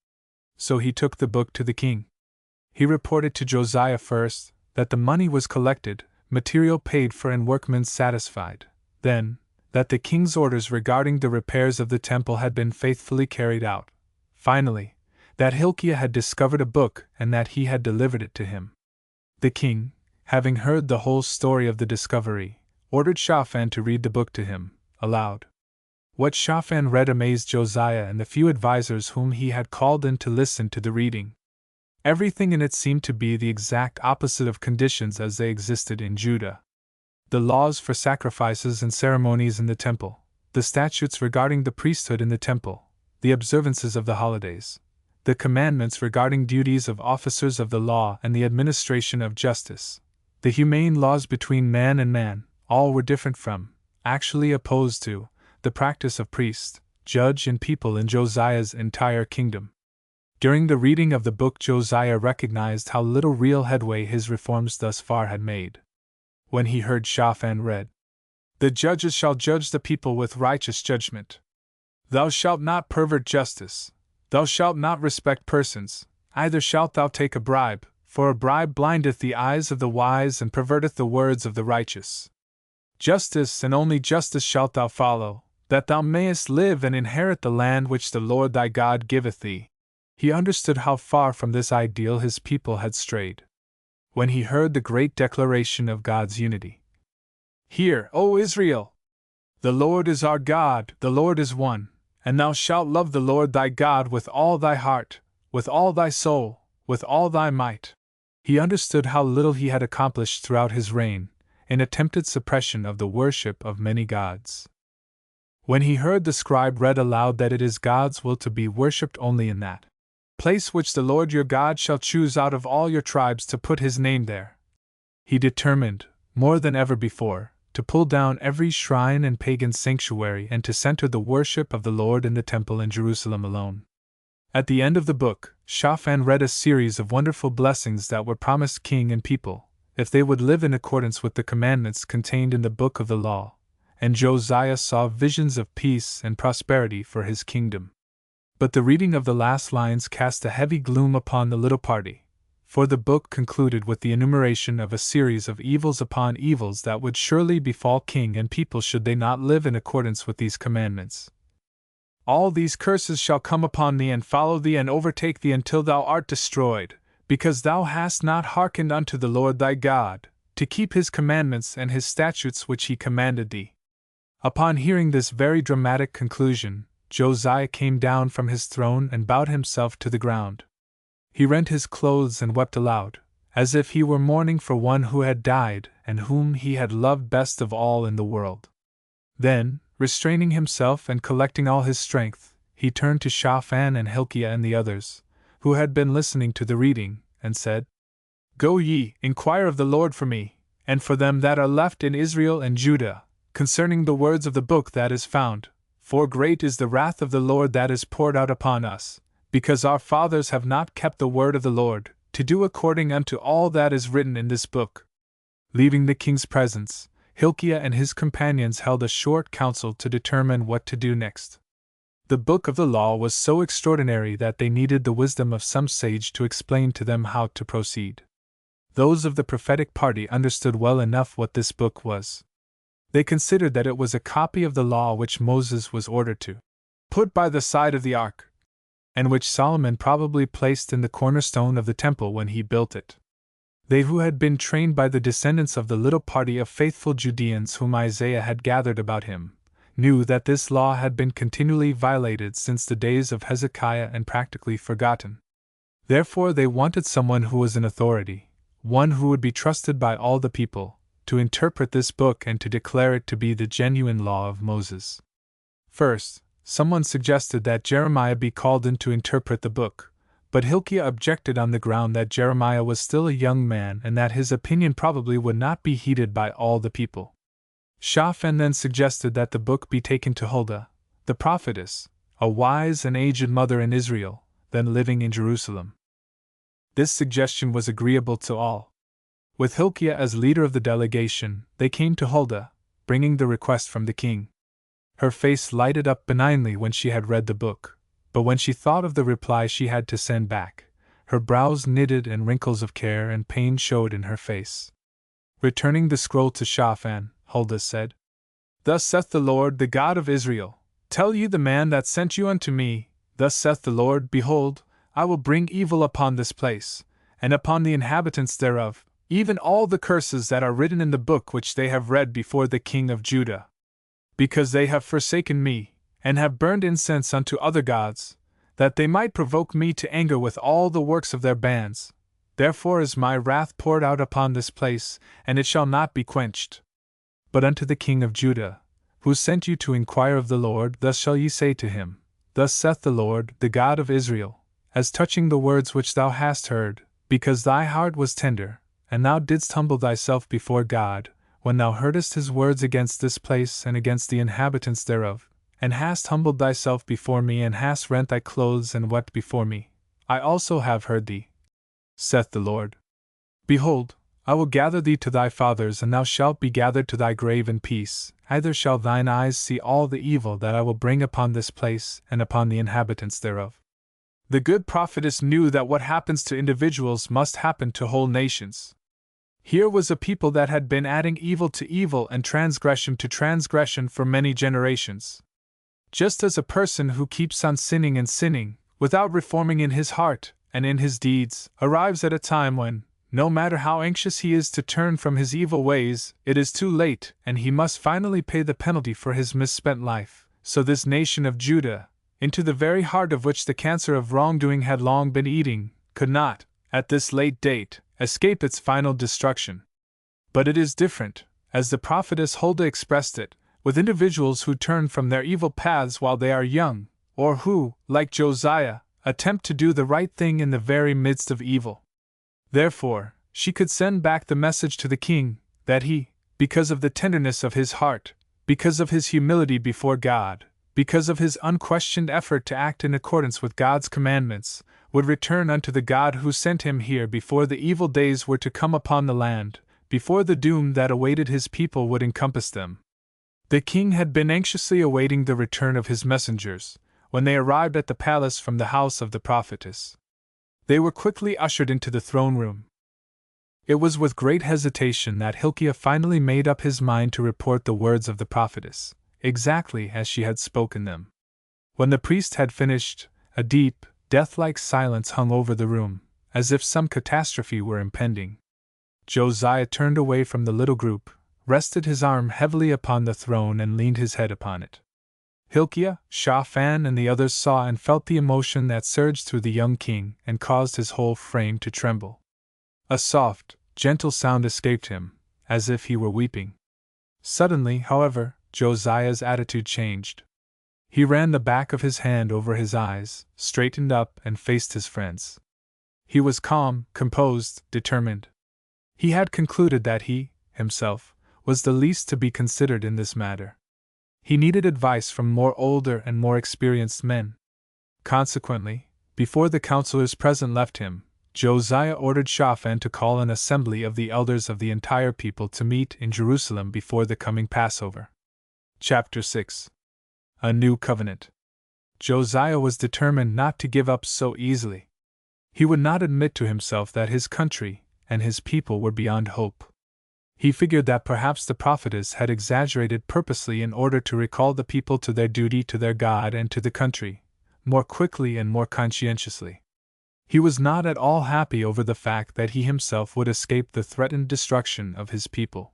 So he took the book to the king. He reported to Josiah first that the money was collected, material paid for, and workmen satisfied. Then, that the king's orders regarding the repairs of the temple had been faithfully carried out. Finally, that Hilkiah had discovered a book and that he had delivered it to him. The king, having heard the whole story of the discovery, ordered Shaphan to read the book to him, aloud. What Shaphan read amazed Josiah and the few advisers whom he had called in to listen to the reading. Everything in it seemed to be the exact opposite of conditions as they existed in Judah. The laws for sacrifices and ceremonies in the temple, the statutes regarding the priesthood in the temple, the observances of the holidays, the commandments regarding duties of officers of the law and the administration of justice, the humane laws between man and man, all were different from, actually opposed to, the practice of priest, judge, and people in Josiah's entire kingdom. During the reading of the book, Josiah recognized how little real headway his reforms thus far had made. When he heard Shaphan read, "The judges shall judge the people with righteous judgment. Thou shalt not pervert justice. Thou shalt not respect persons, either shalt thou take a bribe, for a bribe blindeth the eyes of the wise and perverteth the words of the righteous. Justice and only justice shalt thou follow, that thou mayest live and inherit the land which the Lord thy God giveth thee." He understood how far from this ideal his people had strayed. When he heard the great declaration of God's unity, "Hear, O Israel! The Lord is our God, the Lord is one, and thou shalt love the Lord thy God with all thy heart, with all thy soul, with all thy might," he understood how little he had accomplished throughout his reign, in attempted suppression of the worship of many gods. When he heard the scribe read aloud that it is God's will to be worshipped only in that place which the Lord your God shall choose out of all your tribes to put his name there, he determined, more than ever before, to pull down every shrine and pagan sanctuary and to center the worship of the Lord in the temple in Jerusalem alone. At the end of the book, Shaphan read a series of wonderful blessings that were promised king and people, if they would live in accordance with the commandments contained in the book of the law, and Josiah saw visions of peace and prosperity for his kingdom. But the reading of the last lines cast a heavy gloom upon the little party, for the book concluded with the enumeration of a series of evils upon evils that would surely befall king and people should they not live in accordance with these commandments. "All these curses shall come upon thee and follow thee and overtake thee until thou art destroyed, because thou hast not hearkened unto the Lord thy God, to keep his commandments and his statutes which he commanded thee." Upon hearing this very dramatic conclusion, Josiah came down from his throne and bowed himself to the ground. He rent his clothes and wept aloud, as if he were mourning for one who had died and whom he had loved best of all in the world. Then, restraining himself and collecting all his strength, he turned to Shaphan and Hilkiah and the others, who had been listening to the reading, and said, "Go ye, inquire of the Lord for me, and for them that are left in Israel and Judah, concerning the words of the book that is found, for great is the wrath of the Lord that is poured out upon us, because our fathers have not kept the word of the Lord, to do according unto all that is written in this book." Leaving the king's presence, Hilkiah and his companions held a short council to determine what to do next. The book of the law was so extraordinary that they needed the wisdom of some sage to explain to them how to proceed. Those of the prophetic party understood well enough what this book was. They considered that it was a copy of the law which Moses was ordered to put by the side of the ark, and which Solomon probably placed in the cornerstone of the temple when he built it. They who had been trained by the descendants of the little party of faithful Judeans whom Isaiah had gathered about him, knew that this law had been continually violated since the days of Hezekiah and practically forgotten. Therefore they wanted someone who was in authority, one who would be trusted by all the people, to interpret this book and to declare it to be the genuine law of Moses. First, someone suggested that Jeremiah be called in to interpret the book, but Hilkiah objected on the ground that Jeremiah was still a young man and that his opinion probably would not be heeded by all the people. Shaphan then suggested that the book be taken to Huldah, the prophetess, a wise and aged mother in Israel, then living in Jerusalem. This suggestion was agreeable to all. With Hilkiah as leader of the delegation, they came to Huldah, bringing the request from the king. Her face lighted up benignly when she had read the book, but when she thought of the reply she had to send back, her brows knitted and wrinkles of care and pain showed in her face. Returning the scroll to Shaphan, Huldah said, "Thus saith the Lord, the God of Israel, tell ye the man that sent you unto me, thus saith the Lord, behold, I will bring evil upon this place, and upon the inhabitants thereof, even all the curses that are written in the book which they have read before the king of Judah. Because they have forsaken me, and have burned incense unto other gods, that they might provoke me to anger with all the works of their bands. Therefore is my wrath poured out upon this place, and it shall not be quenched. But unto the king of Judah, who sent you to inquire of the Lord, thus shall ye say to him, Thus saith the Lord, the God of Israel, as touching the words which thou hast heard, because thy heart was tender, and thou didst humble thyself before God, when thou heardest his words against this place and against the inhabitants thereof, and hast humbled thyself before me, and hast rent thy clothes and wept before me, I also have heard thee, saith the Lord. Behold, I will gather thee to thy fathers, and thou shalt be gathered to thy grave in peace, neither shall thine eyes see all the evil that I will bring upon this place and upon the inhabitants thereof. The good prophetess knew that what happens to individuals must happen to whole nations. Here was a people that had been adding evil to evil and transgression to transgression for many generations. Just as a person who keeps on sinning and sinning, without reforming in his heart and in his deeds, arrives at a time when, no matter how anxious he is to turn from his evil ways, it is too late, and he must finally pay the penalty for his misspent life, so this nation of Judah, into the very heart of which the cancer of wrongdoing had long been eating, could not, at this late date, escape its final destruction. But it is different, as the prophetess Huldah expressed it, with individuals who turn from their evil paths while they are young, or who, like Josiah, attempt to do the right thing in the very midst of evil. Therefore, she could send back the message to the king, that he, because of the tenderness of his heart, because of his humility before God, because of his unquestioned effort to act in accordance with God's commandments, would return unto the God who sent him here before the evil days were to come upon the land, before the doom that awaited his people would encompass them. The king had been anxiously awaiting the return of his messengers, when they arrived at the palace from the house of the prophetess. They were quickly ushered into the throne room. It was with great hesitation that Hilkiah finally made up his mind to report the words of the prophetess, exactly as she had spoken them. When the priest had finished, a deep, death-like silence hung over the room, as if some catastrophe were impending. Josiah turned away from the little group, rested his arm heavily upon the throne, and leaned his head upon it. Hilkiah, Shaphan, and the others saw and felt the emotion that surged through the young king and caused his whole frame to tremble. A soft, gentle sound escaped him, as if he were weeping. Suddenly, however, Josiah's attitude changed. He ran the back of his hand over his eyes, straightened up, and faced his friends. He was calm, composed, determined. He had concluded that he, himself, was the least to be considered in this matter. He needed advice from more older and more experienced men. Consequently, before the counselors present left him, Josiah ordered Shaphan to call an assembly of the elders of the entire people to meet in Jerusalem before the coming Passover. Chapter 6. A New Covenant. Josiah was determined not to give up so easily. He would not admit to himself that his country and his people were beyond hope. He figured that perhaps the prophetess had exaggerated purposely in order to recall the people to their duty to their God and to the country, more quickly and more conscientiously. He was not at all happy over the fact that he himself would escape the threatened destruction of his people.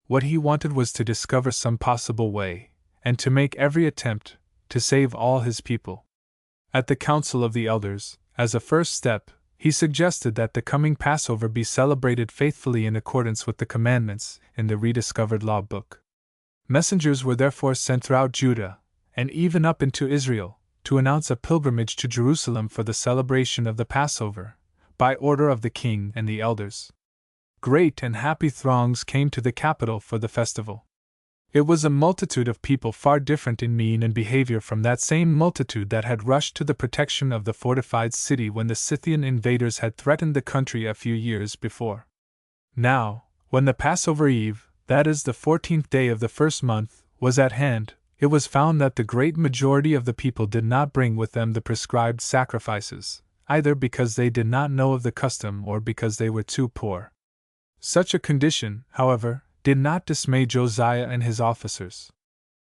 What he wanted was to discover some possible way, and to make every attempt to save all his people. At the council of the elders, as a first step, he suggested that the coming Passover be celebrated faithfully in accordance with the commandments in the rediscovered law book. Messengers were therefore sent throughout Judah, and even up into Israel, to announce a pilgrimage to Jerusalem for the celebration of the Passover, by order of the king and the elders. Great and happy throngs came to the capital for the festival. It was a multitude of people far different in mien and behavior from that same multitude that had rushed to the protection of the fortified city when the Scythian invaders had threatened the country a few years before. Now, when the Passover Eve, that is the 14th day of the first month, was at hand, it was found that the great majority of the people did not bring with them the prescribed sacrifices, either because they did not know of the custom or because they were too poor. Such a condition, however, did not dismay Josiah and his officers.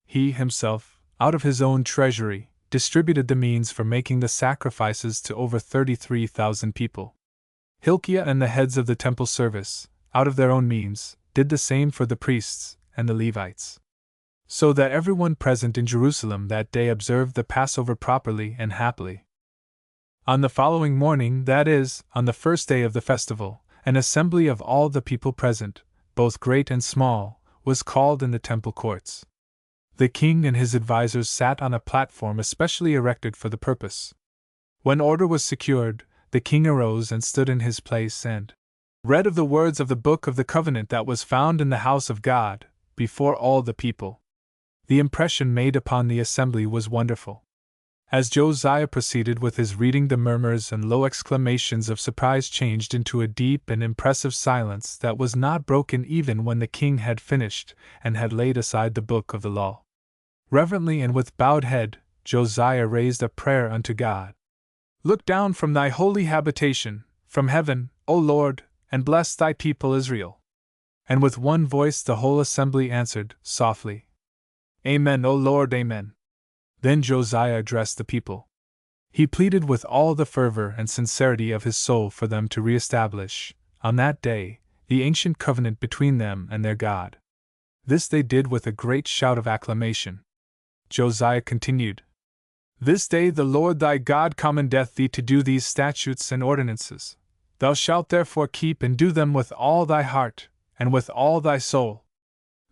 He himself, out of his own treasury, distributed the means for making the sacrifices to over 33,000 people. Hilkiah and the heads of the temple service, out of their own means, did the same for the priests and the Levites. So that everyone present in Jerusalem that day observed the Passover properly and happily. On the following morning, that is, on the first day of the festival, an assembly of all the people present, both great and small, was called in the temple courts. The king and his advisers sat on a platform especially erected for the purpose. When order was secured, the king arose and stood in his place and read of the words of the book of the covenant that was found in the house of God, before all the people. The impression made upon the assembly was wonderful. As Josiah proceeded with his reading, the murmurs and low exclamations of surprise changed into a deep and impressive silence that was not broken even when the king had finished and had laid aside the book of the law. Reverently and with bowed head, Josiah raised a prayer unto God. Look down from thy holy habitation, from heaven, O Lord, and bless thy people Israel. And with one voice the whole assembly answered, softly, Amen, O Lord, Amen. Then Josiah addressed the people. He pleaded with all the fervor and sincerity of his soul for them to re-establish, on that day, the ancient covenant between them and their God. This they did with a great shout of acclamation. Josiah continued, This day the Lord thy God commandeth thee to do these statutes and ordinances. Thou shalt therefore keep and do them with all thy heart, and with all thy soul.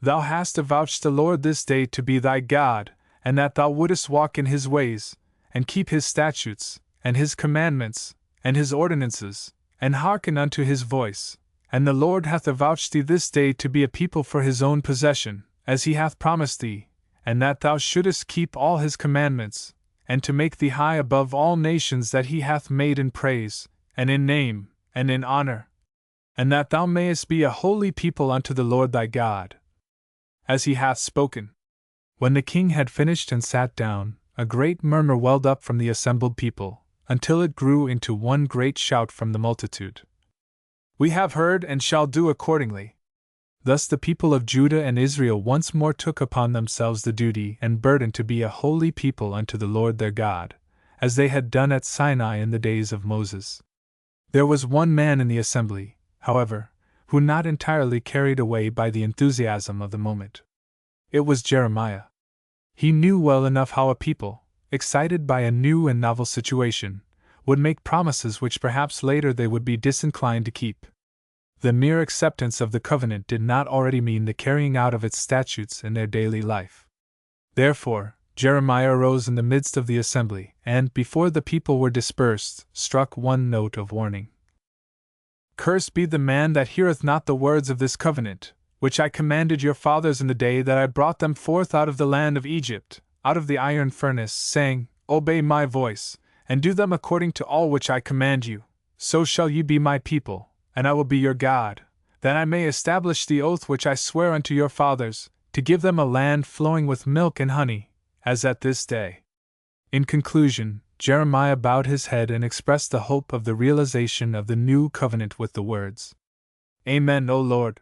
Thou hast avouched the Lord this day to be thy God, and that thou wouldest walk in his ways, and keep his statutes, and his commandments, and his ordinances, and hearken unto his voice. And the Lord hath avouched thee this day to be a people for his own possession, as he hath promised thee, and that thou shouldest keep all his commandments, and to make thee high above all nations that he hath made in praise, and in name, and in honor, and that thou mayest be a holy people unto the Lord thy God, as he hath spoken. When the king had finished and sat down, a great murmur welled up from the assembled people, until it grew into one great shout from the multitude. We have heard and shall do accordingly. Thus the people of Judah and Israel once more took upon themselves the duty and burden to be a holy people unto the Lord their God, as they had done at Sinai in the days of Moses. There was one man in the assembly, however, who not entirely carried away by the enthusiasm of the moment. It was Jeremiah. He knew well enough how a people, excited by a new and novel situation, would make promises which perhaps later they would be disinclined to keep. The mere acceptance of the covenant did not already mean the carrying out of its statutes in their daily life. Therefore, Jeremiah arose in the midst of the assembly, and, before the people were dispersed, struck one note of warning. Cursed be the man that heareth not the words of this covenant, which I commanded your fathers in the day that I brought them forth out of the land of Egypt, out of the iron furnace, saying, Obey my voice, and do them according to all which I command you. So shall ye be my people, and I will be your God, that I may establish the oath which I swear unto your fathers, to give them a land flowing with milk and honey, as at this day. In conclusion, Jeremiah bowed his head and expressed the hope of the realization of the new covenant with the words, Amen, O Lord.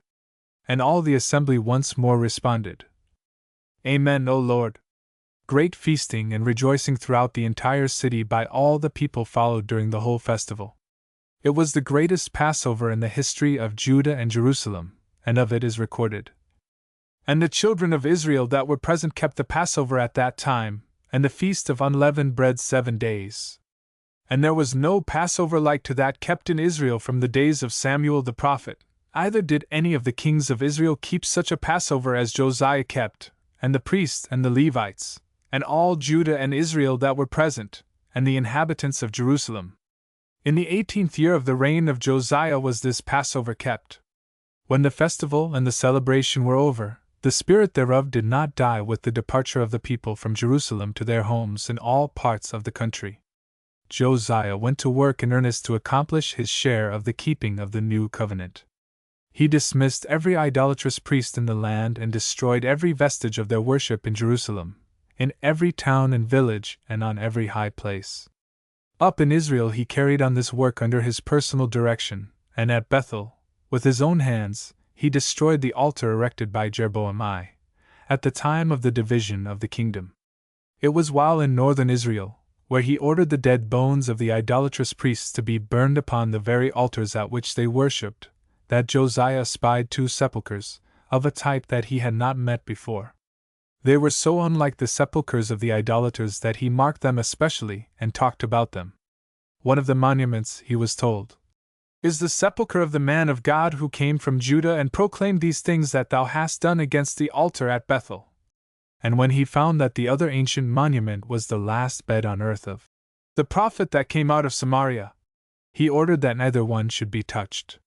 And all the assembly once more responded, Amen, O Lord. Great feasting and rejoicing throughout the entire city by all the people followed during the whole festival. It was the greatest Passover in the history of Judah and Jerusalem, and of it is recorded. And the children of Israel that were present kept the Passover at that time, and the feast of unleavened bread 7 days. And there was no Passover like to that kept in Israel from the days of Samuel the prophet. Either did any of the kings of Israel keep such a Passover as Josiah kept, and the priests and the Levites, and all Judah and Israel that were present, and the inhabitants of Jerusalem. In the 18th year of the reign of Josiah was this Passover kept. When the festival and the celebration were over, the spirit thereof did not die with the departure of the people from Jerusalem to their homes in all parts of the country. Josiah went to work in earnest to accomplish his share of the keeping of the new covenant. He dismissed every idolatrous priest in the land and destroyed every vestige of their worship in Jerusalem, in every town and village and on every high place. Up in Israel he carried on this work under his personal direction, and at Bethel, with his own hands, he destroyed the altar erected by Jeroboam at the time of the division of the kingdom. It was while in northern Israel, where he ordered the dead bones of the idolatrous priests to be burned upon the very altars at which they worshipped, that Josiah spied 2 sepulchres, of a type that he had not met before. They were so unlike the sepulchres of the idolaters that he marked them especially and talked about them. One of the monuments, he was told, is the sepulchre of the man of God who came from Judah and proclaimed these things that thou hast done against the altar at Bethel. And when he found that the other ancient monument was the last bed on earth of the prophet that came out of Samaria, he ordered that neither one should be touched.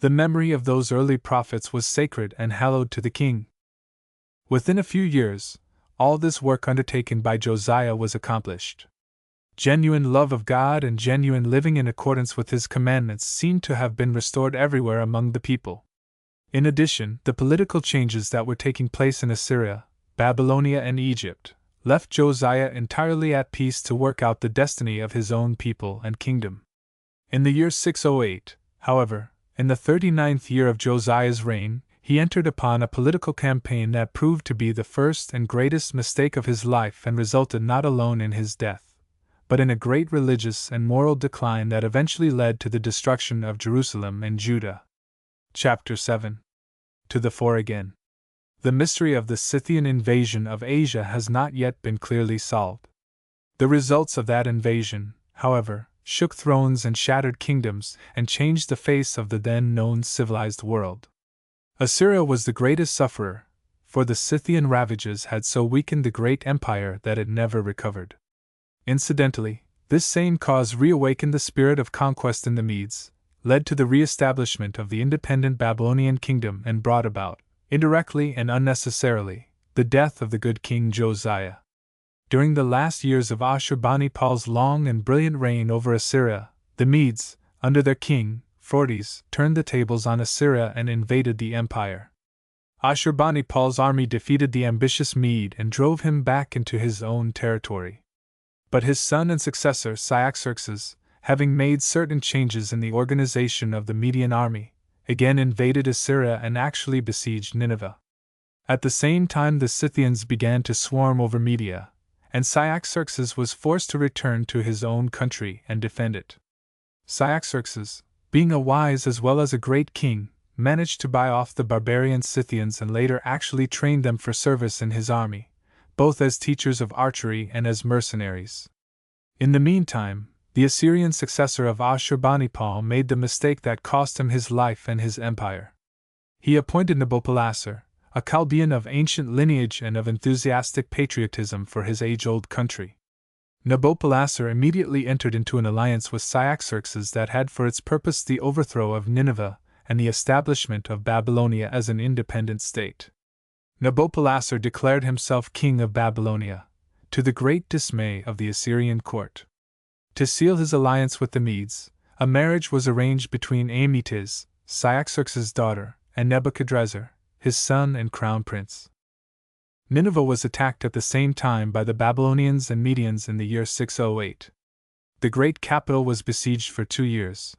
The memory of those early prophets was sacred and hallowed to the king. Within a few years, all this work undertaken by Josiah was accomplished. Genuine love of God and genuine living in accordance with His commandments seemed to have been restored everywhere among the people. In addition, the political changes that were taking place in Assyria, Babylonia, and Egypt left Josiah entirely at peace to work out the destiny of his own people and kingdom. In the year 608, however, in the 39th year of Josiah's reign, he entered upon a political campaign that proved to be the first and greatest mistake of his life and resulted not alone in his death, but in a great religious and moral decline that eventually led to the destruction of Jerusalem and Judah. Chapter 7. To the fore again. The mystery of the Scythian invasion of Asia has not yet been clearly solved. The results of that invasion, however, shook thrones and shattered kingdoms and changed the face of the then known civilized world. Assyria was the greatest sufferer, for the Scythian ravages had so weakened the great empire that it never recovered. Incidentally, this same cause reawakened the spirit of conquest in the Medes, led to the re-establishment of the independent Babylonian kingdom, and brought about, indirectly and unnecessarily, the death of the good King Josiah. During the last years of Ashurbanipal's long and brilliant reign over Assyria, the Medes, under their king, Phraortes, turned the tables on Assyria and invaded the empire. Ashurbanipal's army defeated the ambitious Mede and drove him back into his own territory. But his son and successor Cyaxares, having made certain changes in the organization of the Median army, again invaded Assyria and actually besieged Nineveh. At the same time the Scythians began to swarm over Media, and Cyaxares was forced to return to his own country and defend it. Cyaxares, being a wise as well as a great king, managed to buy off the barbarian Scythians and later actually trained them for service in his army, both as teachers of archery and as mercenaries. In the meantime, the Assyrian successor of Ashurbanipal made the mistake that cost him his life and his empire. He appointed Nabopolassar, a Chaldean of ancient lineage and of enthusiastic patriotism for his age-old country. Nabopolassar immediately entered into an alliance with Cyaxares that had for its purpose the overthrow of Nineveh and the establishment of Babylonia as an independent state. Nabopolassar declared himself king of Babylonia, to the great dismay of the Assyrian court. To seal his alliance with the Medes, a marriage was arranged between Amytis, Cyaxares' daughter, and Nebuchadrezzar, his son and crown prince. Nineveh was attacked at the same time by the Babylonians and Medians in the year 608. The great capital was besieged for 2 years.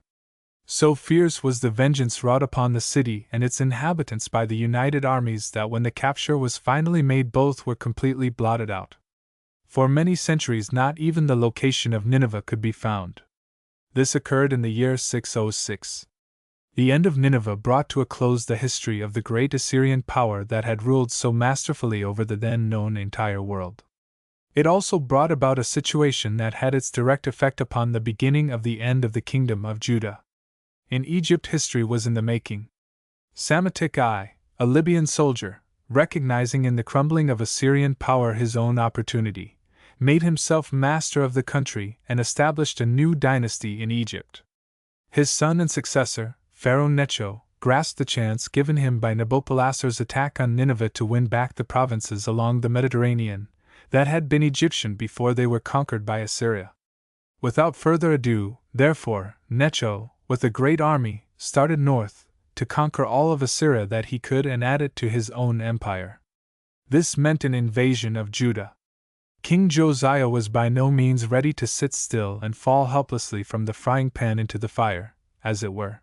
So fierce was the vengeance wrought upon the city and its inhabitants by the united armies that when the capture was finally made both were completely blotted out. For many centuries not even the location of Nineveh could be found. This occurred in the year 606. The end of Nineveh brought to a close the history of the great Assyrian power that had ruled so masterfully over the then known entire world. It also brought about a situation that had its direct effect upon the beginning of the end of the kingdom of Judah. In Egypt history was in the making. Psamtik I, a Libyan soldier, recognizing in the crumbling of Assyrian power his own opportunity, made himself master of the country and established a new dynasty in Egypt. His son and successor, Pharaoh Necho, grasped the chance given him by Nabopolassar's attack on Nineveh to win back the provinces along the Mediterranean that had been Egyptian before they were conquered by Assyria. Without further ado, therefore, Necho, with a great army, started north to conquer all of Assyria that he could and add it to his own empire. This meant an invasion of Judah. King Josiah was by no means ready to sit still and fall helplessly from the frying pan into the fire, as it were.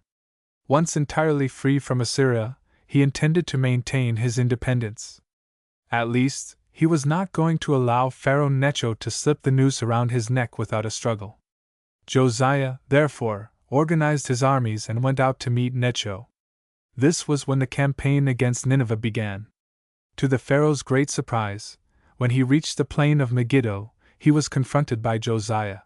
Once entirely free from Assyria, he intended to maintain his independence. At least, he was not going to allow Pharaoh Necho to slip the noose around his neck without a struggle. Josiah, therefore, organized his armies and went out to meet Necho. This was when the campaign against Nineveh began. To the Pharaoh's great surprise, when he reached the plain of Megiddo, he was confronted by Josiah.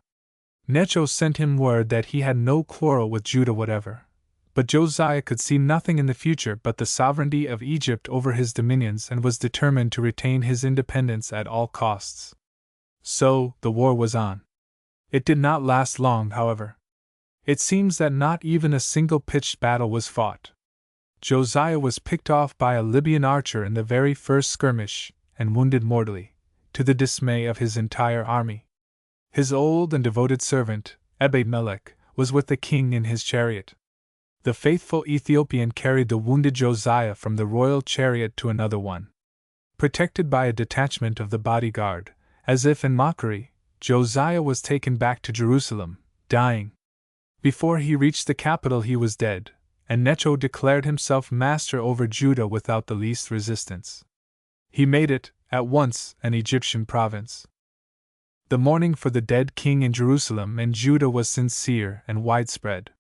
Necho sent him word that he had no quarrel with Judah whatever, but Josiah could see nothing in the future but the sovereignty of Egypt over his dominions and was determined to retain his independence at all costs. So, the war was on. It did not last long, however. It seems that not even a single pitched battle was fought. Josiah was picked off by a Libyan archer in the very first skirmish, and wounded mortally, to the dismay of his entire army. His old and devoted servant, Ebed-melech, was with the king in his chariot. The faithful Ethiopian carried the wounded Josiah from the royal chariot to another one. Protected by a detachment of the bodyguard, as if in mockery, Josiah was taken back to Jerusalem, dying. Before he reached the capital he was dead, and Necho declared himself master over Judah without the least resistance. He made it, at once, an Egyptian province. The mourning for the dead king in Jerusalem and Judah was sincere and widespread.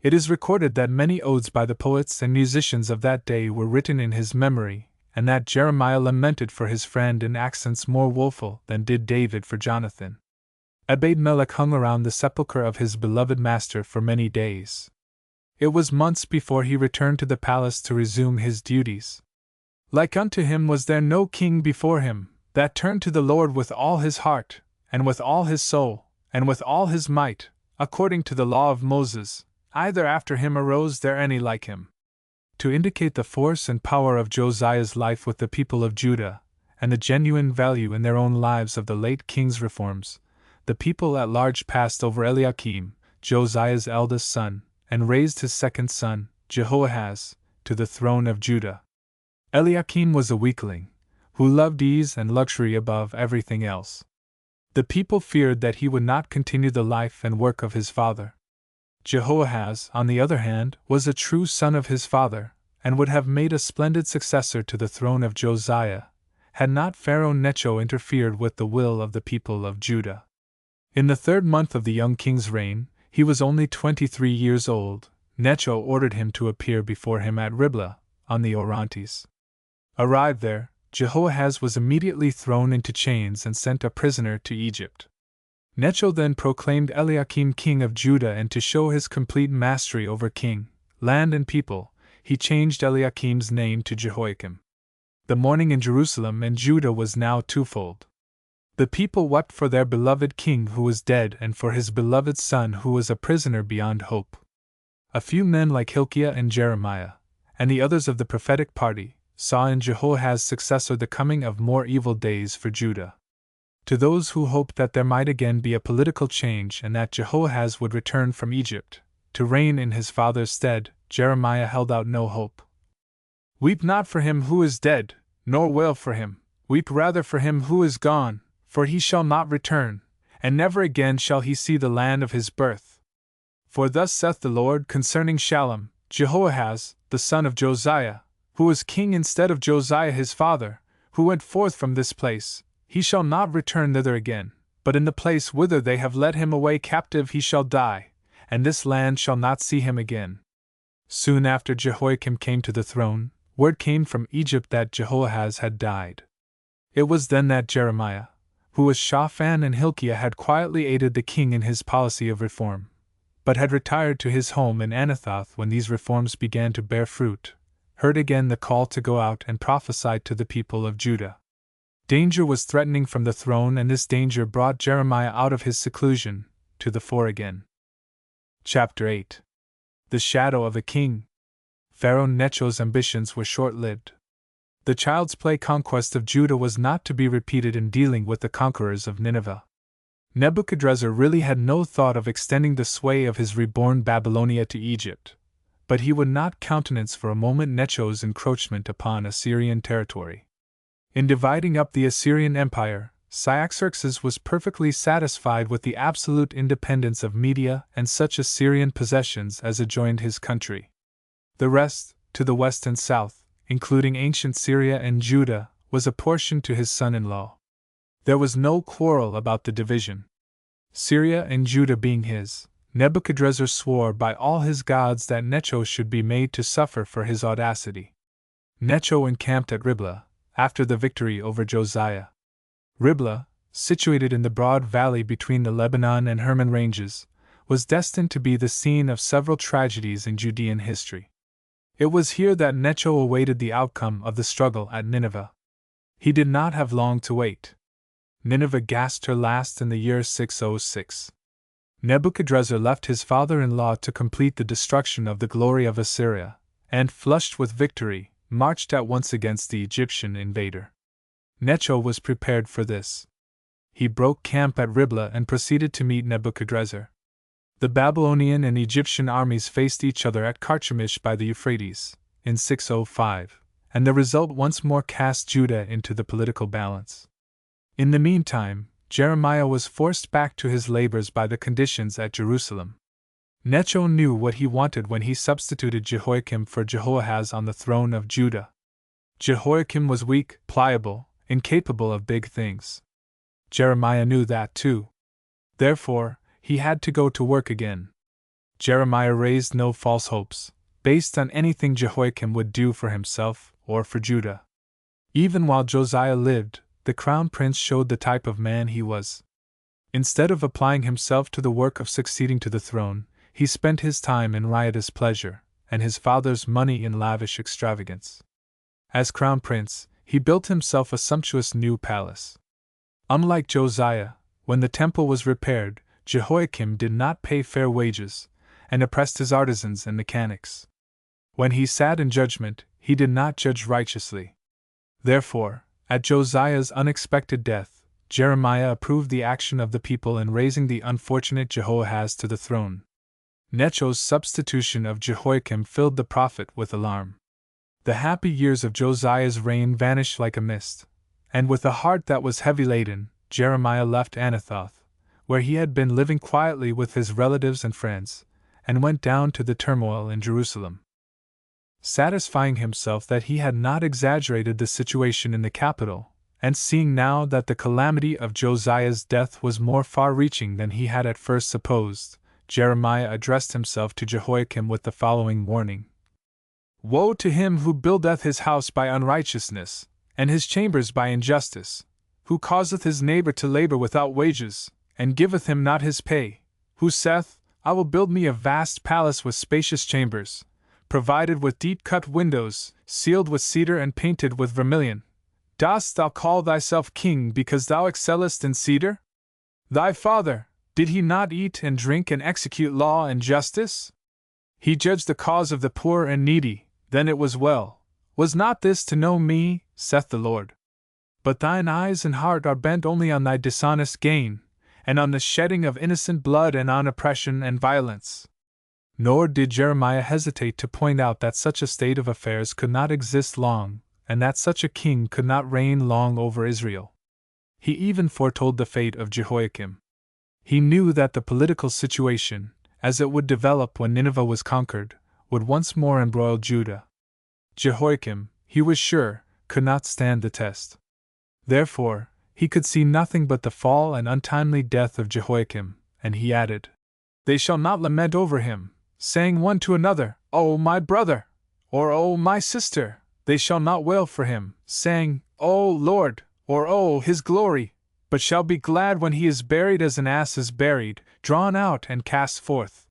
It is recorded that many odes by the poets and musicians of that day were written in his memory, and that Jeremiah lamented for his friend in accents more woeful than did David for Jonathan. Ebed-melech hung around the sepulchre of his beloved master for many days. It was months before he returned to the palace to resume his duties. Like unto him was there no king before him, that turned to the Lord with all his heart, and with all his soul, and with all his might, according to the law of Moses, either after him arose there any like him. To indicate the force and power of Josiah's life with the people of Judah, and the genuine value in their own lives of the late king's reforms, the people at large passed over Eliakim, Josiah's eldest son, and raised his second son, Jehoahaz, to the throne of Judah. Eliakim was a weakling, who loved ease and luxury above everything else. The people feared that he would not continue the life and work of his father. Jehoahaz, on the other hand, was a true son of his father, and would have made a splendid successor to the throne of Josiah, had not Pharaoh Necho interfered with the will of the people of Judah. In the 3rd month of the young king's reign, he was only 23 years old, Necho ordered him to appear before him at Riblah, on the Orontes. Arrived there, Jehoahaz was immediately thrown into chains and sent a prisoner to Egypt. Necho then proclaimed Eliakim king of Judah, and to show his complete mastery over king, land and people, he changed Eliakim's name to Jehoiakim. The mourning in Jerusalem and Judah was now twofold. The people wept for their beloved king who was dead and for his beloved son who was a prisoner beyond hope. A few men like Hilkiah and Jeremiah, and the others of the prophetic party, saw in Jehoahaz's successor the coming of more evil days for Judah. To those who hoped that there might again be a political change and that Jehoahaz would return from Egypt, to reign in his father's stead, Jeremiah held out no hope. Weep not for him who is dead, nor wail for him, weep rather for him who is gone, for he shall not return, and never again shall he see the land of his birth. For thus saith the Lord concerning Shallum, Jehoahaz, the son of Josiah, who was king instead of Josiah his father, who went forth from this place, he shall not return thither again, but in the place whither they have led him away captive he shall die, and this land shall not see him again. Soon after Jehoiakim came to the throne, word came from Egypt that Jehoahaz had died. It was then that Jeremiah, who was Shaphan and Hilkiah, had quietly aided the king in his policy of reform, but had retired to his home in Anathoth when these reforms began to bear fruit, heard again the call to go out and prophesy to the people of Judah. Danger was threatening from the throne, and this danger brought Jeremiah out of his seclusion, to the fore again. Chapter 8. The Shadow of a King. Pharaoh Necho's ambitions were short-lived. The child's play conquest of Judah was not to be repeated in dealing with the conquerors of Nineveh. Nebuchadrezzar really had no thought of extending the sway of his reborn Babylonia to Egypt, but he would not countenance for a moment Necho's encroachment upon Assyrian territory. In dividing up the Assyrian Empire, Cyaxares was perfectly satisfied with the absolute independence of Media and such Assyrian possessions as adjoined his country. The rest, to the west and south, including ancient Syria and Judah, was apportioned to his son-in-law. There was no quarrel about the division. Syria and Judah being his, Nebuchadrezzar swore by all his gods that Necho should be made to suffer for his audacity. Necho encamped at Riblah, after the victory over Josiah. Riblah, situated in the broad valley between the Lebanon and Hermon ranges, was destined to be the scene of several tragedies in Judean history. It was here that Necho awaited the outcome of the struggle at Nineveh. He did not have long to wait. Nineveh gasped her last in the year 606. Nebuchadrezzar left his father-in-law to complete the destruction of the glory of Assyria, and, flushed with victory, marched at once against the Egyptian invader. Necho was prepared for this. He broke camp at Riblah and proceeded to meet Nebuchadrezzar. The Babylonian and Egyptian armies faced each other at Carchemish by the Euphrates, in 605, and the result once more cast Judah into the political balance. In the meantime, Jeremiah was forced back to his labors by the conditions at Jerusalem. Necho knew what he wanted when he substituted Jehoiakim for Jehoahaz on the throne of Judah. Jehoiakim was weak, pliable, incapable of big things. Jeremiah knew that too. Therefore, he had to go to work again. Jeremiah raised no false hopes, based on anything Jehoiakim would do for himself or for Judah. Even while Josiah lived, the crown prince showed the type of man he was. Instead of applying himself to the work of succeeding to the throne, he spent his time in riotous pleasure, and his father's money in lavish extravagance. As crown prince, he built himself a sumptuous new palace. Unlike Josiah, when the temple was repaired, Jehoiakim did not pay fair wages, and oppressed his artisans and mechanics. When he sat in judgment, he did not judge righteously. Therefore, at Josiah's unexpected death, Jeremiah approved the action of the people in raising the unfortunate Jehoahaz to the throne. Necho's substitution of Jehoiakim filled the prophet with alarm. The happy years of Josiah's reign vanished like a mist, and with a heart that was heavy laden, Jeremiah left Anathoth, where he had been living quietly with his relatives and friends, and went down to the turmoil in Jerusalem. Satisfying himself that he had not exaggerated the situation in the capital, and seeing now that the calamity of Josiah's death was more far-reaching than he had at first supposed, Jeremiah addressed himself to Jehoiakim with the following warning. Woe to him who buildeth his house by unrighteousness, and his chambers by injustice, who causeth his neighbor to labor without wages, and giveth him not his pay, who saith, I will build me a vast palace with spacious chambers, provided with deep-cut windows, sealed with cedar and painted with vermilion. Dost thou call thyself king because thou excellest in cedar? Thy father, did he not eat and drink and execute law and justice? He judged the cause of the poor and needy, then it was well. Was not this to know me, saith the Lord? But thine eyes and heart are bent only on thy dishonest gain, and on the shedding of innocent blood and on oppression and violence. Nor did Jeremiah hesitate to point out that such a state of affairs could not exist long, and that such a king could not reign long over Israel. He even foretold the fate of Jehoiakim. He knew that the political situation, as it would develop when Nineveh was conquered, would once more embroil Judah. Jehoiakim, he was sure, could not stand the test. Therefore, he could see nothing but the fall and untimely death of Jehoiakim, and he added, They shall not lament over him, saying one to another, O my brother, or O my sister. They shall not wail for him, saying, O Lord, or O his glory, but shall be glad when he is buried as an ass is buried, drawn out and cast forth.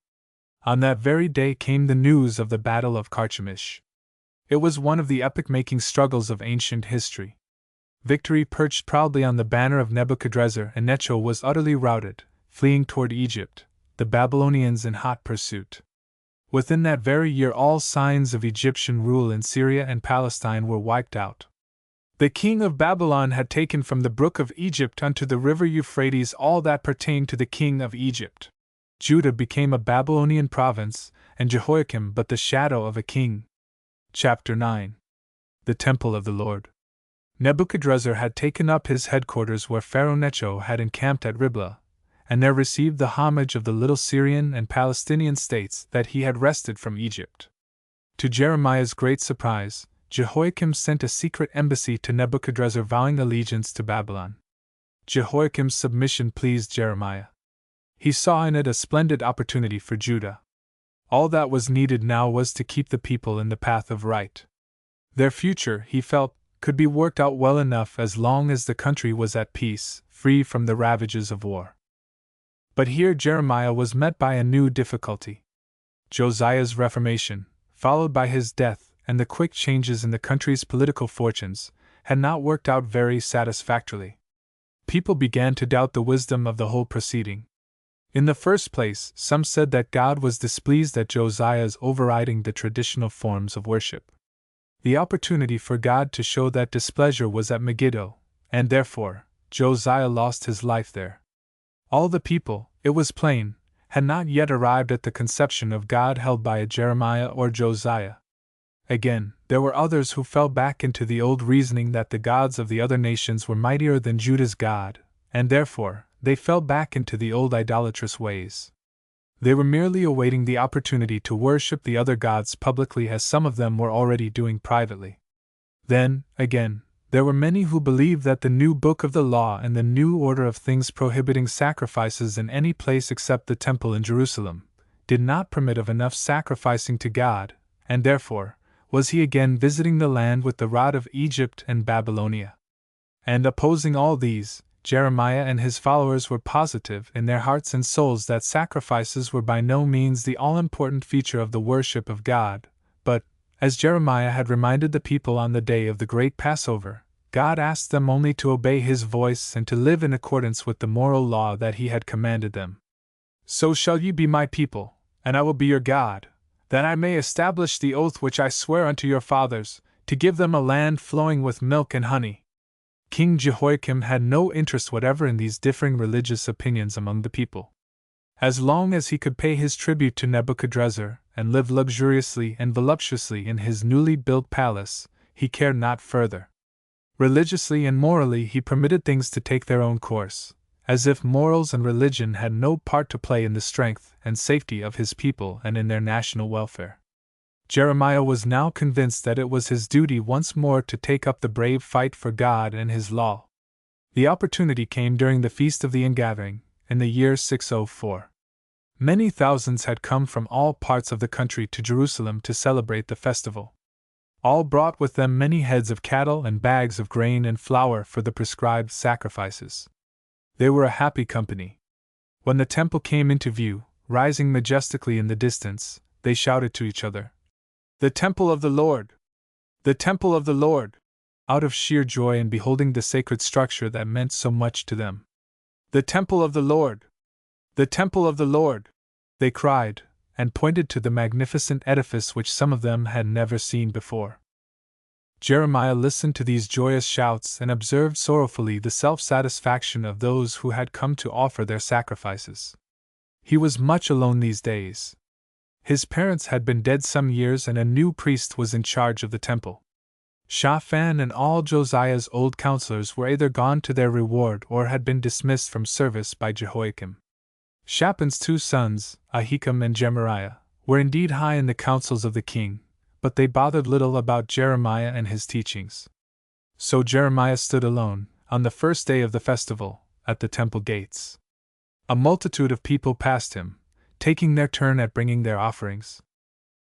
On that very day came the news of the Battle of Carchemish. It was one of the epoch-making struggles of ancient history. Victory perched proudly on the banner of Nebuchadrezzar, and Necho was utterly routed, fleeing toward Egypt, the Babylonians in hot pursuit. Within that very year all signs of Egyptian rule in Syria and Palestine were wiped out. The king of Babylon had taken from the brook of Egypt unto the river Euphrates all that pertained to the king of Egypt. Judah became a Babylonian province, and Jehoiakim but the shadow of a king. Chapter 9. The Temple of the Lord. Nebuchadrezzar had taken up his headquarters where Pharaoh Necho had encamped at Riblah, and there received the homage of the little Syrian and Palestinian states that he had wrested from Egypt. To Jeremiah's great surprise, Jehoiakim sent a secret embassy to Nebuchadrezzar vowing allegiance to Babylon. Jehoiakim's submission pleased Jeremiah. He saw in it a splendid opportunity for Judah. All that was needed now was to keep the people in the path of right. Their future, he felt, could be worked out well enough as long as the country was at peace, free from the ravages of war. But here Jeremiah was met by a new difficulty. Josiah's reformation, followed by his death and the quick changes in the country's political fortunes, had not worked out very satisfactorily. People began to doubt the wisdom of the whole proceeding. In the first place, some said that God was displeased at Josiah's overriding the traditional forms of worship. The opportunity for God to show that displeasure was at Megiddo, and therefore, Josiah lost his life there. All the people, it was plain, had not yet arrived at the conception of God held by a Jeremiah or Josiah. Again, there were others who fell back into the old reasoning that the gods of the other nations were mightier than Judah's God, and therefore, they fell back into the old idolatrous ways. They were merely awaiting the opportunity to worship the other gods publicly, as some of them were already doing privately. Then, again, there were many who believed that the new book of the law and the new order of things prohibiting sacrifices in any place except the temple in Jerusalem did not permit of enough sacrificing to God, and therefore, was he again visiting the land with the rod of Egypt and Babylonia. And opposing all these, Jeremiah and his followers were positive in their hearts and souls that sacrifices were by no means the all-important feature of the worship of God, but, as Jeremiah had reminded the people on the day of the great Passover, God asked them only to obey his voice and to live in accordance with the moral law that he had commanded them. So shall ye be my people, and I will be your God, that I may establish the oath which I swear unto your fathers, to give them a land flowing with milk and honey. King Jehoiakim had no interest whatever in these differing religious opinions among the people. As long as he could pay his tribute to Nebuchadrezzar and live luxuriously and voluptuously in his newly built palace, he cared not further. Religiously and morally he permitted things to take their own course, as if morals and religion had no part to play in the strength and safety of his people and in their national welfare. Jeremiah was now convinced that it was his duty once more to take up the brave fight for God and his law. The opportunity came during the Feast of the Ingathering, in the year 604. Many thousands had come from all parts of the country to Jerusalem to celebrate the festival. All brought with them many heads of cattle and bags of grain and flour for the prescribed sacrifices. They were a happy company. When the temple came into view, rising majestically in the distance, they shouted to each other, "The temple of the Lord! The temple of the Lord!" out of sheer joy in beholding the sacred structure that meant so much to them. "The temple of the Lord! The temple of the Lord!" they cried, and pointed to the magnificent edifice which some of them had never seen before. Jeremiah listened to these joyous shouts and observed sorrowfully the self-satisfaction of those who had come to offer their sacrifices. He was much alone these days. His parents had been dead some years and a new priest was in charge of the temple. Shaphan and all Josiah's old counselors were either gone to their reward or had been dismissed from service by Jehoiakim. Shaphan's two sons, Ahikam and Gemariah, were indeed high in the councils of the king, but they bothered little about Jeremiah and his teachings. So Jeremiah stood alone, on the first day of the festival, at the temple gates. A multitude of people passed him, taking their turn at bringing their offerings.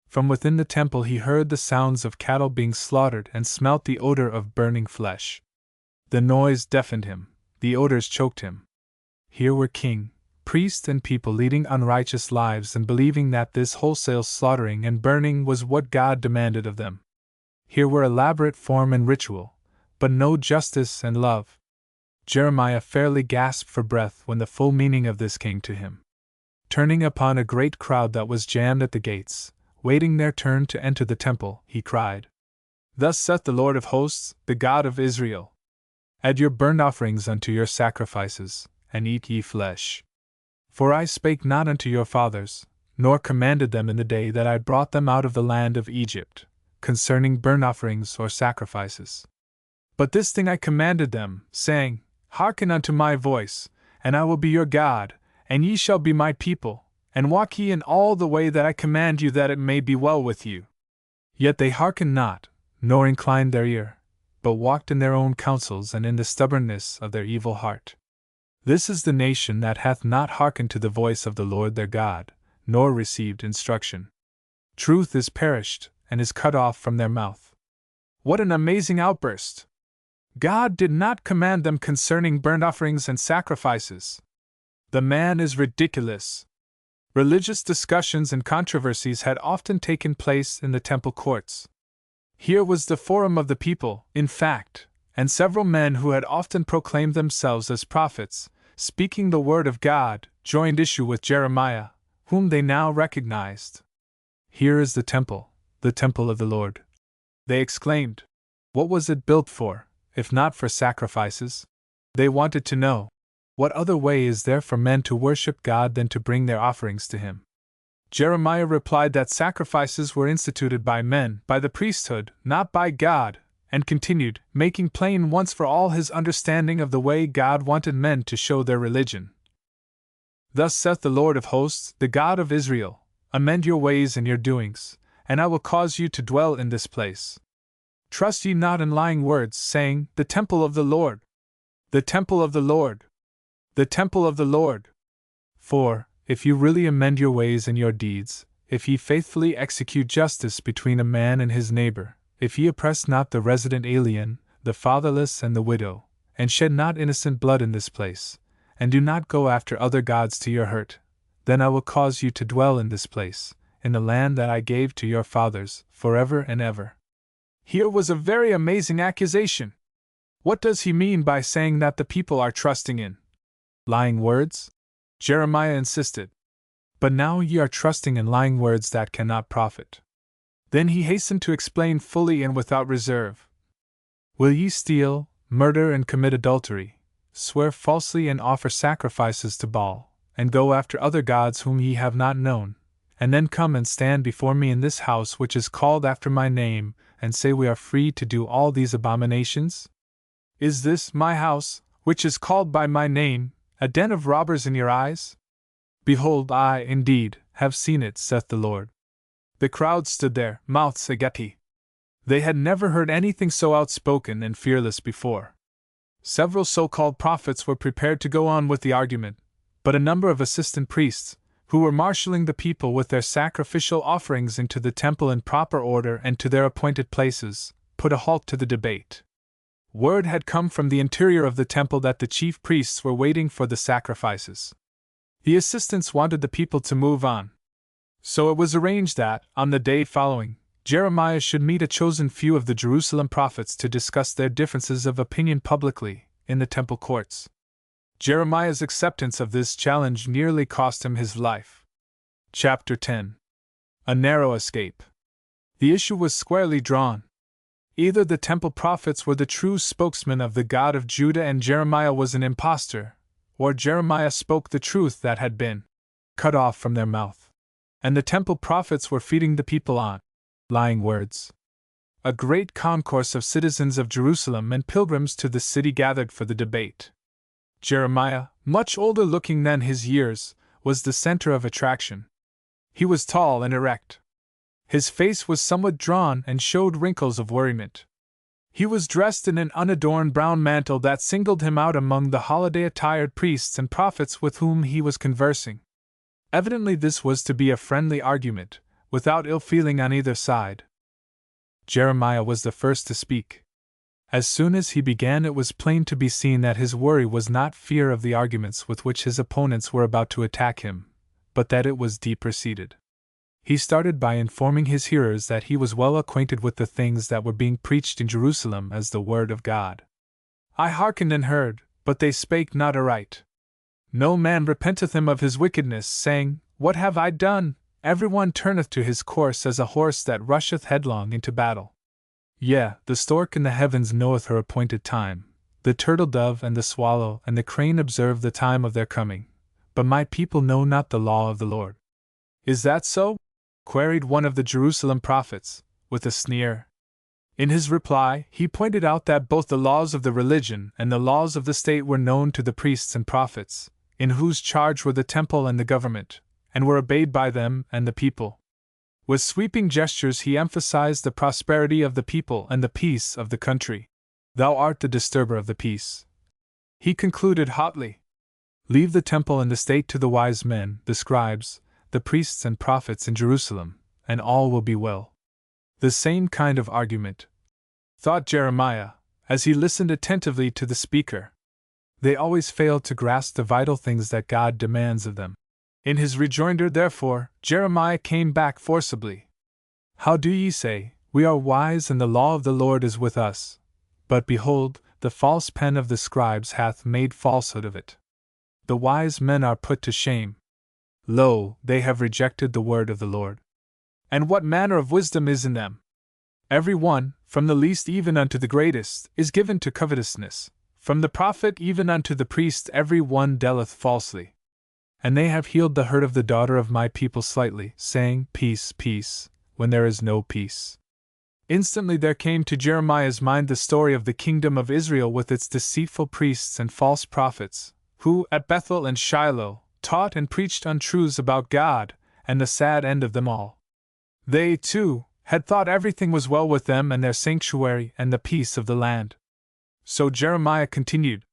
From within the temple he heard the sounds of cattle being slaughtered and smelt the odor of burning flesh. The noise deafened him, the odors choked him. Here were king, priest and people leading unrighteous lives and believing that this wholesale slaughtering and burning was what God demanded of them. Here were elaborate form and ritual, but no justice and love. Jeremiah fairly gasped for breath when the full meaning of this came to him. Turning upon a great crowd that was jammed at the gates, waiting their turn to enter the temple, he cried, "Thus saith the Lord of hosts, the God of Israel: Add your burnt offerings unto your sacrifices, and eat ye flesh. For I spake not unto your fathers, nor commanded them in the day that I brought them out of the land of Egypt, concerning burnt offerings or sacrifices. But this thing I commanded them, saying, Hearken unto my voice, and I will be your God, and ye shall be my people, and walk ye in all the way that I command you, that it may be well with you. Yet they hearkened not, nor inclined their ear, but walked in their own counsels and in the stubbornness of their evil heart. This is the nation that hath not hearkened to the voice of the Lord their God, nor received instruction. Truth is perished, and is cut off from their mouth. What an amazing outburst! God did not command them concerning burnt offerings and sacrifices. The man is ridiculous. Religious discussions and controversies had often taken place in the temple courts. Here was the forum of the people, in fact, and several men who had often proclaimed themselves as prophets, speaking the word of God, joined issue with Jeremiah, whom they now recognized. Here is the temple of the Lord, they exclaimed. What was it built for, if not for sacrifices? They wanted to know, what other way is there for men to worship God than to bring their offerings to Him? Jeremiah replied that sacrifices were instituted by men, by the priesthood, not by God, and continued, making plain once for all his understanding of the way God wanted men to show their religion. Thus saith the Lord of hosts, the God of Israel, amend your ways and your doings, and I will cause you to dwell in this place. Trust ye not in lying words, saying, the temple of the Lord, the temple of the Lord, the temple of the Lord. For, if you really amend your ways and your deeds, if ye faithfully execute justice between a man and his neighbor, if ye oppress not the resident alien, the fatherless and the widow, and shed not innocent blood in this place, and do not go after other gods to your hurt, then I will cause you to dwell in this place, in the land that I gave to your fathers, forever and ever. Here was a very amazing accusation. What does he mean by saying that the people are trusting in lying words? Jeremiah insisted. But now ye are trusting in lying words that cannot profit. Then he hastened to explain fully and without reserve. Will ye steal, murder and commit adultery, swear falsely and offer sacrifices to Baal, and go after other gods whom ye have not known, and then come and stand before me in this house which is called after my name, and say we are free to do all these abominations? Is this my house, which is called by my name, a den of robbers in your eyes? Behold, I, indeed, have seen it, saith the Lord. The crowd stood there, mouths agape. They had never heard anything so outspoken and fearless before. Several so-called prophets were prepared to go on with the argument, but a number of assistant priests, who were marshalling the people with their sacrificial offerings into the temple in proper order and to their appointed places, put a halt to the debate. Word had come from the interior of the temple that the chief priests were waiting for the sacrifices. The assistants wanted the people to move on. So it was arranged that, on the day following, Jeremiah should meet a chosen few of the Jerusalem prophets to discuss their differences of opinion publicly, in the temple courts. Jeremiah's acceptance of this challenge nearly cost him his life. Chapter 10. A narrow escape. The issue was squarely drawn. Either the temple prophets were the true spokesmen of the God of Judah and Jeremiah was an impostor, or Jeremiah spoke the truth that had been cut off from their mouth, and the temple prophets were feeding the people on lying words. A great concourse of citizens of Jerusalem and pilgrims to the city gathered for the debate. Jeremiah, much older looking than his years, was the center of attraction. He was tall and erect. His face was somewhat drawn and showed wrinkles of worriment. He was dressed in an unadorned brown mantle that singled him out among the holiday-attired priests and prophets with whom he was conversing. Evidently this was to be a friendly argument, without ill feeling on either side. Jeremiah was the first to speak. As soon as he began, it was plain to be seen that his worry was not fear of the arguments with which his opponents were about to attack him, but that it was deeper-seated. He started by informing his hearers that he was well acquainted with the things that were being preached in Jerusalem as the word of God. I hearkened and heard, but they spake not aright. No man repenteth him of his wickedness, saying, What have I done? Every one turneth to his course as a horse that rusheth headlong into battle. Yea, the stork in the heavens knoweth her appointed time, the turtle dove and the swallow and the crane observe the time of their coming, but my people know not the law of the Lord. Is that so? Queried one of the Jerusalem prophets, with a sneer. In his reply, he pointed out that both the laws of the religion and the laws of the state were known to the priests and prophets, in whose charge were the temple and the government, and were obeyed by them and the people. With sweeping gestures he emphasized the prosperity of the people and the peace of the country. Thou art the disturber of the peace, he concluded hotly. Leave the temple and the state to the wise men, the scribes, the priests and prophets in Jerusalem, and all will be well. The same kind of argument, thought Jeremiah, as he listened attentively to the speaker. They always fail to grasp the vital things that God demands of them. In his rejoinder, therefore, Jeremiah came back forcibly. How do ye say, we are wise and the law of the Lord is with us? But behold, the false pen of the scribes hath made falsehood of it. The wise men are put to shame. Lo, they have rejected the word of the Lord. And what manner of wisdom is in them? Every one, from the least even unto the greatest, is given to covetousness. From the prophet even unto the priest every one dealeth falsely. And they have healed the hurt of the daughter of my people slightly, saying, Peace, peace, when there is no peace. Instantly there came to Jeremiah's mind the story of the kingdom of Israel with its deceitful priests and false prophets, who, at Bethel and Shiloh, taught and preached untruths about God, and the sad end of them all. They, too, had thought everything was well with them and their sanctuary and the peace of the land. So Jeremiah continued,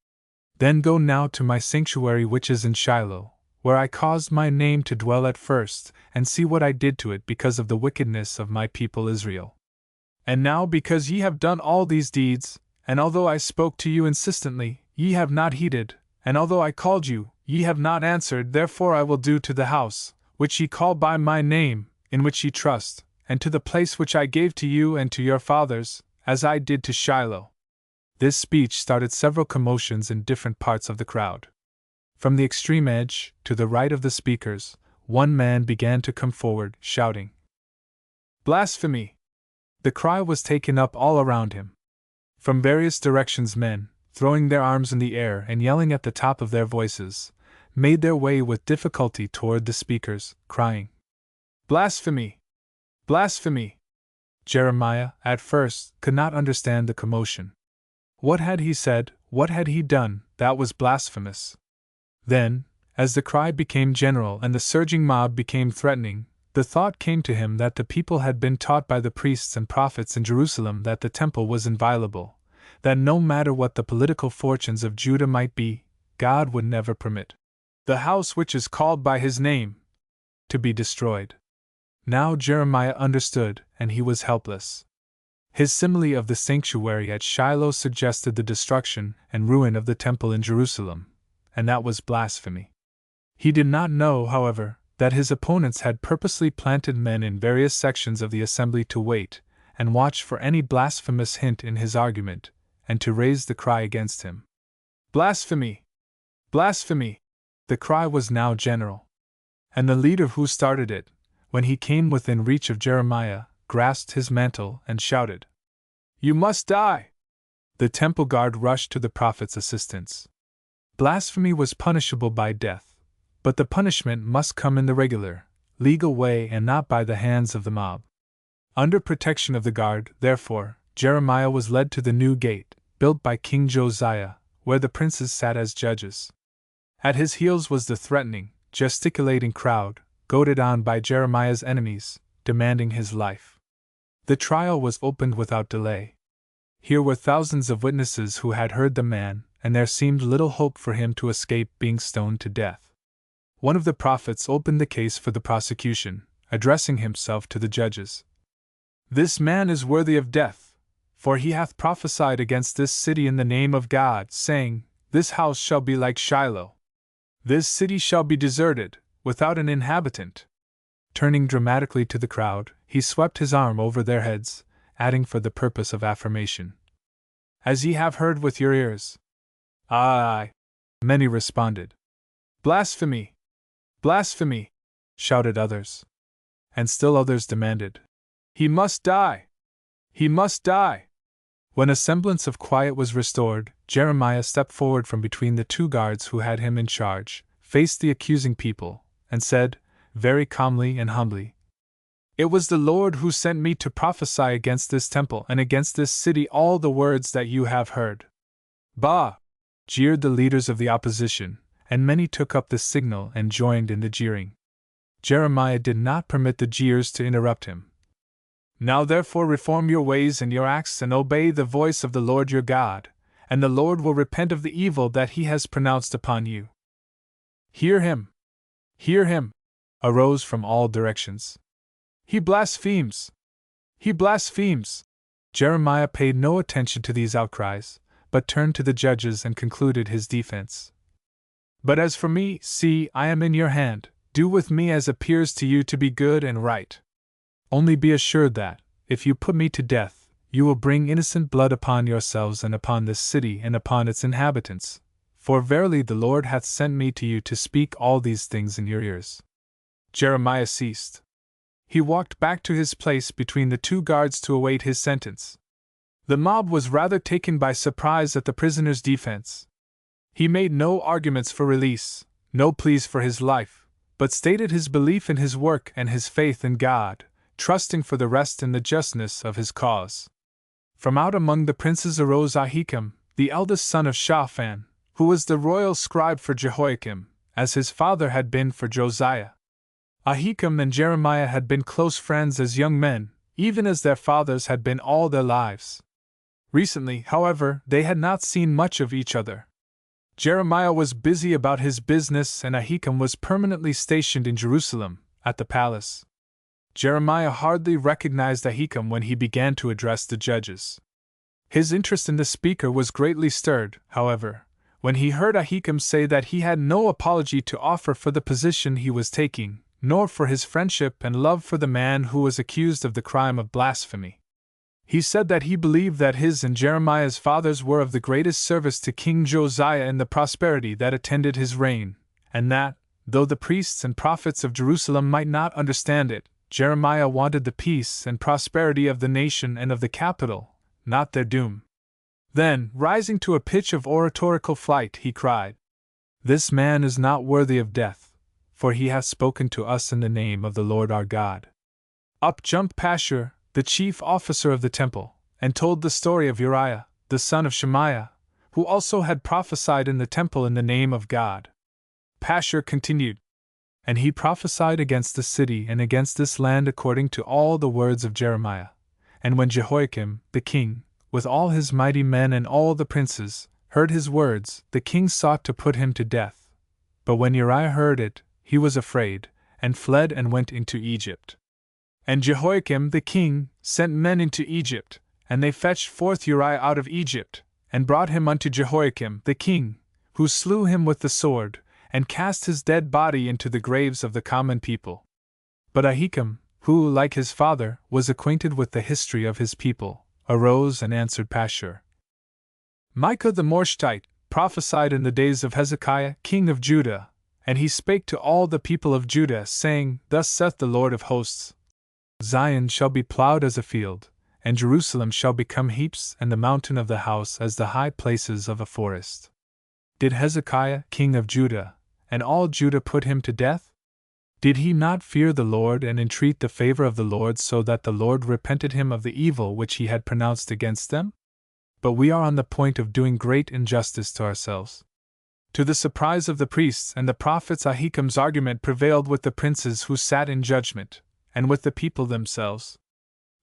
Then go now to my sanctuary which is in Shiloh, where I caused my name to dwell at first, and see what I did to it because of the wickedness of my people Israel. And now because ye have done all these deeds, and although I spoke to you insistently, ye have not heeded, and although I called you, ye have not answered, therefore I will do to the house, which ye call by my name, in which ye trust, and to the place which I gave to you and to your fathers, as I did to Shiloh. This speech started several commotions in different parts of the crowd. From the extreme edge, to the right of the speakers, one man began to come forward, shouting, Blasphemy! The cry was taken up all around him. From various directions men, throwing their arms in the air and yelling at the top of their voices, made their way with difficulty toward the speakers, crying, Blasphemy! Blasphemy! Jeremiah, at first, could not understand the commotion. What had he said, what had he done, that was blasphemous? Then, as the cry became general and the surging mob became threatening, the thought came to him that the people had been taught by the priests and prophets in Jerusalem that the temple was inviolable, that no matter what the political fortunes of Judah might be, God would never permit the house which is called by his name to be destroyed. Now Jeremiah understood, and he was helpless. His simile of the sanctuary at Shiloh suggested the destruction and ruin of the temple in Jerusalem, and that was blasphemy. He did not know, however, that his opponents had purposely planted men in various sections of the assembly to wait and watch for any blasphemous hint in his argument, and to raise the cry against him. Blasphemy! Blasphemy! The cry was now general. And the leader who started it, when he came within reach of Jeremiah, grasped his mantle and shouted, You must die! The temple guard rushed to the prophet's assistance. Blasphemy was punishable by death, but the punishment must come in the regular, legal way and not by the hands of the mob. Under protection of the guard, therefore, Jeremiah was led to the new gate, built by King Josiah, where the princes sat as judges. At his heels was the threatening, gesticulating crowd, goaded on by Jeremiah's enemies, demanding his life. The trial was opened without delay. Here were thousands of witnesses who had heard the man, and there seemed little hope for him to escape being stoned to death. One of the prophets opened the case for the prosecution, addressing himself to the judges. This man is worthy of death, for he hath prophesied against this city in the name of God, saying, This house shall be like Shiloh. This city shall be deserted, without an inhabitant. Turning dramatically to the crowd, he swept his arm over their heads, adding for the purpose of affirmation, As ye have heard with your ears. Aye, many responded. Blasphemy! Blasphemy! Shouted others. And still others demanded, He must die! He must die! When a semblance of quiet was restored, Jeremiah stepped forward from between the two guards who had him in charge, faced the accusing people, and said, very calmly and humbly, It was the Lord who sent me to prophesy against this temple and against this city all the words that you have heard. Bah! Jeered the leaders of the opposition, and many took up the signal and joined in the jeering. Jeremiah did not permit the jeers to interrupt him. Now therefore reform your ways and your acts and obey the voice of the Lord your God, and the Lord will repent of the evil that he has pronounced upon you. Hear him! Hear him! Arose from all directions. He blasphemes! He blasphemes! Jeremiah paid no attention to these outcries, but turned to the judges and concluded his defense. But as for me, see, I am in your hand, do with me as appears to you to be good and right. Only be assured that, if you put me to death, you will bring innocent blood upon yourselves and upon this city and upon its inhabitants, for verily the Lord hath sent me to you to speak all these things in your ears. Jeremiah ceased. He walked back to his place between the two guards to await his sentence. The mob was rather taken by surprise at the prisoner's defense. He made no arguments for release, no pleas for his life, but stated his belief in his work and his faith in God, trusting for the rest in the justness of his cause. From out among the princes arose Ahikam, the eldest son of Shaphan, who was the royal scribe for Jehoiakim, as his father had been for Josiah. Ahikam and Jeremiah had been close friends as young men, even as their fathers had been all their lives. Recently, however, they had not seen much of each other. Jeremiah was busy about his business and Ahikam was permanently stationed in Jerusalem, at the palace. Jeremiah hardly recognized Ahikam when he began to address the judges. His interest in the speaker was greatly stirred, however, when he heard Ahikam say that he had no apology to offer for the position he was taking, nor for his friendship and love for the man who was accused of the crime of blasphemy. He said that he believed that his and Jeremiah's fathers were of the greatest service to King Josiah in the prosperity that attended his reign, and that, though the priests and prophets of Jerusalem might not understand it, Jeremiah wanted the peace and prosperity of the nation and of the capital, not their doom. Then, rising to a pitch of oratorical flight, he cried, "This man is not worthy of death, for he hath spoken to us in the name of the Lord our God." Up jumped Pashur, the chief officer of the temple, and told the story of Uriah, the son of Shemaiah, who also had prophesied in the temple in the name of God. Pashur continued, "And he prophesied against the city and against this land according to all the words of Jeremiah. And when Jehoiakim, the king, with all his mighty men and all the princes, heard his words, the king sought to put him to death. But when Uriah heard it, he was afraid, and fled and went into Egypt. And Jehoiakim the king sent men into Egypt, and they fetched forth Uriah out of Egypt, and brought him unto Jehoiakim the king, who slew him with the sword, and cast his dead body into the graves of the common people. But Ahikam, who, like his father, was acquainted with the history of his people, arose and answered Pashur. Micah the Morshite prophesied in the days of Hezekiah, king of Judah, and he spake to all the people of Judah, saying, Thus saith the Lord of hosts, Zion shall be plowed as a field, and Jerusalem shall become heaps, and the mountain of the house as the high places of a forest. Did Hezekiah, king of Judah, and all Judah put him to death? Did he not fear the Lord and entreat the favor of the Lord, so that the Lord repented him of the evil which he had pronounced against them? But we are on the point of doing great injustice to ourselves. To the surprise of the priests and the prophets, Ahikam's argument prevailed with the princes who sat in judgment, and with the people themselves.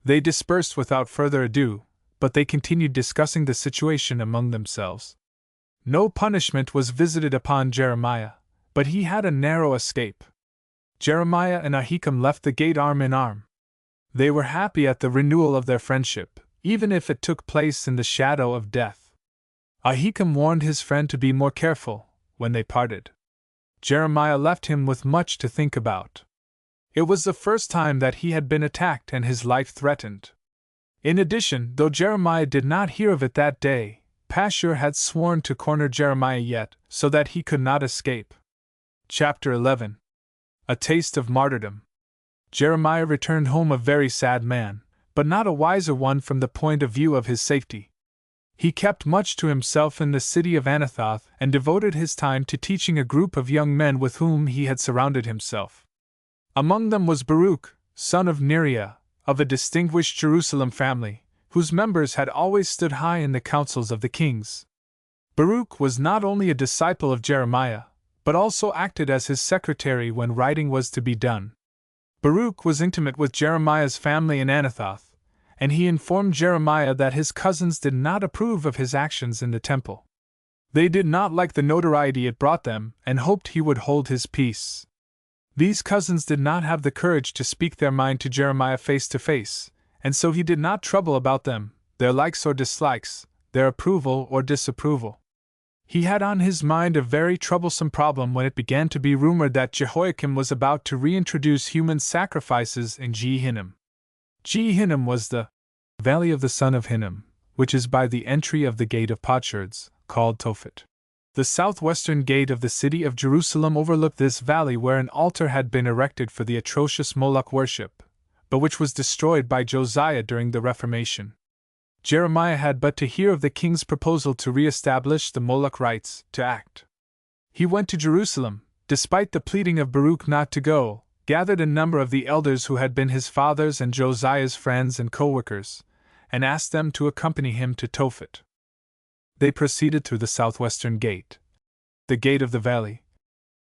They dispersed without further ado, but they continued discussing the situation among themselves. No punishment was visited upon Jeremiah, but he had a narrow escape. Jeremiah and Ahikam left the gate arm in arm. They were happy at the renewal of their friendship, even if it took place in the shadow of death. Ahikam warned his friend to be more careful when they parted. Jeremiah left him with much to think about. It was the first time that he had been attacked and his life threatened. In addition, though Jeremiah did not hear of it that day, Pashur had sworn to corner Jeremiah yet, so that he could not escape. Chapter 11. A Taste of Martyrdom. Jeremiah returned home a very sad man, but not a wiser one from the point of view of his safety. He kept much to himself in the city of Anathoth and devoted his time to teaching a group of young men with whom he had surrounded himself. Among them was Baruch, son of Neriah, of a distinguished Jerusalem family, whose members had always stood high in the councils of the kings. Baruch was not only a disciple of Jeremiah, but also acted as his secretary when writing was to be done. Baruch was intimate with Jeremiah's family in Anathoth, and he informed Jeremiah that his cousins did not approve of his actions in the temple. They did not like the notoriety it brought them and hoped he would hold his peace. These cousins did not have the courage to speak their mind to Jeremiah face to face, and so he did not trouble about them, their likes or dislikes, their approval or disapproval. He had on his mind a very troublesome problem when it began to be rumored that Jehoiakim was about to reintroduce human sacrifices in Hinnom. Hinnom was the valley of the son of Hinnom, which is by the entry of the gate of potsherds, called Tophet. The southwestern gate of the city of Jerusalem overlooked this valley where an altar had been erected for the atrocious Moloch worship, but which was destroyed by Josiah during the Reformation. Jeremiah had but to hear of the king's proposal to re-establish the Moloch rites to act. He went to Jerusalem, despite the pleading of Baruch not to go, gathered a number of the elders who had been his father's and Josiah's friends and co-workers, and asked them to accompany him to Tophet. They proceeded through the southwestern gate, the gate of the valley,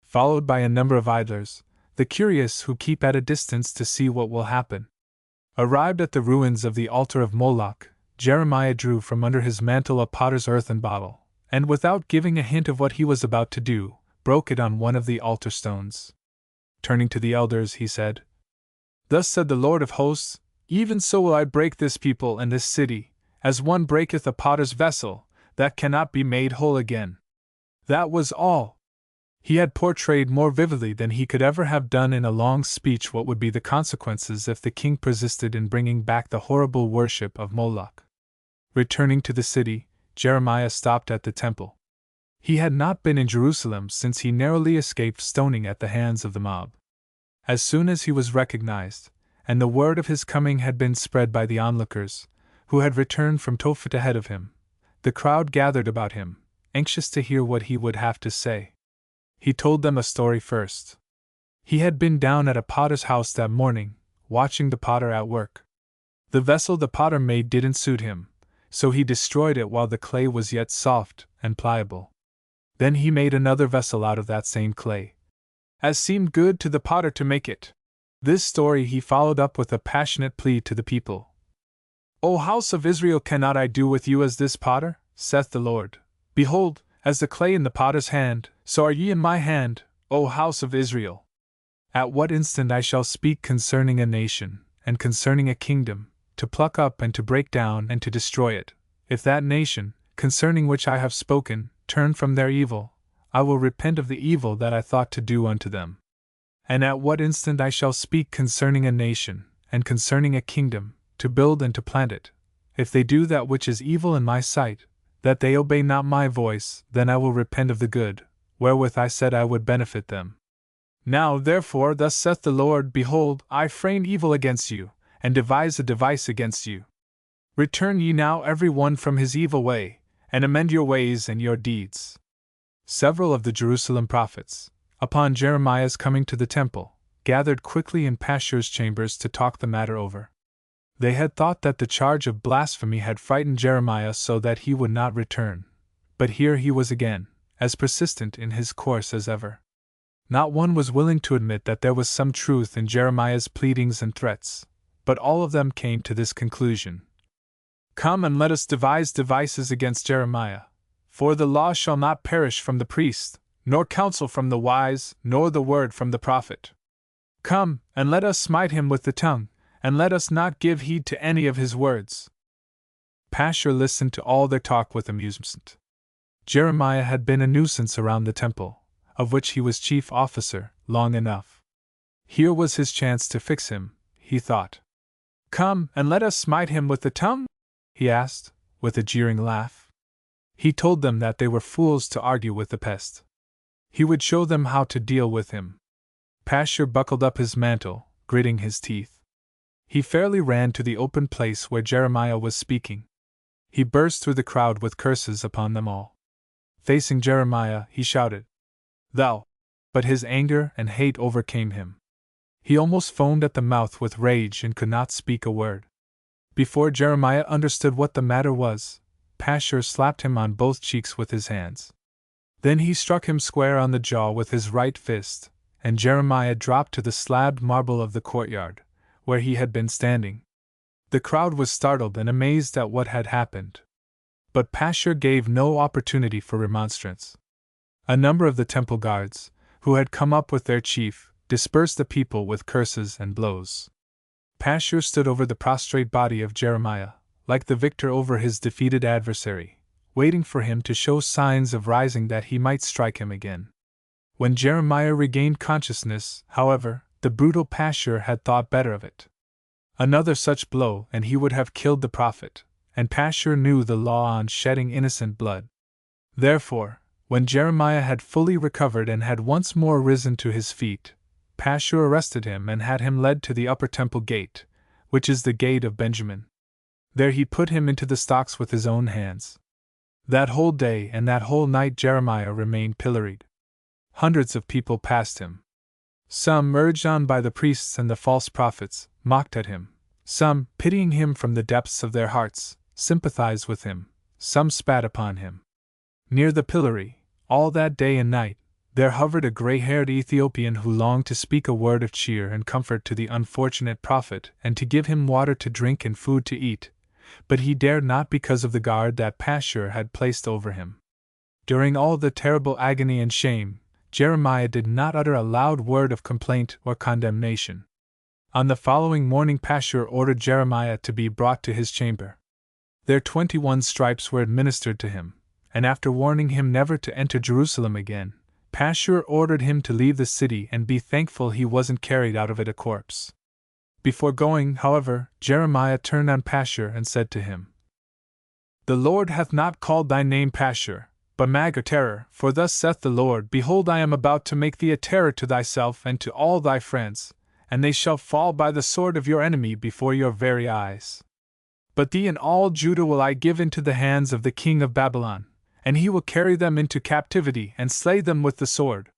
followed by a number of idlers, the curious who keep at a distance to see what will happen. Arrived at the ruins of the altar of Moloch, Jeremiah drew from under his mantle a potter's earthen bottle, and without giving a hint of what he was about to do, broke it on one of the altar stones. Turning to the elders, he said, "Thus said the Lord of hosts, even so will I break this people and this city, as one breaketh a potter's vessel, that cannot be made whole again." That was all. He had portrayed more vividly than he could ever have done in a long speech what would be the consequences if the king persisted in bringing back the horrible worship of Moloch. Returning to the city, Jeremiah stopped at the temple. He had not been in Jerusalem since he narrowly escaped stoning at the hands of the mob. As soon as he was recognized, and the word of his coming had been spread by the onlookers, who had returned from Tophet ahead of him, the crowd gathered about him, anxious to hear what he would have to say. He told them a story first. He had been down at a potter's house that morning, watching the potter at work. The vessel the potter made didn't suit him, so he destroyed it while the clay was yet soft and pliable. Then he made another vessel out of that same clay, as seemed good to the potter to make it. This story he followed up with a passionate plea to the people. "O house of Israel, cannot I do with you as this potter, saith the Lord? Behold, as the clay in the potter's hand, so are ye in my hand, O house of Israel. At what instant I shall speak concerning a nation, and concerning a kingdom, to pluck up and to break down and to destroy it, if that nation, concerning which I have spoken, turn from their evil, I will repent of the evil that I thought to do unto them. And at what instant I shall speak concerning a nation, and concerning a kingdom, to build and to plant it, if they do that which is evil in my sight, that they obey not my voice, then I will repent of the good, wherewith I said I would benefit them. Now therefore thus saith the Lord, behold, I frame evil against you, and devise a device against you. Return ye now every one from his evil way, and amend your ways and your deeds." Several of the Jerusalem prophets, upon Jeremiah's coming to the temple, gathered quickly in Pashur's chambers to talk the matter over. They had thought that the charge of blasphemy had frightened Jeremiah so that he would not return, but here he was again, as persistent in his course as ever. Not one was willing to admit that there was some truth in Jeremiah's pleadings and threats, but all of them came to this conclusion: "Come and let us devise devices against Jeremiah, for the law shall not perish from the priest, nor counsel from the wise, nor the word from the prophet. Come, and let us smite him with the tongue, and let us not give heed to any of his words." Pashur listened to all their talk with amusement. Jeremiah had been a nuisance around the temple, of which he was chief officer, long enough. Here was his chance to fix him, he thought. "Come, and let us smite him with the tongue?" he asked, with a jeering laugh. He told them that they were fools to argue with the pest. He would show them how to deal with him. Pashur buckled up his mantle, gritting his teeth. He fairly ran to the open place where Jeremiah was speaking. He burst through the crowd with curses upon them all. Facing Jeremiah, he shouted, "Thou!" But his anger and hate overcame him. He almost foamed at the mouth with rage and could not speak a word. Before Jeremiah understood what the matter was, Pashur slapped him on both cheeks with his hands. Then he struck him square on the jaw with his right fist, and Jeremiah dropped to the slabbed marble of the courtyard, where he had been standing. The crowd was startled and amazed at what had happened. But Pashur gave no opportunity for remonstrance. A number of the temple guards, who had come up with their chief, dispersed the people with curses and blows. Pashur stood over the prostrate body of Jeremiah, like the victor over his defeated adversary, waiting for him to show signs of rising that he might strike him again. When Jeremiah regained consciousness, however, the brutal Pashur had thought better of it. Another such blow and he would have killed the prophet, and Pashur knew the law on shedding innocent blood. Therefore, when Jeremiah had fully recovered and had once more risen to his feet, Pashur arrested him and had him led to the upper temple gate, which is the gate of Benjamin. There he put him into the stocks with his own hands. That whole day and that whole night Jeremiah remained pilloried. Hundreds of people passed him. Some, urged on by the priests and the false prophets, mocked at him. Some, pitying him from the depths of their hearts, sympathized with him. Some spat upon him. Near the pillory, all that day and night, there hovered a gray-haired Ethiopian who longed to speak a word of cheer and comfort to the unfortunate prophet and to give him water to drink and food to eat, but he dared not because of the guard that Pashur had placed over him. During all the terrible agony and shame, Jeremiah did not utter a loud word of complaint or condemnation. On the following morning Pashur ordered Jeremiah to be brought to his chamber. There 21 stripes were administered to him, and after warning him never to enter Jerusalem again, Pashur ordered him to leave the city and be thankful he wasn't carried out of it a corpse. Before going, however, Jeremiah turned on Pashur and said to him, "The Lord hath not called thy name Pashur, but Terror, for thus saith the Lord, Behold, I am about to make thee a terror to thyself and to all thy friends, and they shall fall by the sword of your enemy before your very eyes. But thee and all Judah will I give into the hands of the king of Babylon, and he will carry them into captivity and slay them with the sword.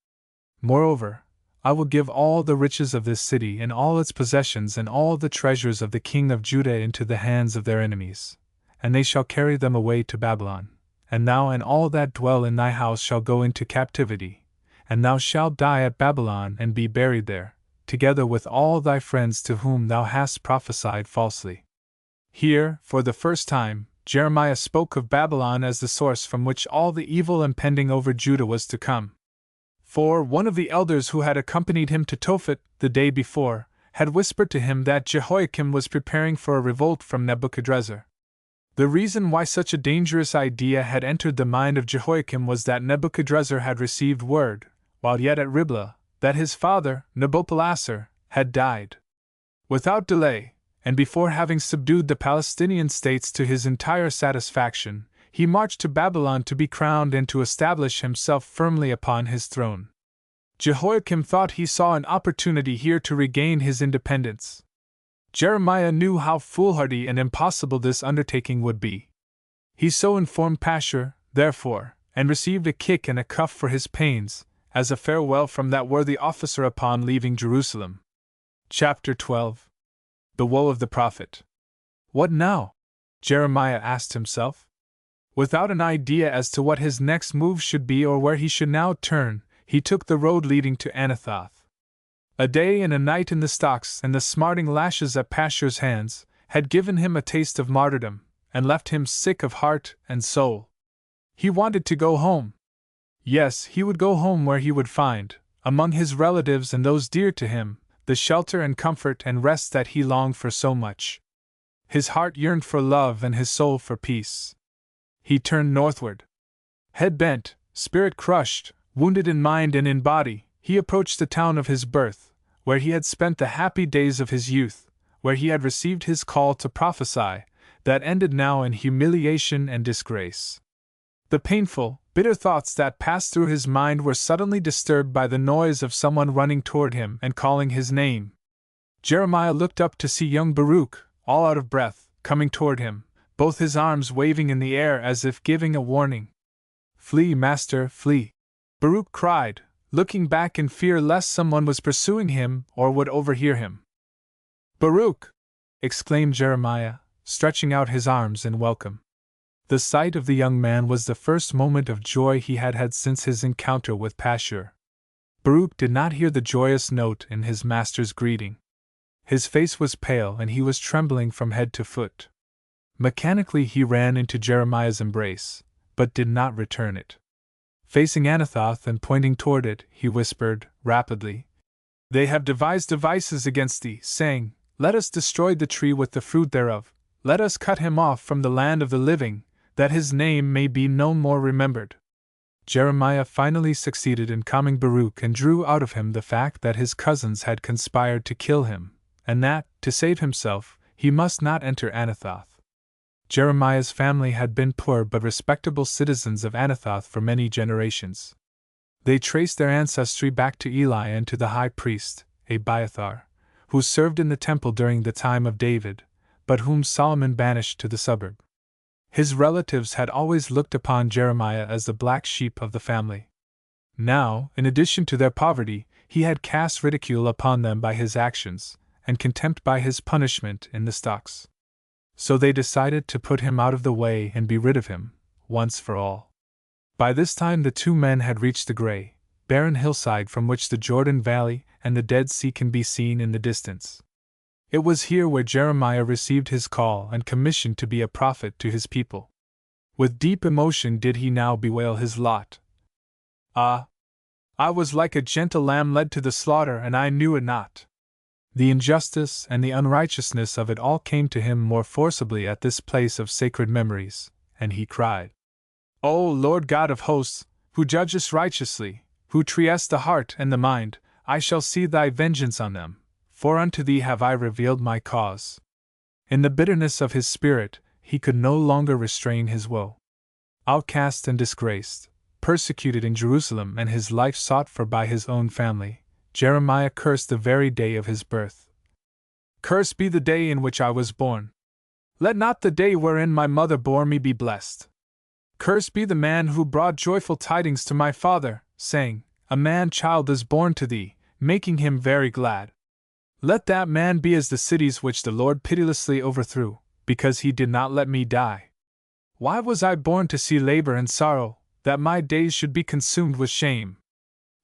Moreover, I will give all the riches of this city and all its possessions and all the treasures of the king of Judah into the hands of their enemies, and they shall carry them away to Babylon. And thou and all that dwell in thy house shall go into captivity, and thou shalt die at Babylon and be buried there, together with all thy friends to whom thou hast prophesied falsely." Here, for the first time, Jeremiah spoke of Babylon as the source from which all the evil impending over Judah was to come. For one of the elders who had accompanied him to Tophet the day before had whispered to him that Jehoiakim was preparing for a revolt from Nebuchadrezzar. The reason why such a dangerous idea had entered the mind of Jehoiakim was that Nebuchadrezzar had received word, while yet at Riblah, that his father, Nabopolassar, had died. Without delay, and before having subdued the Palestinian states to his entire satisfaction, he marched to Babylon to be crowned and to establish himself firmly upon his throne. Jehoiakim thought he saw an opportunity here to regain his independence. Jeremiah knew how foolhardy and impossible this undertaking would be. He so informed Pashur, therefore, and received a kick and a cuff for his pains, as a farewell from that worthy officer upon leaving Jerusalem. Chapter 12. The Woe of the Prophet. What now? Jeremiah asked himself. Without an idea as to what his next move should be or where he should now turn, he took the road leading to Anathoth. A day and a night in the stocks and the smarting lashes at Pashur's hands had given him a taste of martyrdom, and left him sick of heart and soul. He wanted to go home. Yes, he would go home where he would find, among his relatives and those dear to him, the shelter and comfort and rest that he longed for so much. His heart yearned for love and his soul for peace. He turned northward. Head bent, spirit crushed, wounded in mind and in body, he approached the town of his birth, where he had spent the happy days of his youth, where he had received his call to prophesy, that ended now in humiliation and disgrace. The painful, bitter thoughts that passed through his mind were suddenly disturbed by the noise of someone running toward him and calling his name. Jeremiah looked up to see young Baruch, all out of breath, coming toward him, both his arms waving in the air as if giving a warning. "Flee, master, flee!" Baruch cried, looking back in fear lest someone was pursuing him or would overhear him. "Baruch!" exclaimed Jeremiah, stretching out his arms in welcome. The sight of the young man was the first moment of joy he had had since his encounter with Pashur. Baruch did not hear the joyous note in his master's greeting. His face was pale and he was trembling from head to foot. Mechanically he ran into Jeremiah's embrace, but did not return it. Facing Anathoth and pointing toward it, he whispered, rapidly, "They have devised devices against thee, saying, Let us destroy the tree with the fruit thereof, let us cut him off from the land of the living, that his name may be no more remembered." Jeremiah finally succeeded in calming Baruch and drew out of him the fact that his cousins had conspired to kill him, and that, to save himself, he must not enter Anathoth. Jeremiah's family had been poor but respectable citizens of Anathoth for many generations. They traced their ancestry back to Eli and to the high priest, Abiathar, who served in the temple during the time of David, but whom Solomon banished to the suburb. His relatives had always looked upon Jeremiah as the black sheep of the family. Now, in addition to their poverty, he had cast ridicule upon them by his actions, and contempt by his punishment in the stocks. So they decided to put him out of the way and be rid of him, once for all. By this time the two men had reached the gray, barren hillside from which the Jordan Valley and the Dead Sea can be seen in the distance. It was here where Jeremiah received his call and commissioned to be a prophet to his people. With deep emotion did he now bewail his lot. "Ah! I was like a gentle lamb led to the slaughter, and I knew it not." The injustice and the unrighteousness of it all came to him more forcibly at this place of sacred memories, and he cried, "O Lord God of hosts, who judgest righteously, who triest the heart and the mind, I shall see thy vengeance on them, for unto thee have I revealed my cause." In the bitterness of his spirit, he could no longer restrain his woe. Outcast and disgraced, persecuted in Jerusalem and his life sought for by his own family, Jeremiah cursed the very day of his birth. "Cursed be the day in which I was born. Let not the day wherein my mother bore me be blessed. Cursed be the man who brought joyful tidings to my father, saying, A man-child is born to thee, making him very glad. Let that man be as the cities which the Lord pitilessly overthrew, because he did not let me die. Why was I born to see labor and sorrow, that my days should be consumed with shame?"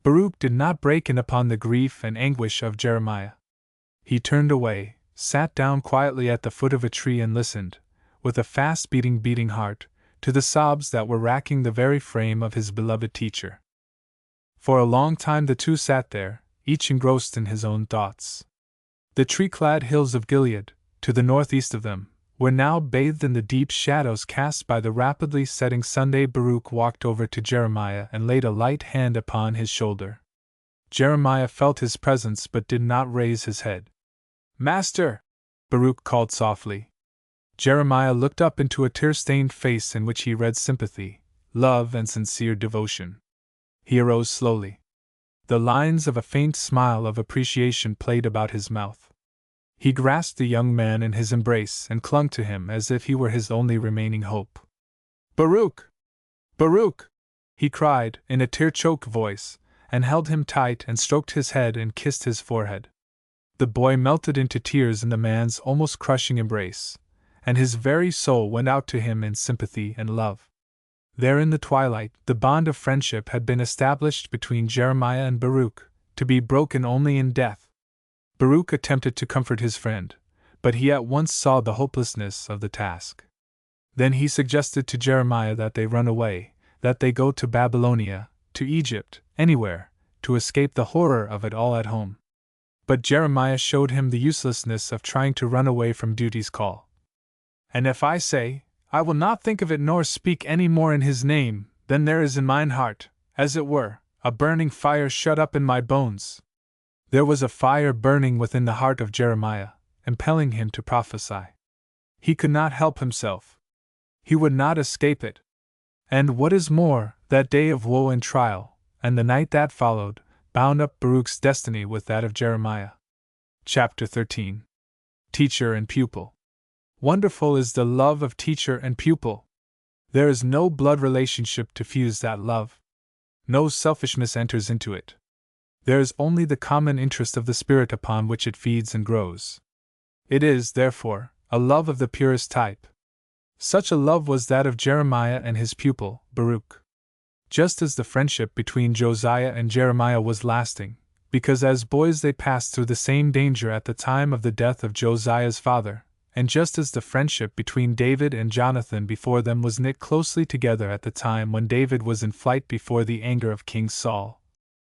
Baruch did not break in upon the grief and anguish of Jeremiah. He turned away, sat down quietly at the foot of a tree and listened, with a fast-beating heart, to the sobs that were racking the very frame of his beloved teacher. For a long time the two sat there, each engrossed in his own thoughts. The tree-clad hills of Gilead, to the northeast of them, were now bathed in the deep shadows cast by the rapidly setting sun. Baruch walked over to Jeremiah and laid a light hand upon his shoulder. Jeremiah felt his presence but did not raise his head. "Master!" Baruch called softly. Jeremiah looked up into a tear-stained face in which he read sympathy, love, and sincere devotion. He arose slowly. The lines of a faint smile of appreciation played about his mouth. He grasped the young man in his embrace and clung to him as if he were his only remaining hope. "Baruch! Baruch!" he cried, in a tear-choked voice, and held him tight and stroked his head and kissed his forehead. The boy melted into tears in the man's almost crushing embrace, and his very soul went out to him in sympathy and love. There in the twilight, the bond of friendship had been established between Jeremiah and Baruch, to be broken only in death. Baruch attempted to comfort his friend, but he at once saw the hopelessness of the task. Then he suggested to Jeremiah that they run away, that they go to Babylonia, to Egypt, anywhere, to escape the horror of it all at home. But Jeremiah showed him the uselessness of trying to run away from duty's call. "And if I say, I will not think of it nor speak any more in his name, then there is in mine heart, as it were, a burning fire shut up in my bones." There was a fire burning within the heart of Jeremiah, impelling him to prophesy. He could not help himself. He would not escape it. And what is more, that day of woe and trial, and the night that followed, bound up Baruch's destiny with that of Jeremiah. Chapter 13. Teacher and Pupil. Wonderful is the love of teacher and pupil. There is no blood relationship to fuse that love. No selfishness enters into it. There is only the common interest of the spirit upon which it feeds and grows. It is, therefore, a love of the purest type. Such a love was that of Jeremiah and his pupil, Baruch. Just as the friendship between Josiah and Jeremiah was lasting, because as boys they passed through the same danger at the time of the death of Josiah's father, and just as the friendship between David and Jonathan before them was knit closely together at the time when David was in flight before the anger of King Saul,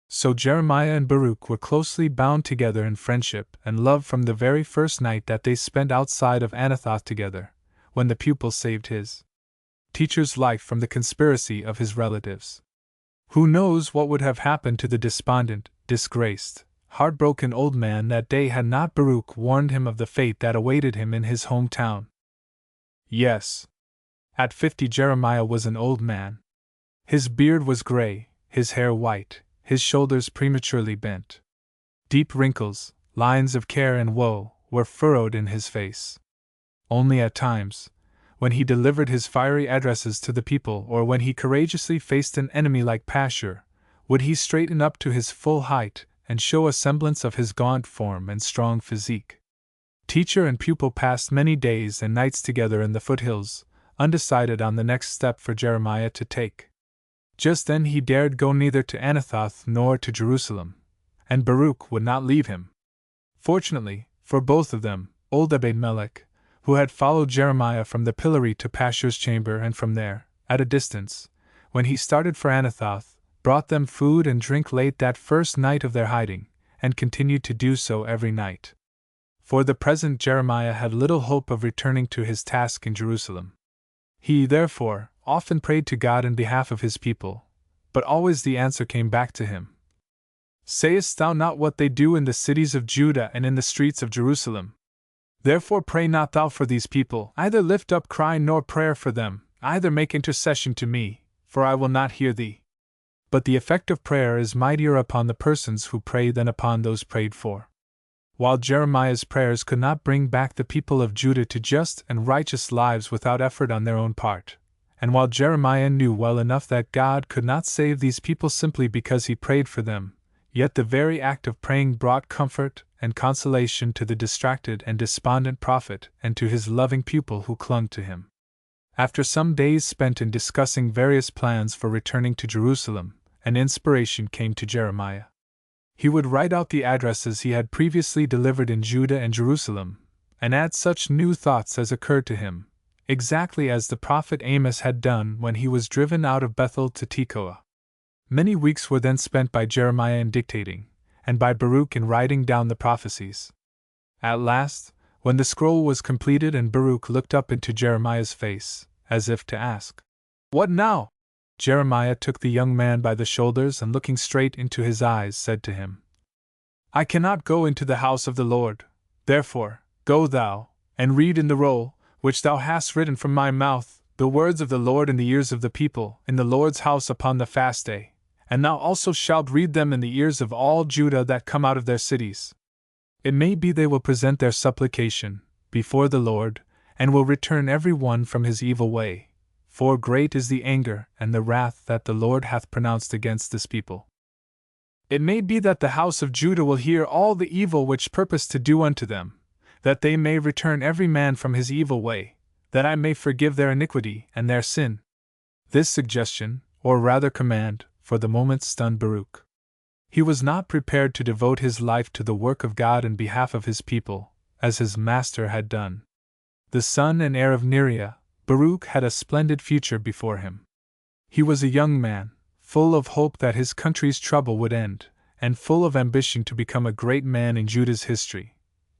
so Jeremiah and Baruch were closely bound together in friendship and love from the very first night that they spent outside of Anathoth together, when the pupil saved his teacher's life from the conspiracy of his relatives. Who knows what would have happened to the despondent, disgraced, heartbroken old man that day had not Baruch warned him of the fate that awaited him in his hometown? Yes. At 50 Jeremiah was an old man. His beard was gray, his hair white, his shoulders prematurely bent. Deep wrinkles, lines of care and woe, were furrowed in his face. Only at times, when he delivered his fiery addresses to the people or when he courageously faced an enemy like Pashur, would he straighten up to his full height and show a semblance of his gaunt form and strong physique. Teacher and pupil passed many days and nights together in the foothills, undecided on the next step for Jeremiah to take. Just then he dared go neither to Anathoth nor to Jerusalem, and Baruch would not leave him. Fortunately, for both of them, old Ebed-Melech, who had followed Jeremiah from the pillory to Pashur's chamber and from there, at a distance, when he started for Anathoth, brought them food and drink late that first night of their hiding, and continued to do so every night. For the present Jeremiah had little hope of returning to his task in Jerusalem. He, therefore, often prayed to God in behalf of his people, but always the answer came back to him. Sayest thou not what they do in the cities of Judah and in the streets of Jerusalem? Therefore pray not thou for these people, either lift up cry nor prayer for them, either make intercession to me, for I will not hear thee. But the effect of prayer is mightier upon the persons who pray than upon those prayed for. While Jeremiah's prayers could not bring back the people of Judah to just and righteous lives without effort on their own part, and while Jeremiah knew well enough that God could not save these people simply because he prayed for them, yet the very act of praying brought comfort and consolation to the distracted and despondent prophet and to his loving pupil who clung to him. After some days spent in discussing various plans for returning to Jerusalem, an inspiration came to Jeremiah. He would write out the addresses he had previously delivered in Judah and Jerusalem, and add such new thoughts as occurred to him, exactly as the prophet Amos had done when he was driven out of Bethel to Tekoa. Many weeks were then spent by Jeremiah in dictating, and by Baruch in writing down the prophecies. At last, when the scroll was completed and Baruch looked up into Jeremiah's face, as if to ask, "What now?" Jeremiah took the young man by the shoulders and looking straight into his eyes said to him, "I cannot go into the house of the Lord, therefore, go thou, and read in the roll, which thou hast written from my mouth, the words of the Lord in the ears of the people, in the Lord's house upon the fast day, and thou also shalt read them in the ears of all Judah that come out of their cities. It may be they will present their supplication before the Lord, and will return every one from his evil way, for great is the anger and the wrath that the Lord hath pronounced against this people. It may be that the house of Judah will hear all the evil which purpose to do unto them, that they may return every man from his evil way, that I may forgive their iniquity and their sin." This suggestion, or rather command, for the moment stunned Baruch. He was not prepared to devote his life to the work of God in behalf of his people, as his master had done. The son and heir of Neriah, Baruch had a splendid future before him. He was a young man, full of hope that his country's trouble would end, and full of ambition to become a great man in Judah's history.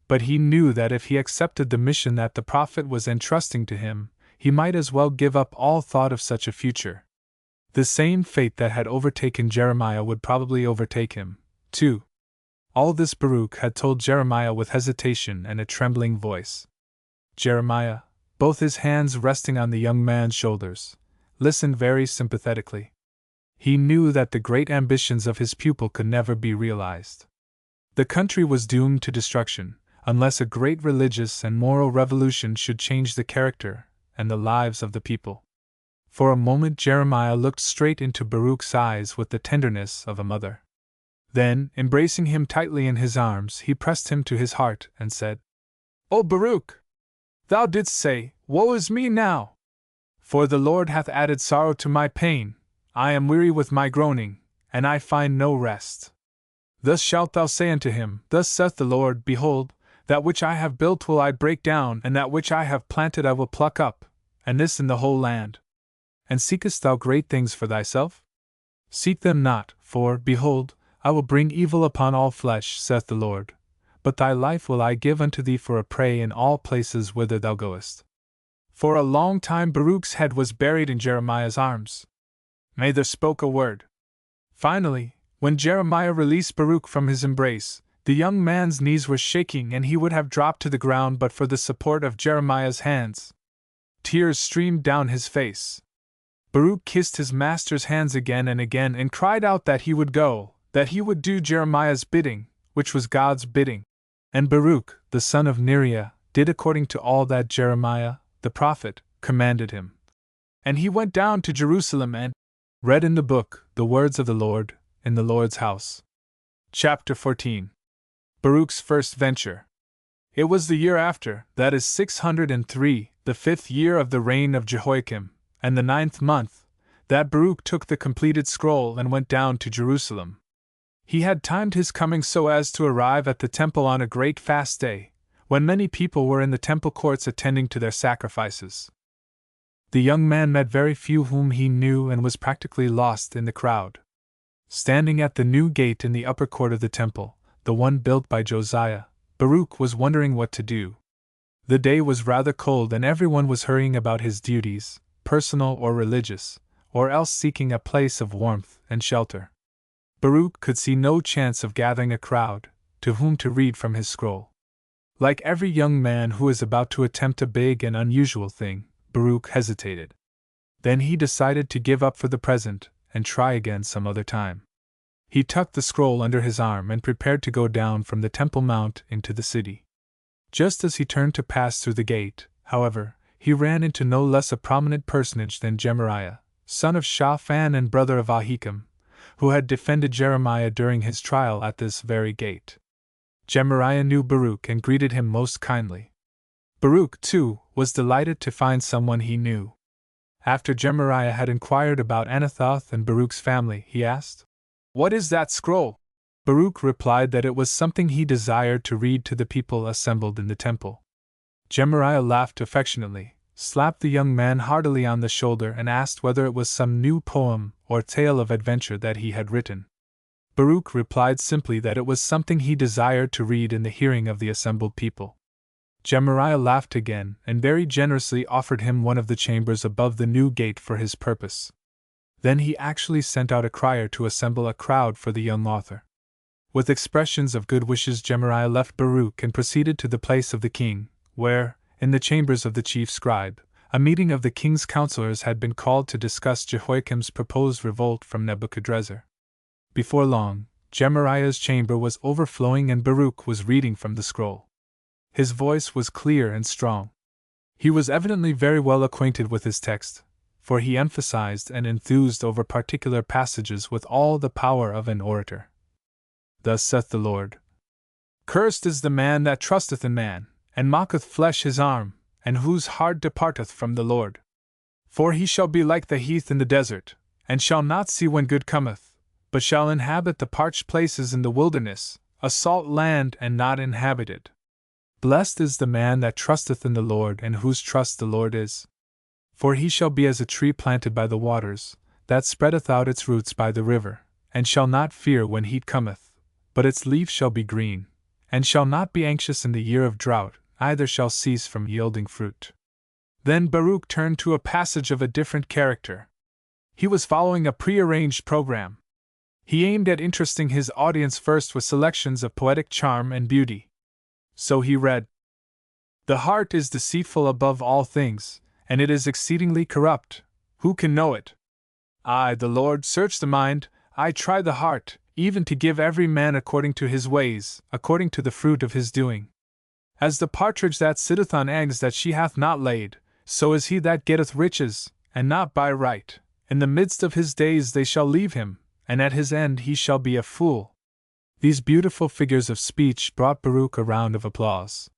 But he knew that if he accepted the mission that the prophet was entrusting to him, he might as well give up all thought of such a future. The same fate that had overtaken Jeremiah would probably overtake him, too. All this Baruch had told Jeremiah with hesitation and a trembling voice. Jeremiah, both his hands resting on the young man's shoulders, listened very sympathetically. He knew that the great ambitions of his pupil could never be realized. The country was doomed to destruction, unless a great religious and moral revolution should change the character and the lives of the people. For a moment Jeremiah looked straight into Baruch's eyes with the tenderness of a mother. Then, embracing him tightly in his arms, he pressed him to his heart and said, "O Baruch! Thou didst say, 'Woe is me now, For the Lord hath added sorrow to my pain, I am weary with my groaning, and I find no rest. Thus shalt thou say unto him, Thus saith the Lord, Behold, that which I have built will I break down, and that which I have planted I will pluck up, and this in the whole land. And seekest thou great things for thyself? Seek them not, for, behold, I will bring evil upon all flesh, saith the Lord. But thy life will I give unto thee for a prey in all places whither thou goest. For a long time Baruch's head was buried in Jeremiah's arms. Neither spoke a word. Finally, when Jeremiah released Baruch from his embrace, the young man's knees were shaking and he would have dropped to the ground but for the support of Jeremiah's hands. Tears streamed down his face. Baruch kissed his master's hands again and cried out that he would go, that he would do Jeremiah's bidding, which was God's bidding. And Baruch, the son of Neriah, did according to all that Jeremiah, the prophet, commanded him. And he went down to Jerusalem and read in the book the words of the Lord, in the Lord's house. Chapter 14. Baruch's first venture. It was the year after, that is 603, the 5th year of the reign of Jehoiakim, and the 9th month, that Baruch took the completed scroll and went down to Jerusalem. He had timed his coming so as to arrive at the temple on a great fast day, when many people were in the temple courts attending to their sacrifices. The young man met very few whom he knew and was practically lost in the crowd. Standing at the new gate in the upper court of the temple, the one built by Josiah, Baruch was wondering what to do. The day was rather cold and everyone was hurrying about his duties, personal or religious, or else seeking a place of warmth and shelter. Baruch could see no chance of gathering a crowd, to whom to read from his scroll. Like every young man who is about to attempt a big and unusual thing, Baruch hesitated. Then he decided to give up for the present, and try again some other time. He tucked the scroll under his arm and prepared to go down from the Temple Mount into the city. Just as he turned to pass through the gate, however, he ran into no less a prominent personage than Gemariah, son of Shaphan and brother of Ahikam, who had defended Jeremiah during his trial at this very gate. Gemariah knew Baruch and greeted him most kindly. Baruch, too, was delighted to find someone he knew. After Gemariah had inquired about Anathoth and Baruch's family, he asked, "What is that scroll?" Baruch replied that it was something he desired to read to the people assembled in the temple. Gemariah laughed affectionately, slapped the young man heartily on the shoulder and asked whether it was some new poem or tale of adventure that he had written. Baruch replied simply that it was something he desired to read in the hearing of the assembled people. Gemariah laughed again and very generously offered him one of the chambers above the new gate for his purpose. Then he actually sent out a crier to assemble a crowd for the young author. With expressions of good wishes, Gemariah left Baruch and proceeded to the place of the king, where, in the chambers of the chief scribe, a meeting of the king's counselors had been called to discuss Jehoiakim's proposed revolt from Nebuchadrezzar. Before long, Gemariah's chamber was overflowing and Baruch was reading from the scroll. His voice was clear and strong. He was evidently very well acquainted with his text, for he emphasized and enthused over particular passages with all the power of an orator. Thus saith the Lord: Cursed is the man that trusteth in man, and mocketh flesh his arm, and whose heart departeth from the Lord. For he shall be like the heath in the desert, and shall not see when good cometh, but shall inhabit the parched places in the wilderness, a salt land and not inhabited. Blessed is the man that trusteth in the Lord and whose trust the Lord is. For he shall be as a tree planted by the waters, that spreadeth out its roots by the river, and shall not fear when heat cometh, but its leaf shall be green, and shall not be anxious in the year of drought, neither shall cease from yielding fruit. Then Baruch turned to a passage of a different character. He was following a prearranged program. He aimed at interesting his audience first with selections of poetic charm and beauty. So he read, The heart is deceitful above all things, and it is exceedingly corrupt. Who can know it? I, the Lord, search the mind, I try the heart, even to give every man according to his ways, according to the fruit of his doing. As the partridge that sitteth on eggs that she hath not laid, so is he that getteth riches, and not by right. In the midst of his days they shall leave him, and at his end he shall be a fool. These beautiful figures of speech brought Baruch a round of applause.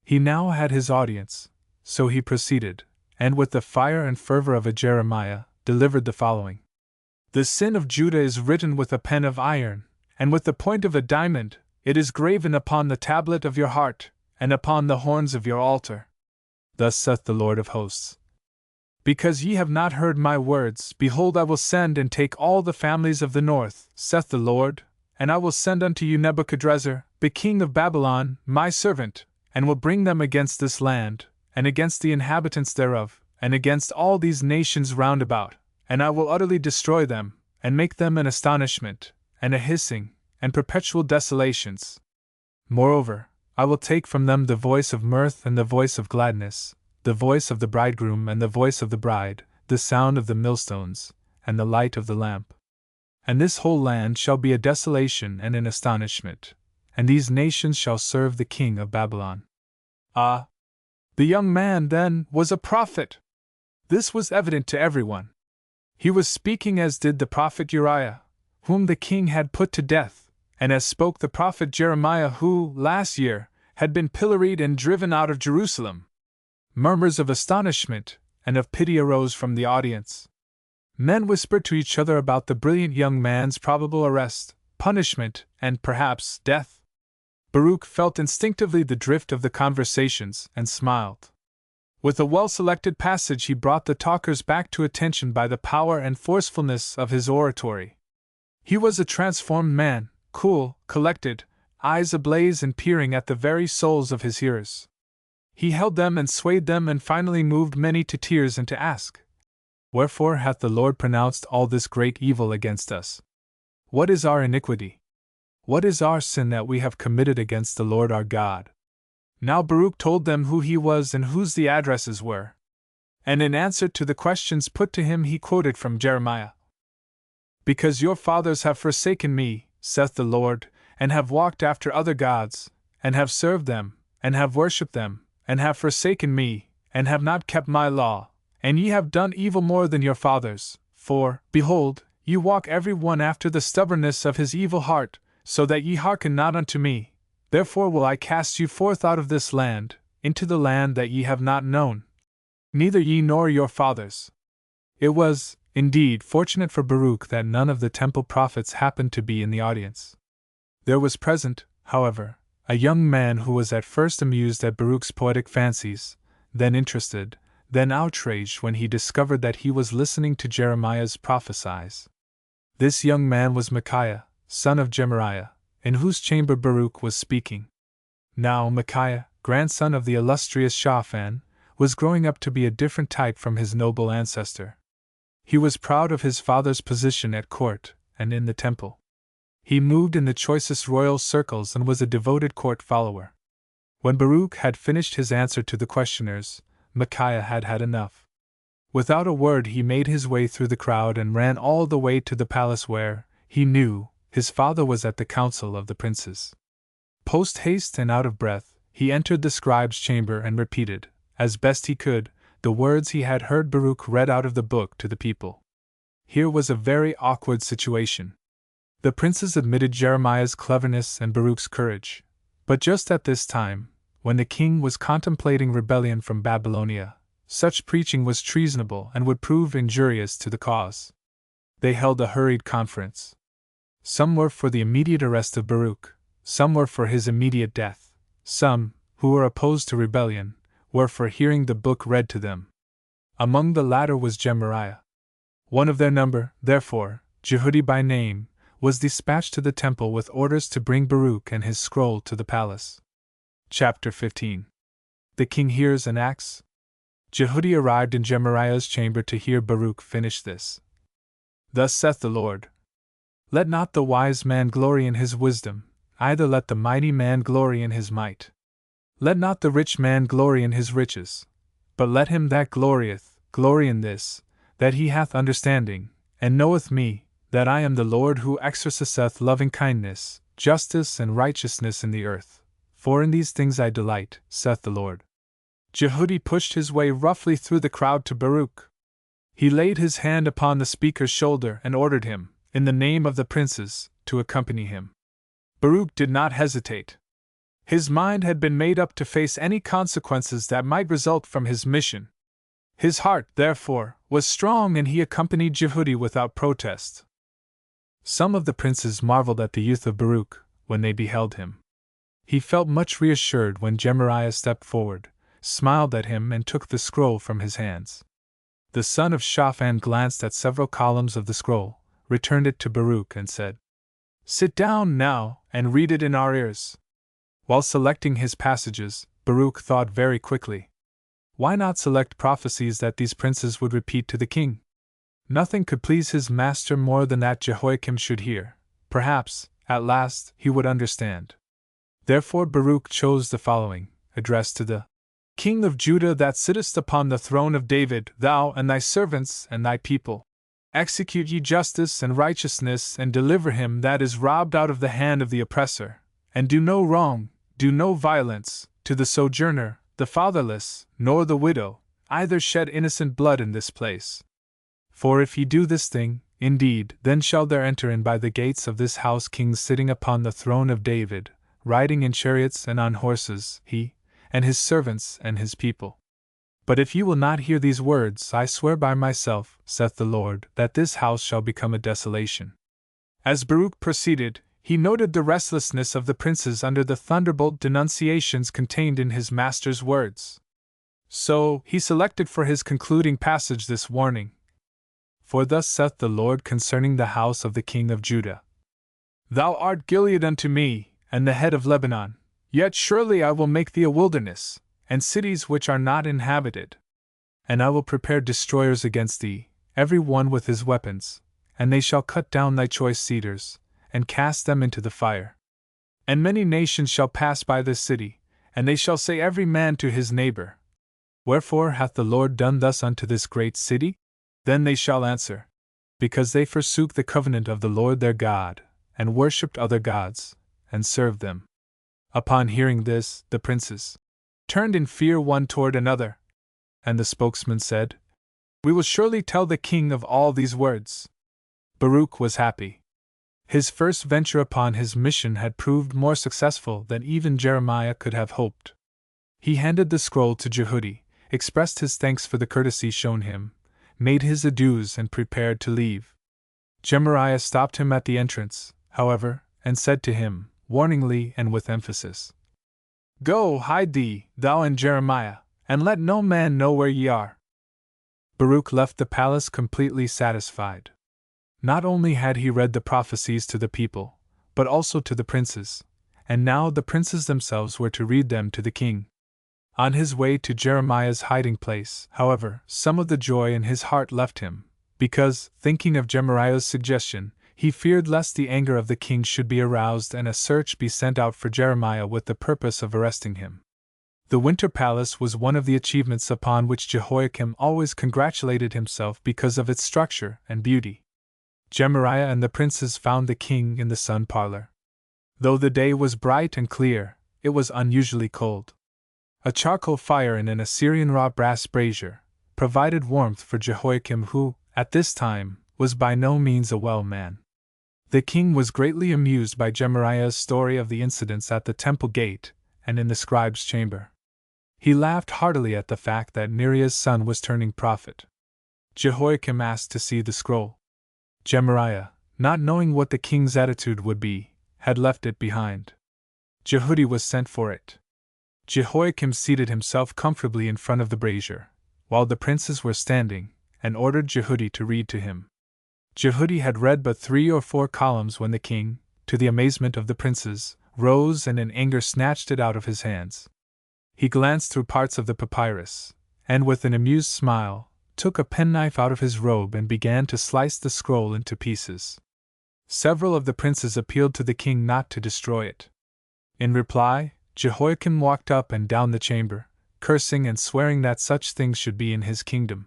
He now had his audience, so he proceeded, and with the fire and fervor of a Jeremiah, delivered the following. The sin of Judah is written with a pen of iron, and with the point of a diamond, it is graven upon the tablet of your heart, and upon the horns of your altar. Thus saith the Lord of hosts. Because ye have not heard my words, behold, I will send and take all the families of the north, saith the Lord, and I will send unto you Nebuchadrezzar, the king of Babylon, my servant, and will bring them against this land, and against the inhabitants thereof, and against all these nations round about, and I will utterly destroy them, and make them an astonishment, and a hissing, and perpetual desolations. Moreover, I will take from them the voice of mirth and the voice of gladness, the voice of the bridegroom and the voice of the bride, the sound of the millstones, and the light of the lamp. And this whole land shall be a desolation and an astonishment, and these nations shall serve the king of Babylon. Ah! The young man, then, was a prophet! This was evident to everyone. He was speaking as did the prophet Uriah, whom the king had put to death, and as spoke the prophet Jeremiah, who, last year, had been pilloried and driven out of Jerusalem. Murmurs of astonishment and of pity arose from the audience. Men whispered to each other about the brilliant young man's probable arrest, punishment, and perhaps death. Baruch felt instinctively the drift of the conversations and smiled. With a well-selected passage he brought the talkers back to attention by the power and forcefulness of his oratory. He was a transformed man, cool, collected, eyes ablaze and peering at the very souls of his hearers. He held them and swayed them and finally moved many to tears and to ask, Wherefore hath the Lord pronounced all this great evil against us? What is our iniquity? What is our sin that we have committed against the Lord our God? Now Baruch told them who he was and whose the addresses were. And in answer to the questions put to him he quoted from Jeremiah. Because your fathers have forsaken me, saith the Lord, and have walked after other gods, and have served them, and have worshipped them, and have forsaken me, and have not kept my law, and ye have done evil more than your fathers, for, behold, ye walk every one after the stubbornness of his evil heart, so that ye hearken not unto me. Therefore will I cast you forth out of this land, into the land that ye have not known, neither ye nor your fathers. It was, indeed, fortunate for Baruch that none of the temple prophets happened to be in the audience. There was present, however, a young man who was at first amused at Baruch's poetic fancies, then interested, then outraged when he discovered that he was listening to Jeremiah's prophecies. This young man was Micaiah, son of Gemariah, in whose chamber Baruch was speaking. Now Micaiah, grandson of the illustrious Shaphan, was growing up to be a different type from his noble ancestor. He was proud of his father's position at court and in the temple. He moved in the choicest royal circles and was a devoted court follower. When Baruch had finished his answer to the questioners, Micaiah had had enough. Without a word he made his way through the crowd and ran all the way to the palace where, he knew, his father was at the council of the princes. Post-haste and out of breath, he entered the scribe's chamber and repeated, as best he could, the words he had heard Baruch read out of the book to the people. Here was a very awkward situation. The princes admitted Jeremiah's cleverness and Baruch's courage, but just at this time, when the king was contemplating rebellion from Babylonia, such preaching was treasonable and would prove injurious to the cause. They held a hurried conference. Some were for the immediate arrest of Baruch, some were for his immediate death, some, who were opposed to rebellion, were for hearing the book read to them. Among the latter was Gemariah. One of their number, therefore, Jehudi by name, was dispatched to the temple with orders to bring Baruch and his scroll to the palace. Chapter 15. The king hears and acts. Jehudi arrived in Gemariah's chamber to hear Baruch finish this. Thus saith the Lord, Let not the wise man glory in his wisdom, either let the mighty man glory in his might. Let not the rich man glory in his riches, but let him that glorieth glory in this, that he hath understanding, and knoweth me, that I am the Lord who exerciseth lovingkindness, justice, and righteousness in the earth. For in these things I delight, saith the Lord. Jehudi pushed his way roughly through the crowd to Baruch. He laid his hand upon the speaker's shoulder and ordered him, in the name of the princes, to accompany him. Baruch did not hesitate. His mind had been made up to face any consequences that might result from his mission. His heart, therefore, was strong and he accompanied Jehudi without protest. Some of the princes marveled at the youth of Baruch when they beheld him. He felt much reassured when Gemariah stepped forward, smiled at him, and took the scroll from his hands. The son of Shaphan glanced at several columns of the scroll, returned it to Baruch, and said, "Sit down now, and read it in our ears." While selecting his passages, Baruch thought very quickly. Why not select prophecies that these princes would repeat to the king? Nothing could please his master more than that Jehoiakim should hear. Perhaps, at last, he would understand. Therefore Baruch chose the following, addressed to the King of Judah that sittest upon the throne of David, thou and thy servants and thy people. Execute ye justice and righteousness, and deliver him that is robbed out of the hand of the oppressor, and do no wrong, do no violence, to the sojourner, the fatherless, nor the widow, either shed innocent blood in this place. For if ye do this thing, indeed, then shall there enter in by the gates of this house kings sitting upon the throne of David, riding in chariots and on horses, he, and his servants and his people. But if ye will not hear these words, I swear by myself, saith the Lord, that this house shall become a desolation. As Baruch proceeded, he noted the restlessness of the princes under the thunderbolt denunciations contained in his master's words. So, he selected for his concluding passage this warning. For thus saith the Lord concerning the house of the king of Judah. Thou art Gilead unto me, and the head of Lebanon, yet surely I will make thee a wilderness, and cities which are not inhabited. And I will prepare destroyers against thee, every one with his weapons, and they shall cut down thy choice cedars, and cast them into the fire. And many nations shall pass by this city, and they shall say every man to his neighbor, Wherefore hath the Lord done thus unto this great city? Then they shall answer, Because they forsook the covenant of the Lord their God, and worshipped other gods, and served them. Upon hearing this, the princes turned in fear one toward another. And the spokesman said, We will surely tell the king of all these words. Baruch was happy. His first venture upon his mission had proved more successful than even Jeremiah could have hoped. He handed the scroll to Jehudi, expressed his thanks for the courtesy shown him, made his adieus, and prepared to leave. Gemariah stopped him at the entrance, however, and said to him, warningly and with emphasis, Go, hide thee, thou and Jeremiah, and let no man know where ye are. Baruch left the palace completely satisfied. Not only had he read the prophecies to the people, but also to the princes, and now the princes themselves were to read them to the king. On his way to Jeremiah's hiding place, however, some of the joy in his heart left him, because, thinking of Gemariah's suggestion, he feared lest the anger of the king should be aroused and a search be sent out for Jeremiah with the purpose of arresting him. The Winter Palace was one of the achievements upon which Jehoiakim always congratulated himself because of its structure and beauty. Gemariah and the princes found the king in the sun parlor. Though the day was bright and clear, it was unusually cold. A charcoal fire in an Assyrian raw brass brazier provided warmth for Jehoiakim, who, at this time, was by no means a well man. The king was greatly amused by Gemariah's story of the incidents at the temple gate and in the scribe's chamber. He laughed heartily at the fact that Neriah's son was turning prophet. Jehoiakim asked to see the scroll. Gemariah, not knowing what the king's attitude would be, had left it behind. Jehudi was sent for it. Jehoiakim seated himself comfortably in front of the brazier, while the princes were standing, and ordered Jehudi to read to him. Jehudi had read but 3 or 4 columns when the king, to the amazement of the princes, rose and in anger snatched it out of his hands. He glanced through parts of the papyrus, and with an amused smile, took a penknife out of his robe and began to slice the scroll into pieces. Several of the princes appealed to the king not to destroy it. In reply, Jehoiakim walked up and down the chamber, cursing and swearing that such things should be in his kingdom.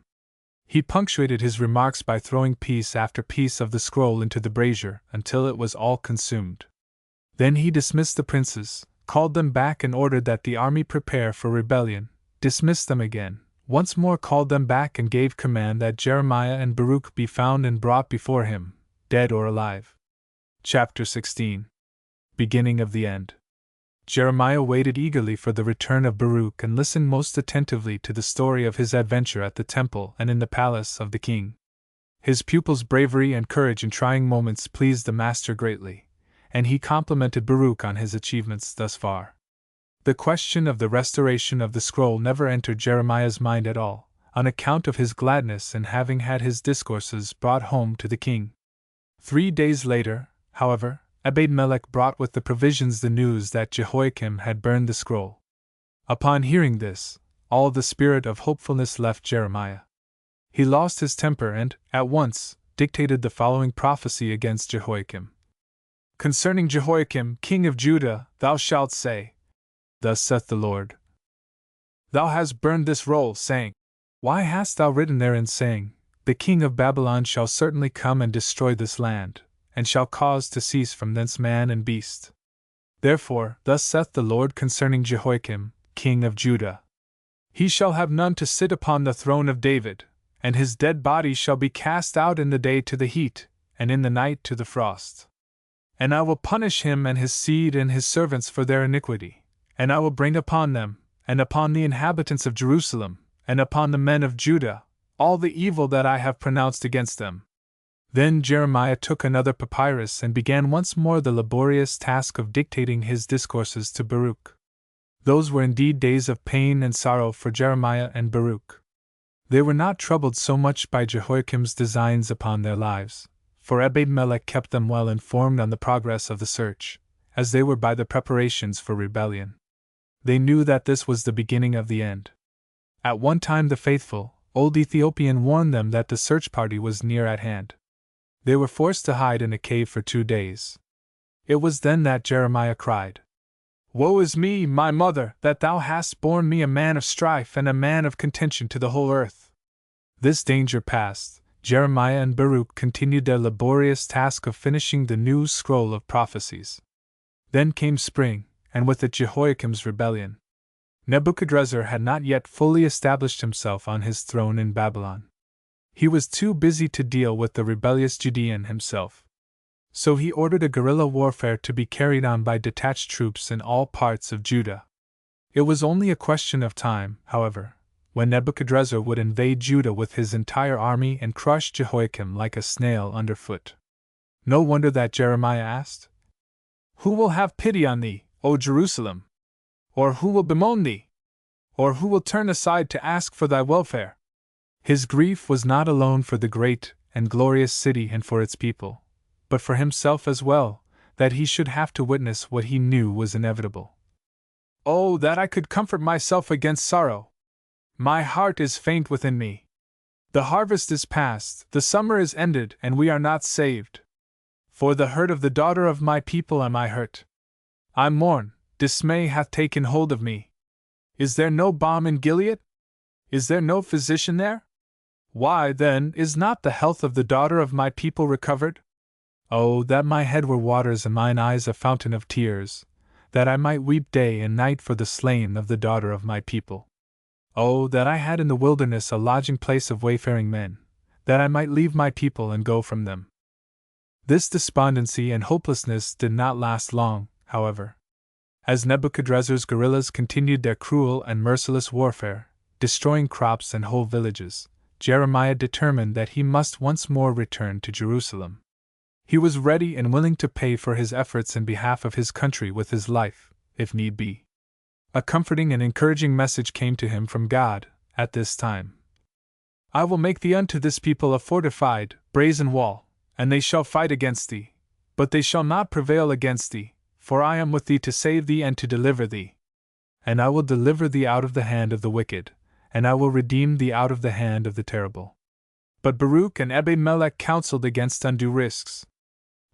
He punctuated his remarks by throwing piece after piece of the scroll into the brazier until it was all consumed. Then he dismissed the princes, called them back and ordered that the army prepare for rebellion, dismissed them again, once more called them back and gave command that Jeremiah and Baruch be found and brought before him, dead or alive. Chapter 16. Beginning of the End. Jeremiah waited eagerly for the return of Baruch and listened most attentively to the story of his adventure at the temple and in the palace of the king. His pupil's bravery and courage in trying moments pleased the master greatly, and he complimented Baruch on his achievements thus far. The question of the restoration of the scroll never entered Jeremiah's mind at all, on account of his gladness in having had his discourses brought home to the king. 3 days later, however, Ebed-melech brought with the provisions the news that Jehoiakim had burned the scroll. Upon hearing this, all the spirit of hopefulness left Jeremiah. He lost his temper and, at once, dictated the following prophecy against Jehoiakim. Concerning Jehoiakim, king of Judah, thou shalt say, Thus saith the Lord. Thou hast burned this roll, saying, Why hast thou written therein, saying, The king of Babylon shall certainly come and destroy this land, and shall cause to cease from thence man and beast. Therefore, thus saith the Lord concerning Jehoiakim, king of Judah. He shall have none to sit upon the throne of David, and his dead body shall be cast out in the day to the heat, and in the night to the frost. And I will punish him and his seed and his servants for their iniquity, and I will bring upon them, and upon the inhabitants of Jerusalem, and upon the men of Judah, all the evil that I have pronounced against them. Then Jeremiah took another papyrus and began once more the laborious task of dictating his discourses to Baruch. Those were indeed days of pain and sorrow for Jeremiah and Baruch. They were not troubled so much by Jehoiakim's designs upon their lives, for Ebed-melech kept them well informed on the progress of the search, as they were by the preparations for rebellion. They knew that this was the beginning of the end. At one time the faithful, old Ethiopian warned them that the search party was near at hand. They were forced to hide in a cave for 2 days. It was then that Jeremiah cried, Woe is me, my mother, that thou hast borne me a man of strife and a man of contention to the whole earth. This danger past, Jeremiah and Baruch continued their laborious task of finishing the new scroll of prophecies. Then came spring, and with it Jehoiakim's rebellion. Nebuchadrezzar had not yet fully established himself on his throne in Babylon. He was too busy to deal with the rebellious Judean himself. So he ordered a guerrilla warfare to be carried on by detached troops in all parts of Judah. It was only a question of time, however, when Nebuchadrezzar would invade Judah with his entire army and crush Jehoiakim like a snail underfoot. No wonder that Jeremiah asked, Who will have pity on thee, O Jerusalem? Or who will bemoan thee? Or who will turn aside to ask for thy welfare? His grief was not alone for the great and glorious city and for its people, but for himself as well, that he should have to witness what he knew was inevitable. Oh, that I could comfort myself against sorrow! My heart is faint within me. The harvest is past, the summer is ended, and we are not saved. For the hurt of the daughter of my people am I hurt. I mourn, dismay hath taken hold of me. Is there no balm in Gilead? Is there no physician there? Why, then, is not the health of the daughter of my people recovered? Oh, that my head were waters and mine eyes a fountain of tears, that I might weep day and night for the slain of the daughter of my people. Oh, that I had in the wilderness a lodging place of wayfaring men, that I might leave my people and go from them. This despondency and hopelessness did not last long, however. As Nebuchadrezzar's guerrillas continued their cruel and merciless warfare, destroying crops and whole villages, Jeremiah determined that he must once more return to Jerusalem. He was ready and willing to pay for his efforts in behalf of his country with his life, if need be. A comforting and encouraging message came to him from God at this time. I will make thee unto this people a fortified, brazen wall, and they shall fight against thee, but they shall not prevail against thee, for I am with thee to save thee and to deliver thee. And I will deliver thee out of the hand of the wicked, and I will redeem thee out of the hand of the terrible. But Baruch and Ebed-melech counseled against undue risks.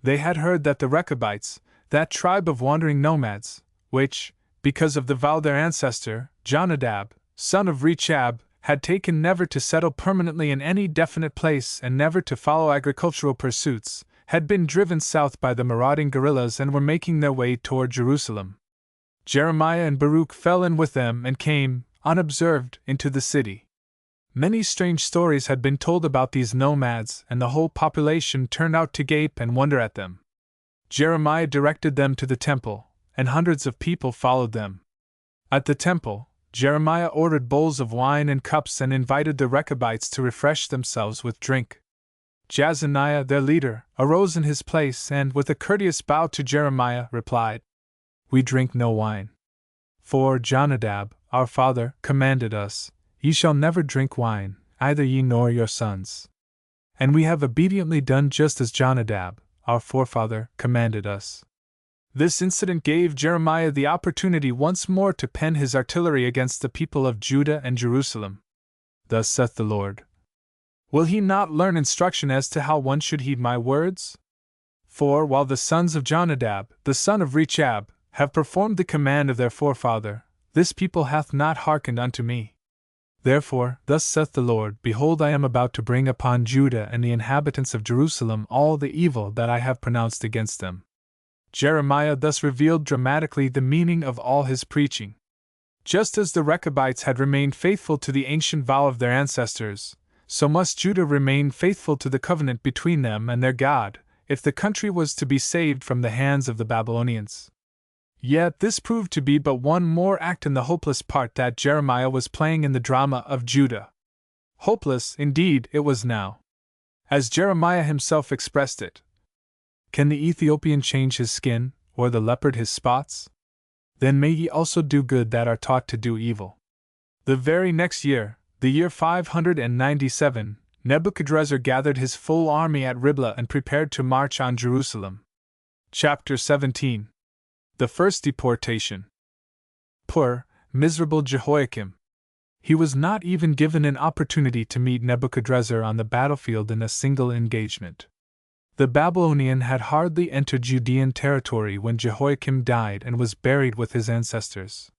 They had heard that the Rechabites, that tribe of wandering nomads, which, because of the vow their ancestor, Jonadab, son of Rechab, had taken never to settle permanently in any definite place and never to follow agricultural pursuits, had been driven south by the marauding guerrillas and were making their way toward Jerusalem. Jeremiah and Baruch fell in with them and came, unobserved, into the city. Many strange stories had been told about these nomads, and the whole population turned out to gape and wonder at them. Jeremiah directed them to the temple, and hundreds of people followed them. At the temple, Jeremiah ordered bowls of wine and cups and invited the Rechabites to refresh themselves with drink. Jazaniah, their leader, arose in his place and, with a courteous bow to Jeremiah, replied, "We drink no wine. For Jonadab, our father, commanded us, Ye shall never drink wine, either ye nor your sons. And we have obediently done just as Jonadab, our forefather, commanded us." This incident gave Jeremiah the opportunity once more to pen his artillery against the people of Judah and Jerusalem. "Thus saith the Lord. Will he not learn instruction as to how one should heed my words? For while the sons of Jonadab, the son of Rechab, have performed the command of their forefather, this people hath not hearkened unto me. Therefore, thus saith the Lord, Behold, I am about to bring upon Judah and the inhabitants of Jerusalem all the evil that I have pronounced against them." Jeremiah thus revealed dramatically the meaning of all his preaching. Just as the Rechabites had remained faithful to the ancient vow of their ancestors, so must Judah remain faithful to the covenant between them and their God, if the country was to be saved from the hands of the Babylonians. Yet this proved to be but one more act in the hopeless part that Jeremiah was playing in the drama of Judah. Hopeless, indeed, it was now. As Jeremiah himself expressed it, "Can the Ethiopian change his skin, or the leopard his spots? Then may ye also do good that are taught to do evil." The very next year, the year 597, Nebuchadrezzar gathered his full army at Riblah and prepared to march on Jerusalem. Chapter 17. The First Deportation. Poor, miserable Jehoiakim. He was not even given an opportunity to meet Nebuchadrezzar on the battlefield in a single engagement. The Babylonian had hardly entered Judean territory when Jehoiakim died and was buried with his ancestors.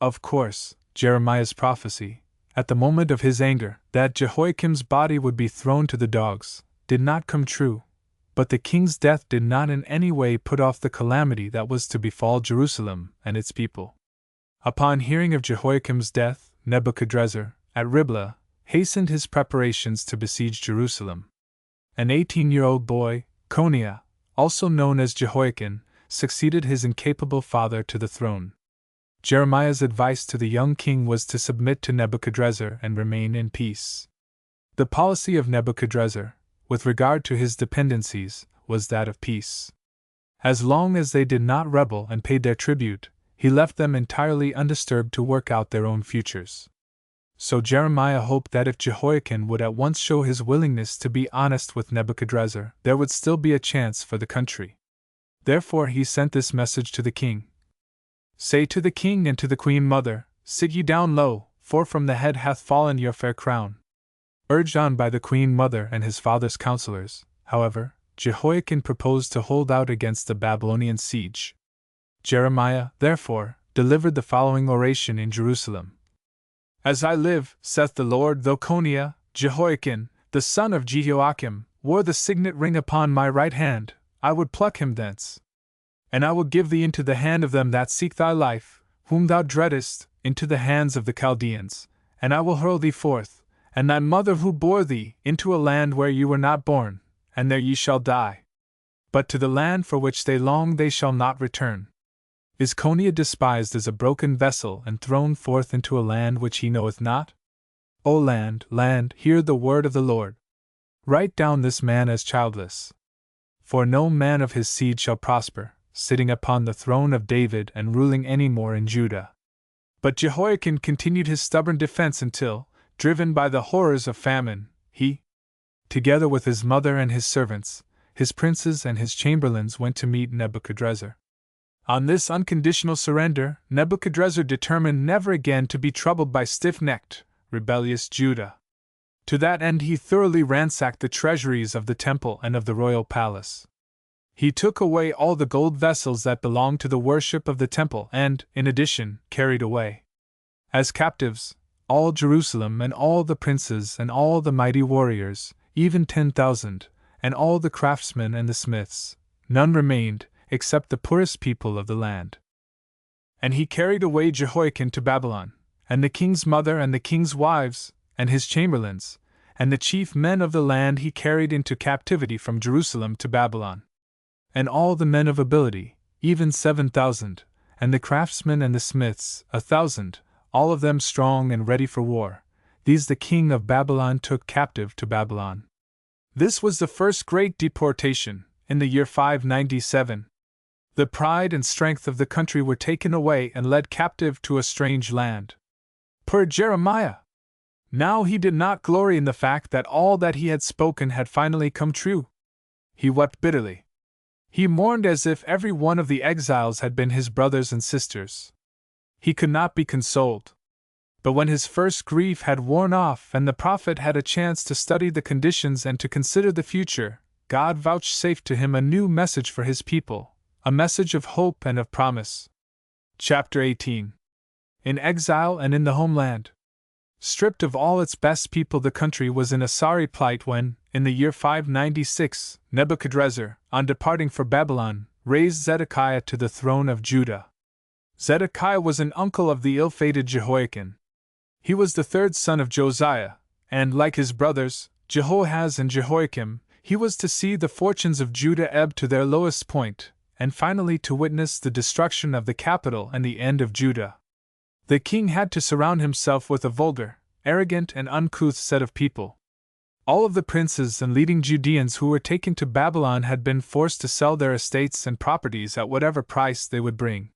Of course, Jeremiah's prophecy, at the moment of his anger, that Jehoiakim's body would be thrown to the dogs, did not come true, but the king's death did not in any way put off the calamity that was to befall Jerusalem and its people. Upon hearing of Jehoiakim's death, Nebuchadrezzar, at Riblah, hastened his preparations to besiege Jerusalem. An 18-year-old boy, Coniah, also known as Jehoiakim, succeeded his incapable father to the throne. Jeremiah's advice to the young king was to submit to Nebuchadrezzar and remain in peace. The policy of Nebuchadrezzar, with regard to his dependencies, was that of peace. As long as they did not rebel and paid their tribute, he left them entirely undisturbed to work out their own futures. So Jeremiah hoped that if Jehoiakim would at once show his willingness to be honest with Nebuchadrezzar, there would still be a chance for the country. Therefore he sent this message to the king. "Say to the king and to the queen mother, Sit ye down low, for from the head hath fallen your fair crown." Urged on by the queen mother and his father's counselors, however, Jehoiakim proposed to hold out against the Babylonian siege. Jeremiah, therefore, delivered the following oration in Jerusalem. "As I live, saith the Lord, though Coniah, Jehoiakim, the son of Jehoiakim, wore the signet ring upon my right hand, I would pluck him thence. And I will give thee into the hand of them that seek thy life, whom thou dreadest, into the hands of the Chaldeans, and I will hurl thee forth, and thy mother who bore thee, into a land where ye were not born, and there ye shall die. But to the land for which they long they shall not return. Is Coniah despised as a broken vessel and thrown forth into a land which he knoweth not? O land, land, hear the word of the Lord. Write down this man as childless. For no man of his seed shall prosper, sitting upon the throne of David and ruling any more in Judah." But Jehoiakim continued his stubborn defense until, driven by the horrors of famine, he, together with his mother and his servants, his princes and his chamberlains, went to meet Nebuchadrezzar. On this unconditional surrender, Nebuchadrezzar determined never again to be troubled by stiff-necked, rebellious Judah. To that end he thoroughly ransacked the treasuries of the temple and of the royal palace. He took away all the gold vessels that belonged to the worship of the temple and, in addition, carried away, as captives, all Jerusalem and all the princes and all the mighty warriors, even 10,000, and all the craftsmen and the smiths. None remained, except the poorest people of the land. And he carried away Jehoiakim to Babylon, and the king's mother and the king's wives, and his chamberlains, and the chief men of the land he carried into captivity from Jerusalem to Babylon. And all the men of ability, even 7,000, and the craftsmen and the smiths 1,000, all of them strong and ready for war. These the king of Babylon took captive to Babylon. This was the first great deportation, in the year 597. The pride and strength of the country were taken away and led captive to a strange land. Per Jeremiah. Now he did not glory in the fact that all that he had spoken had finally come true. He wept bitterly. He mourned as if every one of the exiles had been his brothers and sisters. He could not be consoled. But when his first grief had worn off and the prophet had a chance to study the conditions and to consider the future, God vouchsafed to him a new message for his people, a message of hope and of promise. Chapter 18. In exile and in the homeland. Stripped of all its best people, the country was in a sorry plight when, in the year 596, Nebuchadrezzar, on departing for Babylon, raised Zedekiah to the throne of Judah. Zedekiah was an uncle of the ill-fated Jehoiakim. He was the third son of Josiah, and, like his brothers, Jehoahaz and Jehoiakim, he was to see the fortunes of Judah ebb to their lowest point, and finally to witness the destruction of the capital and the end of Judah. The king had to surround himself with a vulgar, arrogant, and uncouth set of people. All of the princes and leading Judeans who were taken to Babylon had been forced to sell their estates and properties at whatever price they would bring.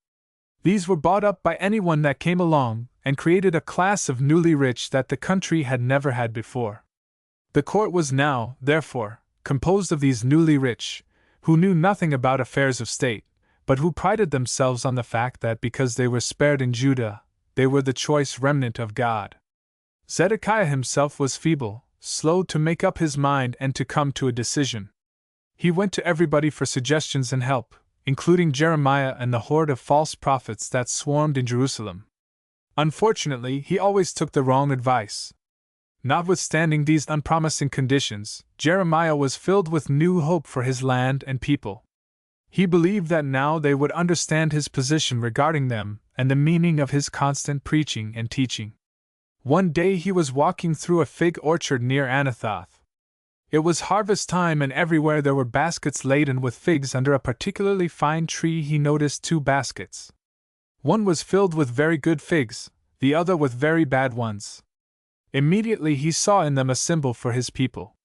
These were bought up by anyone that came along, and created a class of newly rich that the country had never had before. The court was now, therefore, composed of these newly rich, who knew nothing about affairs of state, but who prided themselves on the fact that because they were spared in Judah, they were the choice remnant of God. Zedekiah himself was feeble, slow to make up his mind and to come to a decision. He went to everybody for suggestions and help, including Jeremiah and the horde of false prophets that swarmed in Jerusalem. Unfortunately, he always took the wrong advice. Notwithstanding these unpromising conditions, Jeremiah was filled with new hope for his land and people. He believed that now they would understand his position regarding them and the meaning of his constant preaching and teaching. One day he was walking through a fig orchard near Anathoth. It was harvest time and everywhere there were baskets laden with figs. Under a particularly fine tree he noticed 2 baskets. One was filled with very good figs, the other with very bad ones. Immediately he saw in them a symbol for his people.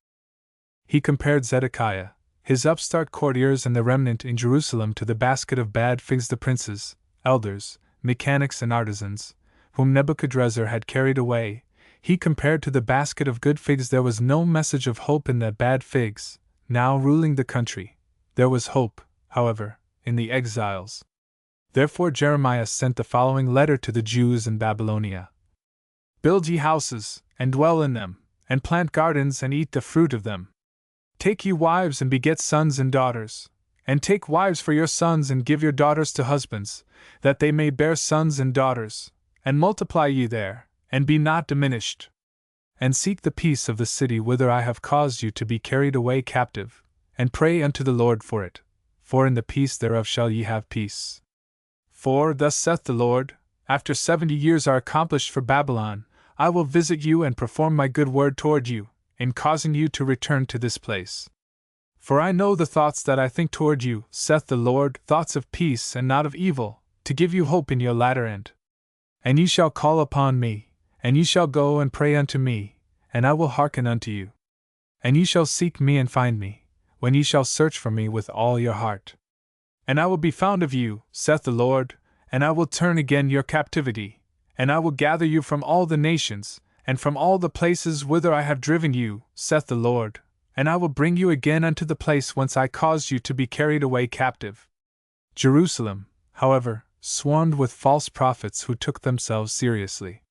He compared Zedekiah, his upstart courtiers and the remnant in Jerusalem to the basket of bad figs the princes, elders, mechanics and artisans, whom Nebuchadrezzar had carried away. He compared to the basket of good figs. There was no message of hope in the bad figs, now ruling the country. There was hope, however, in the exiles. Therefore Jeremiah sent the following letter to the Jews in Babylonia. Build ye houses, and dwell in them, and plant gardens and eat the fruit of them. Take ye wives and beget sons and daughters, and take wives for your sons and give your daughters to husbands, that they may bear sons and daughters, and multiply ye there, and be not diminished. And seek the peace of the city whither I have caused you to be carried away captive, and pray unto the Lord for it, for in the peace thereof shall ye have peace. For, thus saith the Lord, after 70 years are accomplished for Babylon, I will visit you and perform my good word toward you, in causing you to return to this place. For I know the thoughts that I think toward you, saith the Lord, thoughts of peace and not of evil, to give you hope in your latter end. And ye shall call upon me, and ye shall go and pray unto me, and I will hearken unto you. And ye shall seek me and find me, when ye shall search for me with all your heart. And I will be found of you, saith the Lord, and I will turn again your captivity, and I will gather you from all the nations, and from all the places whither I have driven you, saith the Lord, and I will bring you again unto the place whence I caused you to be carried away captive. Jerusalem, however, swarmed with false prophets who took themselves seriously.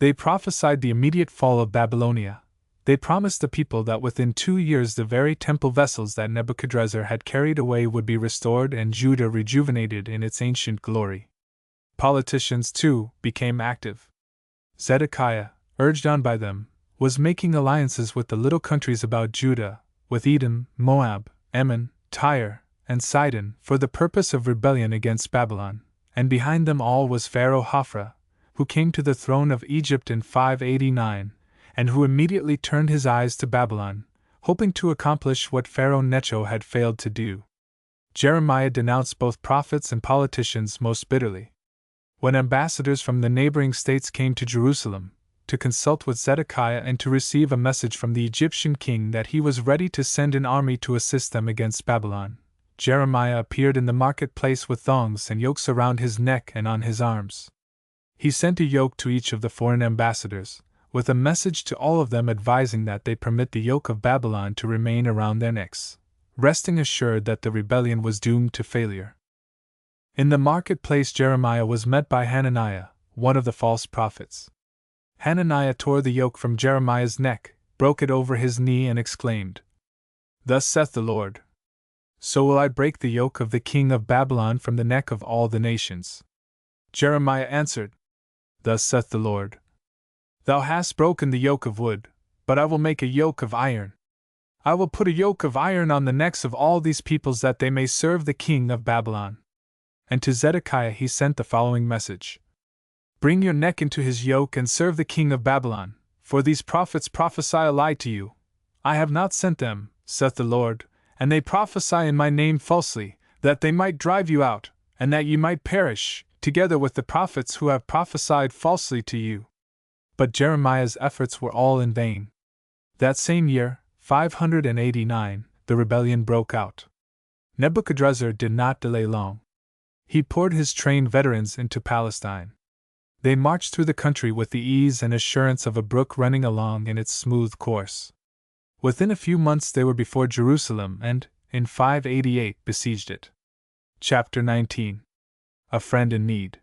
They prophesied the immediate fall of Babylonia. They promised the people that within 2 years the very temple vessels that Nebuchadrezzar had carried away would be restored and Judah rejuvenated in its ancient glory. Politicians, too, became active. Zedekiah, urged on by them, was making alliances with the little countries about Judah, with Edom, Moab, Ammon, Tyre, and Sidon, for the purpose of rebellion against Babylon, and behind them all was Pharaoh Hophra, who came to the throne of Egypt in 589, and who immediately turned his eyes to Babylon, hoping to accomplish what Pharaoh Necho had failed to do. Jeremiah denounced both prophets and politicians most bitterly. When ambassadors from the neighboring states came to Jerusalem, to consult with Zedekiah and to receive a message from the Egyptian king that he was ready to send an army to assist them against Babylon, Jeremiah appeared in the marketplace with thongs and yokes around his neck and on his arms. He sent a yoke to each of the foreign ambassadors, with a message to all of them advising that they permit the yoke of Babylon to remain around their necks, resting assured that the rebellion was doomed to failure. In the marketplace, Jeremiah was met by Hananiah, one of the false prophets. Hananiah tore the yoke from Jeremiah's neck, broke it over his knee, and exclaimed, "Thus saith the Lord, so will I break the yoke of the king of Babylon from the neck of all the nations." Jeremiah answered, "Thus saith the Lord, Thou hast broken the yoke of wood, but I will make a yoke of iron. I will put a yoke of iron on the necks of all these peoples that they may serve the king of Babylon." And to Zedekiah he sent the following message: "Bring your neck into his yoke and serve the king of Babylon, for these prophets prophesy a lie to you. I have not sent them, saith the Lord, and they prophesy in my name falsely, that they might drive you out, and that ye might perish, together with the prophets who have prophesied falsely to you." But Jeremiah's efforts were all in vain. That same year, 589, the rebellion broke out. Nebuchadrezzar did not delay long. He poured his trained veterans into Palestine. They marched through the country with the ease and assurance of a brook running along in its smooth course. Within a few months they were before Jerusalem and, in 588, besieged it. Chapter 19. A Friend in Need.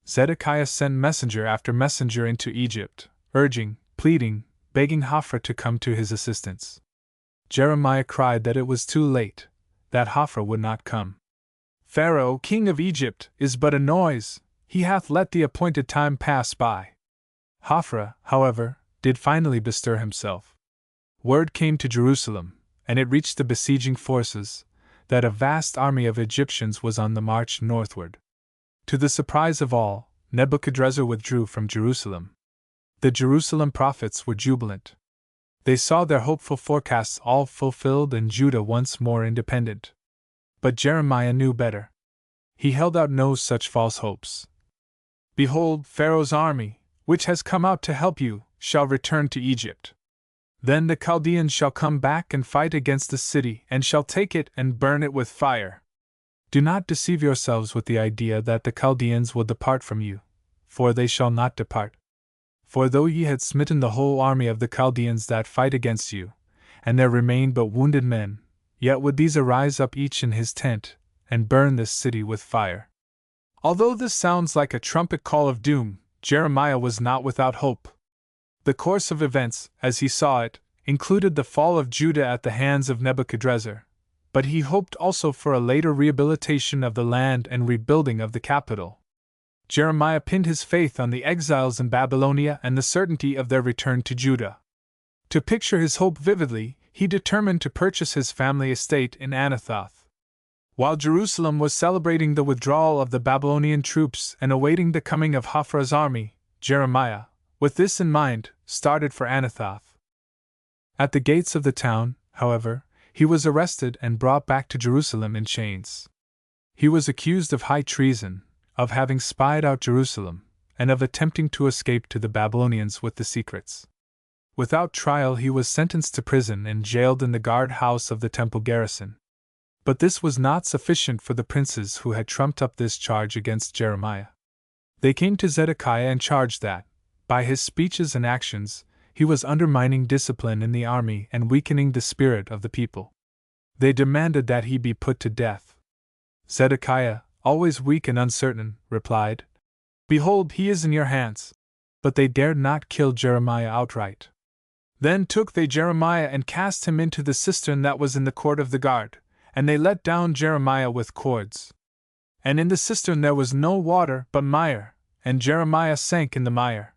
Zedekiah sent messenger after messenger into Egypt, urging, pleading, begging Hophra to come to his assistance. Jeremiah cried that it was too late, that Hophra would not come. "Pharaoh, king of Egypt, is but a noise, he hath let the appointed time pass by." Hophra, however, did finally bestir himself. Word came to Jerusalem, and it reached the besieging forces, that a vast army of Egyptians was on the march northward. To the surprise of all, Nebuchadrezzar withdrew from Jerusalem. The Jerusalem prophets were jubilant. They saw their hopeful forecasts all fulfilled and Judah once more independent. But Jeremiah knew better. He held out no such false hopes. "Behold, Pharaoh's army, which has come out to help you, shall return to Egypt. Then the Chaldeans shall come back and fight against the city, and shall take it and burn it with fire. Do not deceive yourselves with the idea that the Chaldeans will depart from you, for they shall not depart. For though ye had smitten the whole army of the Chaldeans that fight against you, and there remained but wounded men, yet would these arise up each in his tent, and burn this city with fire." Although this sounds like a trumpet call of doom, Jeremiah was not without hope. The course of events, as he saw it, included the fall of Judah at the hands of Nebuchadrezzar, but he hoped also for a later rehabilitation of the land and rebuilding of the capital. Jeremiah pinned his faith on the exiles in Babylonia and the certainty of their return to Judah. To picture his hope vividly, he determined to purchase his family estate in Anathoth. While Jerusalem was celebrating the withdrawal of the Babylonian troops and awaiting the coming of Hophra's army, Jeremiah, with this in mind, started for Anathoth. At the gates of the town, however, he was arrested and brought back to Jerusalem in chains. He was accused of high treason, of having spied out Jerusalem, and of attempting to escape to the Babylonians with the secrets. Without trial he was sentenced to prison and jailed in the guard house of the temple garrison. But this was not sufficient for the princes who had trumped up this charge against Jeremiah. They came to Zedekiah and charged that, by his speeches and actions, he was undermining discipline in the army and weakening the spirit of the people. They demanded that he be put to death. Zedekiah, always weak and uncertain, replied, "Behold, he is in your hands." But they dared not kill Jeremiah outright. Then took they Jeremiah and cast him into the cistern that was in the court of the guard, and they let down Jeremiah with cords. And in the cistern there was no water but mire, and Jeremiah sank in the mire.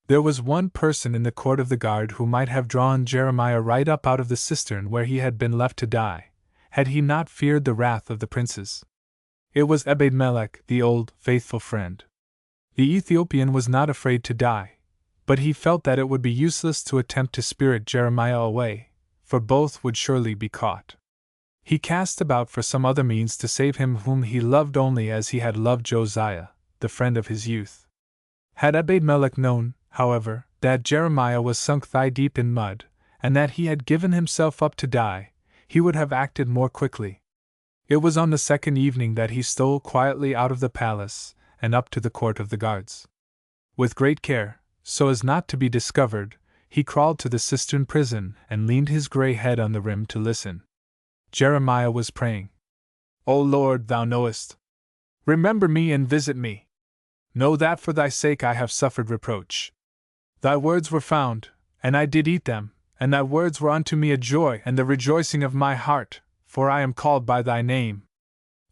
There was one person in the court of the guard who might have drawn Jeremiah right up out of the cistern where he had been left to die, had he not feared the wrath of the princes. It was Ebed-melech, the old, faithful friend. The Ethiopian was not afraid to die, but he felt that it would be useless to attempt to spirit Jeremiah away, for both would surely be caught. He cast about for some other means to save him whom he loved only as he had loved Josiah, the friend of his youth. Had Ebed-melech known, however, that Jeremiah was sunk thigh-deep in mud, and that he had given himself up to die, he would have acted more quickly. It was on the second evening that he stole quietly out of the palace and up to the court of the guards. With great care, so as not to be discovered, he crawled to the cistern prison and leaned his gray head on the rim to listen. Jeremiah was praying. "O Lord, thou knowest. Remember me and visit me. Know that for thy sake I have suffered reproach. Thy words were found, and I did eat them, and thy words were unto me a joy and the rejoicing of my heart, for I am called by thy name.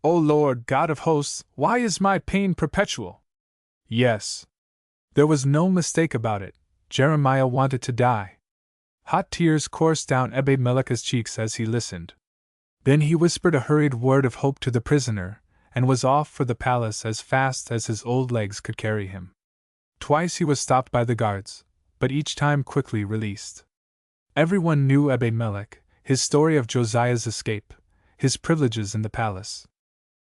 O Lord, God of hosts, why is my pain perpetual?" Yes. There was no mistake about it. Jeremiah wanted to die. Hot tears coursed down Ebed-melech's cheeks as he listened. Then he whispered a hurried word of hope to the prisoner, and was off for the palace as fast as his old legs could carry him. Twice he was stopped by the guards, but each time quickly released. Everyone knew Ebed-melech, his story of Josiah's escape, his privileges in the palace.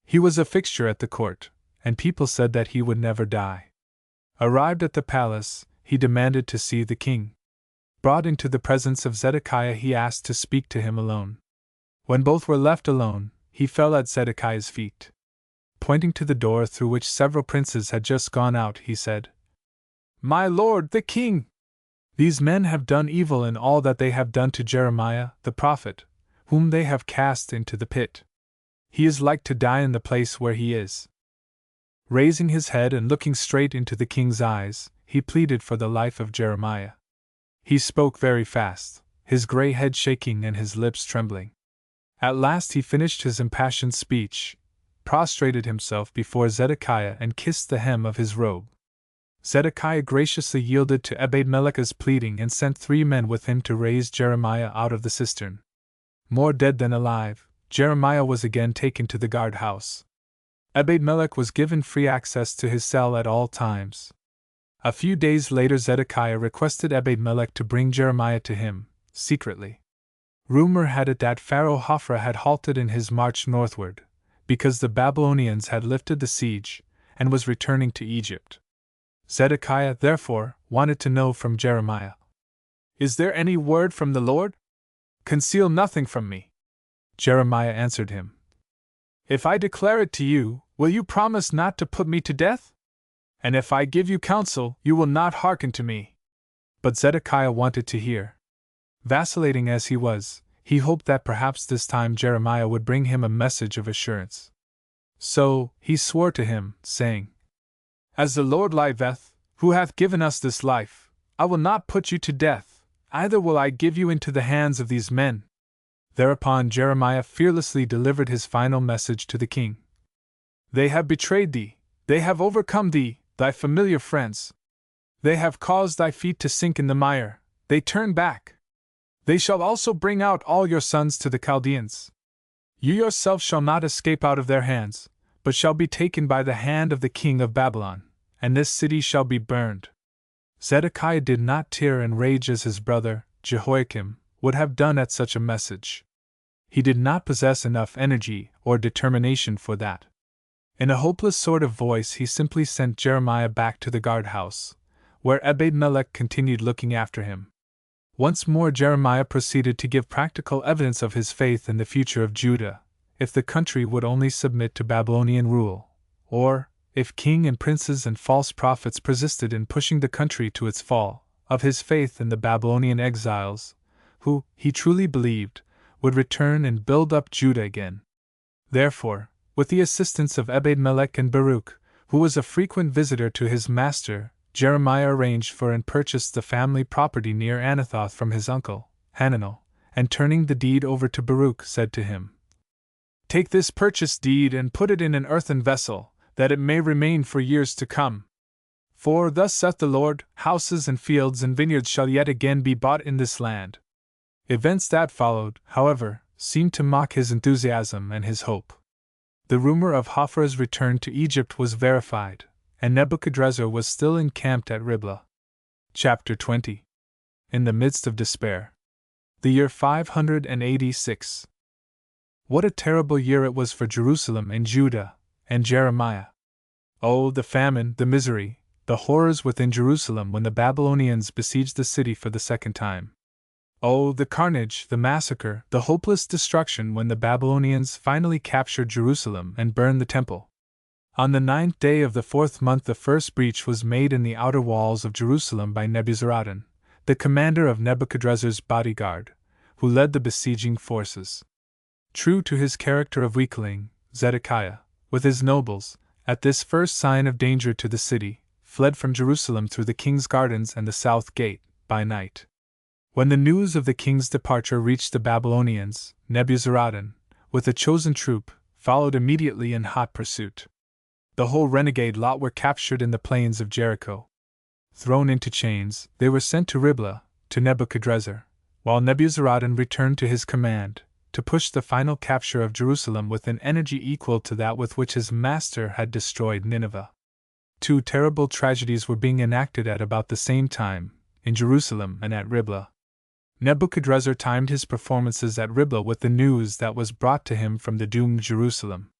He was a fixture at the court, and people said that he would never die. Arrived at the palace, he demanded to see the king. Brought into the presence of Zedekiah, he asked to speak to him alone. When both were left alone, he fell at Zedekiah's feet. Pointing to the door through which several princes had just gone out, he said, "My lord, the king! These men have done evil in all that they have done to Jeremiah, the prophet, whom they have cast into the pit. He is like to die in the place where he is." Raising his head and looking straight into the king's eyes, he pleaded for the life of Jeremiah. He spoke very fast, his gray head shaking and his lips trembling. At last he finished his impassioned speech, prostrated himself before Zedekiah and kissed the hem of his robe. Zedekiah graciously yielded to Ebed-melech's pleading and sent 3 men with him to raise Jeremiah out of the cistern. More dead than alive, Jeremiah was again taken to the guard-house. Ebed-melech was given free access to his cell at all times. A few days later Zedekiah requested Ebed-melech to bring Jeremiah to him, secretly. Rumor had it that Pharaoh Hophra had halted in his march northward, because the Babylonians had lifted the siege, and was returning to Egypt. Zedekiah, therefore, wanted to know from Jeremiah, "Is there any word from the Lord? Conceal nothing from me." Jeremiah answered him, "If I declare it to you, will you promise not to put me to death? And if I give you counsel, you will not hearken to me." But Zedekiah wanted to hear. Vacillating as he was, he hoped that perhaps this time Jeremiah would bring him a message of assurance. So he swore to him, saying, "As the Lord liveth, who hath given us this life, I will not put you to death, either will I give you into the hands of these men." Thereupon Jeremiah fearlessly delivered his final message to the king. "They have betrayed thee, they have overcome thee, thy familiar friends. They have caused thy feet to sink in the mire, they turn back. They shall also bring out all your sons to the Chaldeans. You yourself shall not escape out of their hands, but shall be taken by the hand of the king of Babylon, and this city shall be burned." Zedekiah did not tear and rage as his brother, Jehoiakim, would have done at such a message. He did not possess enough energy or determination for that. In a hopeless sort of voice he simply sent Jeremiah back to the guardhouse, where Ebed-melech continued looking after him. Once more Jeremiah proceeded to give practical evidence of his faith in the future of Judah, if the country would only submit to Babylonian rule, or, if king and princes and false prophets persisted in pushing the country to its fall, of his faith in the Babylonian exiles, who, he truly believed, would return and build up Judah again. Therefore, with the assistance of Ebed-melech and Baruch, who was a frequent visitor to his master, Jeremiah arranged for and purchased the family property near Anathoth from his uncle, Hananel, and turning the deed over to Baruch, said to him, "Take this purchase deed and put it in an earthen vessel, that it may remain for years to come. For thus saith the Lord, houses and fields and vineyards shall yet again be bought in this land." Events that followed, however, seemed to mock his enthusiasm and his hope. The rumor of Hophra's return to Egypt was verified, and Nebuchadrezzar was still encamped at Riblah. Chapter 20. In the midst of despair. The year 586. What a terrible year it was for Jerusalem and Judah and Jeremiah! Oh, the famine, the misery, the horrors within Jerusalem when the Babylonians besieged the city for the second time. Oh, the carnage, the massacre, the hopeless destruction when the Babylonians finally captured Jerusalem and burned the temple. On the 9th day of the 4th month, the first breach was made in the outer walls of Jerusalem by Nebuzaradan, the commander of Nebuchadrezzar's bodyguard, who led the besieging forces. True to his character of weakling, Zedekiah, with his nobles, at this first sign of danger to the city, fled from Jerusalem through the king's gardens and the south gate, by night. When the news of the king's departure reached the Babylonians, Nebuzaradan, with a chosen troop, followed immediately in hot pursuit. The whole renegade lot were captured in the plains of Jericho. Thrown into chains, they were sent to Riblah, to Nebuchadrezzar, while Nebuzaradan returned to his command, to push the final capture of Jerusalem with an energy equal to that with which his master had destroyed Nineveh. Two terrible tragedies were being enacted at about the same time, in Jerusalem and at Riblah. Nebuchadrezzar timed his performances at Riblah with the news that was brought to him from the doomed Jerusalem.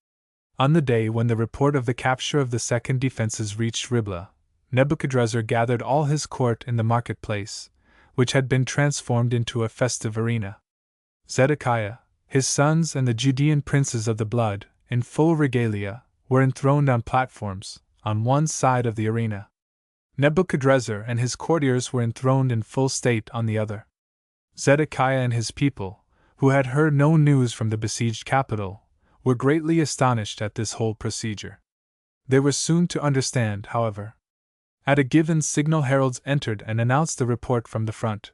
On the day when the report of the capture of the second defenses reached Riblah, Nebuchadrezzar gathered all his court in the marketplace, which had been transformed into a festive arena. Zedekiah, his sons, and the Judean princes of the blood, in full regalia, were enthroned on platforms, on one side of the arena. Nebuchadrezzar and his courtiers were enthroned in full state on the other. Zedekiah and his people, who had heard no news from the besieged capital, were greatly astonished at this whole procedure. They were soon to understand, however. At a given signal, heralds entered and announced the report from the front.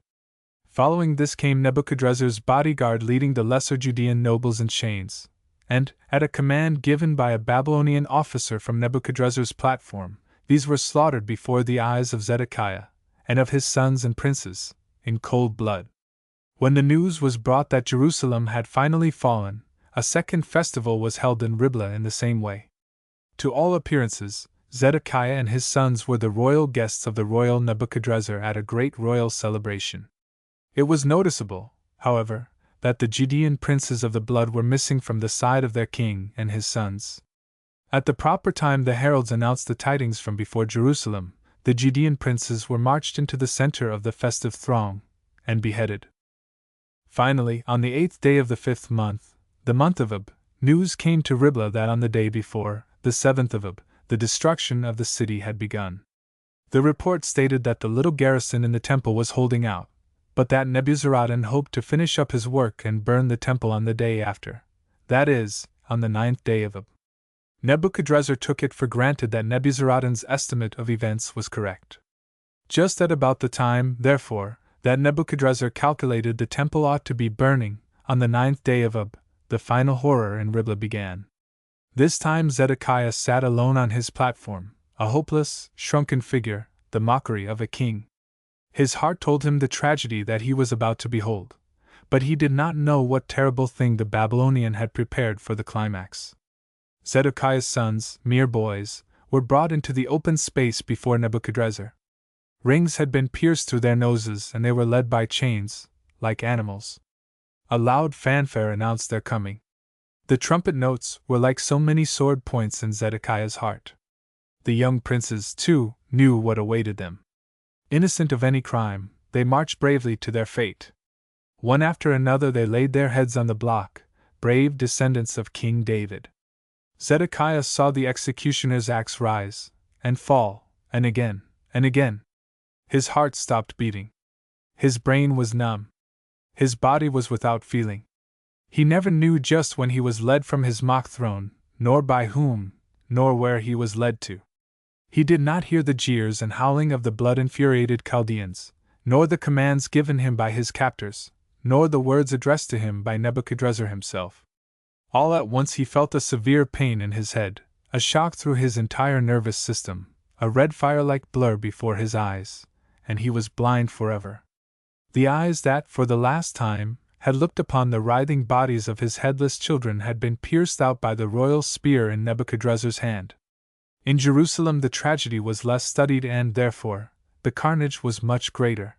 Following this came Nebuchadrezzar's bodyguard leading the lesser Judean nobles in chains, and, at a command given by a Babylonian officer from Nebuchadrezzar's platform, these were slaughtered before the eyes of Zedekiah, and of his sons and princes, in cold blood. When the news was brought that Jerusalem had finally fallen, a second festival was held in Riblah in the same way. To all appearances, Zedekiah and his sons were the royal guests of the royal Nebuchadrezzar at a great royal celebration. It was noticeable, however, that the Judean princes of the blood were missing from the side of their king and his sons. At the proper time the heralds announced the tidings from before Jerusalem. The Judean princes were marched into the center of the festive throng, and beheaded. Finally, on the 8th day of the 5th month, the month of Ab, news came to Riblah that on the day before, the 7th of Ab, the destruction of the city had begun. The report stated that the little garrison in the temple was holding out, but that Nebuzaradan hoped to finish up his work and burn the temple on the day after, that is, on the 9th day of Ab. Nebuchadrezzar took it for granted that Nebuzaradan's estimate of events was correct. Just at about the time, therefore, that Nebuchadrezzar calculated the temple ought to be burning, on the 9th day of Ab, the final horror in Riblah began. This time Zedekiah sat alone on his platform, a hopeless, shrunken figure, the mockery of a king. His heart told him the tragedy that he was about to behold, but he did not know what terrible thing the Babylonian had prepared for the climax. Zedekiah's sons, mere boys, were brought into the open space before Nebuchadrezzar. Rings had been pierced through their noses and they were led by chains, like animals. A loud fanfare announced their coming. The trumpet notes were like so many sword points in Zedekiah's heart. The young princes, too, knew what awaited them. Innocent of any crime, they marched bravely to their fate. One after another they laid their heads on the block, brave descendants of King David. Zedekiah saw the executioner's axe rise, and fall, and again, and again. His heart stopped beating. His brain was numb. His body was without feeling. He never knew just when he was led from his mock throne, nor by whom, nor where he was led to. He did not hear the jeers and howling of the blood-infuriated Chaldeans, nor the commands given him by his captors, nor the words addressed to him by Nebuchadrezzar himself. All at once he felt a severe pain in his head, a shock through his entire nervous system, a red fire-like blur before his eyes, and he was blind forever. The eyes that, for the last time, had looked upon the writhing bodies of his headless children had been pierced out by the royal spear in Nebuchadrezzar's hand. In Jerusalem the tragedy was less studied and, therefore, the carnage was much greater.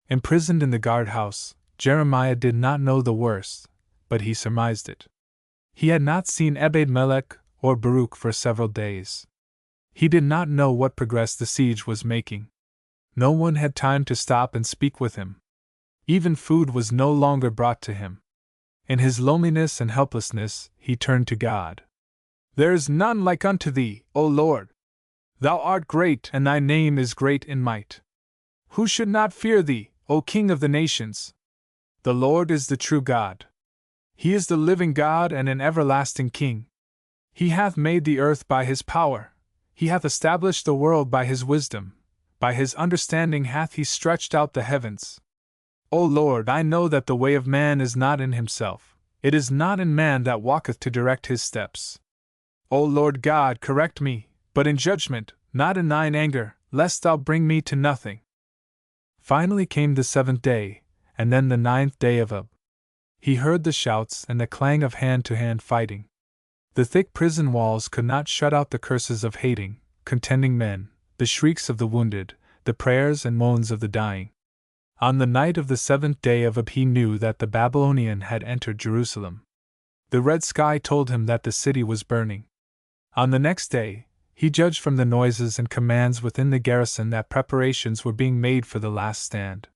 Imprisoned in the guard-house, Jeremiah did not know the worst, but he surmised it. He had not seen Ebed-melech or Baruch for several days. He did not know what progress the siege was making. No one had time to stop and speak with him. Even food was no longer brought to him. In his loneliness and helplessness, he turned to God. "There is none like unto thee, O Lord! Thou art great, and thy name is great in might. Who should not fear thee, O King of the nations? The Lord is the true God. He is the living God and an everlasting King. He hath made the earth by his power. He hath established the world by his wisdom. By his understanding hath he stretched out the heavens. O Lord, I know that the way of man is not in himself. It is not in man that walketh to direct his steps. O Lord God, correct me, but in judgment, not in thine anger, lest thou bring me to nothing." Finally came the 7th day, and then the 9th day of Ab. He heard the shouts and the clang of hand-to-hand fighting. The thick prison walls could not shut out the curses of hating, contending men, the shrieks of the wounded, the prayers and moans of the dying. On the night of the 7th day of Ab he knew that the Babylonian had entered Jerusalem. The red sky told him that the city was burning. On the next day, he judged from the noises and commands within the garrison that preparations were being made for the last stand.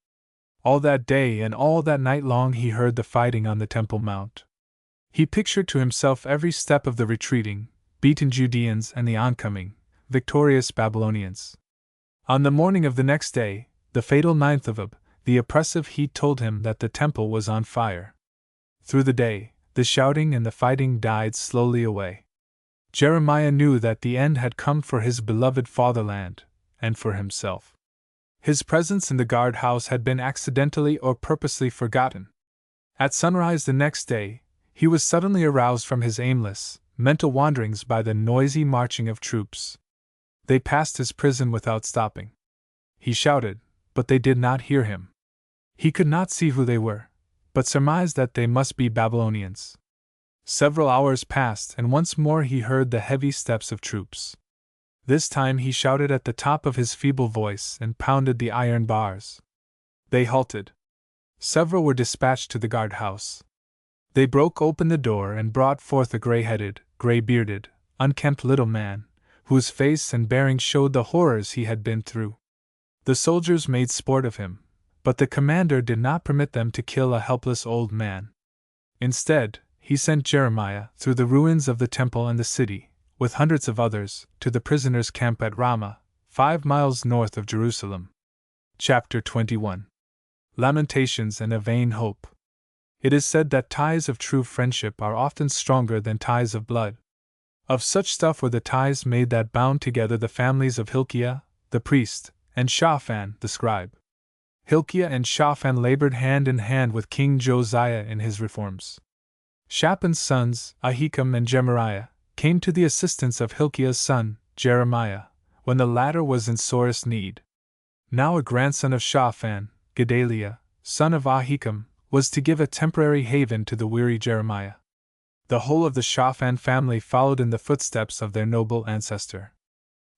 All that day and all that night long he heard the fighting on the Temple Mount. He pictured to himself every step of the retreating, beaten Judeans and the oncoming, victorious Babylonians. On the morning of the next day, the fatal 9th of Ab, the oppressive heat told him that the temple was on fire. Through the day, the shouting and the fighting died slowly away. Jeremiah knew that the end had come for his beloved fatherland, and for himself. His presence in the guardhouse had been accidentally or purposely forgotten. At sunrise the next day, he was suddenly aroused from his aimless, mental wanderings by the noisy marching of troops. They passed his prison without stopping. He shouted, but they did not hear him. He could not see who they were, but surmised that they must be Babylonians. Several hours passed, and once more he heard the heavy steps of troops. This time he shouted at the top of his feeble voice and pounded the iron bars. They halted. Several were dispatched to the guardhouse. They broke open the door and brought forth a gray-headed, gray-bearded, unkempt little man, whose face and bearing showed the horrors he had been through. The soldiers made sport of him, but the commander did not permit them to kill a helpless old man. Instead, he sent Jeremiah through the ruins of the temple and the city, with hundreds of others, to the prisoners' camp at Ramah, 5 miles north of Jerusalem. Chapter 21. Lamentations and a Vain Hope. It is said that ties of true friendship are often stronger than ties of blood. Of such stuff were the ties made that bound together the families of Hilkiah, the priest, and Shaphan, the scribe. Hilkiah and Shaphan labored hand in hand with King Josiah in his reforms. Shaphan's sons, Ahikam and Gemariah, came to the assistance of Hilkiah's son, Jeremiah, when the latter was in sorest need. Now a grandson of Shaphan, Gedaliah, son of Ahikam, was to give a temporary haven to the weary Jeremiah. The whole of the Shaphan family followed in the footsteps of their noble ancestor.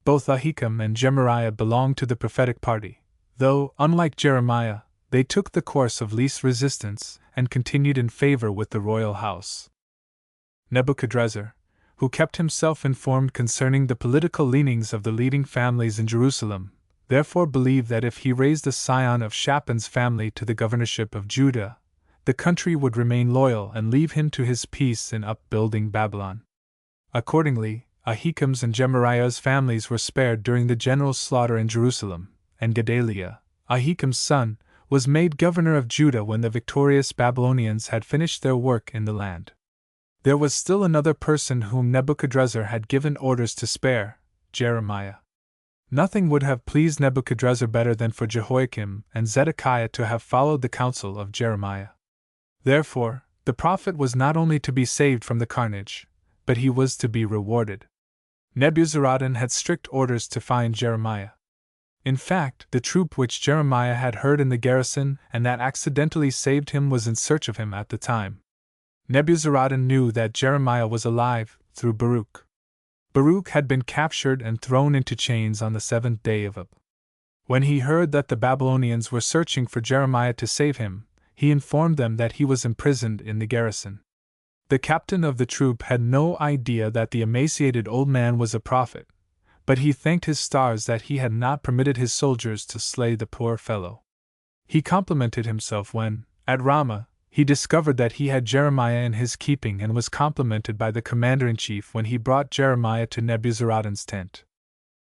Both Ahikam and Gemariah belonged to the prophetic party, though, unlike Jeremiah, they took the course of least resistance and continued in favor with the royal house. Nebuchadrezzar, who kept himself informed concerning the political leanings of the leading families in Jerusalem, therefore believed that if he raised a scion of Shaphan's family to the governorship of Judah, the country would remain loyal and leave him to his peace in upbuilding Babylon. Accordingly, Ahikam's and Gemariah's families were spared during the general slaughter in Jerusalem, and Gedaliah, Ahikam's son, was made governor of Judah when the victorious Babylonians had finished their work in the land. There was still another person whom Nebuchadrezzar had given orders to spare, Jeremiah. Nothing would have pleased Nebuchadrezzar better than for Jehoiakim and Zedekiah to have followed the counsel of Jeremiah. Therefore, the prophet was not only to be saved from the carnage, but he was to be rewarded. Nebuzaradan had strict orders to find Jeremiah. In fact, the troop which Jeremiah had heard in the garrison and that accidentally saved him was in search of him at the time. Nebuzaradan knew that Jeremiah was alive through Baruch. Baruch had been captured and thrown into chains on the 7th day of Ab. When he heard that the Babylonians were searching for Jeremiah to save him, he informed them that he was imprisoned in the garrison. The captain of the troop had no idea that the emaciated old man was a prophet, but he thanked his stars that he had not permitted his soldiers to slay the poor fellow. He complimented himself when, at Ramah, he discovered that he had Jeremiah in his keeping, and was complimented by the commander-in-chief when he brought Jeremiah to Nebuzaradan's tent.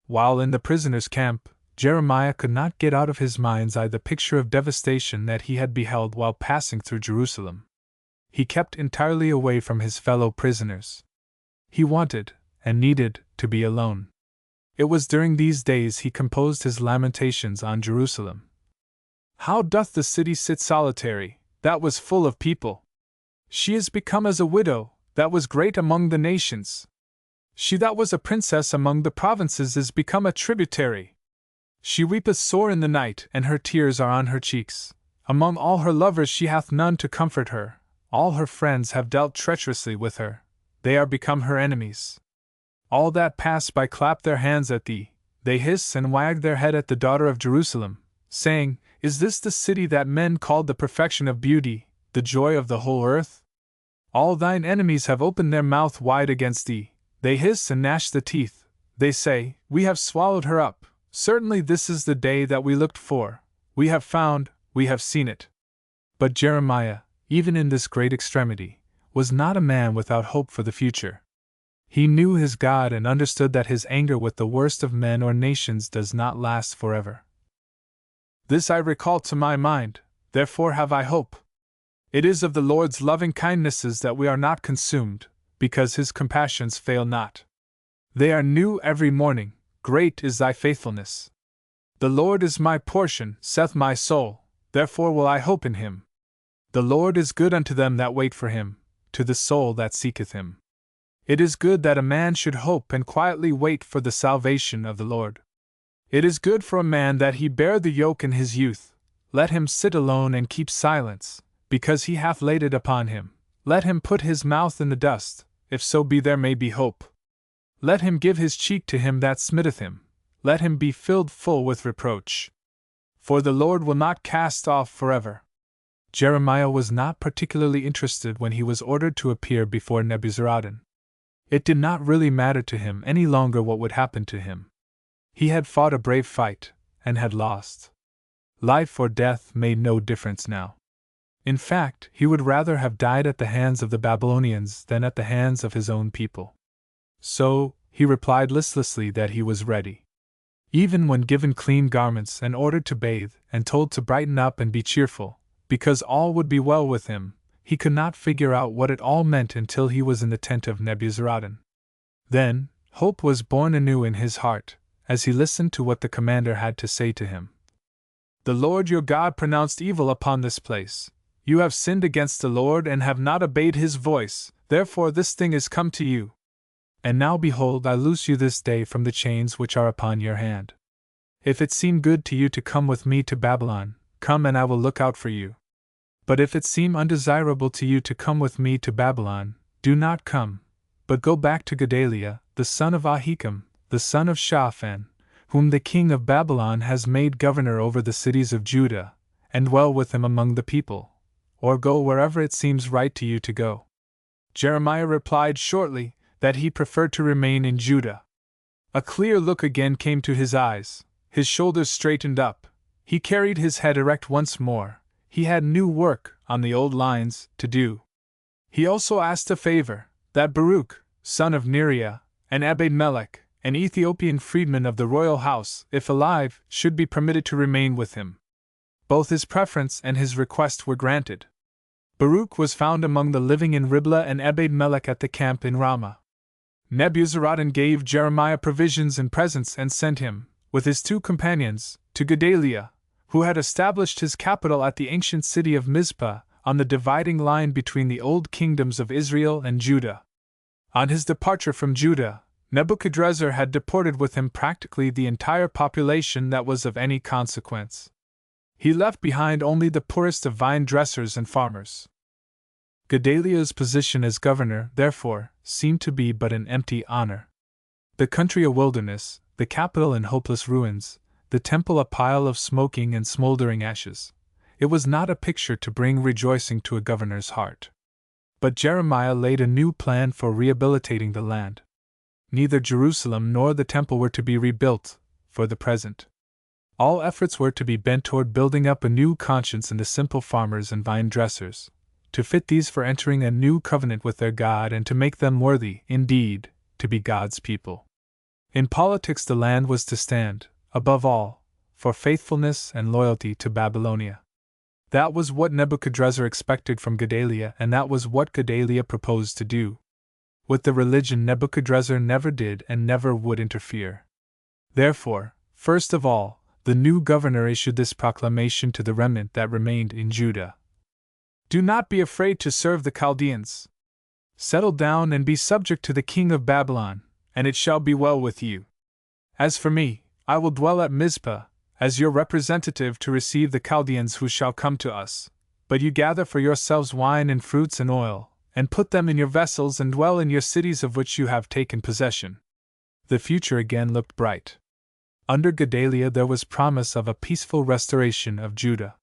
While in the prisoners' camp, Jeremiah could not get out of his mind's eye the picture of devastation that he had beheld while passing through Jerusalem. He kept entirely away from his fellow prisoners. He wanted, and needed, to be alone. It was during these days he composed his lamentations on Jerusalem. How doth the city sit solitary, that was full of people! She is become as a widow, that was great among the nations. She that was a princess among the provinces is become a tributary. She weepeth sore in the night, and her tears are on her cheeks. Among all her lovers she hath none to comfort her. All her friends have dealt treacherously with her. They are become her enemies. All that pass by clap their hands at thee. They hiss and wag their head at the daughter of Jerusalem, saying, Is this the city that men called the perfection of beauty, the joy of the whole earth? All thine enemies have opened their mouth wide against thee. They hiss and gnash the teeth. They say, We have swallowed her up. Certainly this is the day that we looked for. We have found, we have seen it. But Jeremiah, even in this great extremity, was not a man without hope for the future. He knew his God and understood that his anger with the worst of men or nations does not last forever. This I recall to my mind, therefore have I hope. It is of the Lord's loving kindnesses that we are not consumed, because his compassions fail not. They are new every morning, great is thy faithfulness. The Lord is my portion, saith my soul, therefore will I hope in him. The Lord is good unto them that wait for him, to the soul that seeketh him. It is good that a man should hope and quietly wait for the salvation of the Lord. It is good for a man that he bear the yoke in his youth. Let him sit alone and keep silence, because he hath laid it upon him. Let him put his mouth in the dust, if so be there may be hope. Let him give his cheek to him that smiteth him. Let him be filled full with reproach. For the Lord will not cast off forever. Jeremiah was not particularly interested when he was ordered to appear before Nebuzaradan. It did not really matter to him any longer what would happen to him. He had fought a brave fight, and had lost. Life or death made no difference now. In fact, he would rather have died at the hands of the Babylonians than at the hands of his own people. So, he replied listlessly that he was ready. Even when given clean garments and ordered to bathe, and told to brighten up and be cheerful, because all would be well with him, he could not figure out what it all meant until he was in the tent of Nebuzaradan. Then, hope was born anew in his heart, as he listened to what the commander had to say to him. The Lord your God pronounced evil upon this place. You have sinned against the Lord and have not obeyed his voice, therefore this thing is come to you. And now behold, I loose you this day from the chains which are upon your hand. If it seem good to you to come with me to Babylon, come and I will look out for you. But if it seem undesirable to you to come with me to Babylon, do not come, but go back to Gedaliah, the son of Ahikam, the son of Shaphan, whom the king of Babylon has made governor over the cities of Judah, and dwell with him among the people, or go wherever it seems right to you to go. Jeremiah replied shortly that he preferred to remain in Judah. A clear look again came to his eyes, his shoulders straightened up, he carried his head erect once more. He had new work, on the old lines, to do. He also asked a favor, that Baruch, son of Neriah, and Ebed-Melech, an Ethiopian freedman of the royal house, if alive, should be permitted to remain with him. Both his preference and his request were granted. Baruch was found among the living in Riblah and Ebed-Melech at the camp in Ramah. Nebuzaradan gave Jeremiah provisions and presents and sent him, with his 2 companions, to Gedaliah, who had established his capital at the ancient city of Mizpah, on the dividing line between the old kingdoms of Israel and Judah. On his departure from Judah, Nebuchadrezzar had deported with him practically the entire population that was of any consequence. He left behind only the poorest of vine dressers and farmers. Gedaliah's position as governor, therefore, seemed to be but an empty honor. The country a wilderness, the capital in hopeless ruins, the temple a pile of smoking and smoldering ashes. It was not a picture to bring rejoicing to a governor's heart. But Jeremiah laid a new plan for rehabilitating the land. Neither Jerusalem nor the temple were to be rebuilt, for the present. All efforts were to be bent toward building up a new conscience in the simple farmers and vine dressers, to fit these for entering a new covenant with their God and to make them worthy, indeed, to be God's people. In politics, the land was to stand, above all, for faithfulness and loyalty to Babylonia. That was what Nebuchadrezzar expected from Gedaliah, and that was what Gedaliah proposed to do. With the religion, Nebuchadrezzar never did and never would interfere. Therefore, first of all, the new governor issued this proclamation to the remnant that remained in Judah. Do not be afraid to serve the Chaldeans. Settle down and be subject to the king of Babylon, and it shall be well with you. As for me, I will dwell at Mizpah, as your representative to receive the Chaldeans who shall come to us. But you gather for yourselves wine and fruits and oil, and put them in your vessels and dwell in your cities of which you have taken possession. The future again looked bright. Under Gedaliah there was promise of a peaceful restoration of Judah.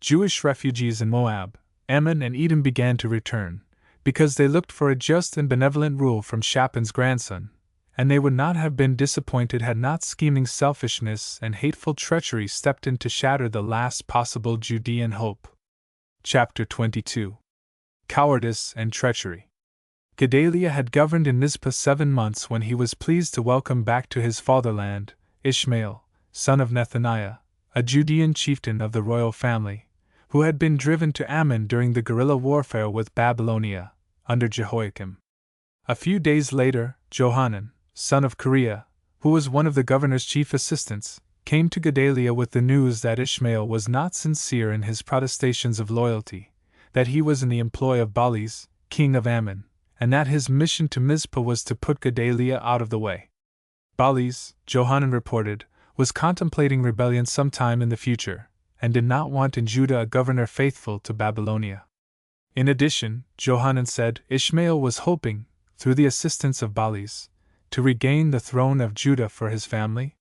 Jewish refugees in Moab, Ammon and Edom began to return, because they looked for a just and benevolent rule from Shaphan's grandson, and they would not have been disappointed had not scheming selfishness and hateful treachery stepped in to shatter the last possible Judean hope. Chapter 22. Cowardice and Treachery. Gedaliah had governed in Mizpah 7 months when he was pleased to welcome back to his fatherland Ishmael, son of Nethaniah, a Judean chieftain of the royal family, who had been driven to Ammon during the guerrilla warfare with Babylonia, under Jehoiakim. A few days later, Johanan, son of Kareah, who was one of the governor's chief assistants, came to Gedaliah with the news that Ishmael was not sincere in his protestations of loyalty, that he was in the employ of Baalis, king of Ammon, and that his mission to Mizpah was to put Gedaliah out of the way. Baalis, Johanan reported, was contemplating rebellion sometime in the future, and did not want in Judah a governor faithful to Babylonia. In addition, Johanan said Ishmael was hoping, through the assistance of Baalis, to regain the throne of Judah for his family.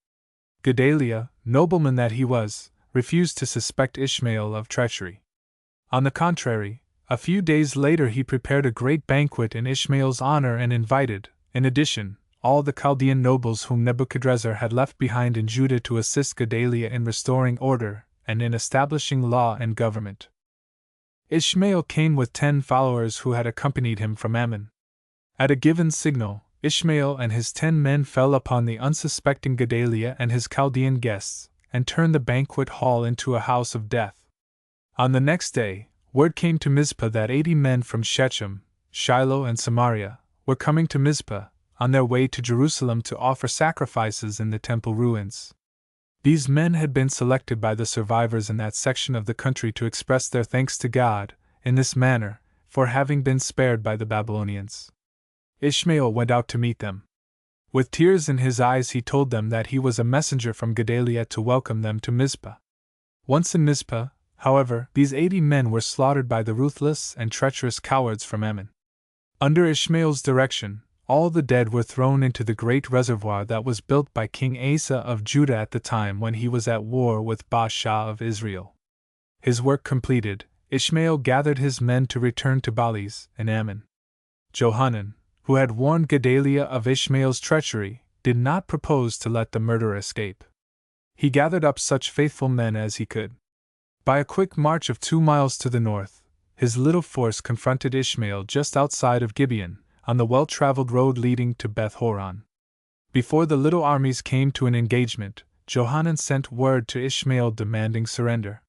Gedaliah, nobleman that he was, refused to suspect Ishmael of treachery. On the contrary, a few days later he prepared a great banquet in Ishmael's honor and invited, in addition, all the Chaldean nobles whom Nebuchadrezzar had left behind in Judah to assist Gedaliah in restoring order and in establishing law and government. Ishmael came with 10 followers who had accompanied him from Ammon. At a given signal, Ishmael and his 10 men fell upon the unsuspecting Gedaliah and his Chaldean guests, and turned the banquet hall into a house of death. On the next day, word came to Mizpah that 80 men from Shechem, Shiloh, and Samaria were coming to Mizpah, on their way to Jerusalem to offer sacrifices in the temple ruins. These men had been selected by the survivors in that section of the country to express their thanks to God, in this manner, for having been spared by the Babylonians. Ishmael went out to meet them. With tears in his eyes he told them that he was a messenger from Gedaliah to welcome them to Mizpah. Once in Mizpah, however, these 80 men were slaughtered by the ruthless and treacherous cowards from Ammon. Under Ishmael's direction, all the dead were thrown into the great reservoir that was built by King Asa of Judah at the time when he was at war with Baasha of Israel. His work completed, Ishmael gathered his men to return to Baalis and Ammon. Johanan, who had warned Gedaliah of Ishmael's treachery, did not propose to let the murderer escape. He gathered up such faithful men as he could. By a quick march of 2 miles to the north, his little force confronted Ishmael just outside of Gibeon, on the well-traveled road leading to Beth Horon. Before the little armies came to an engagement, Johanan sent word to Ishmael demanding surrender.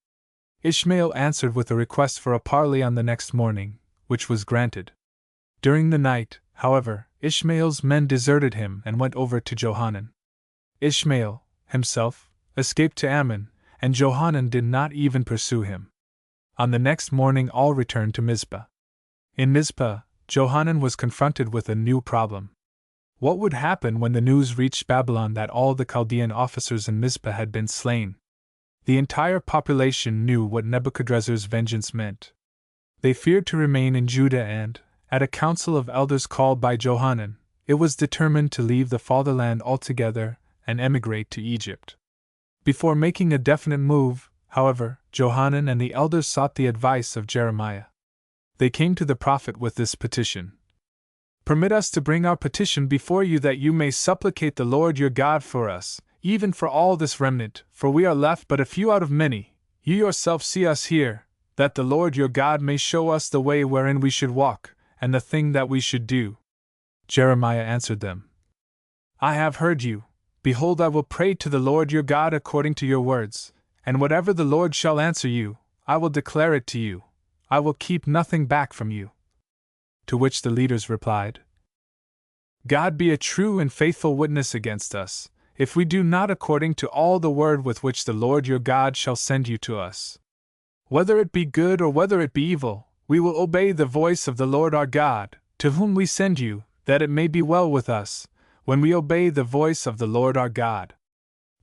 Ishmael answered with a request for a parley on the next morning, which was granted. During the night, however, Ishmael's men deserted him and went over to Johanan. Ishmael, himself, escaped to Ammon, and Johanan did not even pursue him. On the next morning all returned to Mizpah. In Mizpah, Johanan was confronted with a new problem. What would happen when the news reached Babylon that all the Chaldean officers in Mizpah had been slain? The entire population knew what Nebuchadrezzar's vengeance meant. They feared to remain in Judah and, at a council of elders called by Johanan, it was determined to leave the fatherland altogether and emigrate to Egypt. Before making a definite move, however, Johanan and the elders sought the advice of Jeremiah. They came to the prophet with this petition. Permit us to bring our petition before you that you may supplicate the Lord your God for us, even for all this remnant, for we are left but a few out of many. You yourself see us here, that the Lord your God may show us the way wherein we should walk, and the thing that we should do. Jeremiah answered them, I have heard you. Behold, I will pray to the Lord your God according to your words, and whatever the Lord shall answer you, I will declare it to you. I will keep nothing back from you. To which the leaders replied, God be a true and faithful witness against us, if we do not according to all the word with which the Lord your God shall send you to us. Whether it be good or whether it be evil, we will obey the voice of the Lord our God, to whom we send you, that it may be well with us, when we obey the voice of the Lord our God.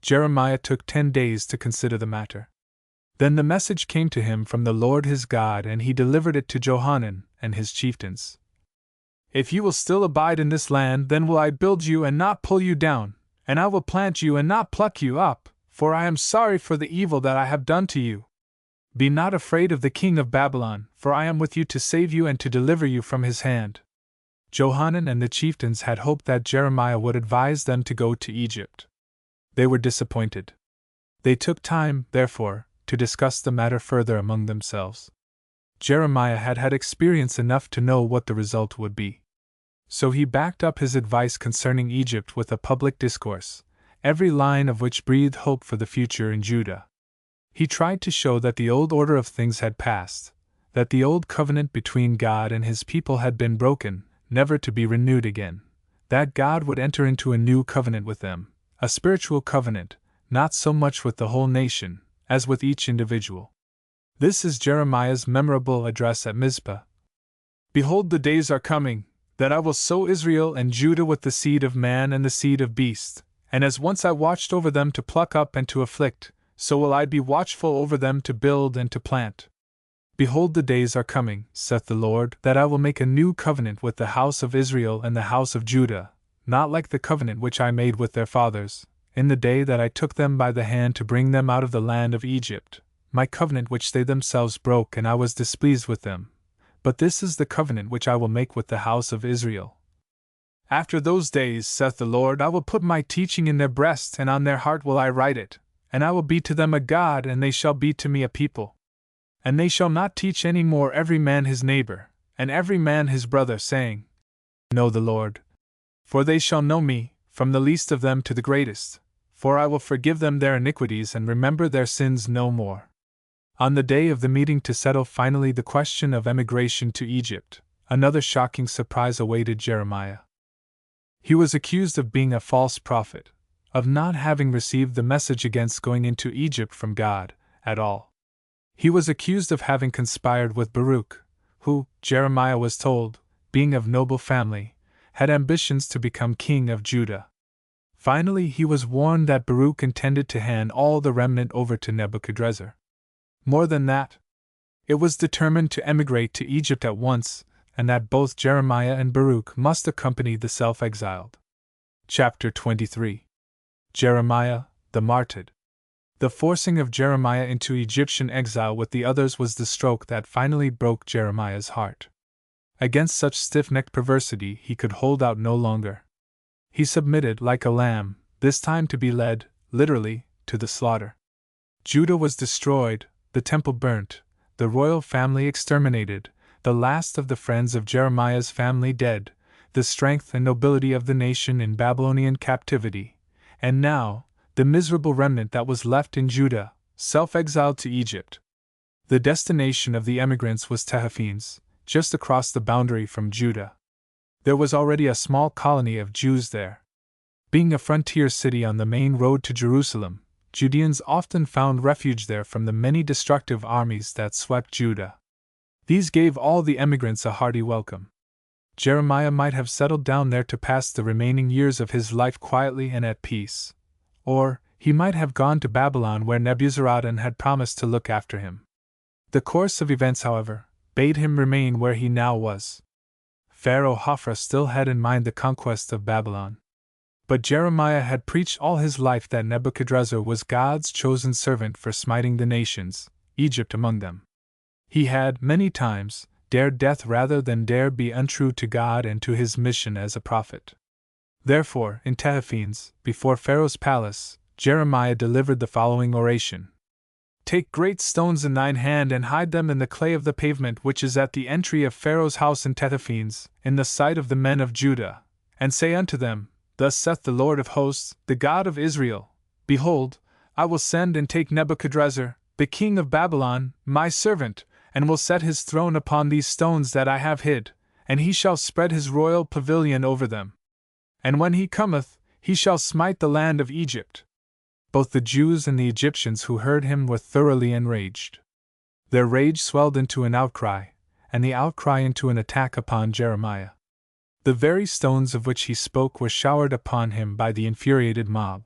Jeremiah took 10 days to consider the matter. Then the message came to him from the Lord his God, and he delivered it to Johanan and his chieftains. If you will still abide in this land, then will I build you and not pull you down, and I will plant you and not pluck you up, for I am sorry for the evil that I have done to you. Be not afraid of the king of Babylon, for I am with you to save you and to deliver you from his hand. Johanan and the chieftains had hoped that Jeremiah would advise them to go to Egypt. They were disappointed. They took time, therefore, to discuss the matter further among themselves. Jeremiah had had experience enough to know what the result would be. So he backed up his advice concerning Egypt with a public discourse, every line of which breathed hope for the future in Judah. He tried to show that the old order of things had passed, that the old covenant between God and his people had been broken, never to be renewed again, that God would enter into a new covenant with them, a spiritual covenant, not so much with the whole nation, as with each individual. This is Jeremiah's memorable address at Mizpah. Behold, the days are coming, that I will sow Israel and Judah with the seed of man and the seed of beast, and as once I watched over them to pluck up and to afflict, so will I be watchful over them to build and to plant. Behold, the days are coming, saith the Lord, that I will make a new covenant with the house of Israel and the house of Judah, not like the covenant which I made with their fathers, in the day that I took them by the hand to bring them out of the land of Egypt, my covenant which they themselves broke, and I was displeased with them. But this is the covenant which I will make with the house of Israel. After those days, saith the Lord, I will put my teaching in their breast, and on their heart will I write it, and I will be to them a God, and they shall be to me a people. And they shall not teach any more every man his neighbor, and every man his brother, saying, Know the Lord. For they shall know me, from the least of them to the greatest, for I will forgive them their iniquities and remember their sins no more. On the day of the meeting to settle finally the question of emigration to Egypt, another shocking surprise awaited Jeremiah. He was accused of being a false prophet, of not having received the message against going into Egypt from God, at all. He was accused of having conspired with Baruch, who, Jeremiah was told, being of noble family, had ambitions to become king of Judah. Finally, he was warned that Baruch intended to hand all the remnant over to Nebuchadrezzar. More than that, it was determined to emigrate to Egypt at once, and that both Jeremiah and Baruch must accompany the self-exiled. Chapter 23. Jeremiah, the Martyred. The forcing of Jeremiah into Egyptian exile with the others was the stroke that finally broke Jeremiah's heart. Against such stiff-necked perversity he could hold out no longer. He submitted like a lamb, this time to be led, literally, to the slaughter. Judah was destroyed, the temple burnt, the royal family exterminated, the last of the friends of Jeremiah's family dead, the strength and nobility of the nation in Babylonian captivity, and now, the miserable remnant that was left in Judah, self-exiled to Egypt. The destination of the emigrants was Tehaphines, just across the boundary from Judah. There was already a small colony of Jews there. Being a frontier city on the main road to Jerusalem, Judeans often found refuge there from the many destructive armies that swept Judah. These gave all the emigrants a hearty welcome. Jeremiah might have settled down there to pass the remaining years of his life quietly and at peace. Or, he might have gone to Babylon where Nebuzaradan had promised to look after him. The course of events, however, bade him remain where he now was. Pharaoh Hophra still had in mind the conquest of Babylon. But Jeremiah had preached all his life that Nebuchadrezzar was God's chosen servant for smiting the nations, Egypt among them. He had, many times, dared death rather than dare be untrue to God and to his mission as a prophet. Therefore, in Tehaphines, before Pharaoh's palace, Jeremiah delivered the following oration. Take great stones in thine hand and hide them in the clay of the pavement which is at the entry of Pharaoh's house in Tehaphines, in the sight of the men of Judah, and say unto them, Thus saith the Lord of hosts, the God of Israel, Behold, I will send and take Nebuchadrezzar, the king of Babylon, my servant, and will set his throne upon these stones that I have hid, and he shall spread his royal pavilion over them. And when he cometh, he shall smite the land of Egypt. Both the Jews and the Egyptians who heard him were thoroughly enraged. Their rage swelled into an outcry, and the outcry into an attack upon Jeremiah. The very stones of which he spoke were showered upon him by the infuriated mob.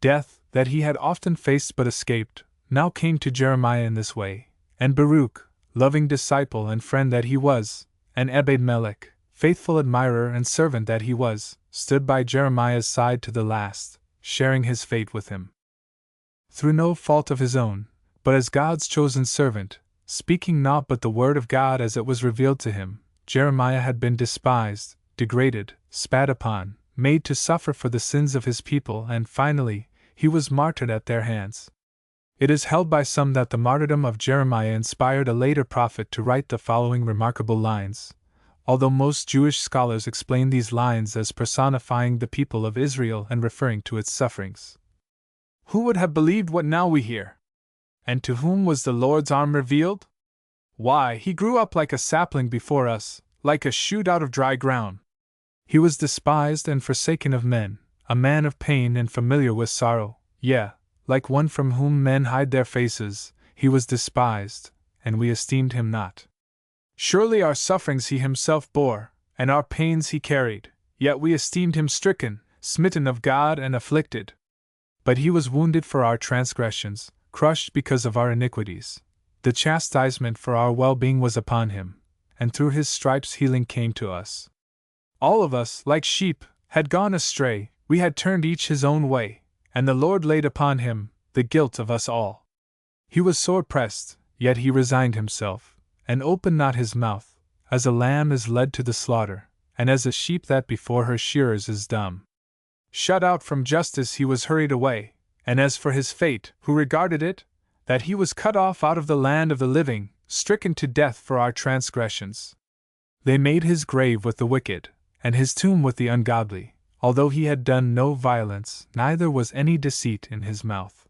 Death, that he had often faced but escaped, now came to Jeremiah in this way, and Baruch, loving disciple and friend that he was, and Ebed-melech, faithful admirer and servant that he was, stood by Jeremiah's side to the last, sharing his fate with him. Through no fault of his own, but as God's chosen servant, speaking naught but the word of God as it was revealed to him, Jeremiah had been despised, degraded, spat upon, made to suffer for the sins of his people, and finally, he was martyred at their hands. It is held by some that the martyrdom of Jeremiah inspired a later prophet to write the following remarkable lines, although most Jewish scholars explain these lines as personifying the people of Israel and referring to its sufferings. Who would have believed what now we hear? And to whom was the Lord's arm revealed? Why, he grew up like a sapling before us, like a shoot out of dry ground. He was despised and forsaken of men, a man of pain and familiar with sorrow, yea, like one from whom men hide their faces, he was despised, and we esteemed him not. Surely our sufferings he himself bore, and our pains he carried, yet we esteemed him stricken, smitten of God and afflicted. But he was wounded for our transgressions, crushed because of our iniquities. The chastisement for our well-being was upon him, and through his stripes healing came to us. All of us, like sheep, had gone astray, we had turned each his own way, and the Lord laid upon him the guilt of us all. He was sore pressed, yet he resigned himself, and opened not his mouth, as a lamb is led to the slaughter, and as a sheep that before her shearers is dumb. Shut out from justice he was hurried away, and as for his fate, who regarded it? That he was cut off out of the land of the living, stricken to death for our transgressions. They made his grave with the wicked, and his tomb with the ungodly, although he had done no violence, neither was any deceit in his mouth.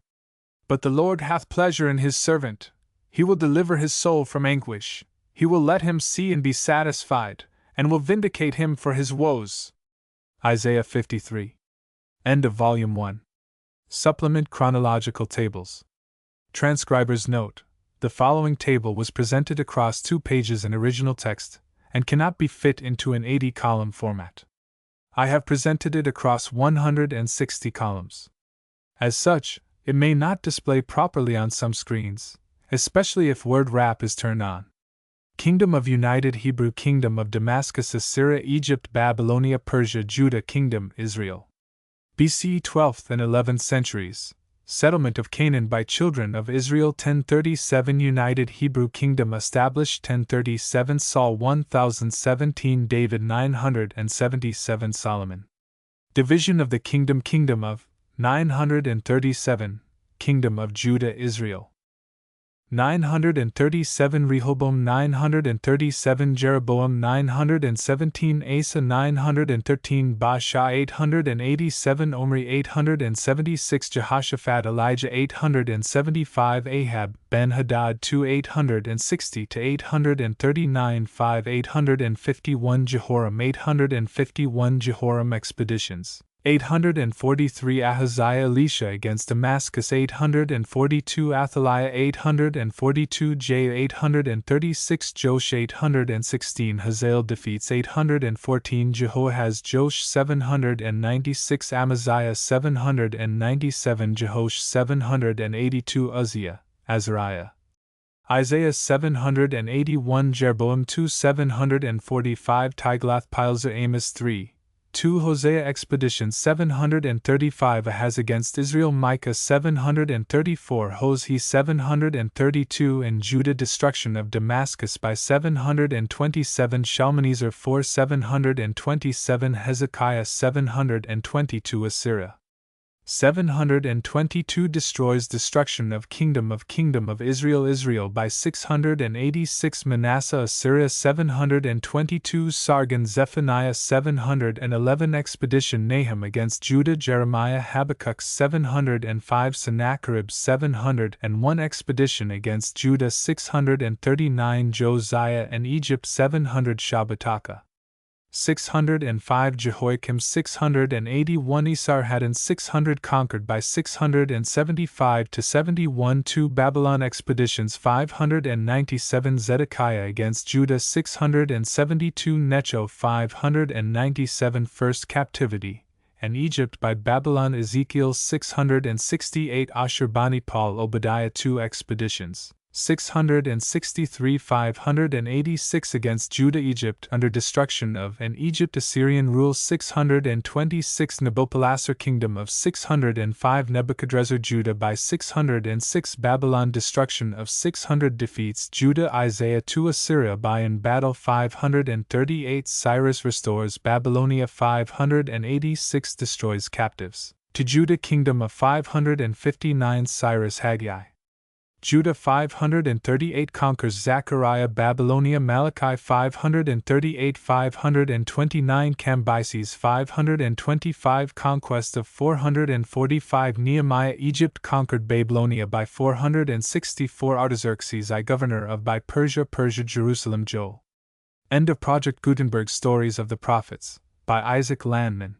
But the Lord hath pleasure in his servant, he will deliver his soul from anguish, he will let him see and be satisfied, and will vindicate him for his woes. Isaiah 53. End of Volume 1. Supplement Chronological Tables. Transcriber's note: the following table was presented across 2 pages in original text, and cannot be fit into an 80-column format. I have presented it across 160 columns. As such, it may not display properly on some screens, especially if word wrap is turned on. Kingdom of United Hebrew Kingdom of Damascus Assyria Egypt Babylonia Persia Judah Kingdom Israel. BC 12th and 11th centuries. Settlement of Canaan by children of Israel 1037 United Hebrew Kingdom established 1037 Saul 1017 David 977 Solomon. Division of the Kingdom of 937 Kingdom of Judah Israel. 937 Rehoboam 937 Jeroboam 917 Asa 913 Baasha 887 Omri 876 Jehoshaphat Elijah 875 Ahab Ben-Hadad 2 860 to 839 5 851 Jehoram expeditions 843 Ahaziah Elisha against Damascus 842 Athaliah 842 J 836 Josh 816 Hazael defeats 814 Jehoahaz Josh 796 Amaziah 797 Jehosh 782 Uzziah, Azariah. Isaiah 781 Jeroboam 2 745 Tiglath-Pileser Amos 3 2 Hosea expedition 735 Ahaz against Israel Micah 734 Hosea 732 and Judah destruction of Damascus by 727 Shalmaneser 4 727 Hezekiah 722 Assyria 722 destroys destruction of kingdom of Israel by 686 Manasseh Assyria 722 Sargon Zephaniah 711 expedition Nahum against Judah Jeremiah Habakkuk 705 Sennacherib 701 expedition against Judah 639 Josiah and Egypt 700 Shabbataka 605 Jehoiakim 681 Esarhaddon 600 conquered by 675 to 71 2 Babylon expeditions 597 Zedekiah against Judah 672 Necho 597 First captivity and Egypt by Babylon Ezekiel 668 Ashurbanipal Obadiah 2 expeditions 663 586 against Judah Egypt under destruction of and Egypt Assyrian rule 626 Nabopolassar kingdom of 605 Nebuchadrezzar Judah by 606 Babylon destruction of 600 defeats Judah Isaiah 2 Assyria by in battle 538 Cyrus restores Babylonia 586 destroys captives to Judah kingdom of 559 Cyrus Haggai Judah 538 conquers Zechariah Babylonia Malachi 538 529 Cambyses 525 conquest of 445 Nehemiah Egypt conquered Babylonia by 464 Artaxerxes I governor of by Persia Jerusalem Joel. End of Project Gutenberg Stories of the Prophets by Isaac Landman.